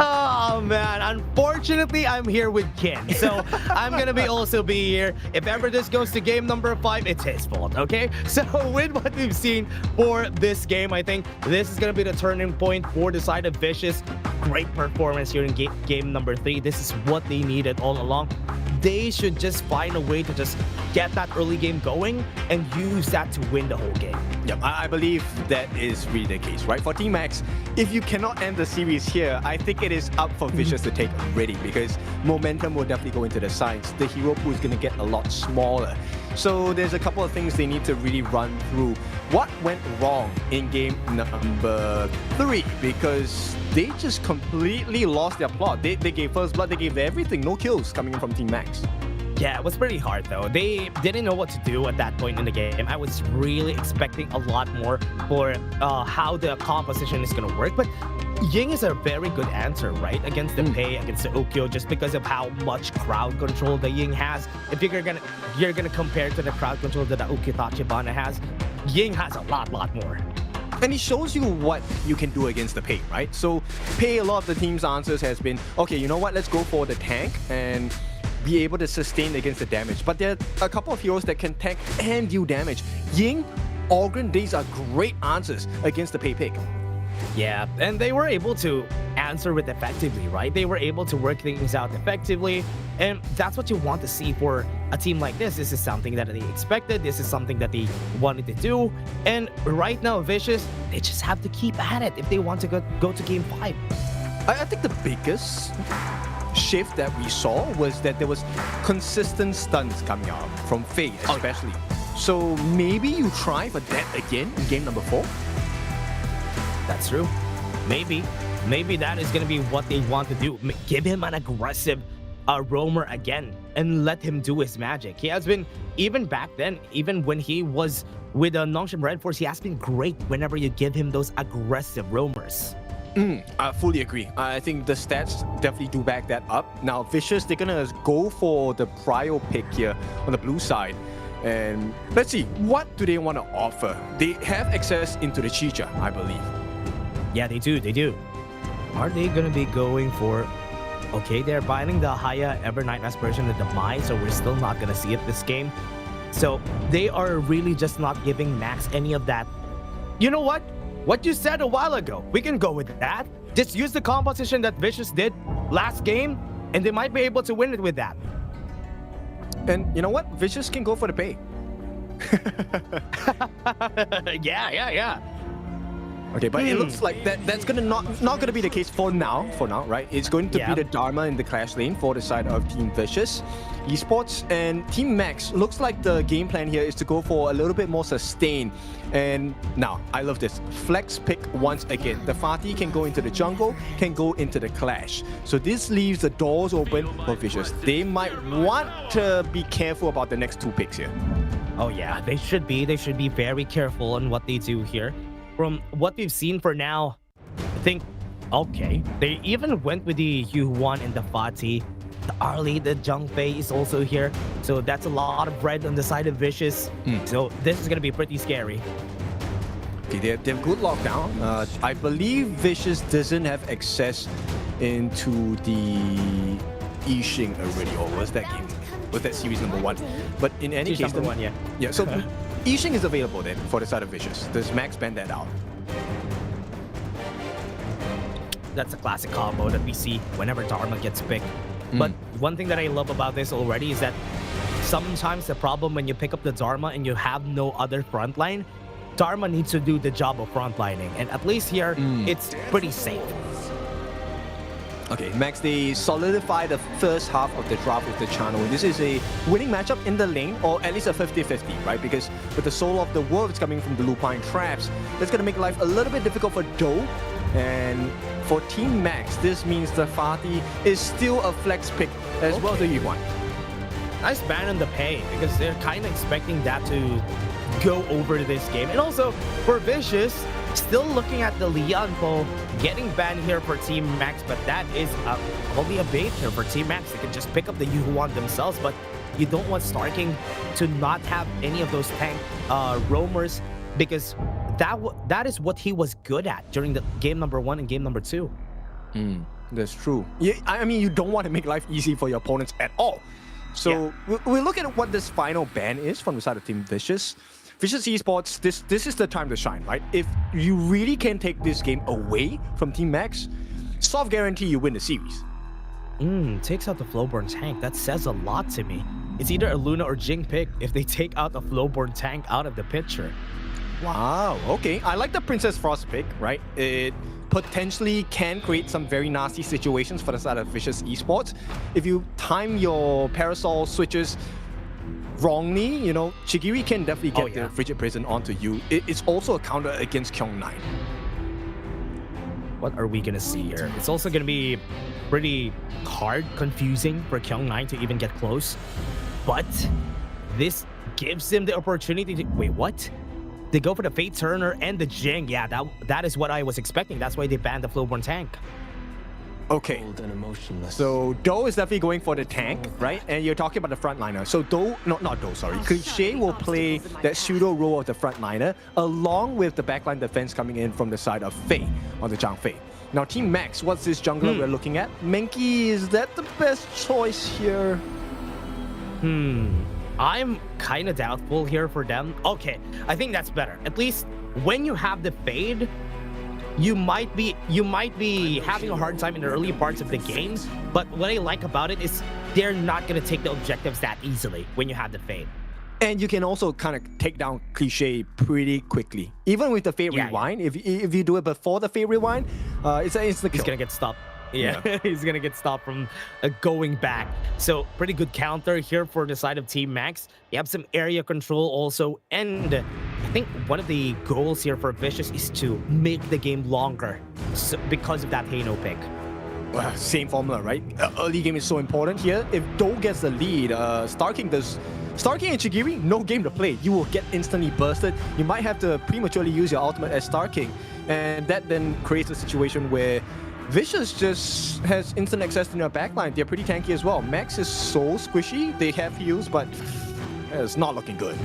Oh man, unfortunately I'm here with Ken, so I'm gonna also be here. If ever this goes to game number 5, it's his fault, okay? So with what we've seen for this game, I think this is gonna be the turning point for the side of Vicious. Great performance here in game number 3. This is what they needed all along. They should just find a way to just get that early game going and use that to win the whole game. Yep, I believe that is really the case, right? For Team Max, if you cannot end the series here, I think it is up for Vicious to take already because momentum will definitely go into the sides. The hero pool is going to get a lot smaller. So there's a couple of things they need to really run through. What went wrong in game number 3? Because they just completely lost their plot. They gave first blood, they gave everything, no kills coming in from Team Max. Yeah, it was pretty hard though. They didn't know what to do at that point in the game. I was really expecting a lot more for how the composition is going to work, but Ying is a very good answer, right? Against the Pei, against the Okyo, just because of how much crowd control the Ying has. If you're gonna compare to the crowd control that the Okyo Tachibana has, Ying has a lot more. And it shows you what you can do against the Pei, right? So Pei, a lot of the team's answers has been, okay, you know what, let's go for the tank and be able to sustain against the damage. But there are a couple of heroes that can tank and deal damage. Ying, Ogren, these are great answers against the Pei pick. Yeah, and they were able to answer it effectively, right? They were able to work things out effectively, and that's what you want to see for a team like this. This is something that they expected, this is something that they wanted to do, and right now, Vicious, they just have to keep at it if they want to go to game 5. I think the biggest shift that we saw was that there was consistent stuns coming out from Faye, especially. So maybe you try for that again in game number 4? That's true. Maybe that is going to be what they want to do. Give him an aggressive roamer again and let him do his magic. He has been, even back then, even when he was with Nongshim Redforce, he has been great whenever you give him those aggressive roamers. I fully agree. I think the stats definitely do back that up. Now, Vicious, they're gonna go for the prio pick here on the blue side. And let's see, what do they want to offer? They have access into the Chicha, I believe. Yeah, they do. Are they gonna be going for... Okay, they're binding the Haya Evernight Aspiration to the Mai, so we're still not gonna see it this game. So they are really just not giving Max any of that. You know what? What you said a while ago, we can go with that. Just use the composition that Vicious did last game, and they might be able to win it with that. And you know what? Vicious can go for the Pei. Yeah. Okay, but it looks like that's gonna not gonna be the case for now, right? It's going to be the Dharma in the clash lane for the side of Team Vicious Esports, and Team Max looks like the game plan here is to go for a little bit more sustain. And now, I love this. Flex pick once again. The Fatih can go into the jungle, can go into the clash. So this leaves the doors open for Vicious. They might want to be careful about the next 2 picks here. Oh yeah, they should be. They should be very careful on what they do here. From what we've seen for now, I think, okay, they even went with the Yu1 and the Fatih. The Arlie, the Zhengfei is also here. So that's a lot of red on the side of Vicious. So this is going to be pretty scary. Okay, they have good lockdown. I believe Vicious doesn't have access into the Yixing already, or was that game? Was that series number 1? But in any case, number 1, yeah. Yeah, so Yixing is available then for the side of Vicious. Does Max ban that out? That's a classic combo that we see whenever Dharma gets picked. But one thing that I love about this already is that sometimes the problem when you pick up the Dharma and you have no other frontline, Dharma needs to do the job of frontlining. And at least here, it's pretty safe. Okay, Max, they solidify the first half of the draft with the channel. This is a winning matchup in the lane, or at least a 50-50, right? Because with the Soul of the Wolves coming from the Lupine Traps, that's going to make life a little bit difficult for Do. And for Team Max, this means the Fatih is still a flex pick as well as the Yuan. nice ban on the pay because they're kind of expecting that to go over this game. And also for Vicious, still looking at the Leon Poe getting banned here for Team Max, but that is probably a bait here for Team Max. They can just pick up the Yuhuan themselves, but you don't want Starking to not have any of those tank roamers because that is what he was good at during the game number 1 and game number 2. That's true. Yeah, I mean, you don't want to make life easy for your opponents at all. So we'll look at what this final ban is from the side of Team Vicious. Vicious Esports, this is the time to shine, right? If you really can take this game away from Team Max, soft guarantee you win the series. Takes out the Flowborn tank. That says a lot to me. It's either a Luna or Jing pick if they take out the Flowborn tank out of the picture. Wow, okay. I like the Princess Frost pick, right? It potentially can create some very nasty situations for the side of Vicious Esports. If you time your Parasol switches wrongly, you know, Chigiri can definitely get the Frigid Prison onto you. It's also a counter against Kyung9. What are we gonna see here? It's also gonna be pretty hard, confusing for Kyung9 to even get close. But this gives him the opportunity to... Wait, what? They go for the Fate Turner and the Jing. Yeah, that is what I was expecting. That's why they banned the Flowborn tank. Okay, so Do is definitely going for the tank, right? And you're talking about the frontliner. So not Do, sorry. Cliché will play that pseudo role of the frontliner along with the backline defense coming in from the side of Fei on the Zhang Fei. Now, Team Max, what's this jungler we're looking at? Menki, is that the best choice here? I'm kind of doubtful here for them. Okay, I think that's better. At least when you have the Fade, you might be having a hard time in the early parts of the game, but what I like about it is they're not going to take the objectives that easily when you have the Fade. And you can also kind of take down Cliché pretty quickly. Even with the Fade Rewind, if you do it before the Fade Rewind, it's the kill. He's going to get stopped. Yeah, he's going to get stopped from going back. So pretty good counter here for the side of Team Max. You have some area control also. And I think one of the goals here for Vicious is to make the game longer because of that Hano pick. Well, same formula, right? Early game is so important here. If Do gets the lead, Starking and Chigiri, no game to play. You will get instantly bursted. You might have to prematurely use your ultimate as Starking. And that then creates a situation where Vicious just has instant access to their backline. They're pretty tanky as well. Max is so squishy. They have heals, but it's not looking good.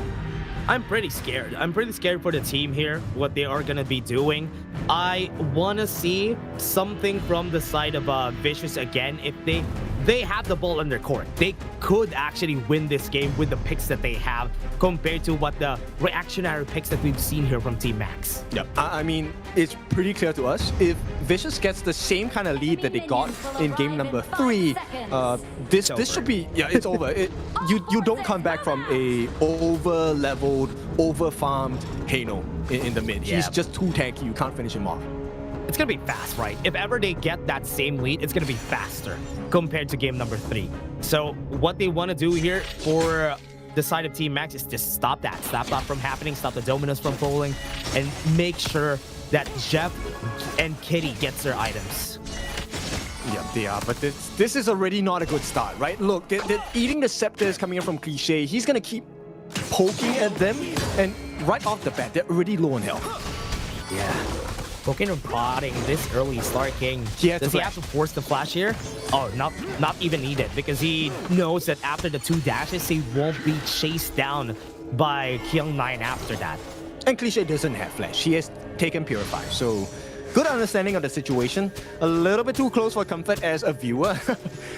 I'm pretty scared. I'm pretty scared for the team here, what they are going to be doing. I want to see something from the side of Vicious again. If they have the ball on their court, they could actually win this game with the picks that they have compared to what the reactionary picks that we've seen here from Team Max. Yep. I mean, it's pretty clear to us. If Vicious gets the same kind of lead that they got in game number 3, this should be, it's over. You don't come back from a over-leveled, over-farmed Hano in the mid. He's just too tanky. You can't finish him off. It's going to be fast, right? If ever they get that same lead, it's going to be faster compared to game number 3. So what they want to do here for the side of Team Max is just stop that. Stop that from happening, stop the Dominus from falling, and make sure that Jeff and Kitty gets their items. Yeah, they are, but this is already not a good start, right? Look, they're eating the scepters coming in from Cliché. He's going to keep poking at them, and right off the bat, they're already low on health. Yeah. Poking or prodding this early Starking. Does he have to force the flash here? Oh, not even needed, because he knows that after the 2 dashes, he won't be chased down by Kyung9 after that. And Cliché doesn't have flash. He has taken Purify, so good understanding of the situation. A little bit too close for comfort as a viewer,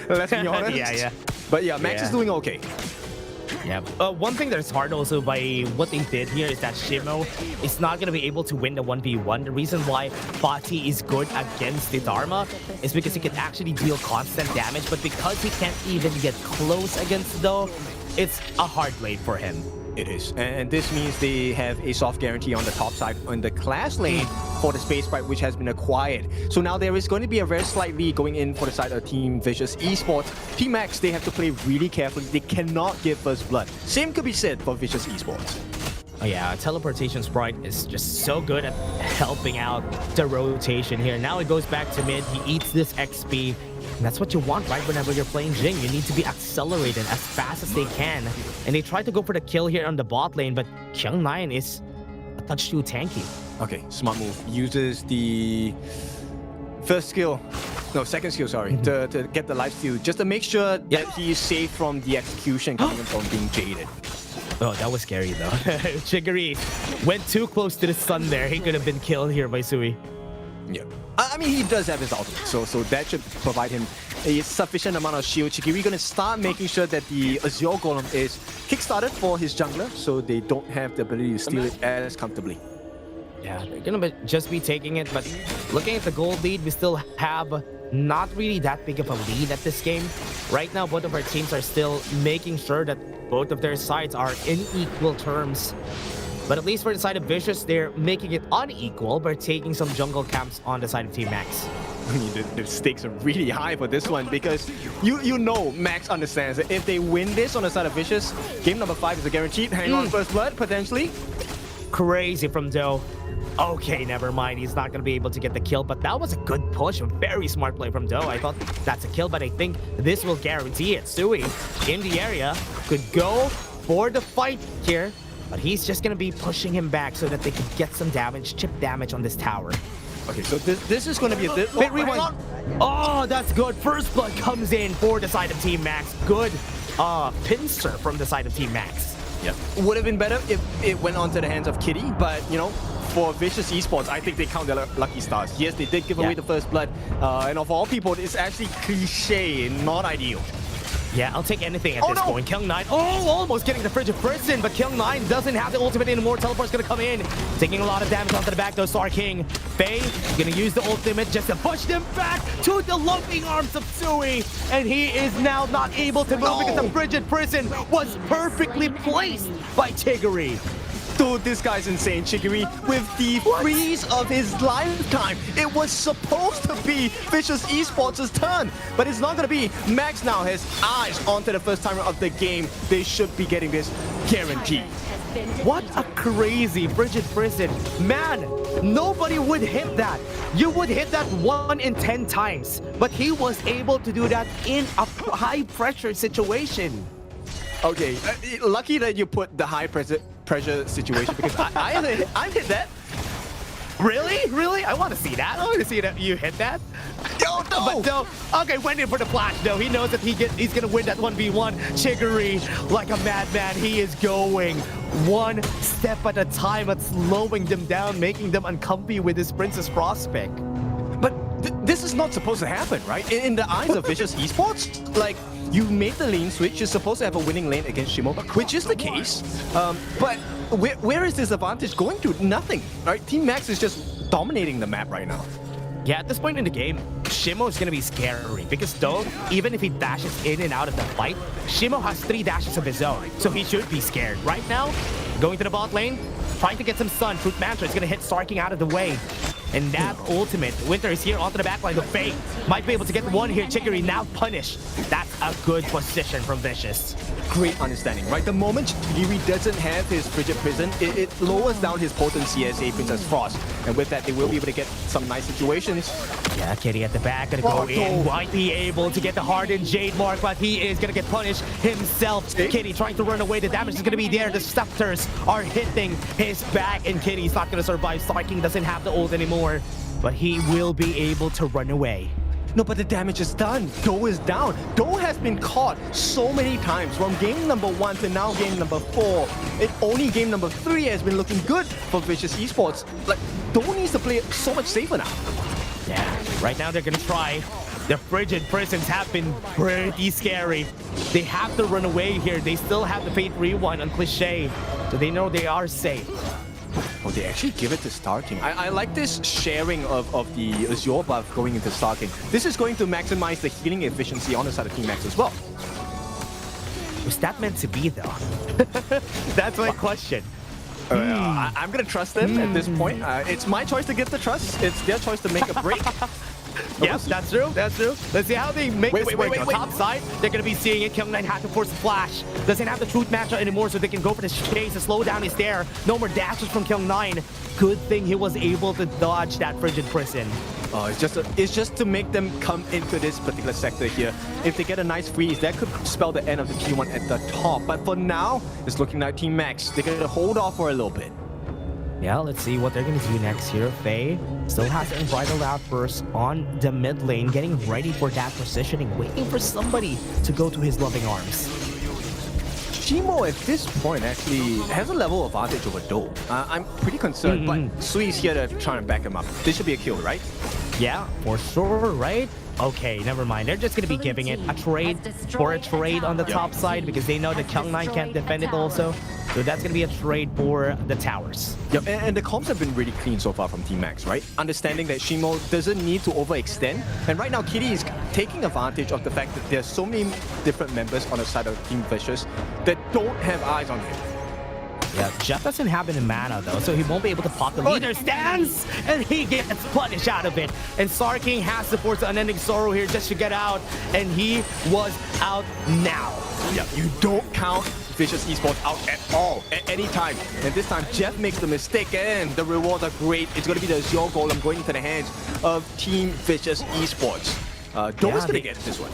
let's be honest. Yeah. But yeah, Max is doing okay. Yeah. One thing that's hard also by what they did here is that Shimo is not going to be able to win the 1v1. The reason why Fati is good against the Dharma is because he can actually deal constant damage, but because he can't even get close against Do, it's a hard lane for him. It is. And this means they have a soft guarantee on the top side on the class lane for the space sprite, which has been acquired. So now there is going to be a very slight lead going in for the side of Team Vicious Esports. Team Max, they have to play really carefully. They cannot give first blood. Same could be said for Vicious Esports. Oh yeah, Teleportation Sprite is just so good at helping out the rotation here. Now it goes back to mid. He eats this XP. And that's what you want, right? Whenever you're playing Jing, you need to be accelerated as fast as they can. And they try to go for the kill here on the bot lane, but Kyung9 is a touch too tanky. Okay, smart move. Uses the second skill, sorry, to get the lifesteal, just to make sure that he is safe from the execution coming from being jaded. Oh, that was scary though. Chigiri went too close to the sun there. He could have been killed here by Sui. Yeah. I mean, he does have his ultimate, so that should provide him a sufficient amount of shield. Chigiri gonna start making sure that the Azure Golem is kickstarted for his jungler, so they don't have the ability to steal it as comfortably. Yeah, they're gonna just be taking it, but looking at the gold lead, we still have not really that big of a lead at this game. Right now, both of our teams are still making sure that both of their sides are in equal terms. But at least for the side of Vicious, they're making it unequal by taking some jungle camps on the side of Team Max. I mean, the stakes are really high for this one because you know Max understands that if they win this on the side of Vicious, game number 5 is a guaranteed hang on first blood, potentially. Crazy from Doe. Okay, never mind. He's not going to be able to get the kill, but that was a good push. A very smart play from Doe. I thought that's a kill, but I think this will guarantee it. Sui in the area could go for the fight here, but he's just going to be pushing him back so that they can get some damage, chip damage on this tower. Okay, so this is going to be a bit rewind. Oh, that's good. First blood comes in for the side of Team Max. Good pincer from the side of Team Max. Yeah, would have been better if it went onto the hands of Kitty, but you know, for Vicious Esports, I think they count their lucky stars. Yes, they did give away the first blood, and of all people, it's actually cliche, not ideal. Yeah, I'll take anything at this point. Kyung9, almost getting the Frigid Prison, but Kyung9 doesn't have the ultimate anymore. Teleport's gonna come in, taking a lot of damage onto the back though. Star King, Faye gonna use the ultimate just to push them back to the loving arms of Sui, and he is now not able to move because the Frigid Prison was perfectly placed by Chigiri. Dude, this guy's insane, Chigiri, with the freeze of his lifetime. It was supposed to be Vicious Esports' turn, but it's not going to be. Max now has eyes onto the first timer of the game. They should be getting this guaranteed. What a crazy Frigid Prison. Man, nobody would hit that. You would hit that 1 in 10 times, but he was able to do that in a high-pressure situation. Okay, lucky that you put the high pressure situation because I hit that. Really? Really? I want to see that. I want to see that you hit that. Yo, no! But no. Okay, went in for the flash though. He knows that he's gonna win that 1v1. Chigiri, like a madman, he is going one step at a time at slowing them down, making them uncomfy with his Princess Prospect. But this is not supposed to happen, right? In the eyes of Vicious Esports, like, you made the lane switch, you're supposed to have a winning lane against Shimo, which is the case. But where is this advantage going to? Nothing, right? Team Max is just dominating the map right now. Yeah, at this point in the game, Shimo is going to be scary because though, even if he dashes in and out of the fight, Shimo has 3 dashes of his own, so he should be scared. Right now, going to the bot lane, trying to get some stun. Fruit Mantra is going to hit Star King out of the way. And that ultimate, Winter is here onto the backline of Faye. Might be able to get one here. Chigiri now punished. That's a good position from Vicious. Great understanding, right? The moment Chigiri doesn't have his Frigid Prison, it lowers down his potency as a Princess Frost. And with that, they will be able to get some nice situations. Yeah, Kitty at the back, gonna go in. Might be able to get the hardened Jade mark, but he is gonna get punished himself. Kitty trying to run away. The damage is gonna be there. The scepters are hitting his back, and Kitty's not gonna survive. Star King doesn't have the ult anymore, but he will be able to run away. No, but the damage is done. Doe is down. Doe has been caught so many times from game number 1 to now game number 4. Only game number 3 has been looking good for Vicious Esports. Like, Doe needs to play so much safer now. Yeah, right now they're gonna try. The Frigid Prisons have been pretty scary. They have to run away here. They still have the Fate Rewind on Cliché, so they know they are safe. Oh, they actually give it to Star King. I like this sharing of the Azure buff going into Star King. This is going to maximize the healing efficiency on the side of Team Max as well. Was that meant to be, though? That's my question. I'm gonna trust them at this point. It's my choice to give the trust. It's their choice to make a break. Yes, that's true. That's true. Let's see how they make this work. On top side, they're going to be seeing it. Kyung9 had to force the flash. Doesn't have the truth matchup anymore, so they can go for the chase. The slowdown is there. No more dashes from Kyung9. Good thing he was able to dodge that Frigid Prison. It's just to make them come into this particular sector here. If they get a nice freeze, that could spell the end of the T1 at the top. But for now, it's looking like Team Max. They're going to hold off for a little bit. Yeah, let's see what they're going to do next here. Faye still has Unbridled Outburst on the mid lane, getting ready for that positioning, waiting for somebody to go to his loving arms. Shimo at this point actually has a level advantage over Do. I'm pretty concerned, but Sui's here to try and back him up. This should be a kill, right? Yeah, for sure, right? Okay, never mind. They're just going to be giving it a trade for a trade on the top side because they know that Kyung9 can't defend it also. So that's going to be a trade for the towers. Yep, and the comps have been really clean so far from Team Max, right? Understanding that Shimo doesn't need to overextend. And right now, Kitty is taking advantage of the fact that there's so many different members on the side of Team Vicious that don't have eyes on him. Yeah, Jeff doesn't have any mana though, so he won't be able to pop the leader stance, and he gets punished out of it. And Sarking has to force the Unending Sorrow here just to get out, and he was out now. Yeah, you don't count Vicious Esports out at all, at any time. And this time, Jeff makes the mistake, and the rewards are great. It's going to be the Azure Golem going into the hands of Team Vicious Esports. Doma's going to get this one.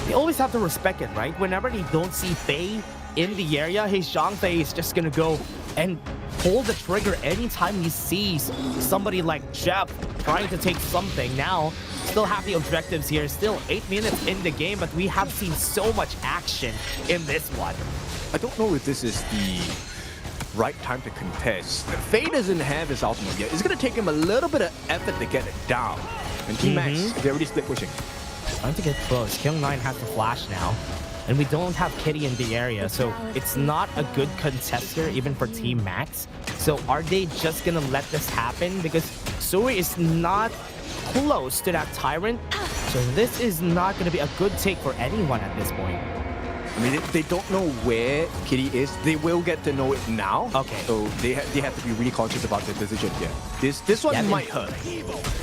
They always have to respect it, right? Whenever they don't see Faye in the area, his Zhang Fei is just gonna go and pull the trigger anytime he sees somebody like Jeff trying to take something. Now, still have the objectives here. Still 8 minutes in the game, but we have seen so much action in this one. I don't know if this is the right time to contest. Faye doesn't have his ultimate yet. It's gonna take him a little bit of effort to get it down. And Team Max, they're already split pushing. Trying to get close. Kyung9 has the flash now. And we don't have Kitty in the area, so it's not a good contest here, even for Team Max. So are they just gonna let this happen? Because Sui is not close to that Tyrant, so this is not gonna be a good take for anyone at this point. I mean, they don't know where Kitty is. They will get to know it now. Okay. So they have to be really conscious about their decision here. This one might hurt.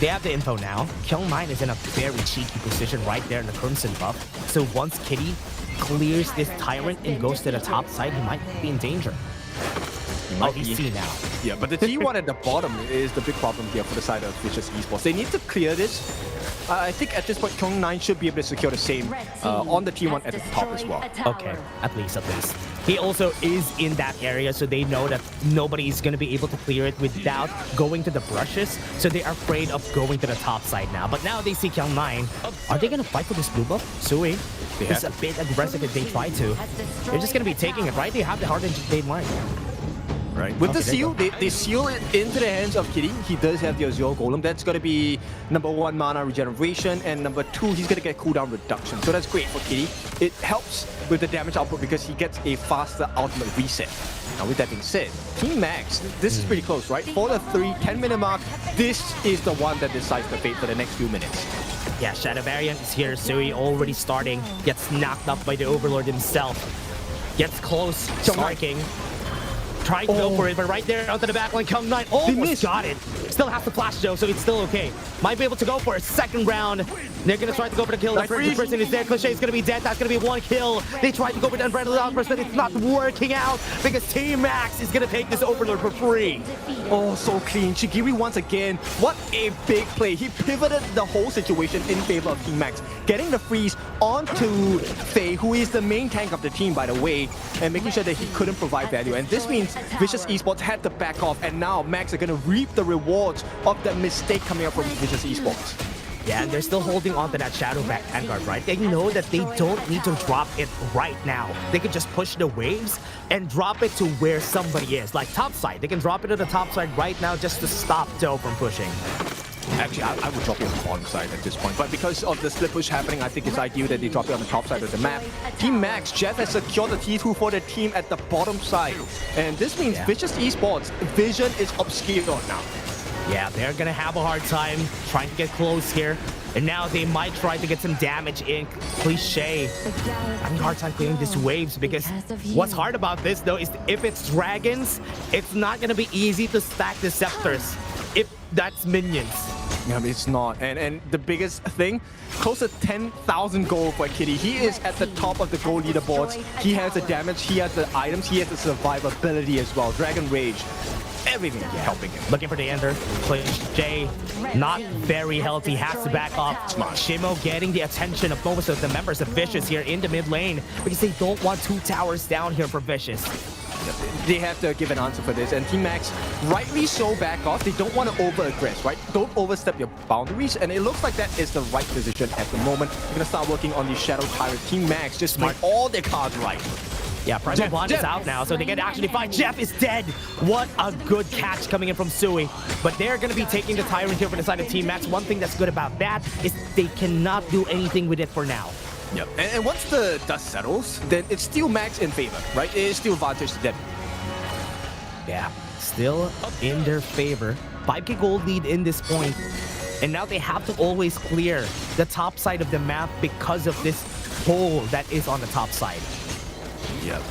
They have the info now. Kyung9 is in a very cheeky position right there in the Crimson buff. So once Kitty clears this Tyrant and goes to the top side, he might be in danger. He's seen now. Yeah, but the T1 at the bottom is the big problem here for the side of Vicious Esports. They need to clear this. I think at this point, Kyung9 should be able to secure the same on the T1 at the top as well. Okay, at least. He also is in that area, so they know that nobody is going to be able to clear it without going to the brushes, so they are afraid of going to the top side now. But now they see Kyung9. Are they going to fight for this blue buff? Sui is a bit aggressive if they try to. They're just going to be taking it, right? They have the hard they line. Right. With the seal, they seal it into the hands of Kitty. He does have the Azure Golem. That's going to be number 1, mana regeneration, and number 2, he's going to get cooldown reduction. So that's great for Kitty. It helps with the damage output because he gets a faster ultimate reset. Now with that being said, Team Max, this is pretty close, right? For the 10-minute mark, this is the one that decides the fate for the next few minutes. Yeah, Shadow Variant is here. Sui already starting. Gets knocked up by the Overlord himself. Gets close, striking. Trying to go for it, but right there onto the backline, Kyung9 almost got it. Still has to flash though, so it's still okay. Might be able to go for a second round. They're gonna try to go for the kill. The person is there. Cliché is gonna be dead. That's gonna be 1 kill. They tried to go for the Unbridled Outburst, but it's not working out because Team Max is gonna take this Overlord for free. Oh, so clean. Chigiri once again. What a big play. He pivoted the whole situation in favor of Team Max, getting the freeze onto Faye, who is the main tank of the team, by the way, and making sure that he couldn't provide value. And this means Vicious Esports had to back off, and now Max are going to reap the rewards of that mistake coming up from Vicious Esports. Yeah, and they're still holding on to that Shadow Vanguard, right? They know that they don't need to drop it right now. They can just push the waves and drop it to where somebody is, like top side. They can drop it to the top side right now just to stop Do from pushing. Actually, I would drop it on the bottom side at this point, but because of the split push happening, I think it's ideal that they drop it on the top side of the map. Team Max, Jeff has secured the T2 for the team at the bottom side, and this means Vicious Esports' vision is obscured now. Yeah, they're gonna have a hard time trying to get close here, and now they might try to get some damage in. Cliché having a hard time clearing these waves, because what's hard about this though is if it's dragons, it's not gonna be easy to stack the scepters if that's minions. Yeah, it's not. And the biggest thing, close to 10,000 gold for Kitty. He is at the top of the gold leaderboards. He has the damage, he has the items, he has the survivability as well. Dragon Rage. everything helping him. Looking for the ender. Jay, not very healthy, has to back up. Smart. Shimo getting the attention of most of the members of Vicious here in the mid lane because they don't want 2 towers down here for Vicious. They have to give an answer for this, and Team Max, rightly so, back off. They don't want to over-aggress, right? Don't overstep your boundaries, and it looks like that is the right decision at the moment. They're going to start working on the Shadow Tyrant. Team Max just played all their cards right. Yeah, Primal Bond is out now, so they can actually fight. Jeff is dead. What a good catch coming in from Sui. But they're going to be taking the Tyrant here for the side of Team Max. One thing that's good about that is they cannot do anything with it for now. Yep, and once the dust settles, then it's still Max in favor, right? It's still advantage to them. Yeah, still in their favor. 5k gold lead in this point. And now they have to always clear the top side of the map because of this hole that is on the top side. Yeah,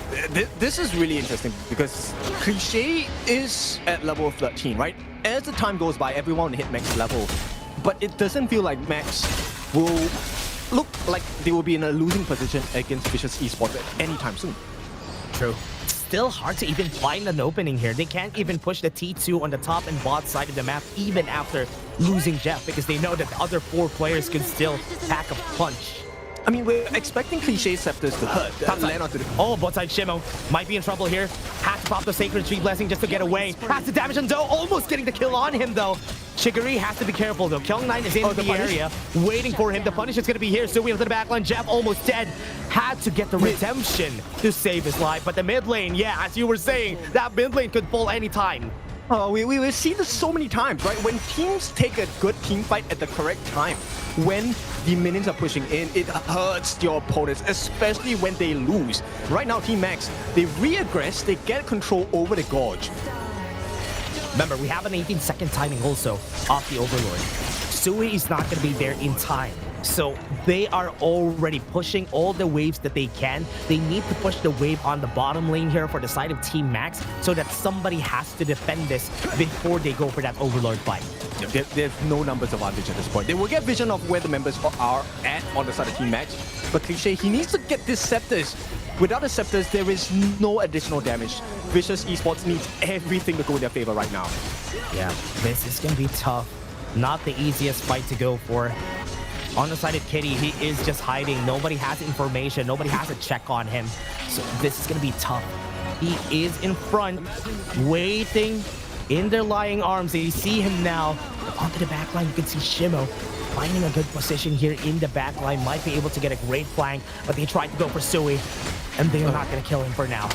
this is really interesting because Cliché is at level 13, right? As the time goes by, everyone will hit max level. But it doesn't feel like Max will look like they will be in a losing position against Vicious Esports anytime soon. True. Still hard to even find an opening here. They can't even push the T2 on the top and bot side of the map even after losing Jeff because they know that the other 4 players can still pack a punch. I mean, we're expecting Cliché Scepters to hurt. Land onto the... Oh, bot side Shimo might be in trouble here. Has to pop the Sacred Tree Blessing just to get away. Has to damage on Do, almost getting the kill on him though. Shiguri has to be careful though. Kyung9 is in the area, waiting for him. The punish is going to be here. Sui into the backline. Jeff almost dead. Had to get the redemption to save his life. But the mid lane, yeah, as you were saying, that mid lane could fall anytime. We've seen this so many times, right? When teams take a good team fight at the correct time, when the minions are pushing in, it hurts your opponents, especially when they lose. Right now, Team Max, they re-aggress, they get control over the Gorge. Remember, we have an 18-second timing also off the Overlord. Sui is not going to be there in time. So they are already pushing all the waves that they can. They need to push the wave on the bottom lane here for the side of Team Max so that somebody has to defend this before they go for that Overlord fight. There's no numbers advantage at this point. They will get vision of where the members are at on the side of Team Max. But Cliché, he needs to get this Scepters. Without the Scepters, there is no additional damage. Vicious Esports needs everything to go in their favor right now. Yeah, this is going to be tough. Not the easiest fight to go for. On the side of Kitty, he is just hiding. Nobody has information. Nobody has a check on him. So this is going to be tough. He is in front, waiting in their lying arms. They see him now. Onto the backline, you can see Shimo finding a good position here in the backline. Might be able to get a great flank, but they tried to go for Sui, and they are not going to kill him for now.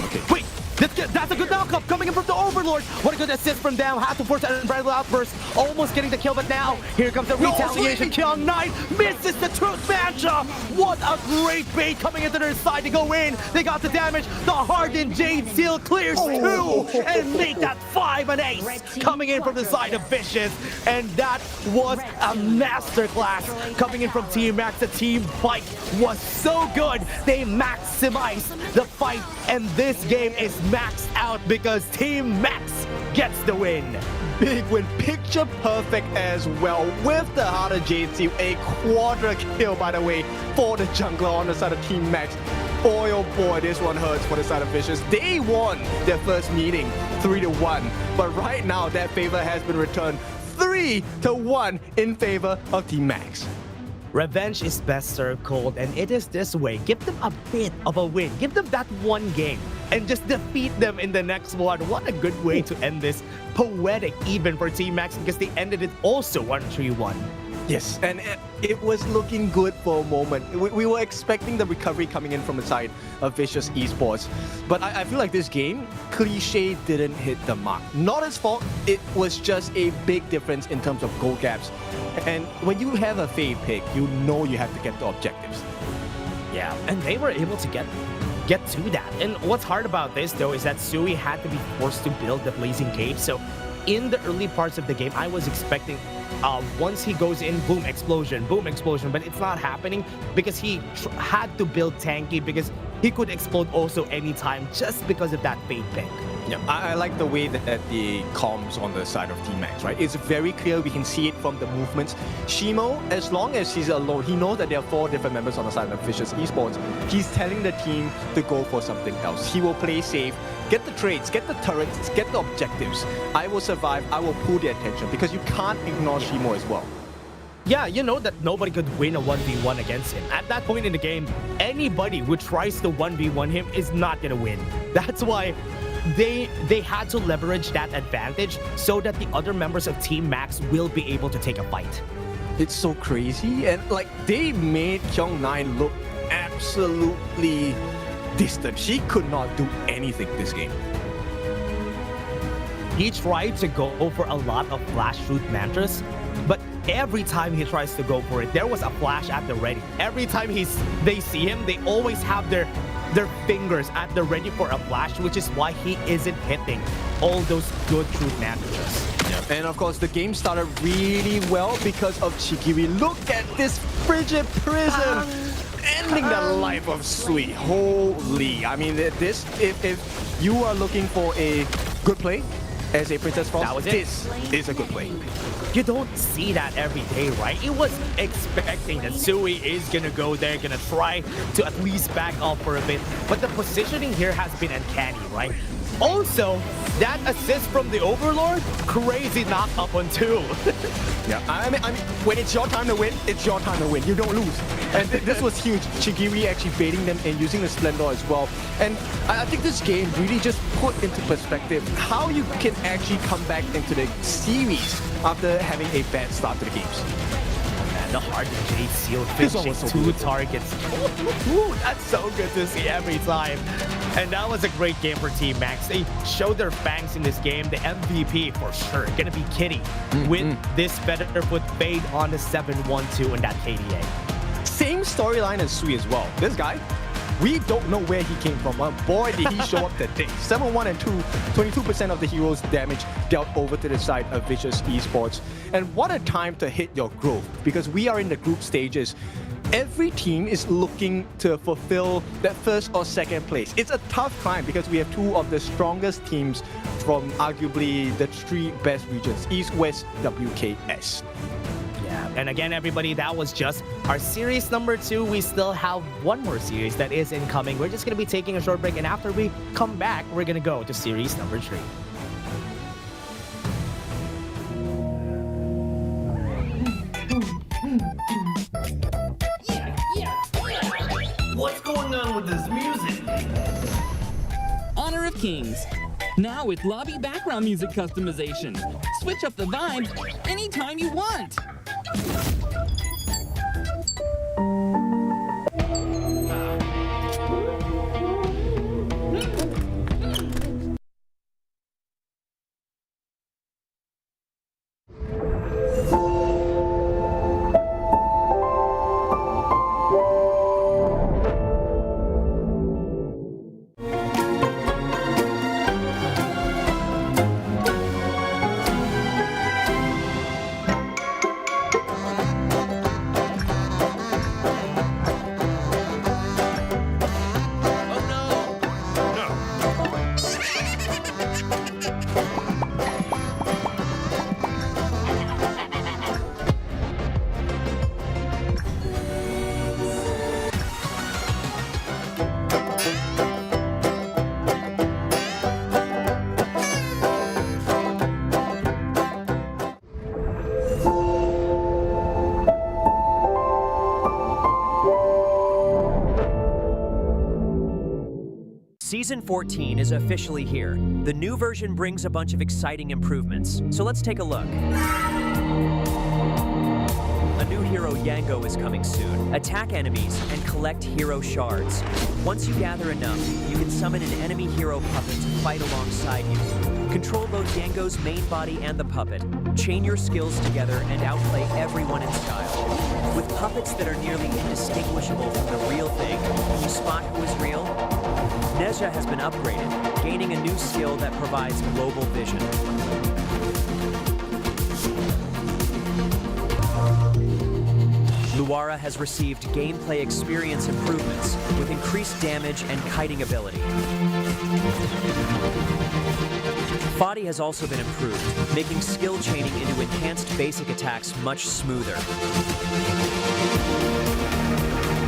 Okay. Wait! That's a good knockup coming in from the Overlord. What a good assist from them. Has to force an unbridled outburst. Almost getting the kill, but now here comes the retaliation. Kyung9 misses the truth matchup. What a great bait coming into their side to go in. They got the damage. The hardened Jade Seal clears 2 and make that 5 an ace coming in from the side of Vicious. And that was a masterclass coming in from Team Max. The team fight was so good. They maximized the fight, and this game is maxed out because Team Max gets the win. Big win, picture perfect as well with the harder Jade Seal. A quadra kill, by the way, for the jungler on the side of Team Max. Boy, oh boy, this one hurts for the side of Vicious. They won their first meeting 3-1, but right now that favor has been returned 3-1 in favor of Team Max. Revenge is best served cold, and it is this way. Give them a bit of a win. Give them that one game and just defeat them in the next one. What a good way to end this. Poetic even for Team Max because they ended it also 1-3-1. Yes, and it was looking good for a moment. We were expecting the recovery coming in from the side of Vicious Esports. But I feel like this game, Cliché didn't hit the mark. Not his fault, it was just a big difference in terms of goal gaps. And when you have a Fave pick, you know you have to get the objectives. Yeah, and they were able to get to that. And what's hard about this, though, is that Sui had to be forced to build the Blazing Cave. So in the early parts of the game, I was expecting once he goes in, boom, explosion, but it's not happening because he had to build tanky because he could explode also anytime just because of that fade pick. Yeah, I like the way that the comms on the side of Team Max, right? It's very clear. We can see it from the movements. Shimo, as long as he's alone, he knows that there are 4 different members on the side of Vicious Esports. He's telling the team to go for something else. He will play safe, get the trades, get the turrets, get the objectives. I will survive. I will pull the attention because you can't ignore Shimo as well. Yeah, you know that nobody could win a 1v1 against him. At that point in the game, anybody who tries to 1v1 him is not gonna win. That's why they had to leverage that advantage so that the other members of Team Max will be able to take a fight. It's so crazy, and like they made Kyung9 look absolutely distant. She could not do anything this game. He tried to go for a lot of flash shoot mantras, but every time he tries to go for it, there was a flash at the ready. Every time they see him, they always have their fingers at the ready for a flash, which is why he isn't hitting all those good shoot mantras. Yeah. And of course, the game started really well because of Chigiri. Look at this frigid prism! Ending the life of Sui. Holy, I mean, this, if you are looking for a good play as a Princess Frost, this is a good play. You don't see that every day, right? It was expecting that Sui is gonna go there, gonna try to at least back off for a bit. But the positioning here has been uncanny, right? Also, that assist from the Overlord, crazy knock up on 2. Yeah, I mean, when it's your time to win, it's your time to win. You don't lose. And this was huge. Chigiri actually baiting them and using the Splendor as well. And I think this game really just put into perspective how you can actually come back into the series after having a bad start to the games. The Hardened Jade Seal finishing 2 targets. Ooh, that's so good to see every time. And that was a great game for Team Max. They showed their fangs in this game. The MVP for sure gonna be Kitty with this better foot fade on the 7-1-2 in that KDA. Same storyline as Sui as well. This guy, we don't know where he came from. Boy, did he show up today. 7-1 and 2, 22% of the hero's damage dealt over to the side of Vicious Esports. And what a time to hit your growth, because we are in the group stages. Every team is looking to fulfill that first or second place. It's a tough climb because we have 2 of the strongest teams from arguably the 3 best regions, East, West, WKS. And again, everybody, that was just our series number 2. We still have one more series that is incoming. We're just going to be taking a short break, and after we come back, we're going to go to series number 3. What's going on with this music? Honor of Kings. Now with lobby background music customization. Switch up the vibes anytime you want. Season 14 is officially here. The new version brings a bunch of exciting improvements, so let's take a look. A new hero, Yango, is coming soon. Attack enemies and collect hero shards. Once you gather enough, you can summon an enemy hero puppet to fight alongside you. Control both Yango's main body and the puppet. Chain your skills together and outplay everyone in style. With puppets that are nearly indistinguishable from the real thing, can you spot who is real? Nezha has been upgraded, gaining a new skill that provides global vision. Luara has received gameplay experience improvements with increased damage and kiting ability. Body has also been improved, making skill chaining into enhanced basic attacks much smoother.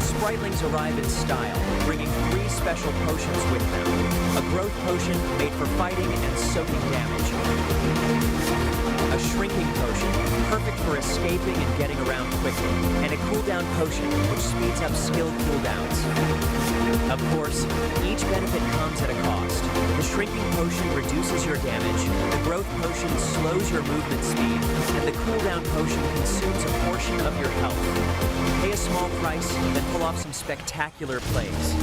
Spritlings arrive in style, bringing 3 special potions with them. A growth potion made for fighting and soaking damage. A shrinking potion, perfect for escaping and getting around quickly. And a cooldown potion, which speeds up skill cooldowns. Of course, each benefit comes at a cost. The shrinking potion reduces your damage, the growth potion slows your movement speed, and the cooldown potion consumes a portion of your health. Pay a small price, then pull off some spectacular plays.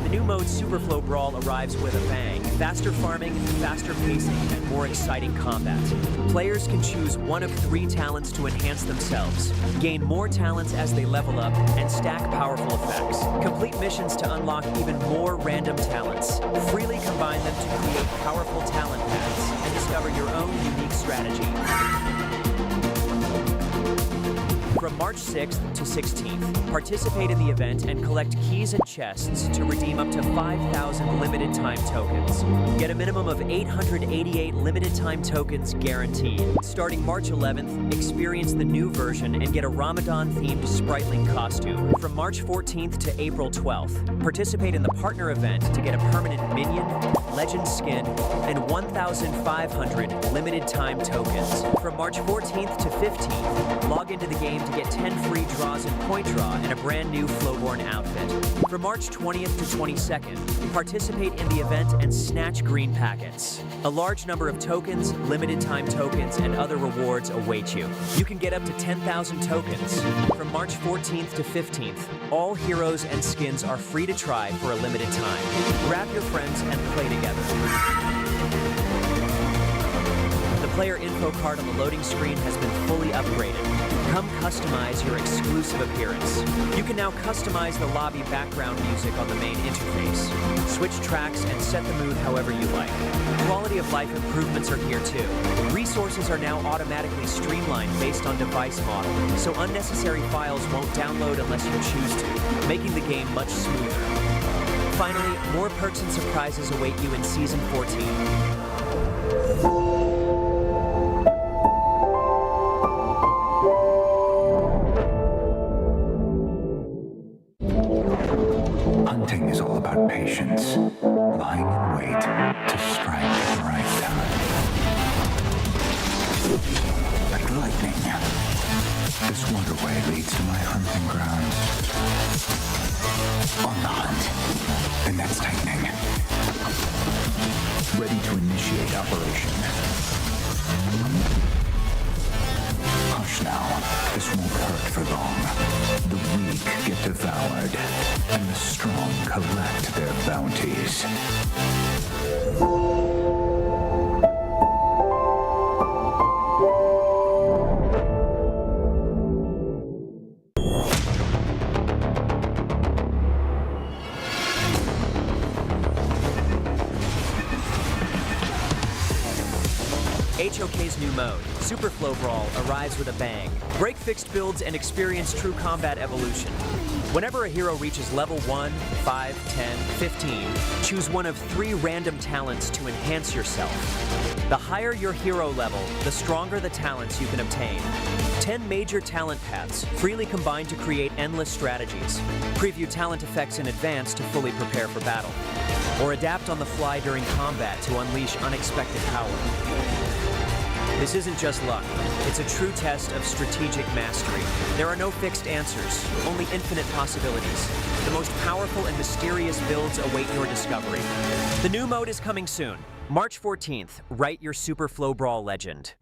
The new mode Superflow Brawl arrives with a bang. Faster farming, faster pacing, and more exciting combat. Players can choose one of 3 talents to enhance themselves, gain more talents as they level up, and stack powerful effects. Complete missions to unlock even more random talents. Freely combine them to create powerful talent paths and discover your own unique strategy. From March 6th to 16th, participate in the event and collect keys and chests to redeem up to 5,000 limited time tokens. Get a minimum of 888 limited time tokens guaranteed. Starting March 11th, experience the new version and get a Ramadan-themed Spriteling costume. From March 14th to April 12th, participate in the partner event to get a permanent minion, legend skin, and 1,500 limited time tokens. From March 14th to 15th, log into the game to get 10 free draws in Point Draw and a brand new Flowborn outfit. From March 20th to 22nd, participate in the event and snatch green packets. A large number of tokens, limited time tokens, and other rewards await you. You can get up to 10,000 tokens. From March 14th to 15th, all heroes and skins are free to try for a limited time. Grab your friends and play together. The player info card on the loading screen has been fully upgraded. Come customize your exclusive appearance. You can now customize the lobby background music on the main interface. Switch tracks and set the mood however you like. Quality of life improvements are here too. Resources are now automatically streamlined based on device model, so unnecessary files won't download unless you choose to, making the game much smoother. Finally, more perks and surprises await you in Season 14. Hunting is all about patience, lying in wait to strike at the right time. Like lightning, this waterway leads to my hunting grounds. On the hunt, the net's tightening. Ready to initiate operation. Hush now, this won't hurt for long. The weak get devoured, and the strong collect their bounties. HOK's new mode, Superflow Brawl, arrives with a bang. Break fixed builds and experience true combat evolution. Whenever a hero reaches level 1, 5, 10, 15, choose one of 3 random talents to enhance yourself. The higher your hero level, the stronger the talents you can obtain. 10 major talent paths, freely combined to create endless strategies. Preview talent effects in advance to fully prepare for battle. Or adapt on the fly during combat to unleash unexpected power. This isn't just luck. It's a true test of strategic mastery. There are no fixed answers, only infinite possibilities. The most powerful and mysterious builds await your discovery. The new mode is coming soon. March 14th, write your Superflow Brawl legend.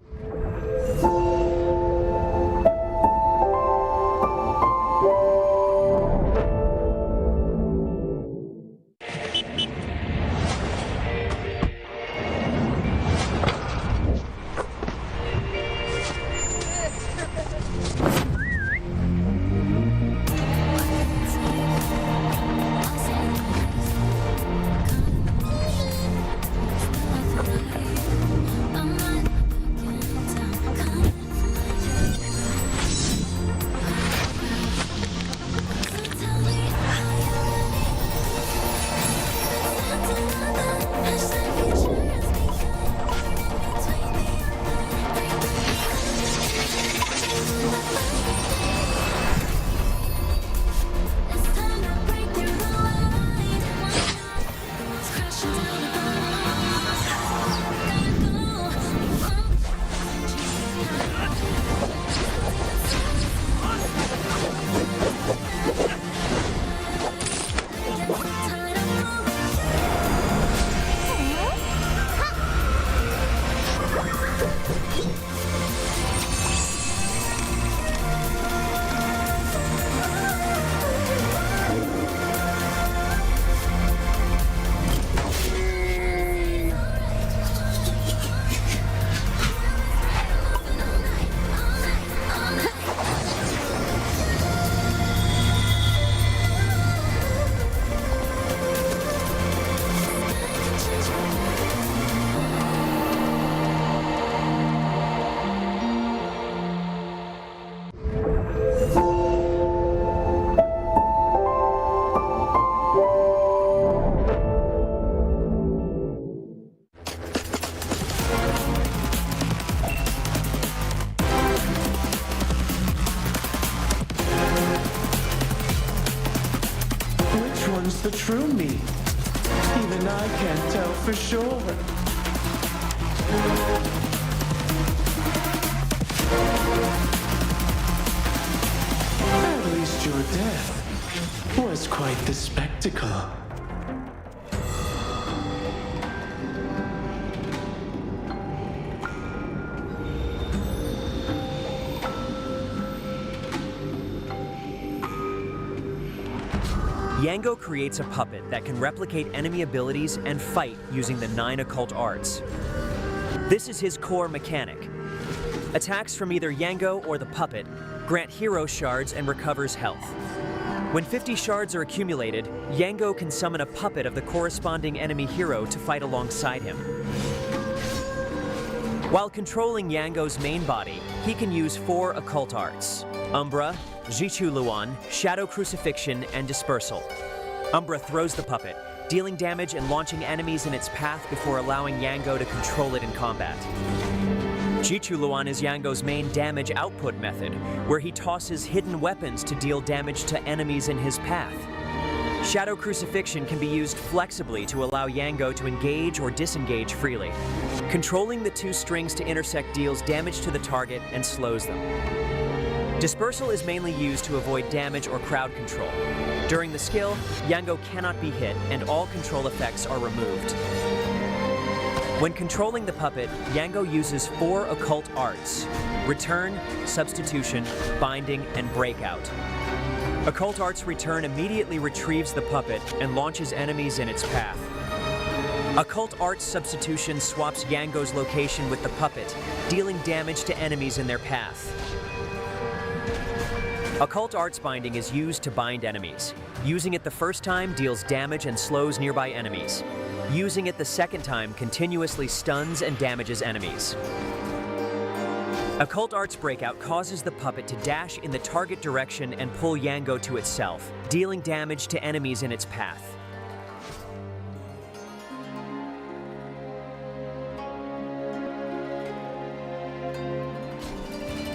the true me? Even I can't tell for sure. At least your death was quite the spectacle. Yango creates a puppet that can replicate enemy abilities and fight using the 9 occult arts. This is his core mechanic. Attacks from either Yango or the puppet grant hero shards and recovers health. When 50 shards are accumulated, Yango can summon a puppet of the corresponding enemy hero to fight alongside him. While controlling Yango's main body, he can use 4 occult arts: Umbra, Jichu Luan, Shadow Crucifixion, and Dispersal. Umbra throws the puppet, dealing damage and launching enemies in its path before allowing Yango to control it in combat. Jichu Luan is Yango's main damage output method, where he tosses hidden weapons to deal damage to enemies in his path. Shadow Crucifixion can be used flexibly to allow Yango to engage or disengage freely. Controlling the 2 strings to intersect deals damage to the target and slows them. Dispersal is mainly used to avoid damage or crowd control. During the skill, Yango cannot be hit and all control effects are removed. When controlling the puppet, Yango uses 4 occult arts: Return, Substitution, Binding, and Breakout. Occult Arts Return immediately retrieves the puppet and launches enemies in its path. Occult Arts Substitution swaps Yango's location with the puppet, dealing damage to enemies in their path. Occult Arts Binding is used to bind enemies. Using it the first time deals damage and slows nearby enemies. Using it the second time continuously stuns and damages enemies. Occult Arts Breakout causes the puppet to dash in the target direction and pull Yango to itself, dealing damage to enemies in its path.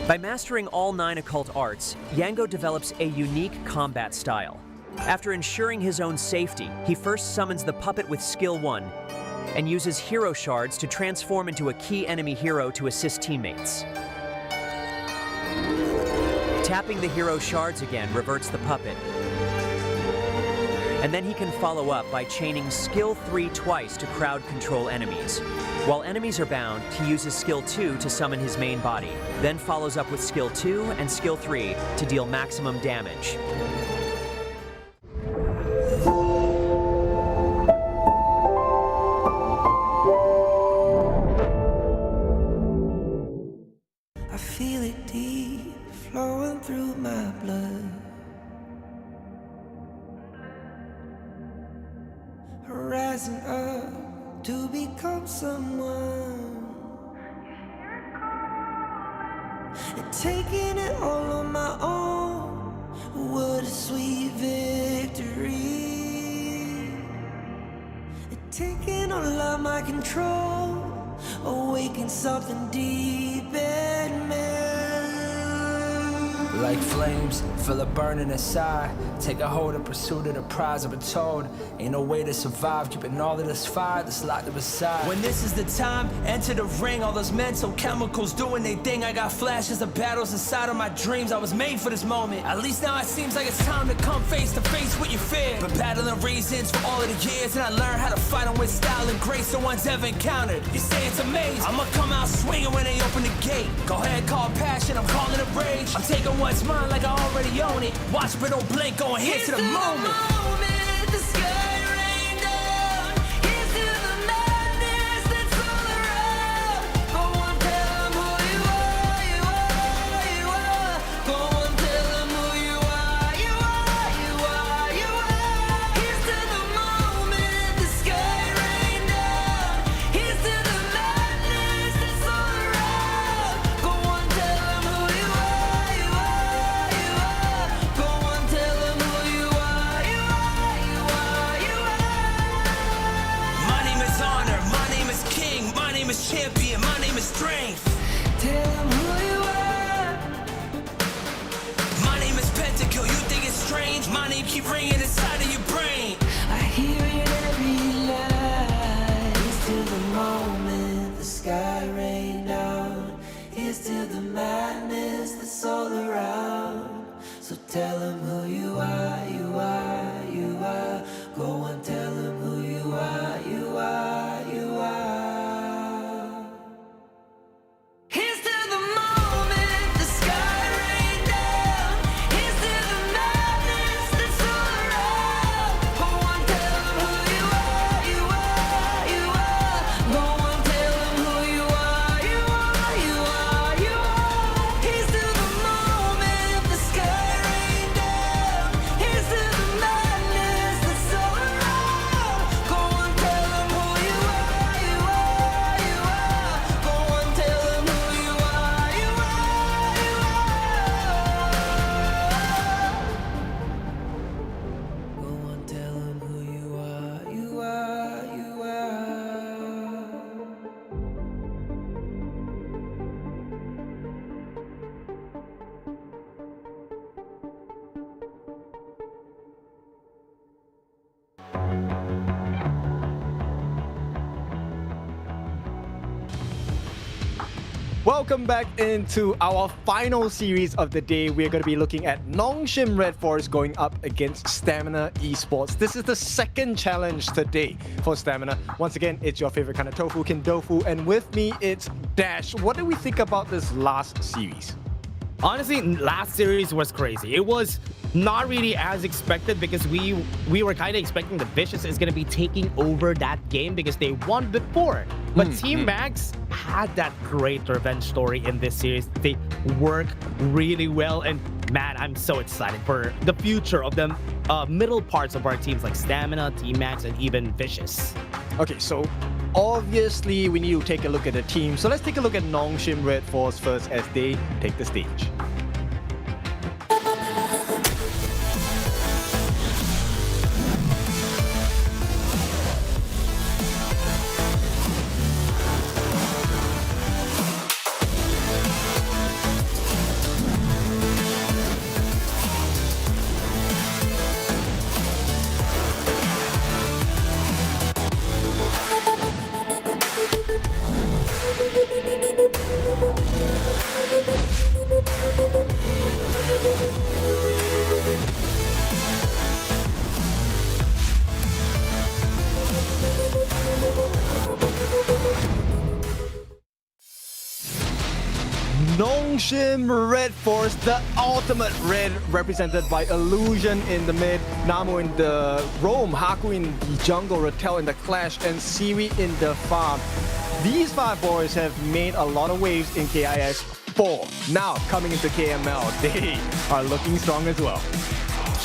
By mastering all 9 occult arts, Yango develops a unique combat style. After ensuring his own safety, he first summons the puppet with Skill 1 and uses hero shards to transform into a key enemy hero to assist teammates. Tapping the hero shards again reverts the puppet. And then he can follow up by chaining Skill 3 twice to crowd control enemies. While enemies are bound, he uses Skill 2 to summon his main body, then follows up with Skill 2 and Skill 3 to deal maximum damage. I feel it deep flowing through my blood. Rising up to become someone, and taking it all on my own. What a sweet victory. And taking all of my control, awaken something deep in me. Like flames, feel it burning inside. Take a hold in pursuit of the prize. I've been told ain't no way to survive, keeping all of this fire that's locked up inside. When this is the time, enter the ring. All those mental chemicals doing they thing. I got flashes of battles inside of my dreams. I was made for this moment. At least now it seems like it's time to come face to face with your fear. Been battling reasons for all of the years, and I learned how to fight them with style and grace no one's ever encountered. You say it's amazing, I'ma come out swinging when they open the gate. Go ahead, call passion, I'm calling it rage. I'm taking what's mine like I already own it. Watch but don't blink, going here to the moment. The sky rained down. Here's to the madness that's all around. Go on, tell them who you are, you are, you are. Go on, tell them who you are, you are, you are, you are. Here's to the moment, the sky rained down. Here's to the madness that's all around. Go on, tell them who you are, you are, you are. Go on, tell them who you are, you are, you are, you are. My name is Honor, my name is King, my name is Champion, my name is Strength. Tell them who you are. My name is Pentakill, you think it's strange? My name keep ringing inside of your brain. Here's to the madness that's all around. So tell them who you are, you are, you are. Go and tell them who you are, you are, you are. Here's to the moment the sky rained down. Here's to the madness that's all around. Go and tell them who you are, you are, you are. Go and tell them who you are, you are, you are, you are. Here's to the moment the sky rained down. Here's to the madness that's all around. Go and tell them who you are, you are, you are. Go and tell them who you are, you are, you are. Go and tell them who you are, you are, you are. Welcome back into our final series of the day. We're going to be looking at Nongshim Redforce going up against Stamina Esports. This is the second challenge today for Stamina. Once again, it's your favorite kind of tofu, Kindofu, and with me, it's Dash. What do we think about this last series? Honestly, last series was crazy. It was not really as expected because we were kind of expecting the Vicious is going to be taking over that game because they won before. But Team Max had that great revenge story in this series. They work really well, and man, I'm so excited for the future of the middle parts of our teams like Stamina, Team Max, and even Vicious. Okay, so obviously we need to take a look at the team. So let's take a look at Nongshim Redforce first as they take the stage. Nongshim Redforce, the ultimate red, represented by Illusion in the mid, Namu in the roam, Haku in the jungle, Ratel in the clash, and Siwi in the farm. These five boys have made a lot of waves in KIS 4. Now, coming into KML, they are looking strong as well.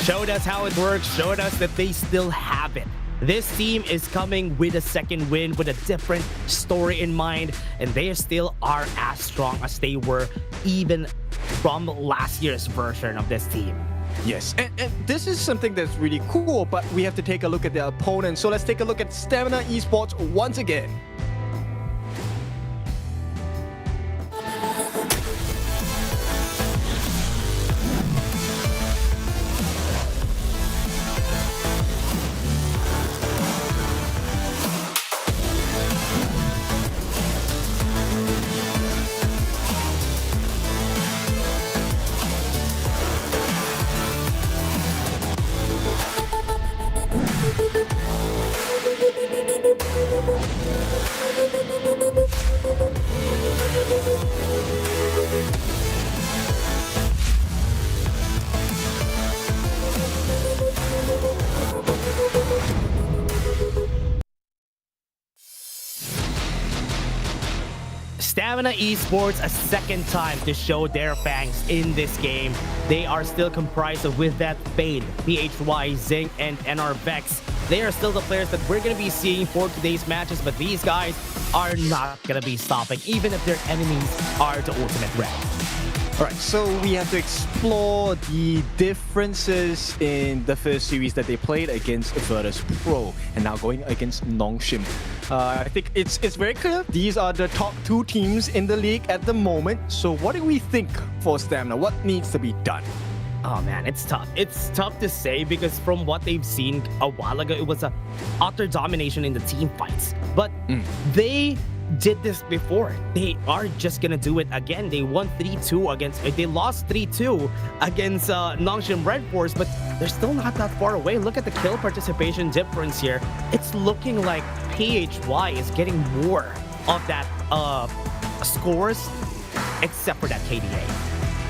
Showed us how it works, showed us that they still have it. This team is coming with a second win, with a different story in mind, and they still are as strong as they were even from last year's version of this team. Yes, and this is something that's really cool, but we have to take a look at their opponent. So let's take a look at Stamina Esports once again. Stamina Esports a second time to show their fangs in this game. They are still comprised of With That Fade, PHY, Zing, and NR Vex. They are still the players that we're going to be seeing for today's matches, but these guys are not going to be stopping, even if their enemies are the ultimate red. Alright, so we have to explore the differences in the first series that they played against Virtus Pro and now going against Nongshim. I think it's very clear these are the top two teams in the league at the moment. So what do we think for Stamina? What needs to be done? Oh man, it's tough. It's tough to say because from what they've seen a while ago, it was a utter domination in the team fights. But they did this before. They are just gonna do it again. They won 3-2 against, they lost 3-2 against Nongshim Redforce, but they're still not that far away. Look at the kill participation difference here. It's looking like PHY is getting more of that scores, except for that KDA.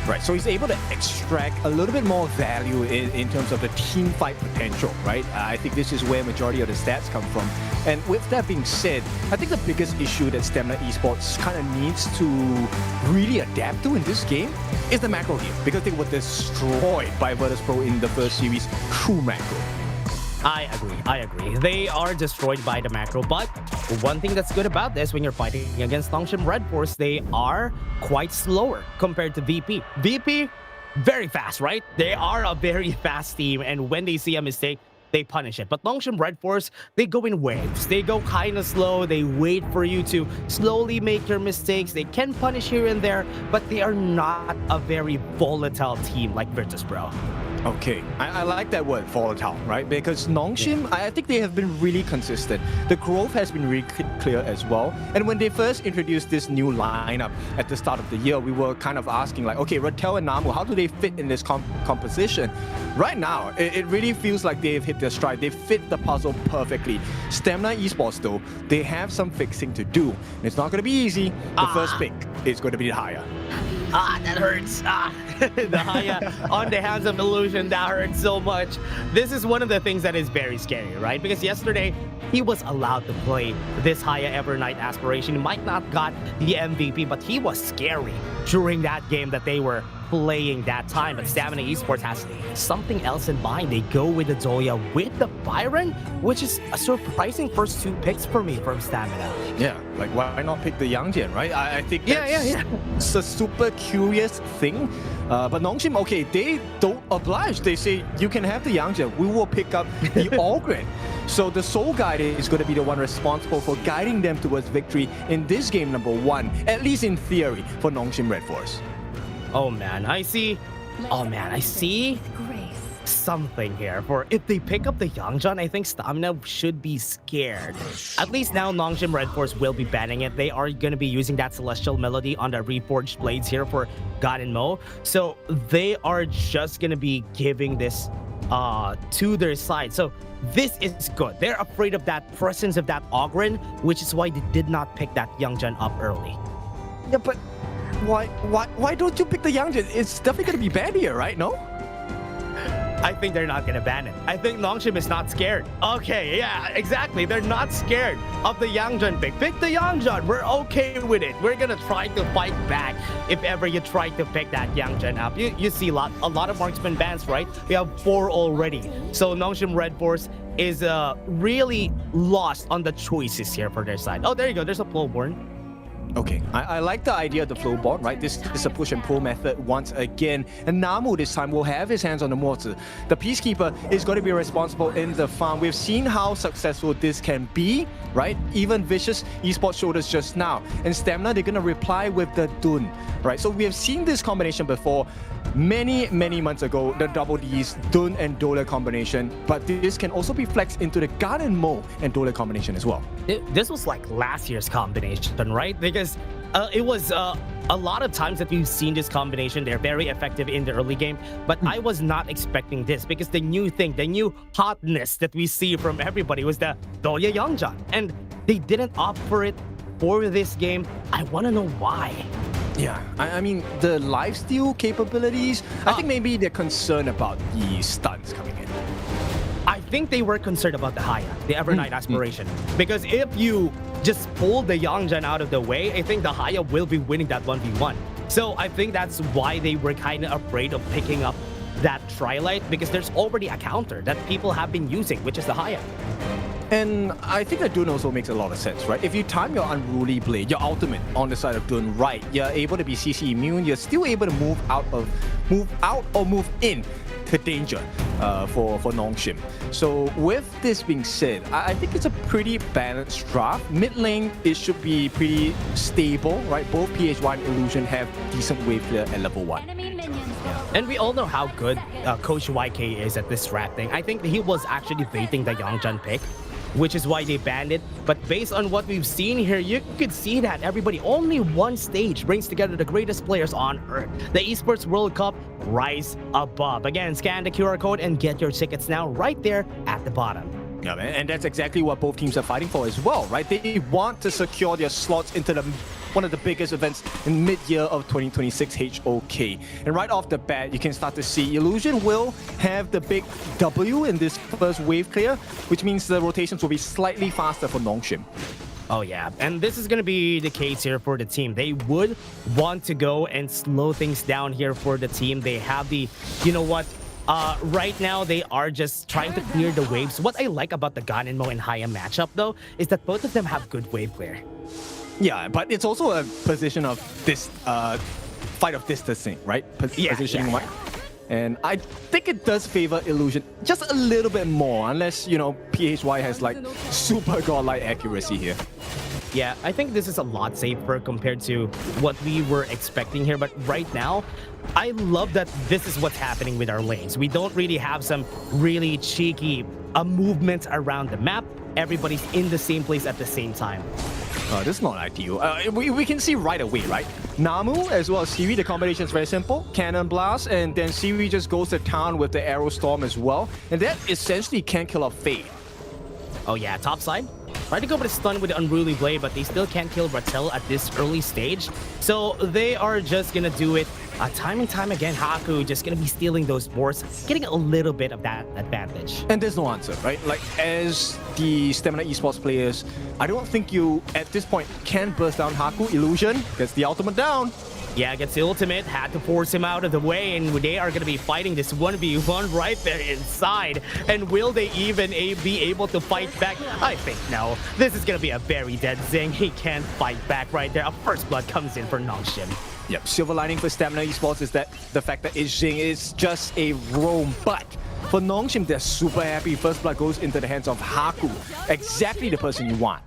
Right, so he's able to extract a little bit more value in terms of the team fight potential, right? I think this is where majority of the stats come from. And with that being said, I think the biggest issue that Stamina Esports kind of needs to really adapt to in this game is the macro game, because they were destroyed by Virtus Pro in the first series through macro. I agree. They are destroyed by the macro, but one thing that's good about this, when you're fighting against Nongshim Redforce, they are quite slower compared to VP. VP, very fast, right? They are a very fast team, and when they see a mistake, they punish it. But Nongshim Redforce, they go in waves. They go kind of slow. They wait for you to slowly make your mistakes. They can punish here and there, but they are not a very volatile team like Virtus Pro. Okay, I like that word, volatile, right? Because Nongshim, I think they have been really consistent. The growth has been really clear as well. And when they first introduced this new lineup at the start of the year, we were kind of asking like, okay, Rattel and Namu, how do they fit in this composition? Right now, it really feels like they've hit their stride. They fit the puzzle perfectly. Stamina Esports, though, they have some fixing to do. And it's not going to be easy. The first pick is going to be the Haya. That hurts. The Haya on the hands of Illusion, that hurts so much. This is one of the things that is very scary, right? Because yesterday, he was allowed to play this Haya Evernight Aspiration. He might not got the MVP, but he was scary during that game that they were playing that time. But Stamina Esports has something else in mind. They go with the Zoya with the Byron, which is a surprising first two picks for me from Stamina. Yeah, like why not pick the Youngjian, right? I think that's it's a super curious thing. But Nongshim, okay, they don't oblige. They say, you can have the Youngjian. We will pick up the Ogren. So the Soul Guide is going to be the one responsible for guiding them towards victory in this game number 1, at least in theory, for Nongshim Redforce. Oh man, I see something here. For if they pick up the Youngjan, I think Stamina should be scared. At least now Nongshim Redforce will be banning it. They are going to be using that Celestial Melody on the Reforged Blades here for God and Mo. So they are just going to be giving this to their side. So this is good. They're afraid of that presence of that Ogren, which is why they did not pick that Youngjan up early. Yeah, but why don't you pick the Youngjian? It's definitely going to be bad here, right? No? I think they're not going to ban it. I think Nongshim is not scared. Okay, yeah, exactly. They're not scared of the Youngjan pick. Pick the Youngjan. We're okay with it. We're going to try to fight back if ever you try to pick that Youngjan up. You see a lot of marksman bans, right? We have 4 already. So Nongshim Redforce is really lost on the choices here for their side. Oh, there you go. There's a Flowborn. Okay, I like the idea of the Flowborn, right? This is a push and pull method once again. And Namu this time will have his hands on the mortar. The Peacekeeper is going to be responsible in the farm. We've seen how successful this can be, right? Even Vicious Esports showed us just now. And Stamina, they're going to reply with the Dun, right? So we have seen this combination before. Many months ago, the double D's, Dun and Dole combination, but this can also be flexed into the Garden Mo and Dole combination as well. This was like last year's combination, right? Because it was a lot of times that we've seen this combination. They're very effective in the early game, but I was not expecting this because the new thing, the new hotness that we see from everybody was the Doya Youngjan, and they didn't opt for it for this game. I want to know why. Yeah, I mean, the lifesteal capabilities, I think maybe they're concerned about the stuns coming in. I think they were concerned about the Haya, the Evernight Aspiration. Because if you just pull the Youngjan out of the way, I think the Haya will be winning that 1v1. So I think that's why they were kind of afraid of picking up that Trilite, because there's already a counter that people have been using, which is the Haya. And I think that Dun also makes a lot of sense, right? If you time your Unruly Blade, your ultimate on the side of Dun right, you're able to be CC immune, you're still able to move out or move in to danger for Nongshim. So with this being said, I think it's a pretty balanced draft. Mid lane, it should be pretty stable, right? Both PHY and Illusion have decent wave clear at level 1. And we all know how good Coach YK is at this draft thing. I think he was actually baiting the Youngjan pick which is why they banned it. But based on what we've seen here, you could see that everybody, only one stage brings together the greatest players on Earth. The Esports World Cup, rise above. Again, scan the QR code and get your tickets now right there at the bottom. Yeah, man, and that's exactly what both teams are fighting for as well, right? They want to secure their slots into one of the biggest events in mid-year of 2026 HOK. And right off the bat, you can start to see Illusion will have the big W in this first wave clear, which means the rotations will be slightly faster for Nongshim. Oh yeah, and this is going to be the case here for the team. They would want to go and slow things down here for the team. They have the, you know what, right now they are just trying to clear the waves. What I like about the Ganenmo and Haya matchup though, is that both of them have good wave clear. Yeah, but it's also a position of this fight of distancing, right? Positioning wise. And I think it does favor Illusion just a little bit more, unless, you know, PHY has like super godlike accuracy here. Yeah, I think this is a lot safer compared to what we were expecting here. But right now, I love that this is what's happening with our lanes. We don't really have some really cheeky movements around the map. Everybody's in the same place at the same time. This is not ideal. We can see right away, right? Namu as well as Siri, the combination is very simple. Cannon Blast, and then Siri just goes to town with the Arrow Storm as well. And that essentially can kill off Fade. Oh yeah, top side. Try to go for the stun with the Unruly Blade, but they still can't kill Rattel at this early stage. So they are just gonna do it time and time again. Haku just gonna be stealing those boards, getting a little bit of that advantage. And there's no answer, right? Like, as the Stamina Esports players, I don't think you, at this point, can burst down Haku. Illusion gets the ultimate down. Yeah, gets the ultimate, had to force him out of the way, and they are going to be fighting this 1v1 right there inside. And will they even be able to fight back? I think no. This is going to be a very dead Zing. He can't fight back right there. A first blood comes in for Nongshim. Yep, silver lining for Stamina Esports is that the fact that Zing is just a roam, but for Nongshim, they're super happy. First blood goes into the hands of Haku, exactly the person you want.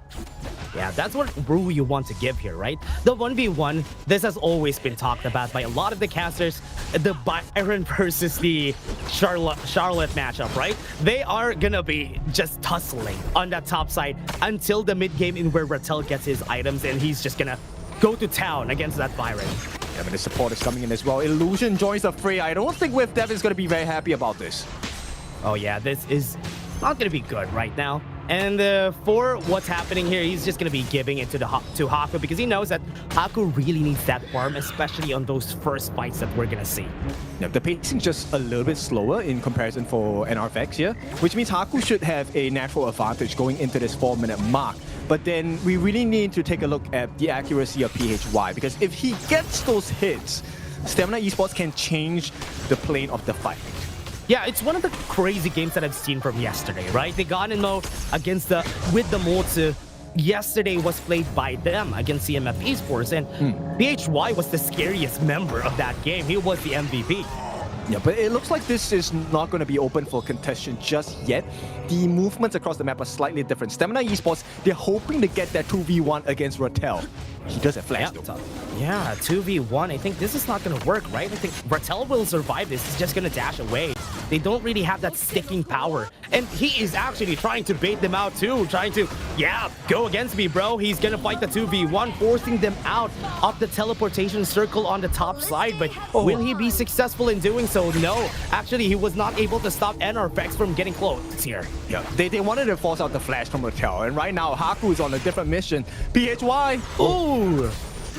Yeah, that's what rule you want to give here, right? The 1v1, this has always been talked about by a lot of the casters. The Byron versus the Charlotte matchup, right? They are gonna be just tussling on that top side until the mid game in where Rattel gets his items, and he's just gonna go to town against that Byron. Yeah, but the support is coming in as well. Illusion joins the fray. I don't think With Dev is gonna be very happy about this. Oh yeah, this is not gonna be good right now. And for what's happening here, he's just going to be giving it to Haku because he knows that Haku really needs that farm, especially on those first fights that we're going to see. Yeah, the pacing just a little bit slower in comparison for NRFX here, which means Haku should have a natural advantage going into this 4-minute mark. But then we really need to take a look at the accuracy of PHY, because if he gets those hits, Stamina Esports can change the plane of the fight. Yeah, it's one of the crazy games that I've seen from yesterday, right? The Ganenmo against with the Motsu yesterday was played by them against CMF Esports, and PHY was the scariest member of that game. He was the MVP. Yeah, but it looks like this is not going to be open for contention just yet. The movements across the map are slightly different. Stamina Esports, they're hoping to get that 2v1 against Rattel. He does have flash though. Yeah, 2v1. I think this is not going to work, right? I think Rattel will survive this. He's just going to dash away. They don't really have that sticking power. And he is actually trying to bait them out too. Trying to, yeah, go against me, bro. He's going to fight the 2v1, forcing them out of the teleportation circle on the top side. But will he be successful in doing so? No. Actually, he was not able to stop NRFX from getting close here. Yeah, they wanted to force out the flash from Rattel. And right now, Haku is on a different mission. PHY. Ooh.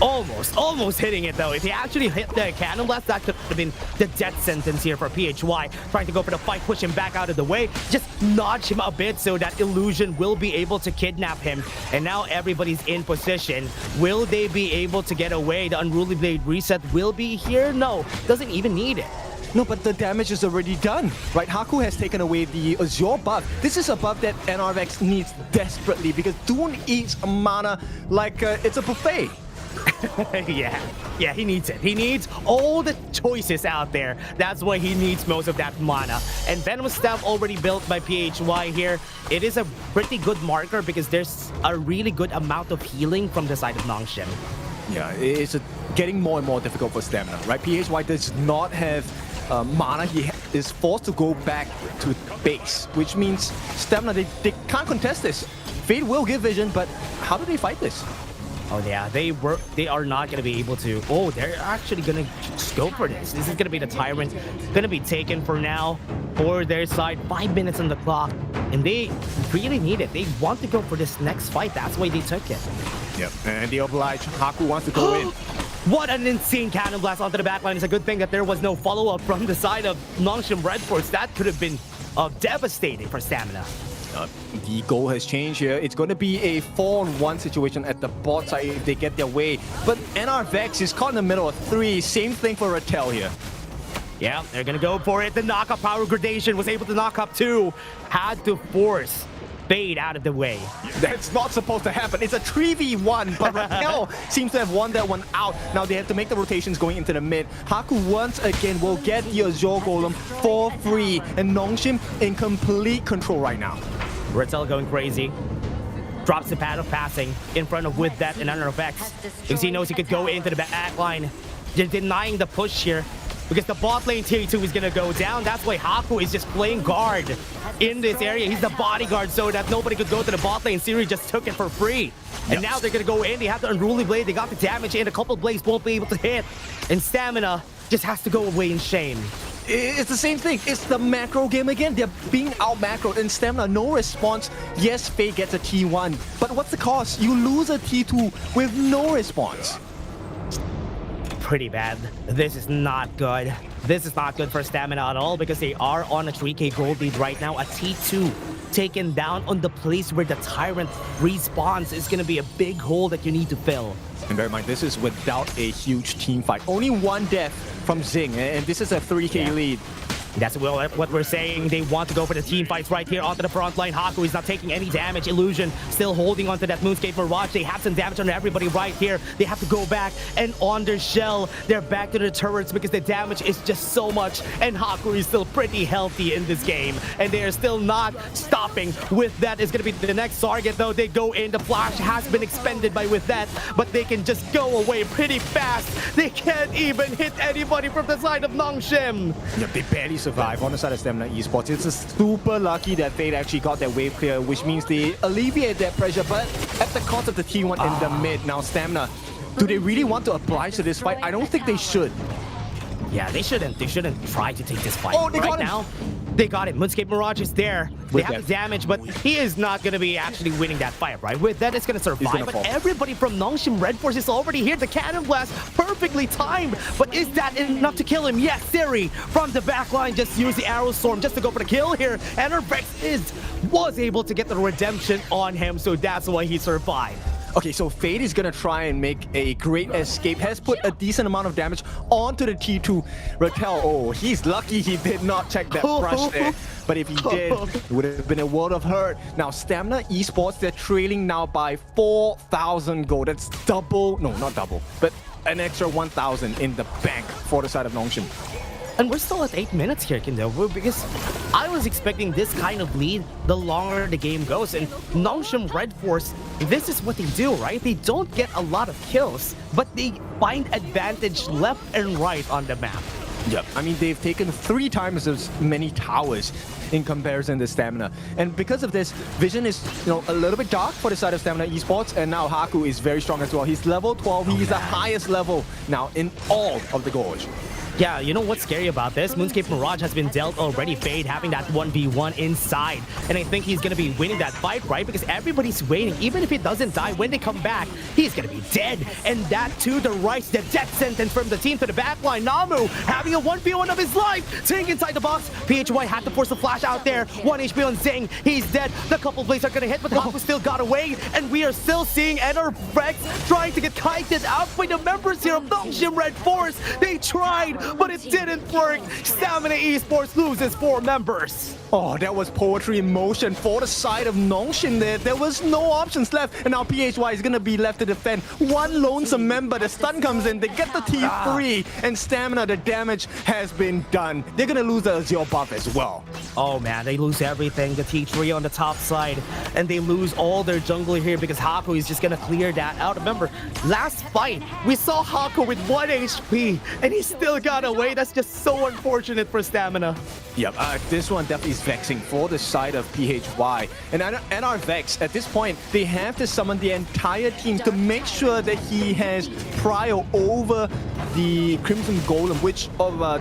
Almost hitting it though. If he actually hit the cannon blast, that could have been the death sentence here for PHY. Trying to go for the fight, push him back out of the way, just nudge him a bit so that Illusion will be able to kidnap him. And now everybody's in position. Will they be able to get away? The Unruly Blade reset will be here? No, doesn't even need it. No, but the damage is already done, right? Haku has taken away the Azure buff. This is a buff that NRX needs desperately because Dune eats mana like it's a buffet. Yeah, he needs it. He needs all the choices out there. That's why he needs most of that mana. And Venomous Staff already built by PHY here. It is a pretty good marker because there's a really good amount of healing from the side of Nongshim. Yeah, it's getting more and more difficult for Stamina, right? PHY does not have mana, he is forced to go back to base, which means Stamina, they can't contest this. Fate will give vision, but how do they fight this? Oh yeah, they are not going to be able to. Oh, they're actually going to just go for this. This is going to be the Tyrant, going to be taken for now for their side. 5 minutes on the clock, and they really need it. They want to go for this next fight. That's why they took it. Yep, and they oblige. Haku wants to go in. What an insane cannon blast onto the backline. It's a good thing that there was no follow-up from the side of Nongshim Redforce. That could have been devastating for Stamina. The goal has changed here. It's going to be a 4-on-1 situation at the bot side if they get their way. But NR Vex is caught in the middle of 3. Same thing for Rattel here. Yeah, they're going to go for it. The knockup power gradation was able to knock up 2. Had to force Fade out of the way. That's not supposed to happen. It's a 3v1, but Raquel seems to have won that one out. Now they have to make the rotations going into the mid. Haku once again will get the Azure Golem for free, and Nongshim in complete control right now. Rattel going crazy. Drops the pad of passing in front of with that and under effects. Because he knows he could go into the back line. They're denying the push here. Because the bot lane tier 2 is going to go down. That's why Haku is just playing guard in this area. He's the bodyguard so that nobody could go to the bot lane. Siri just took it for free. And now they're going to go in. They have the Unruly Blade. They got the damage in. A couple blades won't be able to hit. And Stamina just has to go away in shame. It's the same thing. It's the macro game again. They're being out macroed and Stamina, no response. Yes, Fate gets a T1, but what's the cost? You lose a T2 with no response. Pretty bad. This is not good. This is not good for Stamina at all because they are on a 3k gold lead right now. A T2 taken down on the place where the Tyrant respawns is going to be a big hole that you need to fill. And bear in mind, this is without a huge team fight. Only one death from Zing, and this is a 3k lead. That's what we're saying. They want to go for the team fights right here onto the front line. Haku is not taking any damage. Illusion still holding onto that Moonscape Mirage. They have some damage on everybody right here. They have to go back and on their shell. They're back to the turrets because the damage is just so much. And Haku is still pretty healthy in this game. And they are still not stopping with that. It's going to be the next target though. They go in. The flash has been expended by with that. But they can just go away pretty fast. They can't even hit anybody from the side of Nongshim. Yeah, they barely survive on the side of Stamina Esports. It's super lucky that Fate actually got that wave clear, which means they alleviate that pressure, but at the cost of the T1 in the mid. Now Stamina, do they really want to oblige to this fight? I don't think they should. Yeah, they shouldn't. They shouldn't try to take this fight. Oh, they got him. Now, they got it. Moonscape Mirage is there. They have the damage, but he is not going to be actually winning that fight, right? With that, it's going to survive. But everybody from Nongshim Redforce is already here. The Cannon Blast, perfectly timed. But is that enough to kill him? Yes, Siri from the back line just used the Arrow Storm just to go for the kill here. And her Vex was able to get the redemption on him, so that's why he survived. Okay, so Fate is gonna try and make a great escape. Has put a decent amount of damage onto the T2. Raquel, oh, he's lucky he did not check that brush there. But if he did, it would have been a world of hurt. Now, Stamina Esports, they're trailing now by 4,000 gold. That's double, no, not double, but an extra 1,000 in the bank for the side of Nongshim. And we're still at 8 minutes here, Kindo, because I was expecting this kind of lead the longer the game goes. And Nongshim Redforce, this is what they do, right? They don't get a lot of kills, but they find advantage left and right on the map. Yep, I mean, they've taken 3 times as many towers in comparison to Stamina. And because of this, Vision is, a little bit dark for the side of Stamina Esports, and now Haku is very strong as well. He's level 12, he's the highest level now in all of the Gorge. Yeah, you know what's scary about this? Moonscape Mirage has been dealt already. Fade having that 1v1 inside. And I think he's going to be winning that fight, right? Because everybody's waiting. Even if he doesn't die, when they come back, he's going to be dead. And that to the right, the death sentence from the team to the backline. Namu having a 1v1 of his life. Ting inside the box. PHY had to force the flash out there. 1 HP on Zing. He's dead. The couple blades are going to hit, but Haku still got away. And we are still seeing NR Vex trying to get kited out by the members here of Nongshim Redforce. They tried, but it didn't work. Stamina Esports loses 4 members. Oh, that was poetry in motion for the side of Nongshim there. There was no options left, and now PHY is going to be left to defend. One lonesome member, the stun comes in, they get the T3, and Stamina, the damage has been done. They're going to lose the Azure buff as well. Oh man, they lose everything. The T3 on the top side, and they lose all their jungler here because Haku is just going to clear that out. Remember, last fight, we saw Haku with 1 HP, and he still got away. That's just so unfortunate for Stamina. Yep, this one definitely is vexing for the side of PHY. And NR Vex, at this point, they have to summon the entire team to make sure that he has prio over the Crimson Golem, which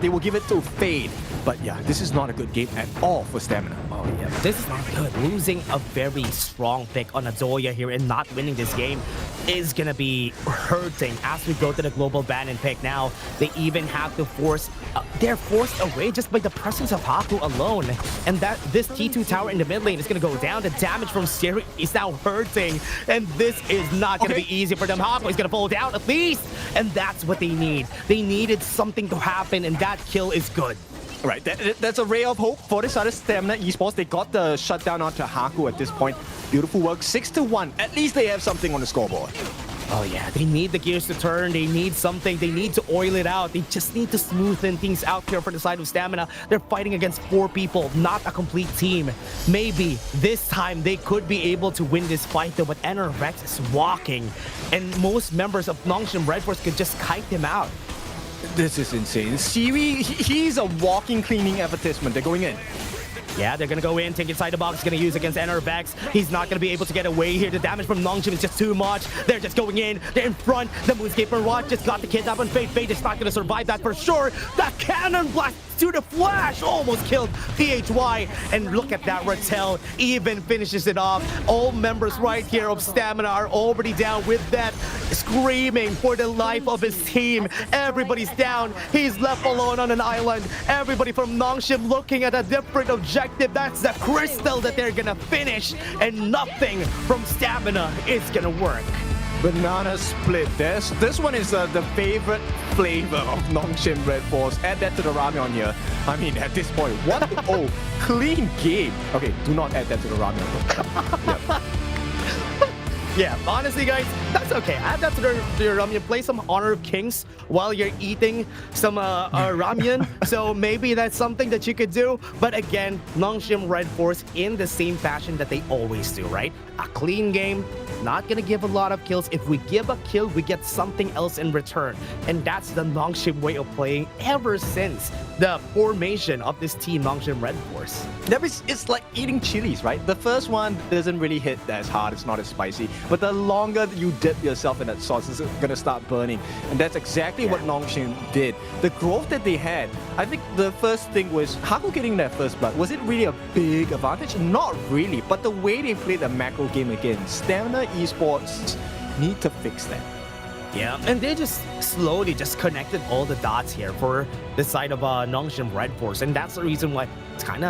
they will give it to Fade. But yeah, this is not a good game at all for Stamina. Oh yeah, this is not good. Losing a very strong pick on Adoya here and not winning this game is gonna be hurting as we go to the global ban and pick. Now they even have to force, they're forced away just by the presence of Haku alone. And that this T2 tower in the mid lane is gonna go down. The damage from Siri is now hurting, and this is not gonna be easy for them. Haku is gonna fall down at least, and that's what they need. They needed something to happen, and that kill is good. Right, that's a ray of hope for this other Stamina Esports. They got the shutdown onto Haku at this point. Beautiful work, 6-1. At least they have something on the scoreboard. Oh yeah, they need the gears to turn. They need something. They need to oil it out. They just need to smoothen things out here for the side of Stamina. They're fighting against 4 people, not a complete team. Maybe this time they could be able to win this fight though, but NR Vex is walking, and most members of Nongshim Redforce could just kite him out. This is insane. Siri, he's a walking cleaning advertisement. They're going in. Yeah, they're gonna go in, take inside the box, gonna use against NR Vex. He's not gonna be able to get away here. The damage from Nongshim is just too much. They're just going in, they're in front. The Moonscape Mirage just got the kid up on Fade. Fade is not gonna survive that for sure. That cannon blast to the flash almost killed PHY. And look at that, Rattel even finishes it off. All members right here of Stamina are already down with that, screaming for the life of his team. Everybody's down. He's left alone on an island. Everybody from Nongshim looking at a different objective. That's the crystal that they're gonna finish, and nothing from Stamina is gonna work. Banana split. This one is the favorite flavor of Nongshim Redforce. Add that to the ramyeon here. I mean, at this point, what? Oh, clean game. Okay, do not add that to the ramyeon. Yep. Yeah, honestly, guys, that's okay. Add that to your ramen. Play some Honor of Kings while you're eating some ramen. So maybe that's something that you could do. But again, Nongshim Redforce in the same fashion that they always do, right? A clean game, not gonna give a lot of kills. If we give a kill, we get something else in return. And that's the Nongshim way of playing ever since the formation of this team, Nongshim Redforce. It's like eating chilies, right? The first one doesn't really hit as hard, it's not as spicy. But the longer you dip yourself in that sauce, it's gonna start burning. And that's exactly what Nongshim did. The growth that they had, I think the first thing was Haku getting that first blood. Was it really a big advantage? Not really, but the way they played the macro game again, Stamina Esports need to fix that. Yeah, and they just slowly just connected all the dots here for the side of Nongshim Redforce, and that's the reason why it's kind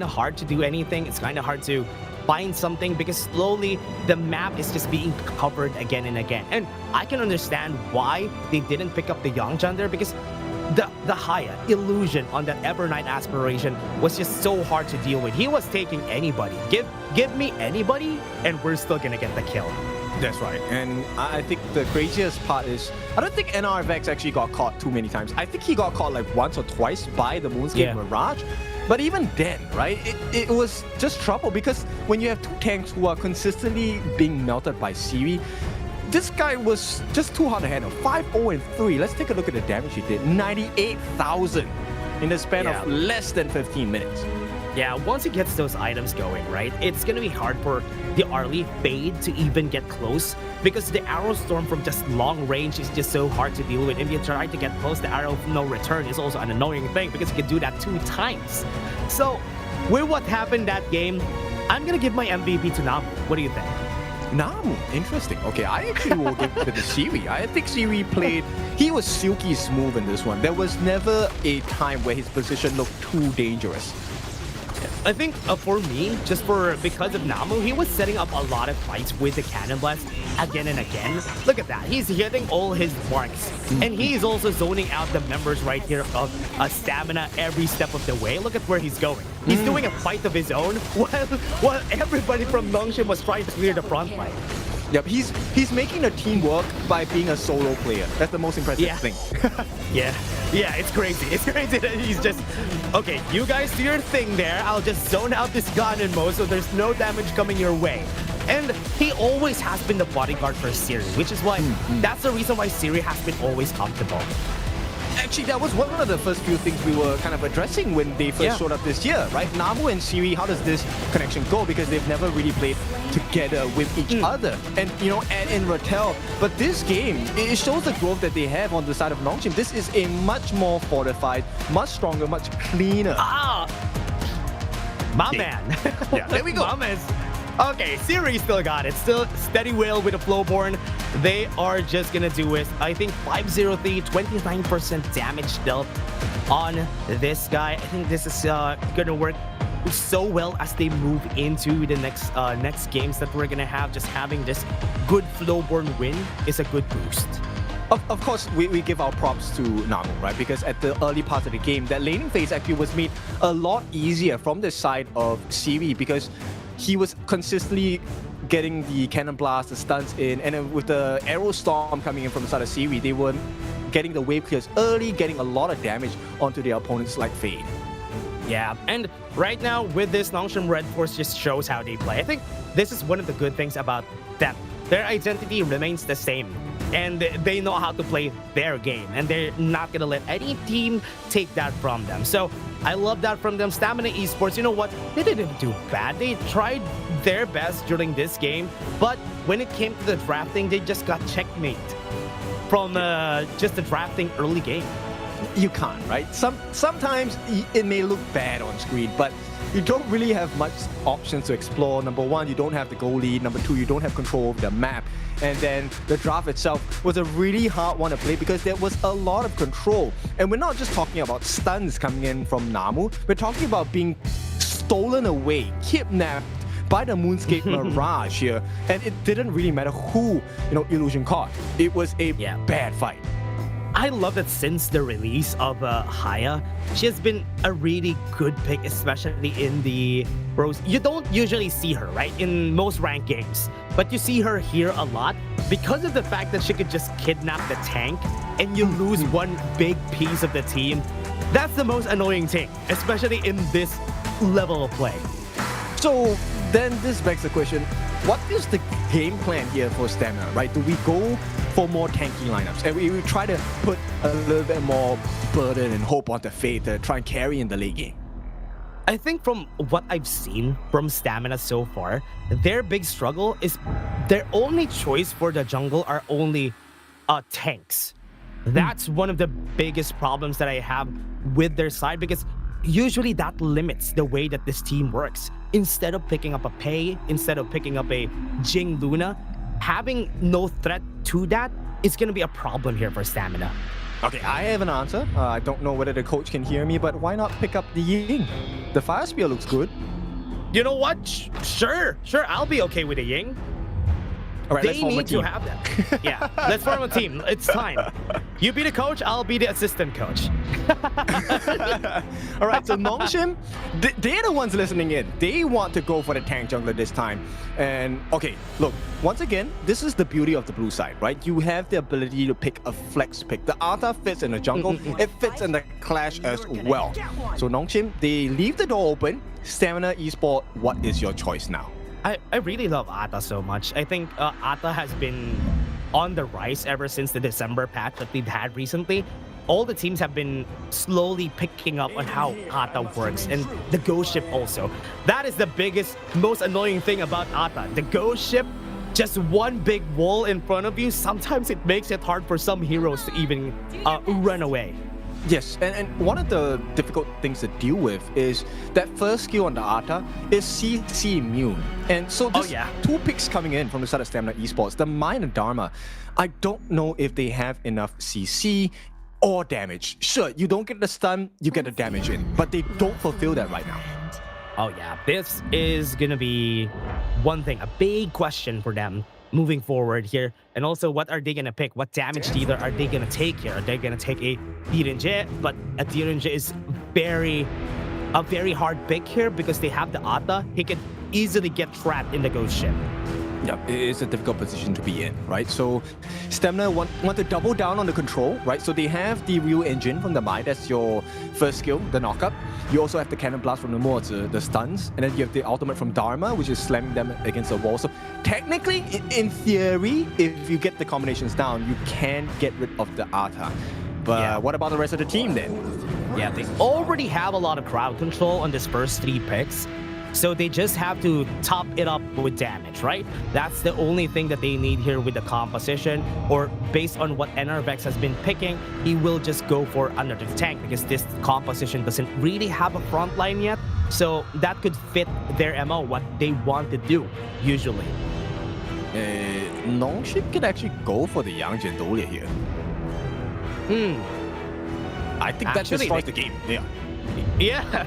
of hard to do anything. It's kind of hard to find something because slowly the map is just being covered again and again. And I can understand why they didn't pick up the Yangjan there, because the Haya illusion on that Evernight aspiration was just so hard to deal with. He was taking anybody. Give me anybody, and we're still gonna get the kill. That's right. And I think the craziest part is, I don't think NR Vex actually got caught too many times. I think he got caught like once or twice by the Moonscape Mirage. But even then, right, it was just trouble, because when you have 2 tanks who are consistently being melted by Siri, this guy was just too hard to handle. 5-0-3. Let's take a look at the damage he did. 98,000 in the span of less than 15 minutes. Yeah, once he gets those items going, right, it's gonna be hard for the Arlie Fade to even get close, because the arrow storm from just long range is just so hard to deal with. If you try to get close, the arrow of no return is also an annoying thing, because you can do that 2 times. So, with what happened that game, I'm gonna give my MVP to Namu. What do you think? Namu, interesting. Okay, I actually will give it to Siri. I think Siri played, he was silky smooth in this one. There was never a time where his position looked too dangerous. I think for me, because of Namu, he was setting up a lot of fights with the Cannon Blast again and again. Look at that. He's hitting all his marks. And he is also zoning out the members right here of Stamina every step of the way. Look at where he's going. He's doing a fight of his own while everybody from Nongshim was trying to clear the front line. Yep, he's making the team work by being a solo player. That's the most impressive thing. Yeah, it's crazy. It's crazy that he's just, okay, you guys do your thing there. I'll just zone out this Ganon mode so there's no damage coming your way. And he always has been the bodyguard for Siri, which is why, that's the reason why Siri has been always comfortable. Actually, that was one of the first few things we were kind of addressing when they first showed up this year, right? Namu and Siri, how does this connection go? Because they've never really played together with each other. And, you know, add in Rattel. But this game, it shows the growth that they have on the side of Nongshim. This is a much more fortified, much stronger, much cleaner. My man. Yeah, there we go. My man's... Okay, Siri still got it. Still steady whale with a Flowborn. They are just gonna do it. I think 503, 29% damage dealt on this guy. I think this is gonna work so well as they move into the next games that we're gonna have. Just having this good Flowborn win is a good boost. Of course, we give our props to Namu, right? Because at the early part of the game, that laning phase actually was made a lot easier from the side of Siri because he was consistently getting the Cannon Blast, the stuns in, and then with the Arrow Storm coming in from the side of Siri, they were getting the wave clears early, getting a lot of damage onto their opponents like Fade. Yeah, and right now with this, Nongshim Redforce just shows how they play. I think this is one of the good things about them. Their identity remains the same, and they know how to play their game, and they're not gonna let any team take that from them. So I love that from them. Stamina Esports, you know what? They didn't do bad. They tried their best during this game, but when it came to the drafting, they just got checkmate from just the drafting early game. You can't, right? Sometimes it may look bad on screen, but you don't really have much options to explore. Number one, you don't have the goal lead. Number two, you don't have control of the map. And then the draft itself was a really hard one to play because there was a lot of control. And we're not just talking about stuns coming in from Namu. We're talking about being stolen away, kidnapped by the Moonscape Mirage here. And it didn't really matter who, Illusion caught. It was a bad fight. I love that since the release of Haya, she has been a really good pick, especially in the pros. You don't usually see her, right, in most ranked games, but you see her here a lot because of the fact that she could just kidnap the tank and you lose one big piece of the team. That's the most annoying thing, especially in this level of play. So then this begs the question, what is the game plan here for Stamina, right? Do we go for more tanky lineups and we try to put a little bit more burden and hope on the Fade to try and carry in the late game? I think from what I've seen from Stamina so far, their big struggle is their only choice for the jungle are only tanks. That's one of the biggest problems that I have with their side because usually that limits the way that this team works. Instead of picking up a Pei, instead of picking up a Jing Luna, having no threat to that is going to be a problem here for Stamina. Okay, I have an answer. I don't know whether the coach can hear me, but why not pick up the Ying? The Fire Spear looks good. You know what? Sure, I'll be okay with the Ying. All right, they need to have that. Yeah, let's form a team. It's time. You be the coach, I'll be the assistant coach. All right, so Nongshim, they're the ones listening in. They want to go for the tank jungler this time. And okay, look, once again, this is the beauty of the blue side, right? You have the ability to pick a flex pick. The Arta fits in the jungle. It fits in the clash as well. So Nongshim, they leave the door open. Stamina Esports, what is your choice now? I really love Ata so much. I think Ata has been on the rise ever since the December patch that we've had recently. All the teams have been slowly picking up on how Ata works, and the ghost ship also. That is the biggest, most annoying thing about Ata. The ghost ship, just one big wall in front of you, sometimes it makes it hard for some heroes to even run away. Yes, and one of the difficult things to deal with is that first skill on the Arta is CC immune. And so there's two picks coming in from the side of Stamina Esports, the Mine and Dharma. I don't know if they have enough CC or damage. Sure, you don't get the stun, you get the damage in, but they don't fulfill that right now. Oh yeah, this is gonna be one thing, a big question for them moving forward here. And also, what are they gonna pick? What damage dealer are they gonna take here? Are they gonna take a Direnje? But a Direnje is a very hard pick here because they have the Ata. He could easily get trapped in the ghost ship. Yeah, it is a difficult position to be in, right? So Stamina want to double down on the control, right? So they have the real engine from the Mai, that's your first skill, the knockup. You also have the cannon blast from the Mozi, the stuns, and then you have the ultimate from Dharma, which is slamming them against the wall. So technically, in theory, if you get the combinations down, you can get rid of the Ata. But what about the rest of the team then? Yeah, they already have a lot of crowd control on this first 3 picks. So they just have to top it up with damage, right? That's the only thing that they need here with the composition, or based on what NRVX has been picking, he will just go for under the tank because this composition doesn't really have a front line yet. So that could fit their MO, what they want to do, usually. Nongshim can actually go for the Yang Gendolia here. I think that destroys the game. Yeah,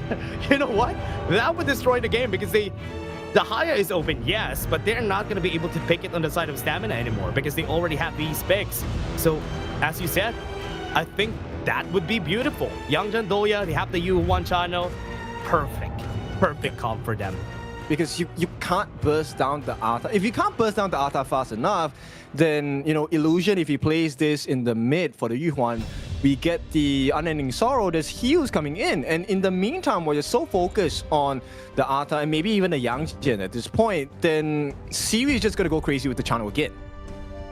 you know what? That would destroy the game because the Haya is open, yes, but they're not going to be able to pick it on the side of Stamina anymore because they already have these picks. So, as you said, I think that would be beautiful. Young Jandoya, they have the U1 channel. Perfect comp for them. Because you can't burst down the Ata. If you can't burst down the Ata fast enough, then, you know, Illusion, if he plays this in the mid for the Yuhuan, we get the Unending Sorrow, there's heals coming in. And in the meantime, while you're so focused on the Ata and maybe even the Yangjian at this point, then Siri is just going to go crazy with the channel again.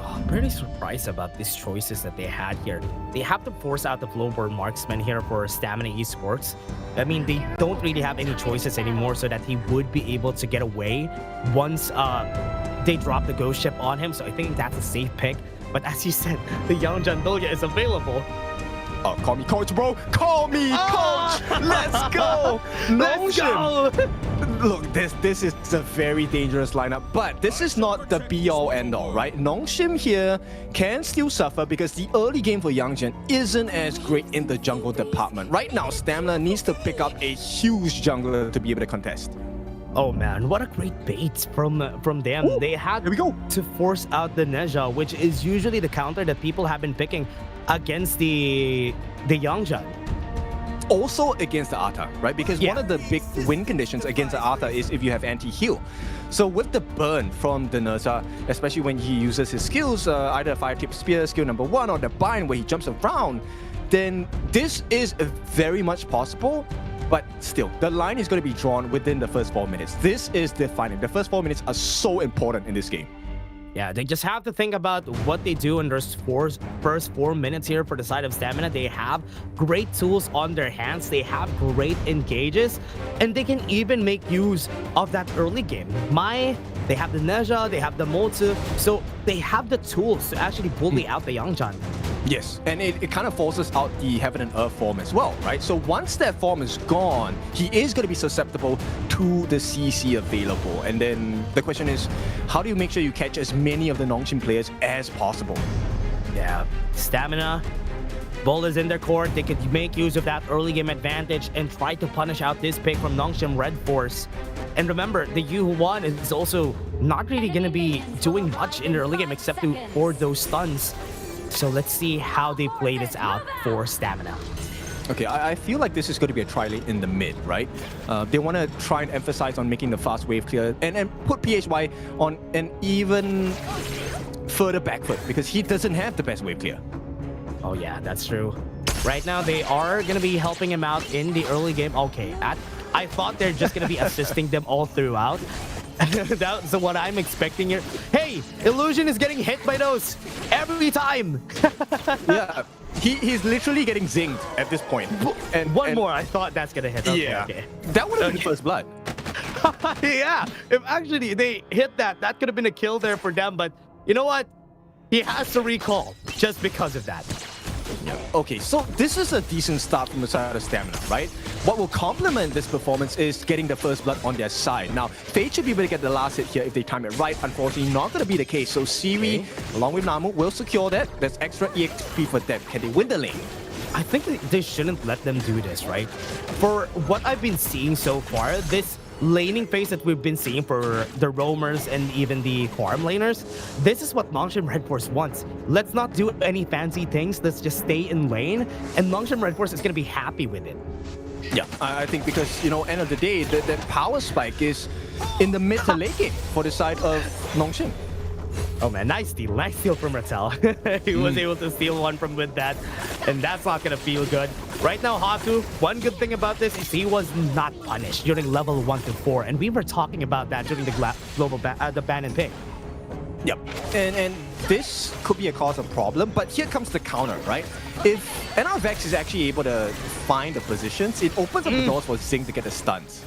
I'm pretty surprised about these choices that they had here. They have to force out the Flowboard Marksman here for Stamina Esports. I mean, they don't really have any choices anymore so that he would be able to get away once they drop the ghost ship on him. So I think that's a safe pick. But as you said, the Young Jandolia is available. Oh, call me coach, bro. Call me coach. Let's go. Let's go. Look, this is a very dangerous lineup, but this is not the be-all, end-all, right? Nongshim here can still suffer because the early game for Yangjian isn't as great in the jungle department. Right now, Stamina needs to pick up a huge jungler to be able to contest. Oh man, what a great bait from them. Ooh, they had to force out the Neja, which is usually the counter that people have been picking against the Yangjian. Also against the Ata, right? Because one of the big win conditions against the Ata is if you have anti-heal. So with the burn from the Nerza, especially when he uses his skills, either Fire Tip Spear, skill number 1, or the bind where he jumps around, then this is very much possible. But still, the line is going to be drawn within the first 4 minutes. This is defining. The first 4 minutes are so important in this game. Yeah, they just have to think about what they do in their first 4 minutes here for the side of Stamina. They have great tools on their hands. They have great engages. And they can even make use of that early game. They have the Neja, they have the Mozi. So they have the tools to actually bully out the Yangjian. Yes, and it kind of forces out the Heaven and Earth form as well, right? So once that form is gone, he is going to be susceptible to the CC available. And then the question is, how do you make sure you catch as many of the Nongshim players as possible? Yeah, Stamina, ball is in their court. They could make use of that early game advantage and try to punish out this pick from Nongshim Redforce. And remember, the Yuhuan is also not really going to be doing much in the early game except to hoard those stuns. So let's see how they play this out for Stamina. Okay, I feel like this is going to be a tri-lane in the mid, right? They want to try and emphasize on making the fast wave clear and put PHY on an even further back foot because he doesn't have the best wave clear. Oh yeah, that's true. Right now, they are going to be helping him out in the early game. Okay, I thought they're just going to be assisting them all throughout. That's what I'm expecting here. Hey, Illusion is getting hit by those every time. Yeah, he's literally getting zinged at this point. And one more, I thought that's gonna hit. Okay, yeah, okay. That would have been first blood. Yeah, if actually they hit that could have been a kill there for them. But you know what? He has to recall just because of that. Okay, so this is a decent start from the side of Stamina, right? What will complement this performance is getting the first blood on their side. Now, Fate should be able to get the last hit here if they time it right. Unfortunately, not going to be the case. So Siri, along with Namu, will secure that. There's extra EXP for them. Can they win the lane? I think they shouldn't let them do this, right? For what I've been seeing so far, this laning phase that we've been seeing for the roamers and even the farm laners, this is what Nongshim Redforce wants. Let's not do any fancy things. Let's just stay in lane, and Nongshim Redforce is going to be happy with it. Yeah, I think because, you know, end of the day, the power spike is in the mid to late game for the side of Nongshim. Oh man, nice steal from Rattel. He was able to steal one from with that, and that's not gonna feel good. Right now, Haku, one good thing about this is he was not punished during level 1 to 4, and we were talking about that during the global the ban and pick. Yep, and this could be a cause of problem, but here comes the counter, right? If NRVX is actually able to find the positions, it opens up the doors for Zing to get the stuns.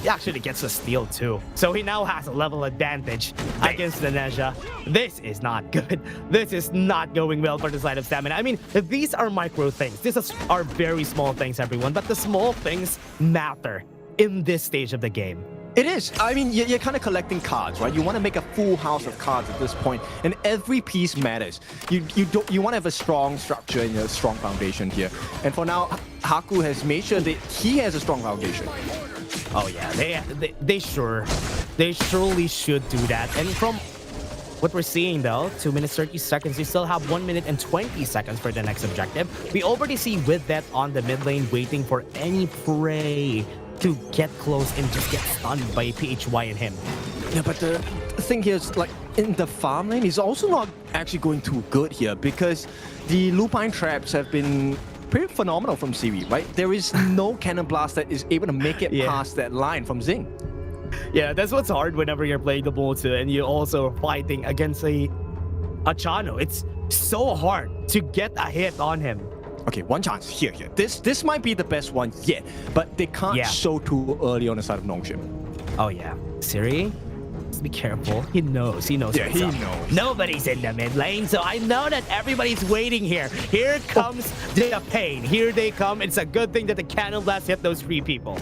He actually gets a steal too. So he now has a level advantage against the Neja. This is not good. This is not going well for the side of Stamina. I mean, these are micro things. These are very small things, everyone. But the small things matter in this stage of the game. It is. I mean, you're kind of collecting cards, right? You want to make a full house of cards at this point, and every piece matters. You want to have a strong structure and a strong foundation here. And for now, Haku has made sure that he has a strong foundation. Oh yeah, they surely should do that. And from what we're seeing though, 2 minutes 30 seconds, we still have 1 minute and 20 seconds for the next objective. We already see with that on the mid lane waiting for any prey to get close and just get stunned by PHY and him. Yeah, but the thing here is, like, in the farm lane, he's also not actually going too good here because the lupine traps have been pretty phenomenal from Siri, right? There is no cannon blast that is able to make it past that line from Zing. Yeah, that's what's hard whenever you're playing the Bolter and you're also fighting against a Chano. It's so hard to get a hit on him. Okay, one chance here. This might be the best one yet, but they can't show too early on the side of Nongshim. Oh yeah, Siri, be careful. He knows. Yeah, he knows. Nobody's in the mid lane, so I know that everybody's waiting here. Here comes the pain. Here they come. It's a good thing that the cannon blast hit those 3 people.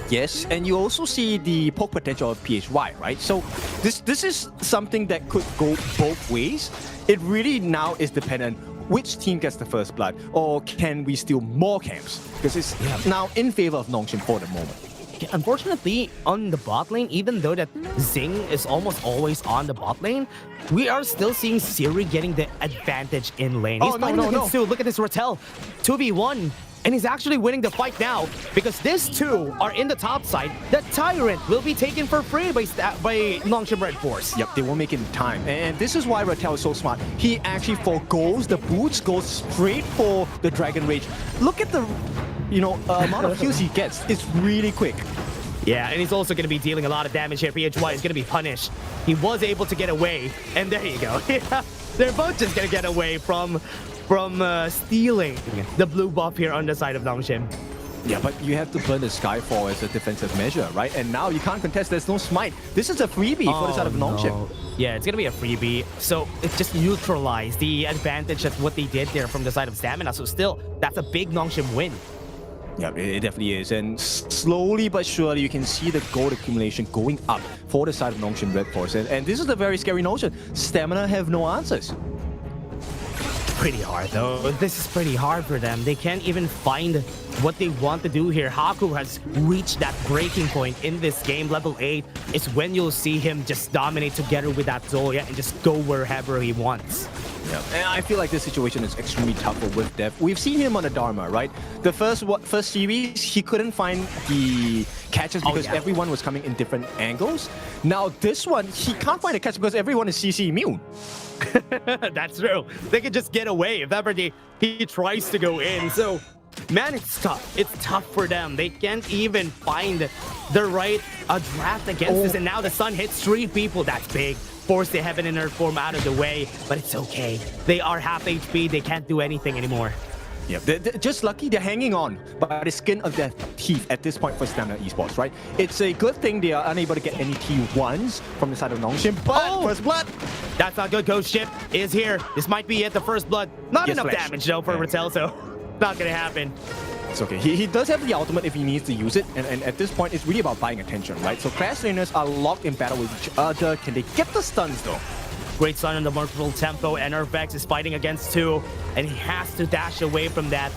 Yes, and you also see the poke potential of PHY, right? So this is something that could go both ways. It really now is dependent which team gets the first blood, or can we steal more camps? Because it's now in favor of Nongshim for the moment. Unfortunately, on the bot lane, even though that Zing is almost always on the bot lane, we are still seeing Siri getting the advantage in lane. He's fighting against 2. Look at this Rattel. 2v1. And he's actually winning the fight now because these 2 are in the top side. The Tyrant will be taken for free by Nongshim Redforce. Yep, they won't make it in time. And this is why Rattel is so smart. He actually forgoes the boots, goes straight for the Dragon Rage. Look at the amount of heals he gets. It's really quick. Yeah, and he's also going to be dealing a lot of damage here. PHY is going to be punished. He was able to get away, and there you go. They're both just going to get away from stealing the blue buff here on the side of Nongshim. Yeah, but you have to burn the Skyfall as a defensive measure, right? And now you can't contest. There's no smite. This is a freebie for the side of Nongshim. No. Yeah, it's going to be a freebie. So it just neutralized the advantage of what they did there from the side of Stamina. So still, that's a big Nongshim win. Yeah, it definitely is. And slowly but surely, you can see the gold accumulation going up for the side of Nongshim Redforce. And this is the very scary notion. Stamina have no answers. Pretty hard, though. This is pretty hard for them. They can't even find what they want to do here. Haku has reached that breaking point in this game. Level 8 is when you'll see him just dominate together with that Zoya and just go wherever he wants. Yeah, and I feel like this situation is extremely tough for with Dev. We've seen him on the Dharma, right? The first series, he couldn't find the catches because everyone was coming in different angles. Now this one, he can't find a catch because everyone is CC immune. That's true. They can just get away if ever he tries to go in. So, man, it's tough. It's tough for them. They can't even find the right draft against this. And now the sun hits 3 people. That's big. Force the Heaven and Earth form out of the way, but it's okay. They are half HP. They can't do anything anymore. Yeah, they're just lucky they're hanging on by the skin of their teeth at this point for Stamina Esports, right? It's a good thing they are unable to get any T1s from the side of Nongshim, but first blood! That's not good. Ghost Ship is here. This might be it, the first blood. Not enough damage, though, for Rattel, so not gonna happen. It's okay. He does have the ultimate if he needs to use it, and at this point, it's really about buying attention, right? So Clash Laners are locked in battle with each other. Can they get the stuns, though? Great stun in the multiple tempo. NRVX is fighting against 2, and he has to dash away from that.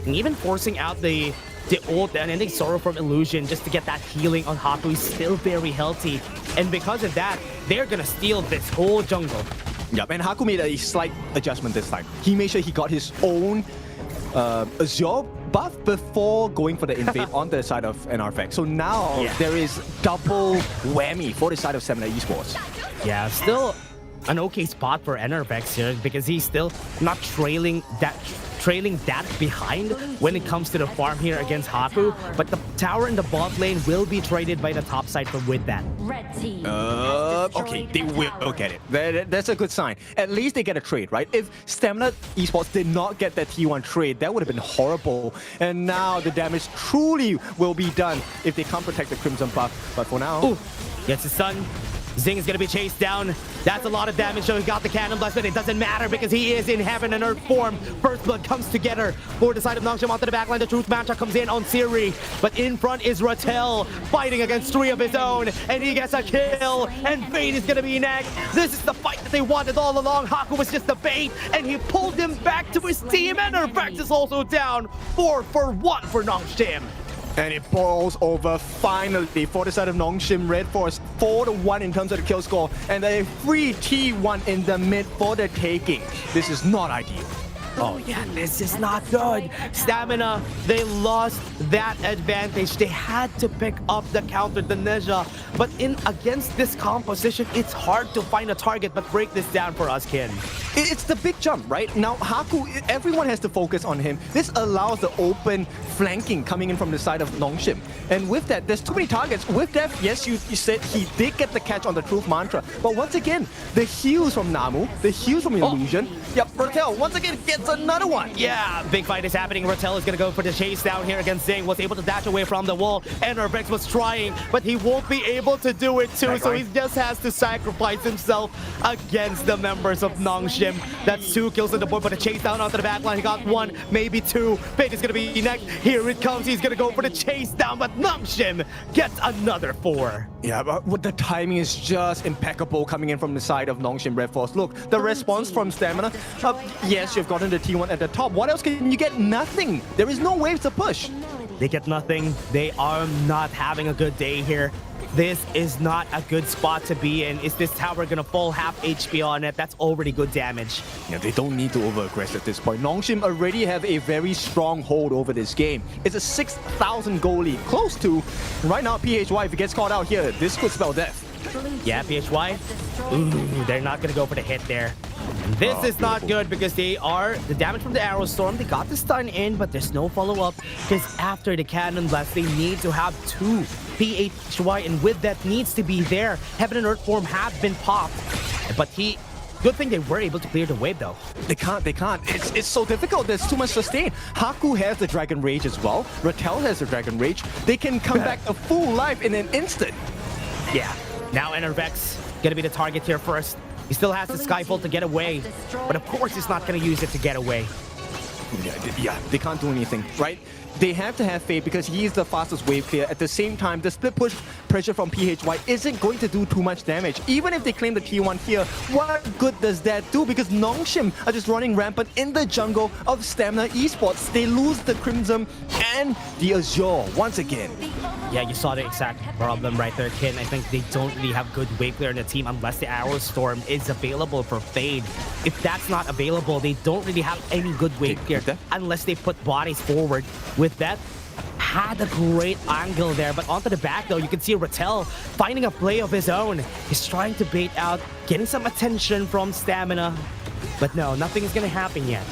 And even forcing out the the ult and ending Sorrow from Illusion just to get that healing on Haku. He's still very healthy. And because of that, they're gonna steal this whole jungle. Yep, and Haku made a slight adjustment this time. He made sure he got his own Azure buff before going for the invade on the side of NRFX. So now there is double whammy for the side of Stamina Esports. Yeah, still an okay spot for NRFX here because he's still not trailing that behind when it comes to the farm here against Haku, but the tower in the bot lane will be traded by the top side from with that. Okay, they will get it. That's a good sign. At least they get a trade, right? If Stamina Esports did not get that T1 trade, that would have been horrible. And now the damage truly will be done if they can't protect the Crimson buff. But for now... Ooh, gets his son. Zing is going to be chased down. That's a lot of damage, so he got the Cannon Blast, but it doesn't matter because he is in heaven and earth form. First Blood comes together for the side of Nongshim onto the backline. The Truth Mantra comes in on Siri, but in front is Rattel fighting against 3 of his own, and he gets a kill, and Fate is going to be next. This is the fight that they wanted all along. Haku was just the bait, and he pulled him back to his team, and Nervex is also down. 4 for 1 for Nongshim. And it boils over finally for the side of Nongshim. Redforce 4-1 in terms of the kill score, and a free T1 in the mid for the taking. This is not ideal. Oh yeah, this is not good. Stamina, they lost that advantage. They had to pick up the counter, the Neja. But in against this composition, it's hard to find a target. But break this down for us, Ken. It's the big jump, right? Now, Haku, everyone has to focus on him. This allows the open flanking coming in from the side of Nongshim. And with that, there's too many targets. With that, yes, you said he did get the catch on the Truth Mantra. But once again, the heals from Namu, the heals from Illusion. Yep, Rattel once again gets another one. Yeah, big fight is happening. Rattel is going to go for the chase down here against Zing. Was able to dash away from the wall. And Nervex was trying, but he won't be able to do it too. So he just has to sacrifice himself against the members of Nongshim. That's 2 kills on the board, but a chase down onto the backline. He got 1, maybe 2. Fate is going to be next. Here it comes. He's going to go for the chase down, but Nongshim gets another 4. Yeah, but the timing is just impeccable coming in from the side of Nongshim Redforce. Look, the response from Stamina. Yes, you've gotten the T1 at the top. What else can you get? Nothing. There is no waves to push. They get nothing. They are not having a good day here. This is not a good spot to be in. Is this tower gonna fall half HP on it? That's already good damage. Yeah, they don't need to over-aggress at this point. Nongshim already have a very strong hold over this game. It's a 6,000 goal lead, close to. Right now, PHY, if he gets caught out here, this could spell death. Yeah, PHY. Ooh, they're not gonna go for the hit there. And this is not good because they are the damage from the Arrow Storm. They got the stun in, but there's no follow-up because after the Cannon Blast, they need to have 2 PHY, and with that needs to be there. Heaven and Earth form have been popped, but good thing they were able to clear the wave though. They can't. It's so difficult. There's too much sustain. Haku has the Dragon Rage as well. Rattel has the Dragon Rage. They can come back to full life in an instant. Yeah. Now Nervex gonna be the target here first. He still has the Skyfall to get away, but of course he's not gonna use it to get away. Yeah, they can't do anything, right? They have to have faith because he is the fastest wave clear. At the same time, the split push pressure from PHY isn't going to do too much damage. Even if they claim the T1 here, what good does that do? Because Nongshim are just running rampant in the jungle of Stamina Esports. They lose the Crimson and the Azure once again. Yeah, you saw the exact problem right there, Ken. I think they don't really have good wave clear in the team unless the Arrow Storm is available for Fade. If that's not available, they don't really have any good wave clear unless they put bodies forward. With that, had a great angle there, but onto the back though, you can see Rattel finding a play of his own. He's trying to bait out, getting some attention from Stamina, but no, nothing is gonna happen yet.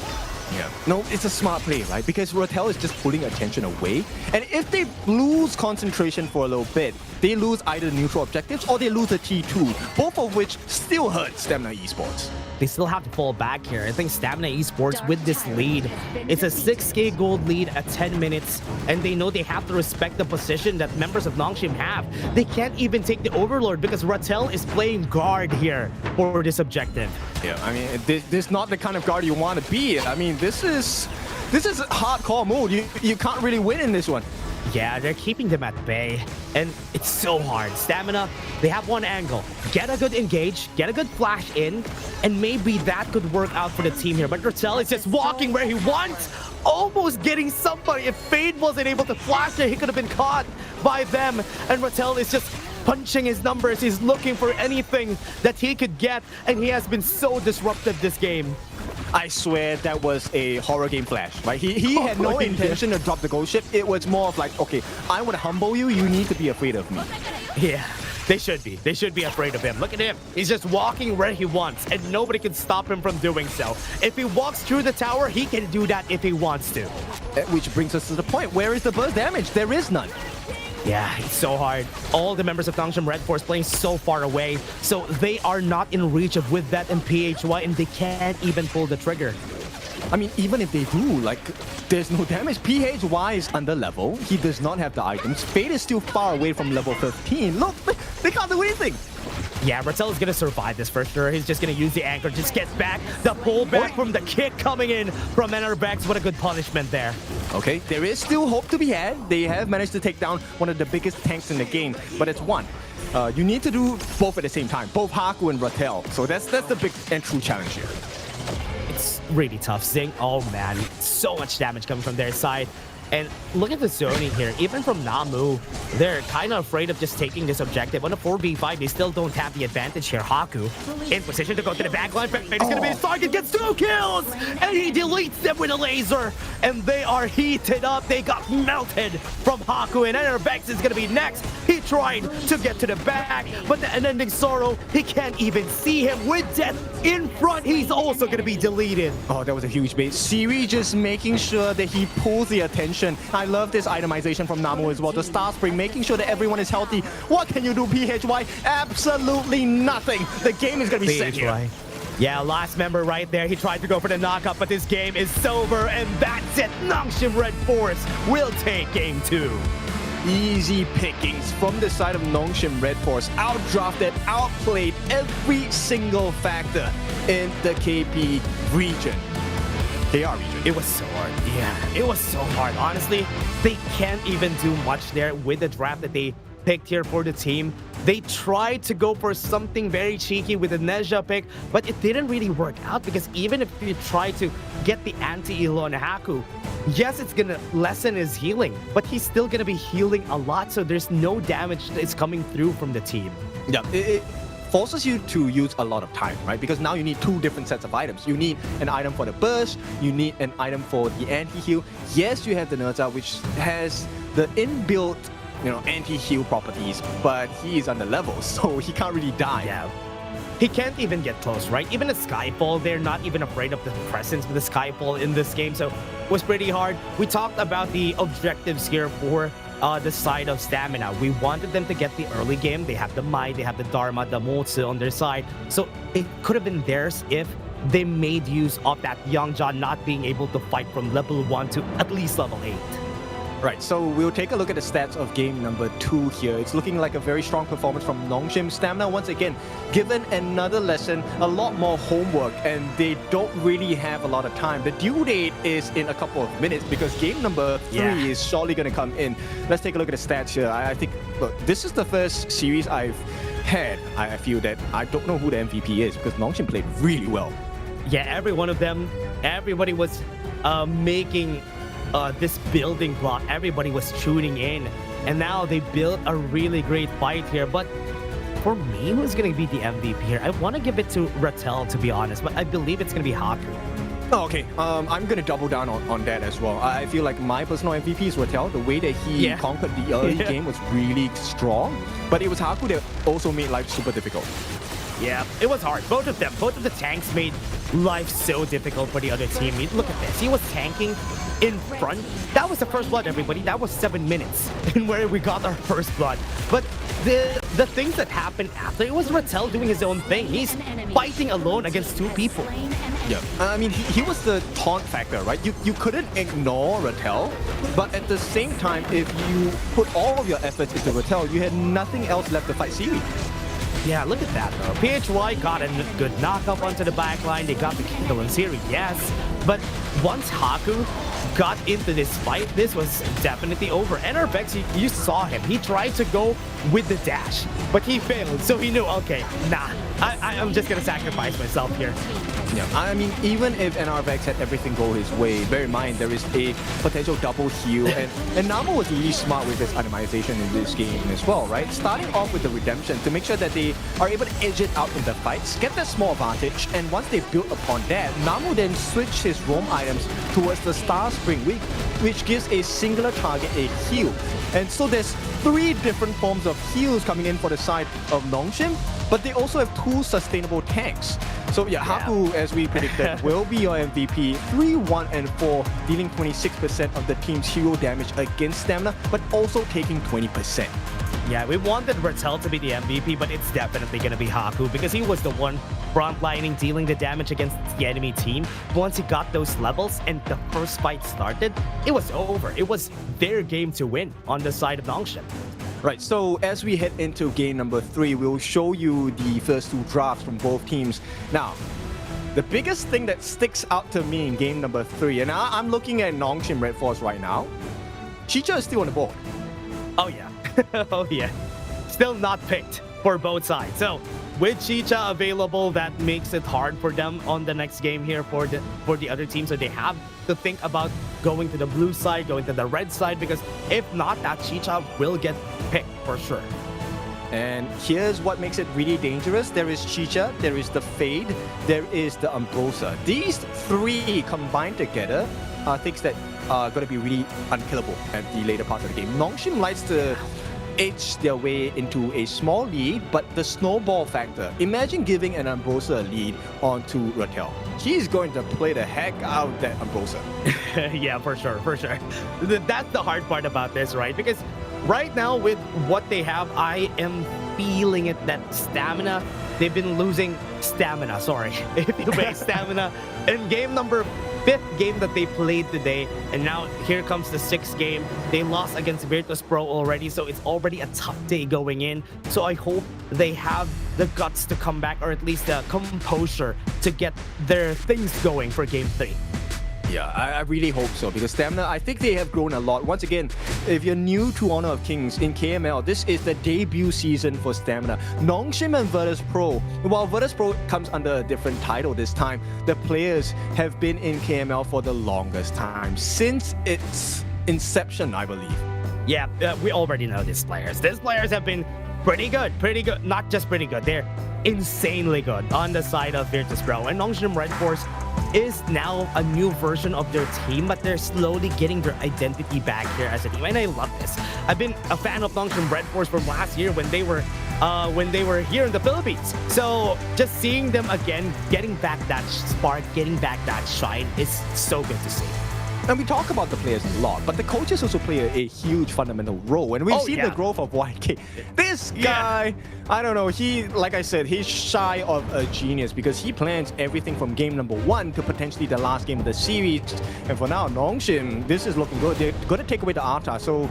Yeah. No, it's a smart play, right? Because Rattel is just pulling attention away. And if they lose concentration for a little bit, they lose either neutral objectives or they lose a T2, both of which still hurt Stamina Esports. They still have to fall back here. I think Stamina Esports with this lead, it's a 6k gold lead at 10 minutes, and they know they have to respect the position that members of Nongshim have. They can't even take the Overlord because Rattel is playing guard here for this objective. Yeah, I mean, this is not the kind of guard you want to be in. I mean, this is a hardcore mode. You can't really win in this one. Yeah, they're keeping them at bay, and it's so hard. Stamina, they have one angle. Get a good engage, get a good flash in, and maybe that could work out for the team here. But Rattel is just walking where he wants, almost getting somebody. If Fade wasn't able to flash there, he could have been caught by them. And Rattel is just punching his numbers. He's looking for anything that he could get, and he has been so disruptive this game. I swear that was a horror game flash, right? He had no intention to drop the gold ship. It was more of like, okay, I want to humble you. You need to be afraid of me. Yeah, they should be. They should be afraid of him. Look at him. He's just walking where he wants, and nobody can stop him from doing so. If he walks through the tower, he can do that if he wants to. Which brings us to the point. Where is the burst damage? There is none. Yeah, it's so hard. All the members of Nongshim Redforce playing so far away, so they are not in reach of with that and PHY, and they can't even pull the trigger. I mean, even if they do, like, there's no damage. PHY is under level. He does not have the items. Fade is still far away from level 15. Look, they can't do anything. Yeah, Rattel is going to survive this for sure. He's just going to use the anchor, just get back. The pullback from the kick coming in from Enervex. What a good punishment there. Okay, there is still hope to be had. They have managed to take down one of the biggest tanks in the game, but it's one. You need to do both at the same time, both Haku and Rattel. So that's the big and true challenge here. It's really tough. Zing, oh man, so much damage coming from their side. And look at the zoning here. Even from Namu, they're kind of afraid of just taking this objective. On a 4v5, they still don't have the advantage here. Haku in position to go to the backline. Fade is going to be his target. Gets 2 kills! And he deletes them with a laser. And they are heated up. They got melted from Haku. And Enervex is going to be next. He tried to get to the back, but the unending sorrow, he can't even see him with death in front. He's also going to be deleted. Oh, that was a huge bait. Siri just making sure that he pulls the attention. I love this itemization from Namu as well. The Star Spring, making sure that everyone is healthy. What can you do, PHY? Absolutely nothing. The game is going to be set here. Yeah, last member right there. He tried to go for the knockup, but this game is sober, and that's it. Nongshim Redforce will take game 2. Easy pickings from the side of Nongshim Redforce. Outdrafted, outplayed every single factor in the KP region. KR region. It was so hard. Yeah, it was so hard. Honestly, they can't even do much there with the draft that they picked here for the team. They tried to go for something very cheeky with the Nezha pick, but it didn't really work out because even if you try to get the anti-elo on Haku, yes, it's gonna lessen his healing, but he's still gonna be healing a lot, so there's no damage that's coming through from the team. Yeah, it forces you to use a lot of time, right? Because now you need 2 different sets of items. You need an item for the burst, you need an item for the anti-heal. Yes, you have the Nerza, which has the inbuilt, anti-heal properties, but he is under level, so he can't really die. Yeah. He can't even get close, right? Even a Skyfall, they're not even afraid of the presence of the Skyfall in this game, so it was pretty hard. We talked about the objectives here for the side of Stamina. We wanted them to get the early game. They have the Mai, they have the Dharma, the Motsu on their side. So it could have been theirs if they made use of that Young John not being able to fight from level 1 to at least level 8. Right, so we'll take a look at the stats of game number 2 here. It's looking like a very strong performance from Nongshim. Stamina, once again, given another lesson, a lot more homework, and they don't really have a lot of time. The due date is in a couple of minutes because game number 3 is surely going to come in. Let's take a look at the stats here. I think, look, this is the first series I've had. I feel that I don't know who the MVP is because Nongshim played really well. Yeah, every one of them, everybody was making this building block. Everybody was tuning in, and now they built a really great fight here. But for me, who's going to be the MVP here? I want to give it to Rattel, to be honest, but I believe it's going to be Haku. Oh, okay, I'm going to double down on that as well. I feel like my personal MVP is Rattel. The way that he conquered the early game was really strong, but it was Haku that also made life super difficult. Yeah, it was hard. Both of them, both of the tanks made life so difficult for the other team. Look at this. He was tanking in front. That was the first blood, everybody. That was 7 minutes in where we got our first blood. But the things that happened after, it was Rattel doing his own thing. He's fighting alone against 2 people. Yeah, I mean, he was the taunt factor, right? You couldn't ignore Rattel, but at the same time, if you put all of your efforts into Rattel, you had nothing else left to fight Siri. Yeah, look at that though. PHY got a good knockup onto the backline. They got the kill on Siri, yes. But once Haku got into this fight, this was definitely over. NRBX, you saw him. He tried to go with the dash, but he failed. So he knew, okay, nah, I'm just gonna sacrifice myself here. Yeah, I mean, even if NRBX had everything go his way, bear in mind there is a potential double heal, and Namo was really smart with his itemization in this game as well, right? Starting off with the redemption to make sure that they are able to edge it out in the fights, get that small advantage, and once they build upon that, Namo then switched his roam items towards the Star Spring, which gives a singular target a heal. And so there's 3 different forms of heals coming in for the side of Nongshim, but they also have 2 sustainable tanks. So yeah, Haku, as we predicted, will be your MVP. 3, 1, and 4, dealing 26% of the team's hero damage against Stamina, but also taking 20%. Yeah, we wanted Rattel to be the MVP, but it's definitely going to be Haku because he was the one frontlining, dealing the damage against the enemy team. Once he got those levels and the first fight started, it was over. It was their game to win on the side of Nongshim. Right, so as we head into game number 3, we'll show you the first 2 drafts from both teams. Now, the biggest thing that sticks out to me in game number 3, and I'm looking at Nongshim Redforce right now, Chicha is still on the board. Oh yeah, oh yeah. Still not picked for both sides. So with Chicha available, that makes it hard for them on the next game here for the other team. So they have to think about going to the blue side, going to the red side, because if not, that Chicha will get picked for sure. And here's what makes it really dangerous. There is Chicha, there is the Fade, there is the Ambrosia. These 3 combined together are things that are going to be really unkillable at the later part of the game. Nongshim likes to edge their way into a small lead, but the snowball factor. Imagine giving an Ambrosia a lead onto Rattel. He's going to play the heck out of that Ambrosia. Yeah, for sure, for sure. That's the hard part about this, right? Because right now with what they have, I am feeling it that Stamina, they've been losing Stamina, sorry. If you make Stamina in game number 5th game that they played today, and now here comes the 6th game. They lost against Virtus Pro already, so it's already a tough day going in. So I hope they have the guts to come back, or at least the composure to get their things going for game 3. Yeah, I really hope so, because Stamina, I think they have grown a lot. Once again, if you're new to Honor of Kings in KML, this is the debut season for Stamina. Nongshim and Virtus Pro, while Virtus Pro comes under a different title this time, the players have been in KML for the longest time, since its inception, I believe. Yeah, we already know these players. These players have been pretty good, not just pretty good, they're insanely good on the side of Virtus Pro. And Nongshim Redforce is now a new version of their team, but they're slowly getting their identity back here as a team, and I love this. I've been a fan of Nongshim Redforce from last year when they were here in the Philippines. So just seeing them again, getting back that spark, getting back that shine is so good to see. And we talk about the players a lot, but the coaches also play a huge fundamental role. And we've seen the growth of YK. This guy, I don't know, he, like I said, he's shy of a genius because he plans everything from game number 1 to potentially the last game of the series. And for now, Nongshim, this is looking good. They're going to take away the Arta, so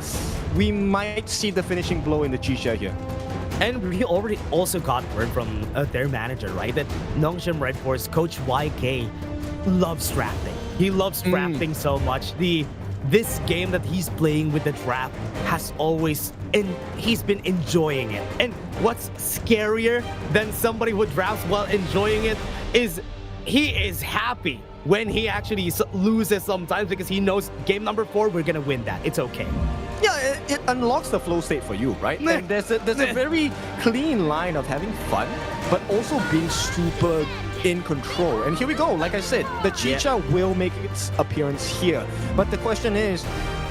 we might see the finishing blow in the Chicha here. And we already also got word from their manager, right? That Nongshim Redforce, Coach YK, loves drafting. He loves drafting so much. This game that he's playing with the draft has always, and he's been enjoying it. And what's scarier than somebody who drafts while enjoying it is he is happy when he actually loses sometimes, because he knows game number 4, we're gonna win that. It's okay. Yeah, it unlocks the flow state for you, right? And there's a very clean line of having fun, but also being super in control. And here we go. Like I said, the Chicha will make its appearance here. But the question is,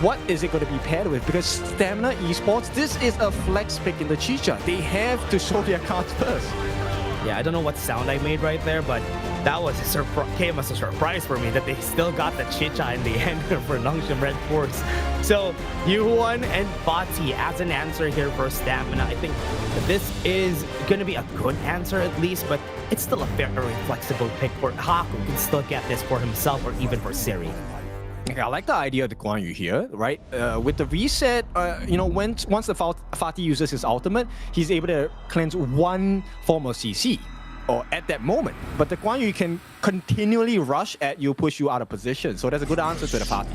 what is it going to be paired with? Because Stamina Esports, this is a flex pick in the Chicha. They have to show their cards first. Yeah, I don't know what sound I made right there, but that was came as a surprise for me that they still got the Chicha in the end for Nongshim Redforce. So, Yuhuan and Fati as an answer here for Stamina. I think this is going to be a good answer at least, but it's still a very flexible pick for Haku. Can still get this for himself or even for Siri. Okay, I like the idea of the Guan Yu here, right? With the reset, you know, once the Fati uses his ultimate, he's able to cleanse 1 form of CC. or at that moment. But the Guan Yu can continually rush at you, push you out of position. So that's a good answer to the party.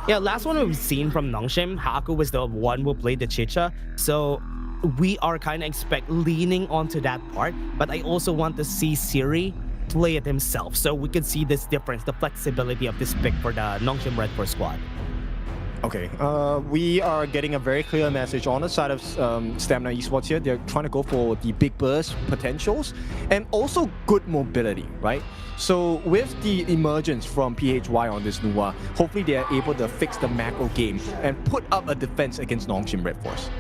Yeah, last one we've seen from Nongshim, Haku was the one who played the Chicha. So we are kind of leaning onto that part. But I also want to see Siri play it himself. So we could see this difference, the flexibility of this pick for the Nongshim Redforce squad. Okay, we are getting a very clear message on the side of Stamina Esports here. They're trying to go for the big burst potentials and also good mobility, right? So with the emergence from PHY on this Nuwa, hopefully they are able to fix the macro game and put up a defense against Nongshim Redforce.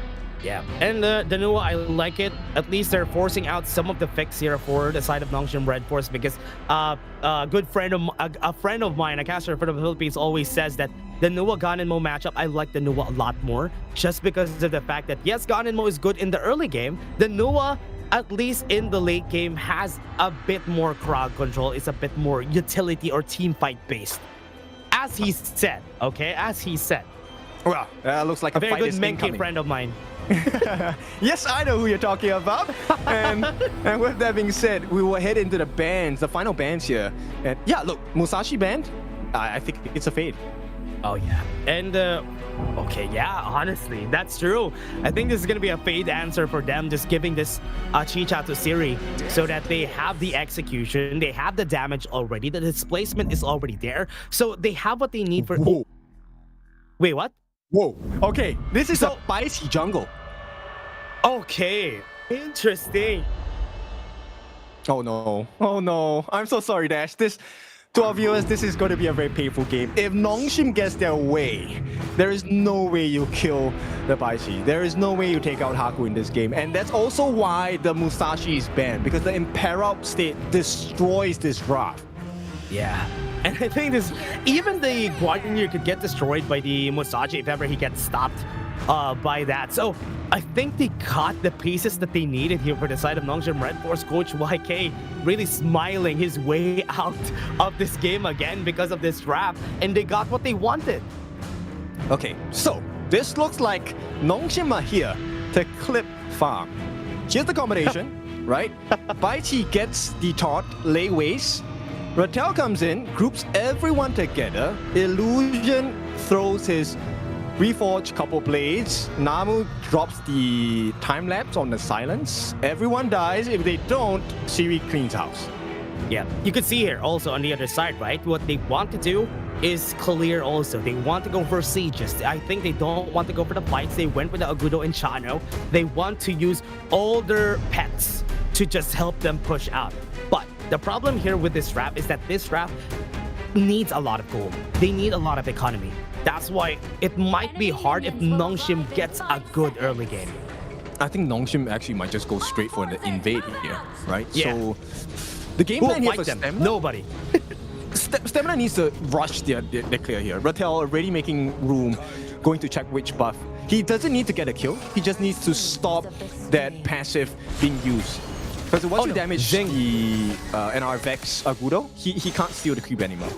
Yeah, and the Nuwa, I like it. At least they're forcing out some of the fix here for the side of Nongshim Redforce because a friend of mine, a caster from the Philippines, always says that the Nuwa Ganenmo matchup, I like the Nuwa a lot more just because of the fact that yes, Ganenmo is good in the early game. The Nuwa, at least in the late game, has a bit more crowd control. It's a bit more utility or team fight based, as he said. Okay, as he said. Well, looks like a very good Menki friend of mine. Yes, I know who you're talking about. And with that being said, we will head into the bans, the final bans here. And yeah, look, Musashi banned. I think it's a fade. Oh yeah, and okay, yeah, honestly, that's true. I think this is gonna be a fade answer for them, just giving this Chicha to Siri so that they have the execution, they have the damage already, the displacement is already there, so they have what they need for. Whoa. Wait, what? Whoa. Okay, this is a spicy jungle. Okay, interesting. Oh no. Oh no. I'm so sorry, Dash. To our viewers, this is going to be a very painful game. If Nongshim gets their way, there is no way you kill the Baishi. There is no way you take out Haku in this game. And that's also why the Musashi is banned, because the Imperil state destroys this draft. Yeah. And I think even the Guan Yu could get destroyed by the Musashi if ever he gets stopped by that. So I think they got the pieces that they needed here for the side of Nongshim Redforce. Coach YK really smiling his way out of this game again because of this draft, and they got what they wanted. Okay, so this looks like Nongshim are here to clip farm. Here's the combination, right? Baichi gets the taunt, lay waste. Rattel comes in, groups everyone together. Illusion throws his Reforge couple blades. Namu drops the time lapse on the silence. Everyone dies. If they don't, Siri cleans house. Yeah, you could see here also on the other side, right? What they want to do is clear also. They want to go for sieges. I think they don't want to go for the fights. They went with the Agudo and Chano. They want to use all their pets to just help them push out. But the problem here with this draft is that this draft needs a lot of gold. They need a lot of economy. That's why it might be hard if Nongshim gets a good early game. I think Nongshim actually might just go straight for the invade here, right? Yeah. So the game plan here for Stamina, nobody. Stamina needs to rush their clear here. Rattel already making room, going to check which buff. He doesn't need to get a kill. He just needs to stop that passive being used. Because once you damage the NR Vex Agudo, he can't steal the creep anymore.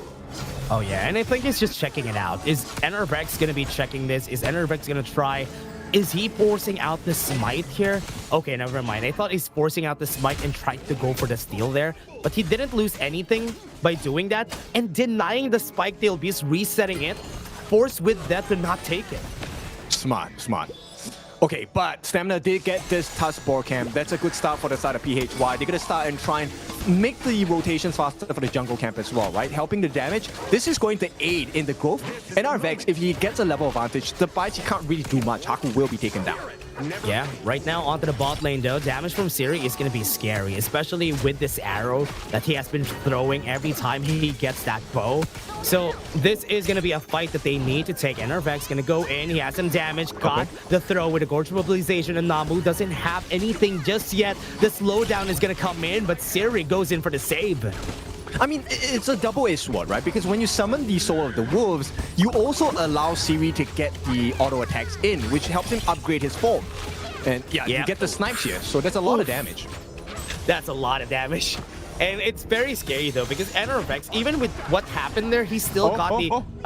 Oh yeah, and I think he's just checking it out. Is NR Vex gonna be checking this? Is NR Vex gonna try? Is he forcing out the smite here? Okay, never mind. I thought he's forcing out the smite and tried to go for the steal there. But he didn't lose anything by doing that and denying the spike tail beast, resetting it, forced with that to not take it. Smart. Okay, but Stamina did get this Tusk Boar Camp. That's a good start for the side of PHY. They're gonna start and try and make the rotations faster for the jungle camp as well, right? Helping the damage. This is going to aid in the growth. And our Vex, if he gets a level advantage, the Baichi can't really do much. Haku will be taken down. Yeah, right now onto the bot lane though, damage from Siri is going to be scary, especially with this arrow that he has been throwing every time he gets that bow. So this is going to be a fight that they need to take. NR Vex going to go in, he has some damage, got the throw with the Gorge Mobilization, and Namu doesn't have anything just yet. The slowdown is going to come in, but Siri goes in for the save. I mean, it's a double-edged sword, right? Because when you summon the Soul of the Wolves, you also allow Siri to get the auto attacks in, which helps him upgrade his form. And yeah, you get the snipes here, so that's a lot of damage. That's a lot of damage. And it's very scary though, because NR Vex, even with what happened there, he still got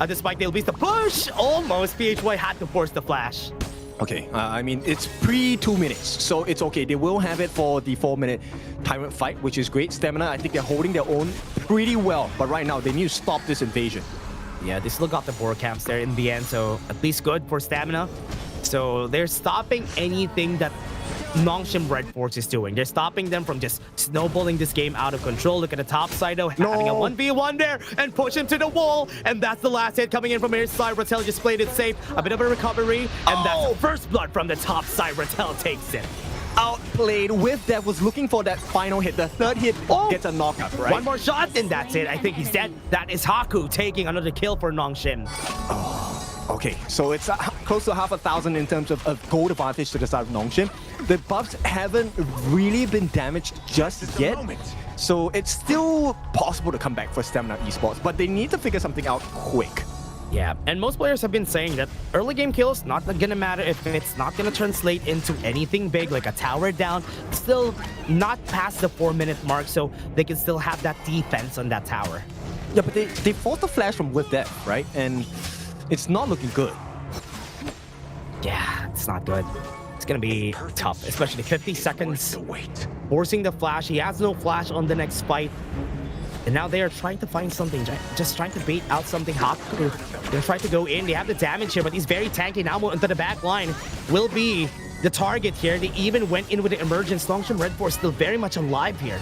the spike tail beast to push. Almost PHY had to force the flash. Okay, I mean, it's pre 2 minutes, so it's okay. They will have it for the 4-minute timer fight, which is great. Stamina, I think they're holding their own pretty well, but right now they need to stop this invasion. Yeah, they still got the board camps there in the end, so at least good for Stamina. So they're stopping anything that Nongshim Redforce is doing. They're stopping them from just snowballing this game out of control. Look at the top side though, having a 1v1 there and push him to the wall. And that's the last hit coming in from his side. Rattel just played it safe. A bit of a recovery. And that's first blood from the top side. Rattel takes it. Outplayed with that, was looking for that final hit. The third hit gets a knockup, right? One more shot and that's it. I think he's dead. That is Haku taking another kill for Nongshim. Okay, so it's close to 500,000 in terms of gold advantage to the side of Nongshim. The buffs haven't really been damaged just yet, so it's still possible to come back for Stamina Esports, but they need to figure something out quick. Yeah, and most players have been saying that early game kills not gonna matter if it's not gonna translate into anything big like a tower down. Still not past the 4-minute mark, so they can still have that defense on that tower. Yeah, but they forced the flash from with that, right? And it's not looking good. Yeah, it's not good. It's gonna be tough, especially 50 seconds. Forcing the flash. He has no flash on the next fight. And now they are trying to find something, just trying to bait out something. Haku, they're trying to go in. They have the damage here, but he's very tanky. Now into the back line will be the target here. They even went in with the emergence. Nongshim Redforce still very much alive here.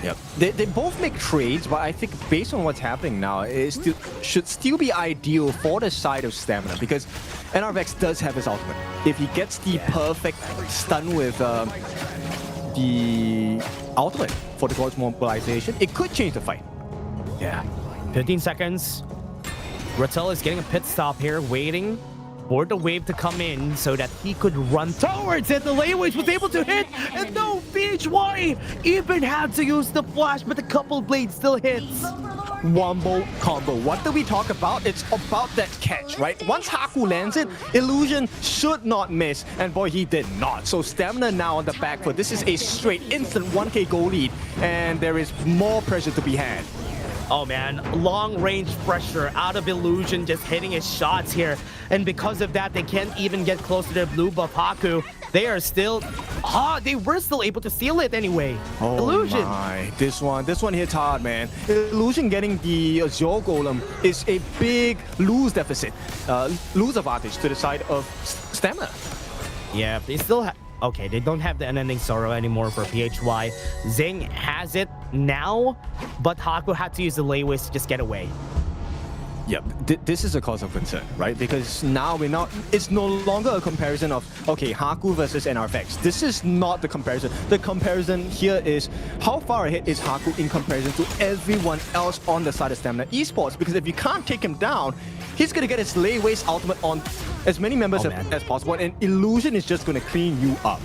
Yep. They both make trades, but I think based on what's happening now, it should still be ideal for the side of Stamina, because NRVX does have his ultimate. If he gets the perfect stun with the ultimate for the God's mobilization, it could change the fight. Yeah. 15 seconds. Rattel is getting a pit stop here, waiting for the wave to come in so that he could run towards it. The Laywage was able to hit, and no, BHY even had to use the flash, but the couple blade still hits. Wombo combo. What do we talk about? It's about that catch, right? Once Haku lands it, Illusion should not miss, and boy, he did not. So Stamina now on the back foot. This is a straight instant 1k goal lead, and there is more pressure to be had. Oh man, long range pressure out of Illusion, just hitting his shots here. And because of that, they can't even get close to their blue buff Haku. They are still, they were still able to steal it anyway. Oh Illusion. My, this one hits hard, man. Illusion getting the Azure Golem is a big lose deficit, lose advantage to the side of Stamina. Yeah, they still have. Okay, they don't have the Unending Sorrow anymore for PHY. Zing has it now, but Haku had to use the Laywist to just get away. Yeah, this is a cause of concern, right? Because now it's no longer a comparison of, okay, Haku versus NRVX. This is not the comparison. The comparison here is how far ahead is Haku in comparison to everyone else on the side of Stamina Esports. Because if you can't take him down, he's going to get his Laywaste ultimate on as many members as possible, and Illusion is just going to clean you up.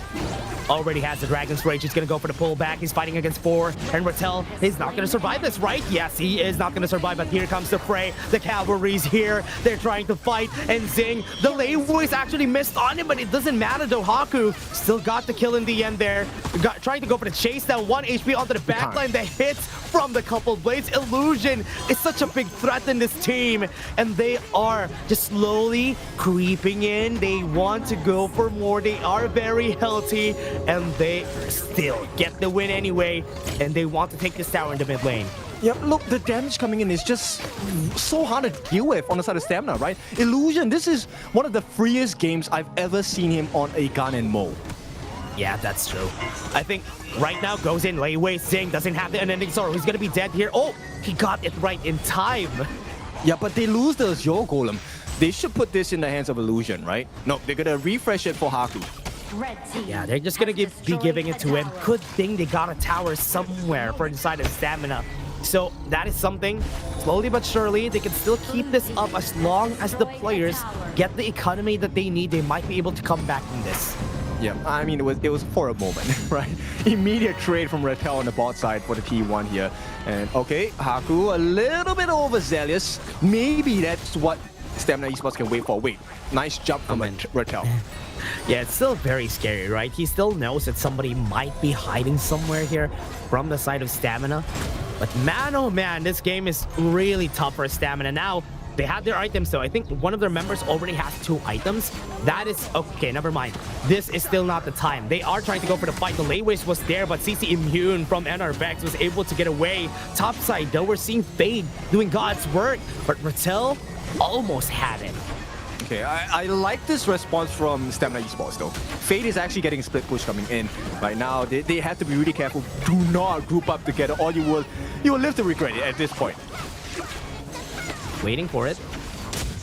Already has the Dragon's Rage. He's going to go for the pullback. He's fighting against 4. And Rattel is not going to survive this, right? Yes, he is not going to survive, but here comes the fray. The cavalry's here. They're trying to fight. And Zing, the Lei voice actually missed on him, but it doesn't matter though. Haku still got the kill in the end there. Trying to go for the chase down. 1 HP onto the backline. The hits from the coupled blades. Illusion is such a big threat in this team. And they are just slowly creeping in. They want to go for more. They are very healthy. And they still get the win anyway, and they want to take this tower in the mid lane. Yep, look, the damage coming in is just so hard to deal with on the side of Stamina, right? Illusion, this is one of the freest games I've ever seen him on a gun and mode. Yeah, that's true. I think right now goes in Layway. Zing doesn't have the Unending Sorrow. He's gonna be dead here. Oh, he got it right in time. Yeah, but they lose the Azure Golem. They should put this in the hands of Illusion, right? No, they're gonna refresh it for Haku. Yeah, they're just gonna be giving it to him. Good thing they got a tower somewhere for inside of Stamina. So that is something. Slowly but surely, they can still keep this up as long as the players get the economy that they need. They might be able to come back from this. Yeah, I mean, it was for a moment, right? Immediate trade from Rattel on the bot side for the T1 here. And okay, Haku a little bit overzealous. Maybe that's what Stamina Esports can wait for. Wait, nice jump from Rattel. Yeah, it's still very scary, right? He still knows that somebody might be hiding somewhere here from the side of Stamina. But man, oh man, this game is really tough for Stamina. Now, They have their items though. I think one of their members already has 2 items. That is okay, never mind. This is still not the time. They are trying to go for the fight. The Layways was there, but CC Immune from NRVX was able to get away. Top side though, we're seeing Fade doing God's work, but Rattel almost had it. Okay, I like this response from Stamina Esports though. Fade is actually getting a split push coming in right now. They have to be really careful. Do not group up together or you will live to regret it at this point. Waiting for it.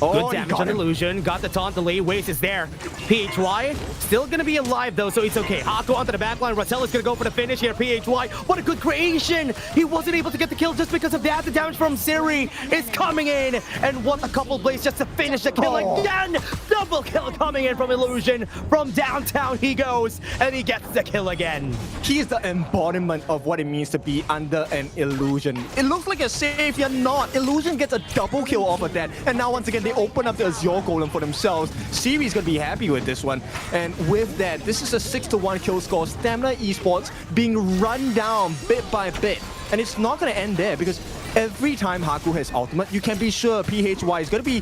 Oh, good damage on Illusion. Got the taunt. The Layways is there. PHY still gonna be alive though, so it's okay. Haku onto the backline. Rattel is gonna go for the finish here. PHY, what a good creation! He wasn't able to get the kill just because of that. The damage from Siri is coming in, and what a couple plays just to finish the kill again. Double kill coming in from Illusion. From downtown he goes, and he gets the kill again. He's the embodiment of what it means to be under an Illusion. It looks like a save, you're not. Illusion gets a double kill off of that, and now once again they open up the Azure Golem for themselves. Siri's gonna be happy with this one. And with that, this is a 6-1 kill score. Stamina Esports being run down bit by bit. And it's not gonna end there because every time Haku has ultimate, you can be sure PHY is gonna be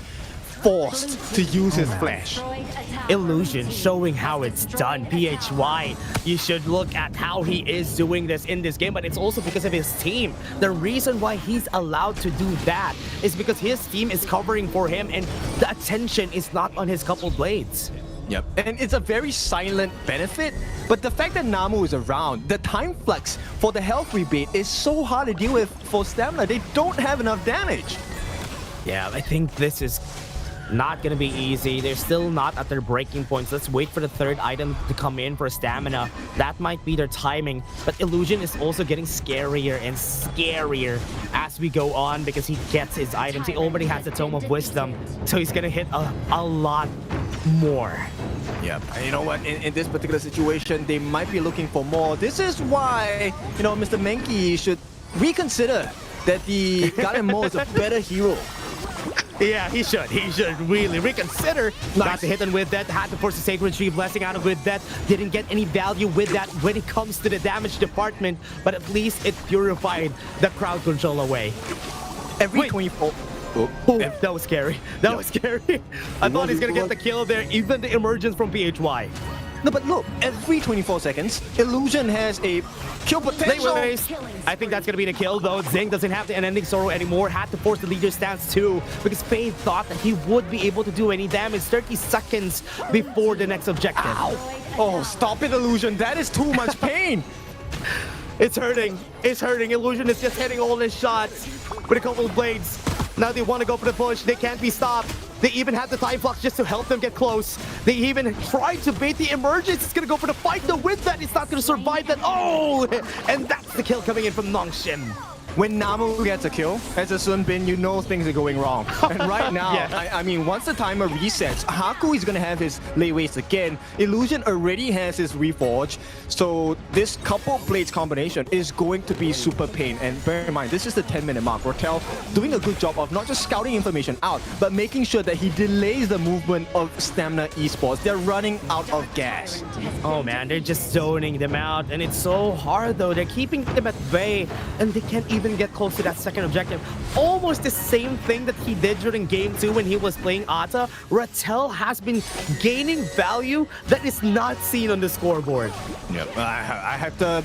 forced to use his flash. Illusion showing how it's done. PHY, you should look at how he is doing this in this game, but it's also because of his team. The reason why he's allowed to do that is because his team is covering for him and the attention is not on his couple blades. Yep, and it's a very silent benefit, but the fact that Namu is around, the time flex for the health rebate is so hard to deal with for Stamina. They don't have enough damage. Yeah, I think this is not gonna be easy. They're still not at their breaking points. Let's wait for the 3rd item to come in for Stamina. That might be their timing, but Illusion is also getting scarier and scarier as we go on because he gets his items. He already has the Tome of Wisdom, so he's gonna hit a lot more. Yep, and you know what, in this particular situation, they might be looking for more. This is why, you know, Mr. Menki should reconsider that the Guardian Mo is a better hero. Yeah, he should really reconsider. Got to hit him with that, had to force a Sacred Tree Blessing out of with that. Didn't get any value with that when it comes to the damage department, but at least it purified the crowd control away. Every 24... Oh, that was scary. That was scary. I thought he's gonna get the kill there, even the emergence from PHY. No, but look, every 24 seconds, Illusion has a kill potential. I think that's gonna be the kill though. Zing doesn't have the Unending Sorrow anymore. Had to force the leader stance too, because Fade thought that he would be able to do any damage 30 seconds before the next objective. Ow. Oh, stop it, Illusion. That is too much pain. It's hurting. It's hurting. Illusion is just hitting all his shots with a couple of blades. Now they want to go for the push. They can't be stopped. They even had the time flux just to help them get close. They even tried to bait the emergence. It's going to go for the fight. Though with that, it's not going to survive that. Oh! And that's the kill coming in from Nongshim. When Namu gets a kill, as a Sun Bin, you know things are going wrong. And right now, Yeah. I mean, once the timer resets, Haku is going to have his Layways again. Illusion already has his Reforge. So this couple blades combination is going to be super pain. And bear in mind, this is the 10-minute mark. Rattel doing a good job of not just scouting information out, but making sure that he delays the movement of Stamina Esports. They're running out of gas. Oh man, they're just zoning them out. And it's so hard though. They're keeping them at bay. And they can't even get close to that second objective. Almost the same thing that he did during game 2 when he was playing Ata. Rattel has been gaining value that is not seen on the scoreboard. Yep, I have to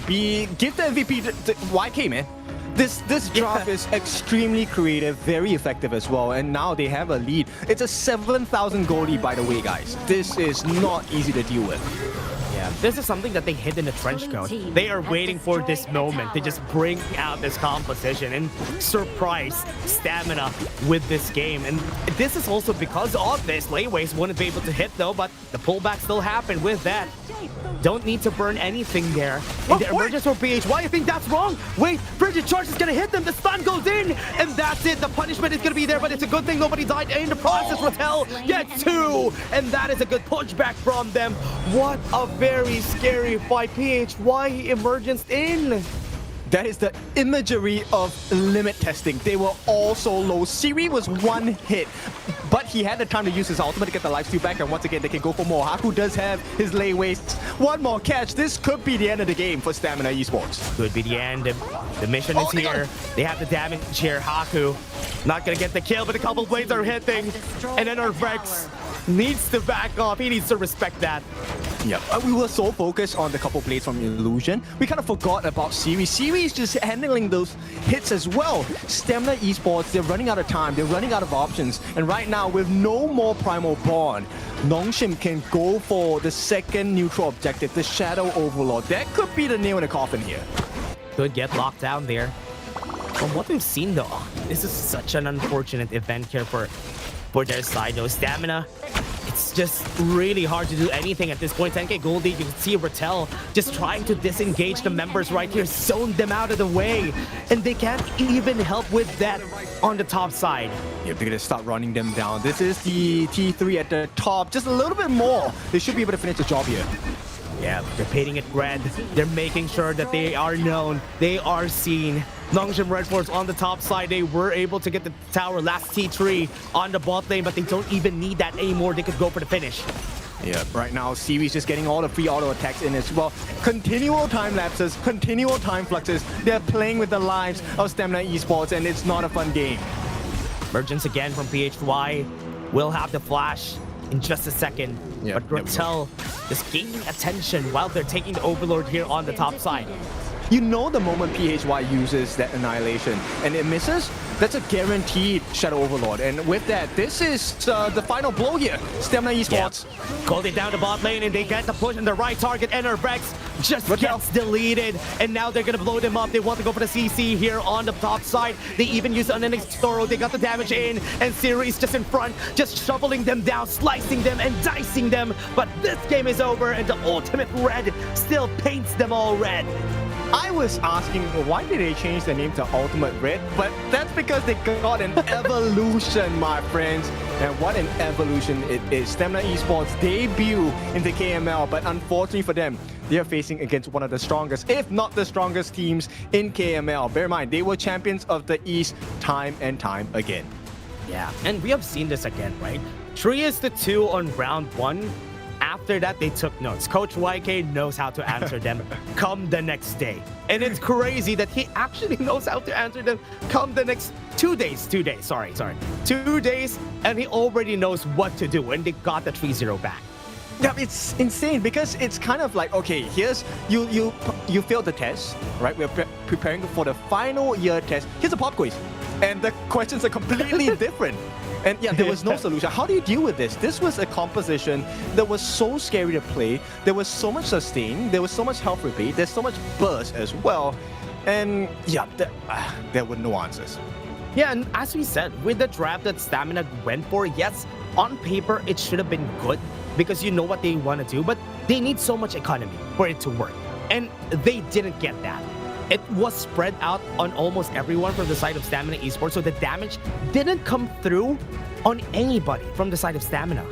give the MVP to YK, man. This draft is extremely creative, very effective as well, and now they have a lead. It's a 7,000 goal lead, by the way, guys. This is not easy to deal with. Yeah, this is something that they hid in the trench coat. They are waiting for this moment to just bring out this composition and surprise Stamina with this game. And this is also because of this. Layways wouldn't be able to hit though, but the pullback still happened with that. Don't need to burn anything there. And the emergence from PHY, I think that's wrong. Wait, Frigid Charge is gonna hit them. The stun goes in, and that's it. The punishment is gonna be there, but it's a good thing nobody died in the process. Rattel gets 2, and that is a good pushback from them. What a very scary fight. PHY emergence in. That is the imagery of limit testing. They were all so low. Siri was one hit, but he had the time to use his ultimate to get the lifesteal back, and once again, they can go for more. Haku does have his lay waste. One more catch. This could be the end of the game for Stamina Esports. Could be the end. The mission is here. They have the damage here. Haku not gonna get the kill, but a couple blades are hitting. And then our Rex needs to back off. He needs to respect that. Yeah, we were so focused on the couple blades from Illusion, we kind of forgot about Siri. Siri is just handling those hits as well. Stamina Esports, they're running out of time, they're running out of options, and right now with no more Primal Bond, Nongshim can go for the second neutral objective, the Shadow Overlord. That could be the nail in the coffin here. Could get locked down there. From what we've seen though, this is such an unfortunate event here for their side though. Stamina, it's just really hard to do anything at this point. 10k Goldie, you can see Rattel just trying to disengage the members right here, zone them out of the way, and they can't even help with that on the top side. Yeah, they're gonna start running them down. This is the T3 at the top, just a little bit more. They should be able to finish the job here. Yeah, they're painting it red. They're making sure that they are known, they are seen. Nongshim Redforce on the top side, they were able to get the tower last T3 on the bot lane, but they don't even need that anymore. They could go for the finish. Yeah, right now, Siri's just getting all the free auto attacks in as well. Continual time lapses, continual time fluxes. They're playing with the lives of Stamina Esports, and it's not a fun game. Emergence again from PHY. Will have the flash in just a second. Yeah, but Rattel is gaining attention while they're taking the Overlord here on the top side. You know the moment PHY uses that Annihilation and it misses, that's a guaranteed Shadow Overlord. And with that, this is the final blow here. Stamina Esports. Yep. Called it down the bot lane and they get the push on the right target, and our Rex just gets deleted. And now they're gonna blow them up. They want to go for the CC here on the top side. They even use an Toro. They got the damage in, and Siri's just in front, just shoveling them down, slicing them and dicing them. But this game is over, and the ultimate red still paints them all red. I was asking why did they change the name to Ultimate Red, but that's because they got an evolution, my friends. And what an evolution it is. Stamina Esports debut in the KML, but unfortunately for them, they are facing against one of the strongest, if not the strongest teams in KML. Bear in mind, they were champions of the East time and time again. Yeah, and we have seen this again, right? 3-2 on round 1. After that, they took notes. Coach YK knows how to answer them come the next day. And it's crazy that he actually knows how to answer them come the next 2 days. 2 days, sorry. 2 days, and he already knows what to do. And they got the 3-0 back. Yeah, it's insane because it's kind of like, okay, here's, you failed the test, right? We're preparing for the final year test. Here's a pop quiz. And the questions are completely different. And yeah, there was no solution. How do you deal with this? This was a composition that was so scary to play. There was so much sustain. There was so much health rebate. There's so much burst as well. And yeah, there were no answers. Yeah, and as we said, with the draft that Stamina went for, yes, on paper, it should have been good because you know what they want to do, but they need so much economy for it to work. And they didn't get that. It was spread out on almost everyone from the side of Stamina Esports, so the damage didn't come through on anybody from the side of Stamina.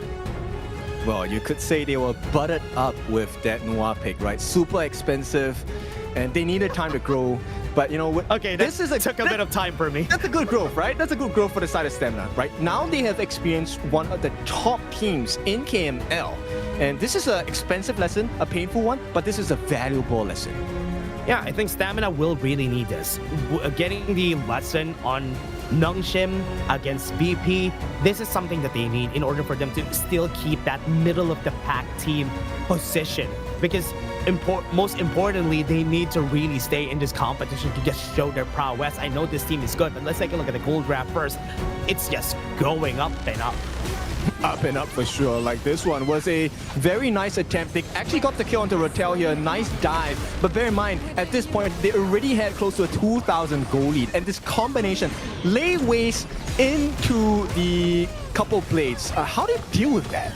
Well, you could say they were buttered up with that Noir pick, right? Super expensive, and they needed time to grow. But you know, okay, this took a bit of time for me. That's a good growth, right? That's a good growth for the side of Stamina, right? Now they have experienced one of the top teams in KML, and this is an expensive lesson, a painful one, but this is a valuable lesson. Yeah, I think Stamina will really need this. Getting the lesson on Nongshim against BP, this is something that they need in order for them to still keep that middle of the pack team position. Because most importantly, they need to really stay in this competition to just show their prowess. I know this team is good, but let's take a look at the gold draft first. It's just going up and up. Up and up for sure. Like this one was a very nice attempt. They actually got the kill onto Rattel here. Nice dive. But bear in mind, at this point, they already had close to a 2,000 goal lead. And this combination, lay waste into the couple blades. How do you deal with that?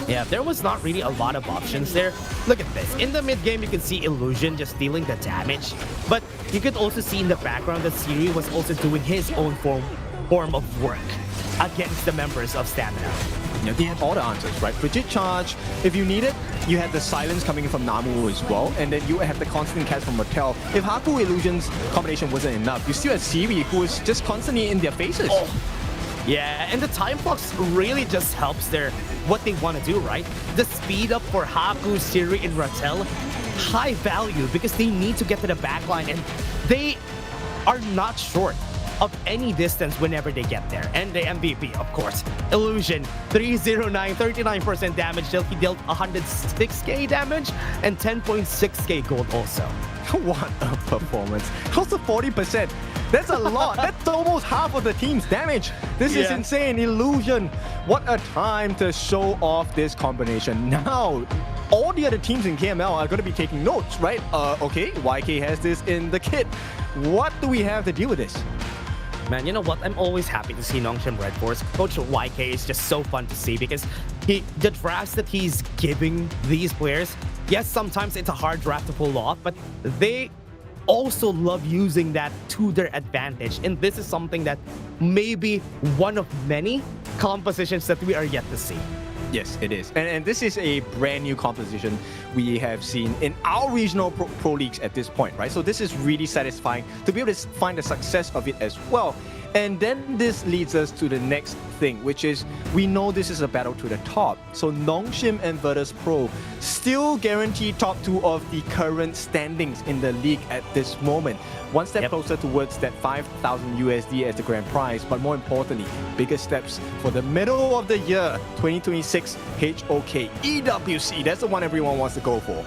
Yeah, there was not really a lot of options there. Look at this. In the mid game, you can see Illusion just dealing the damage. But you could also see in the background that Siri was also doing his own form of work against the members of Stamina. they had all the answers, right? Frigid Charge, if you need it, you had the silence coming in from Namu as well, and then you have the constant catch from Motel. If Haku Illusion's combination wasn't enough, you still had Siri, who was just constantly in their faces. Yeah, and the time flux really just helps what they want to do, right? The speed up for Haku, Siri, and Rattel, high value because they need to get to the backline, and they are not short of any distance whenever they get there. And the MVP, of course, Illusion, 309, 39% damage. He dealt 106k damage and 10.6k gold also. What a performance. Close to 40%. That's a lot. That's almost half of the team's damage. This is insane. Illusion. What a time to show off this combination. Now, all the other teams in KML are going to be taking notes, right? Okay, YK has this in the kit. What do we have to deal with this? Man, you know what? I'm always happy to see Nongshim Redforce. Coach YK is just so fun to see because the drafts that he's giving these players, yes, sometimes it's a hard draft to pull off, but they also love using that to their advantage. And this is something that may be one of many compositions that we are yet to see. Yes, it is. And this is a brand new composition we have seen in our regional pro leagues at this point, right? So this is really satisfying to be able to find the success of it as well. And then this leads us to the next thing, which is we know this is a battle to the top. So Nongshim and Virtus Pro still guarantee top 2 of the current standings in the league at this moment. One step closer towards that 5,000 USD as the grand prize, but more importantly, bigger steps for the middle of the year, 2026 HOK EWC. That's the one everyone wants to go for.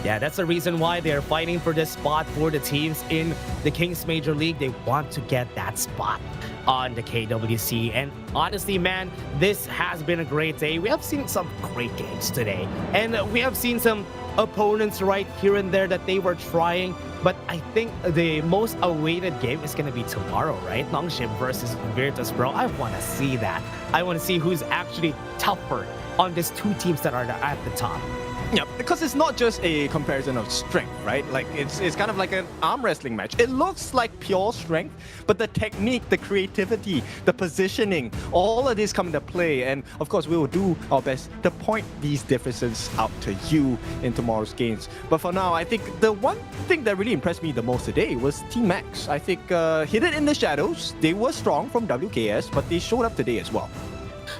Yeah, that's the reason why they're fighting for this spot for the teams in the Kings Major League. They want to get that spot on the KWC. And honestly, man, this has been a great day. We have seen some great games today. And we have seen some opponents right here and there that they were trying. But I think the most awaited game is going to be tomorrow, right? Nongshim versus Virtus Pro. I want to see that. I want to see who's actually tougher on these two teams that are at the top. Yeah, because it's not just a comparison of strength, right? Like it's kind of like an arm wrestling match. It looks like pure strength, but the technique, the creativity, the positioning, all of this come into play. And of course, we will do our best to point these differences out to you in tomorrow's games. But for now, I think the one thing that really impressed me the most today was Team Max. I think hidden in the shadows, they were strong from WKS, but they showed up today as well.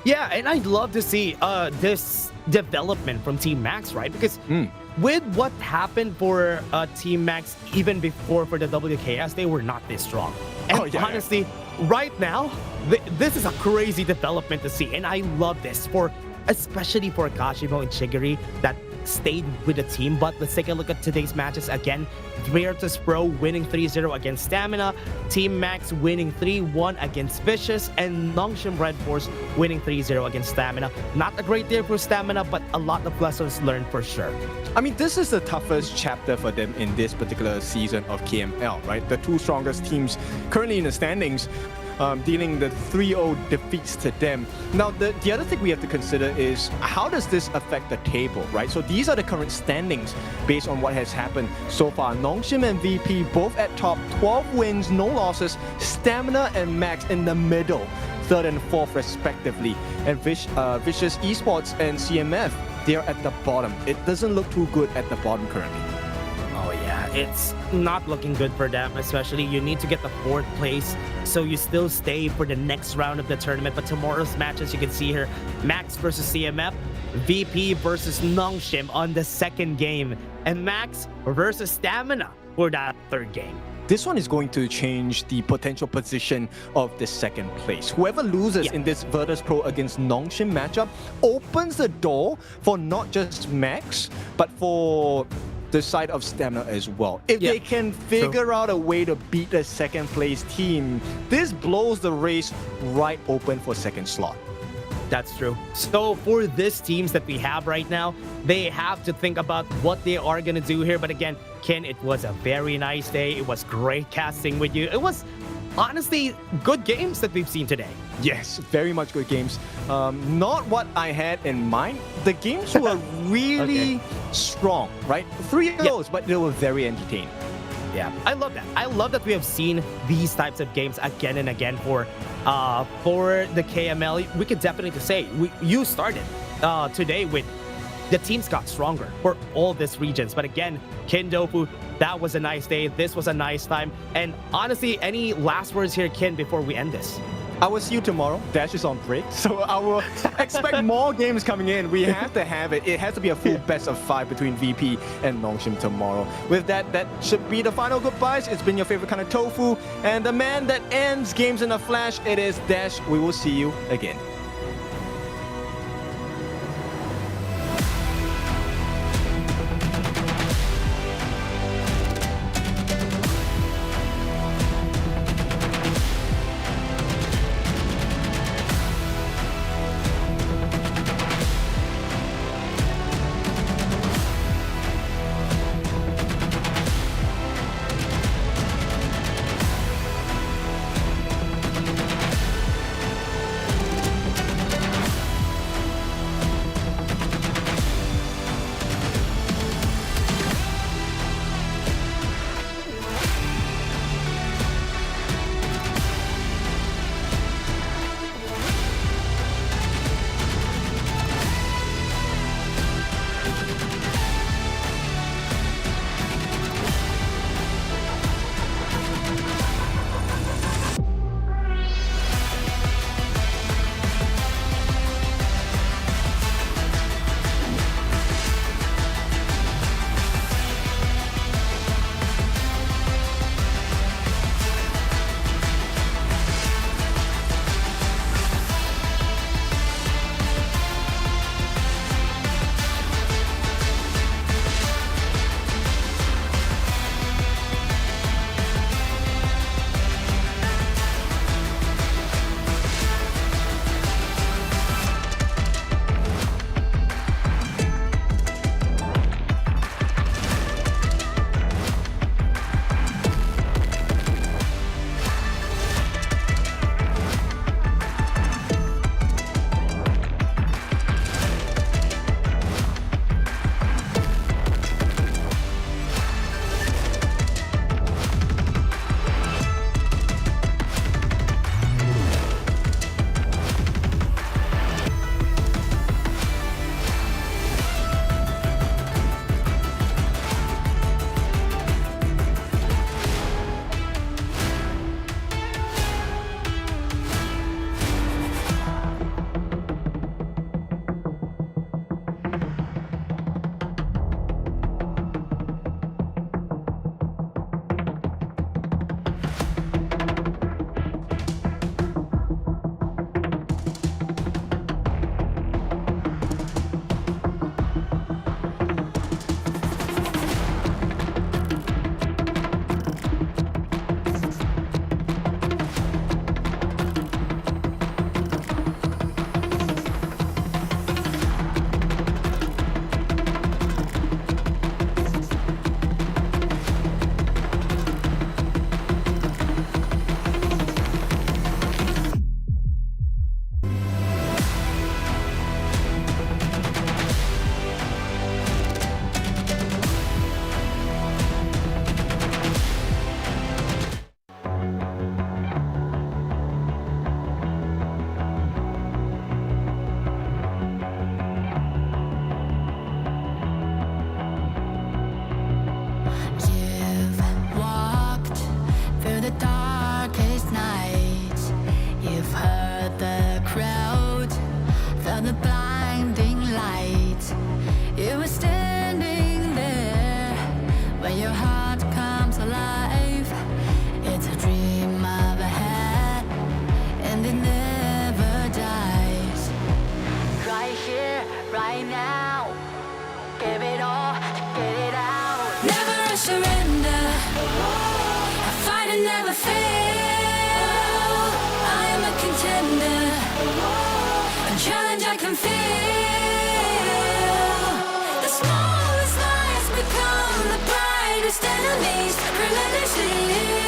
Yeah, and I'd love to see this development from Team Max, right? Because with what happened for Team Max even before for the WKS, they were not this strong. And honestly, right now, this is a crazy development to see. And I love this, especially for Kashimo and Shigiri that stayed with the team. But let's take a look at today's matches again. Virtus Pro winning 3-0 against Stamina, Team Max winning 3-1 against Vicious, and Nongshim Redforce winning 3-0 against Stamina. Not a great day for Stamina, but a lot of lessons learned for sure. I mean, this is the toughest chapter for them in this particular season of KML, right? The two strongest teams currently in the standings, dealing the 3-0 defeats to them. Now, the other thing we have to consider is how does this affect the table, right? So these are the current standings based on what has happened so far. Nongshim and VP both at top, 12 wins, no losses. Stamina and Max in the middle, 3rd and 4th respectively. And Vicious Esports and CMF, they're at the bottom. It doesn't look too good at the bottom currently. Oh yeah, it's not looking good for them, especially you need to get the 4th place so you still stay for the next round of the tournament. But tomorrow's matches, you can see here, Max versus CMF, VP versus Nongshim on the 2nd game, and Max versus Stamina for that 3rd game. This one is going to change the potential position of the 2nd place. Whoever loses in this Virtus Pro against Nongshim matchup opens the door for not just Max, but for the side of Stamina as well. If they can figure out a way to beat the 2nd place team, this blows the race right open for 2nd slot. That's true. So for these teams that we have right now, they have to think about what they are going to do here. But again, Ken, it was a very nice day. It was great casting with you. It was honestly good games that we've seen today. Yes, very much good games. Not what I had in mind. The games were really strong, right? 3 goals, but they were very entertaining. Yeah, I love that. I love that we have seen these types of games again and again for the KML. We could definitely say you started today with the teams got stronger for all these regions. But again, Kindofu, that was a nice day. This was a nice time. And honestly, any last words here, Kin, before we end this? I will see you tomorrow. Dash is on break, so I will expect more games coming in. We have to have it. It has to be a full best of 5 between VP and Nongshim tomorrow. With that, that should be the final goodbyes. It's been your favorite kind of tofu, and the man that ends games in a flash, it is Dash. We will see you again. Enemies relentlessly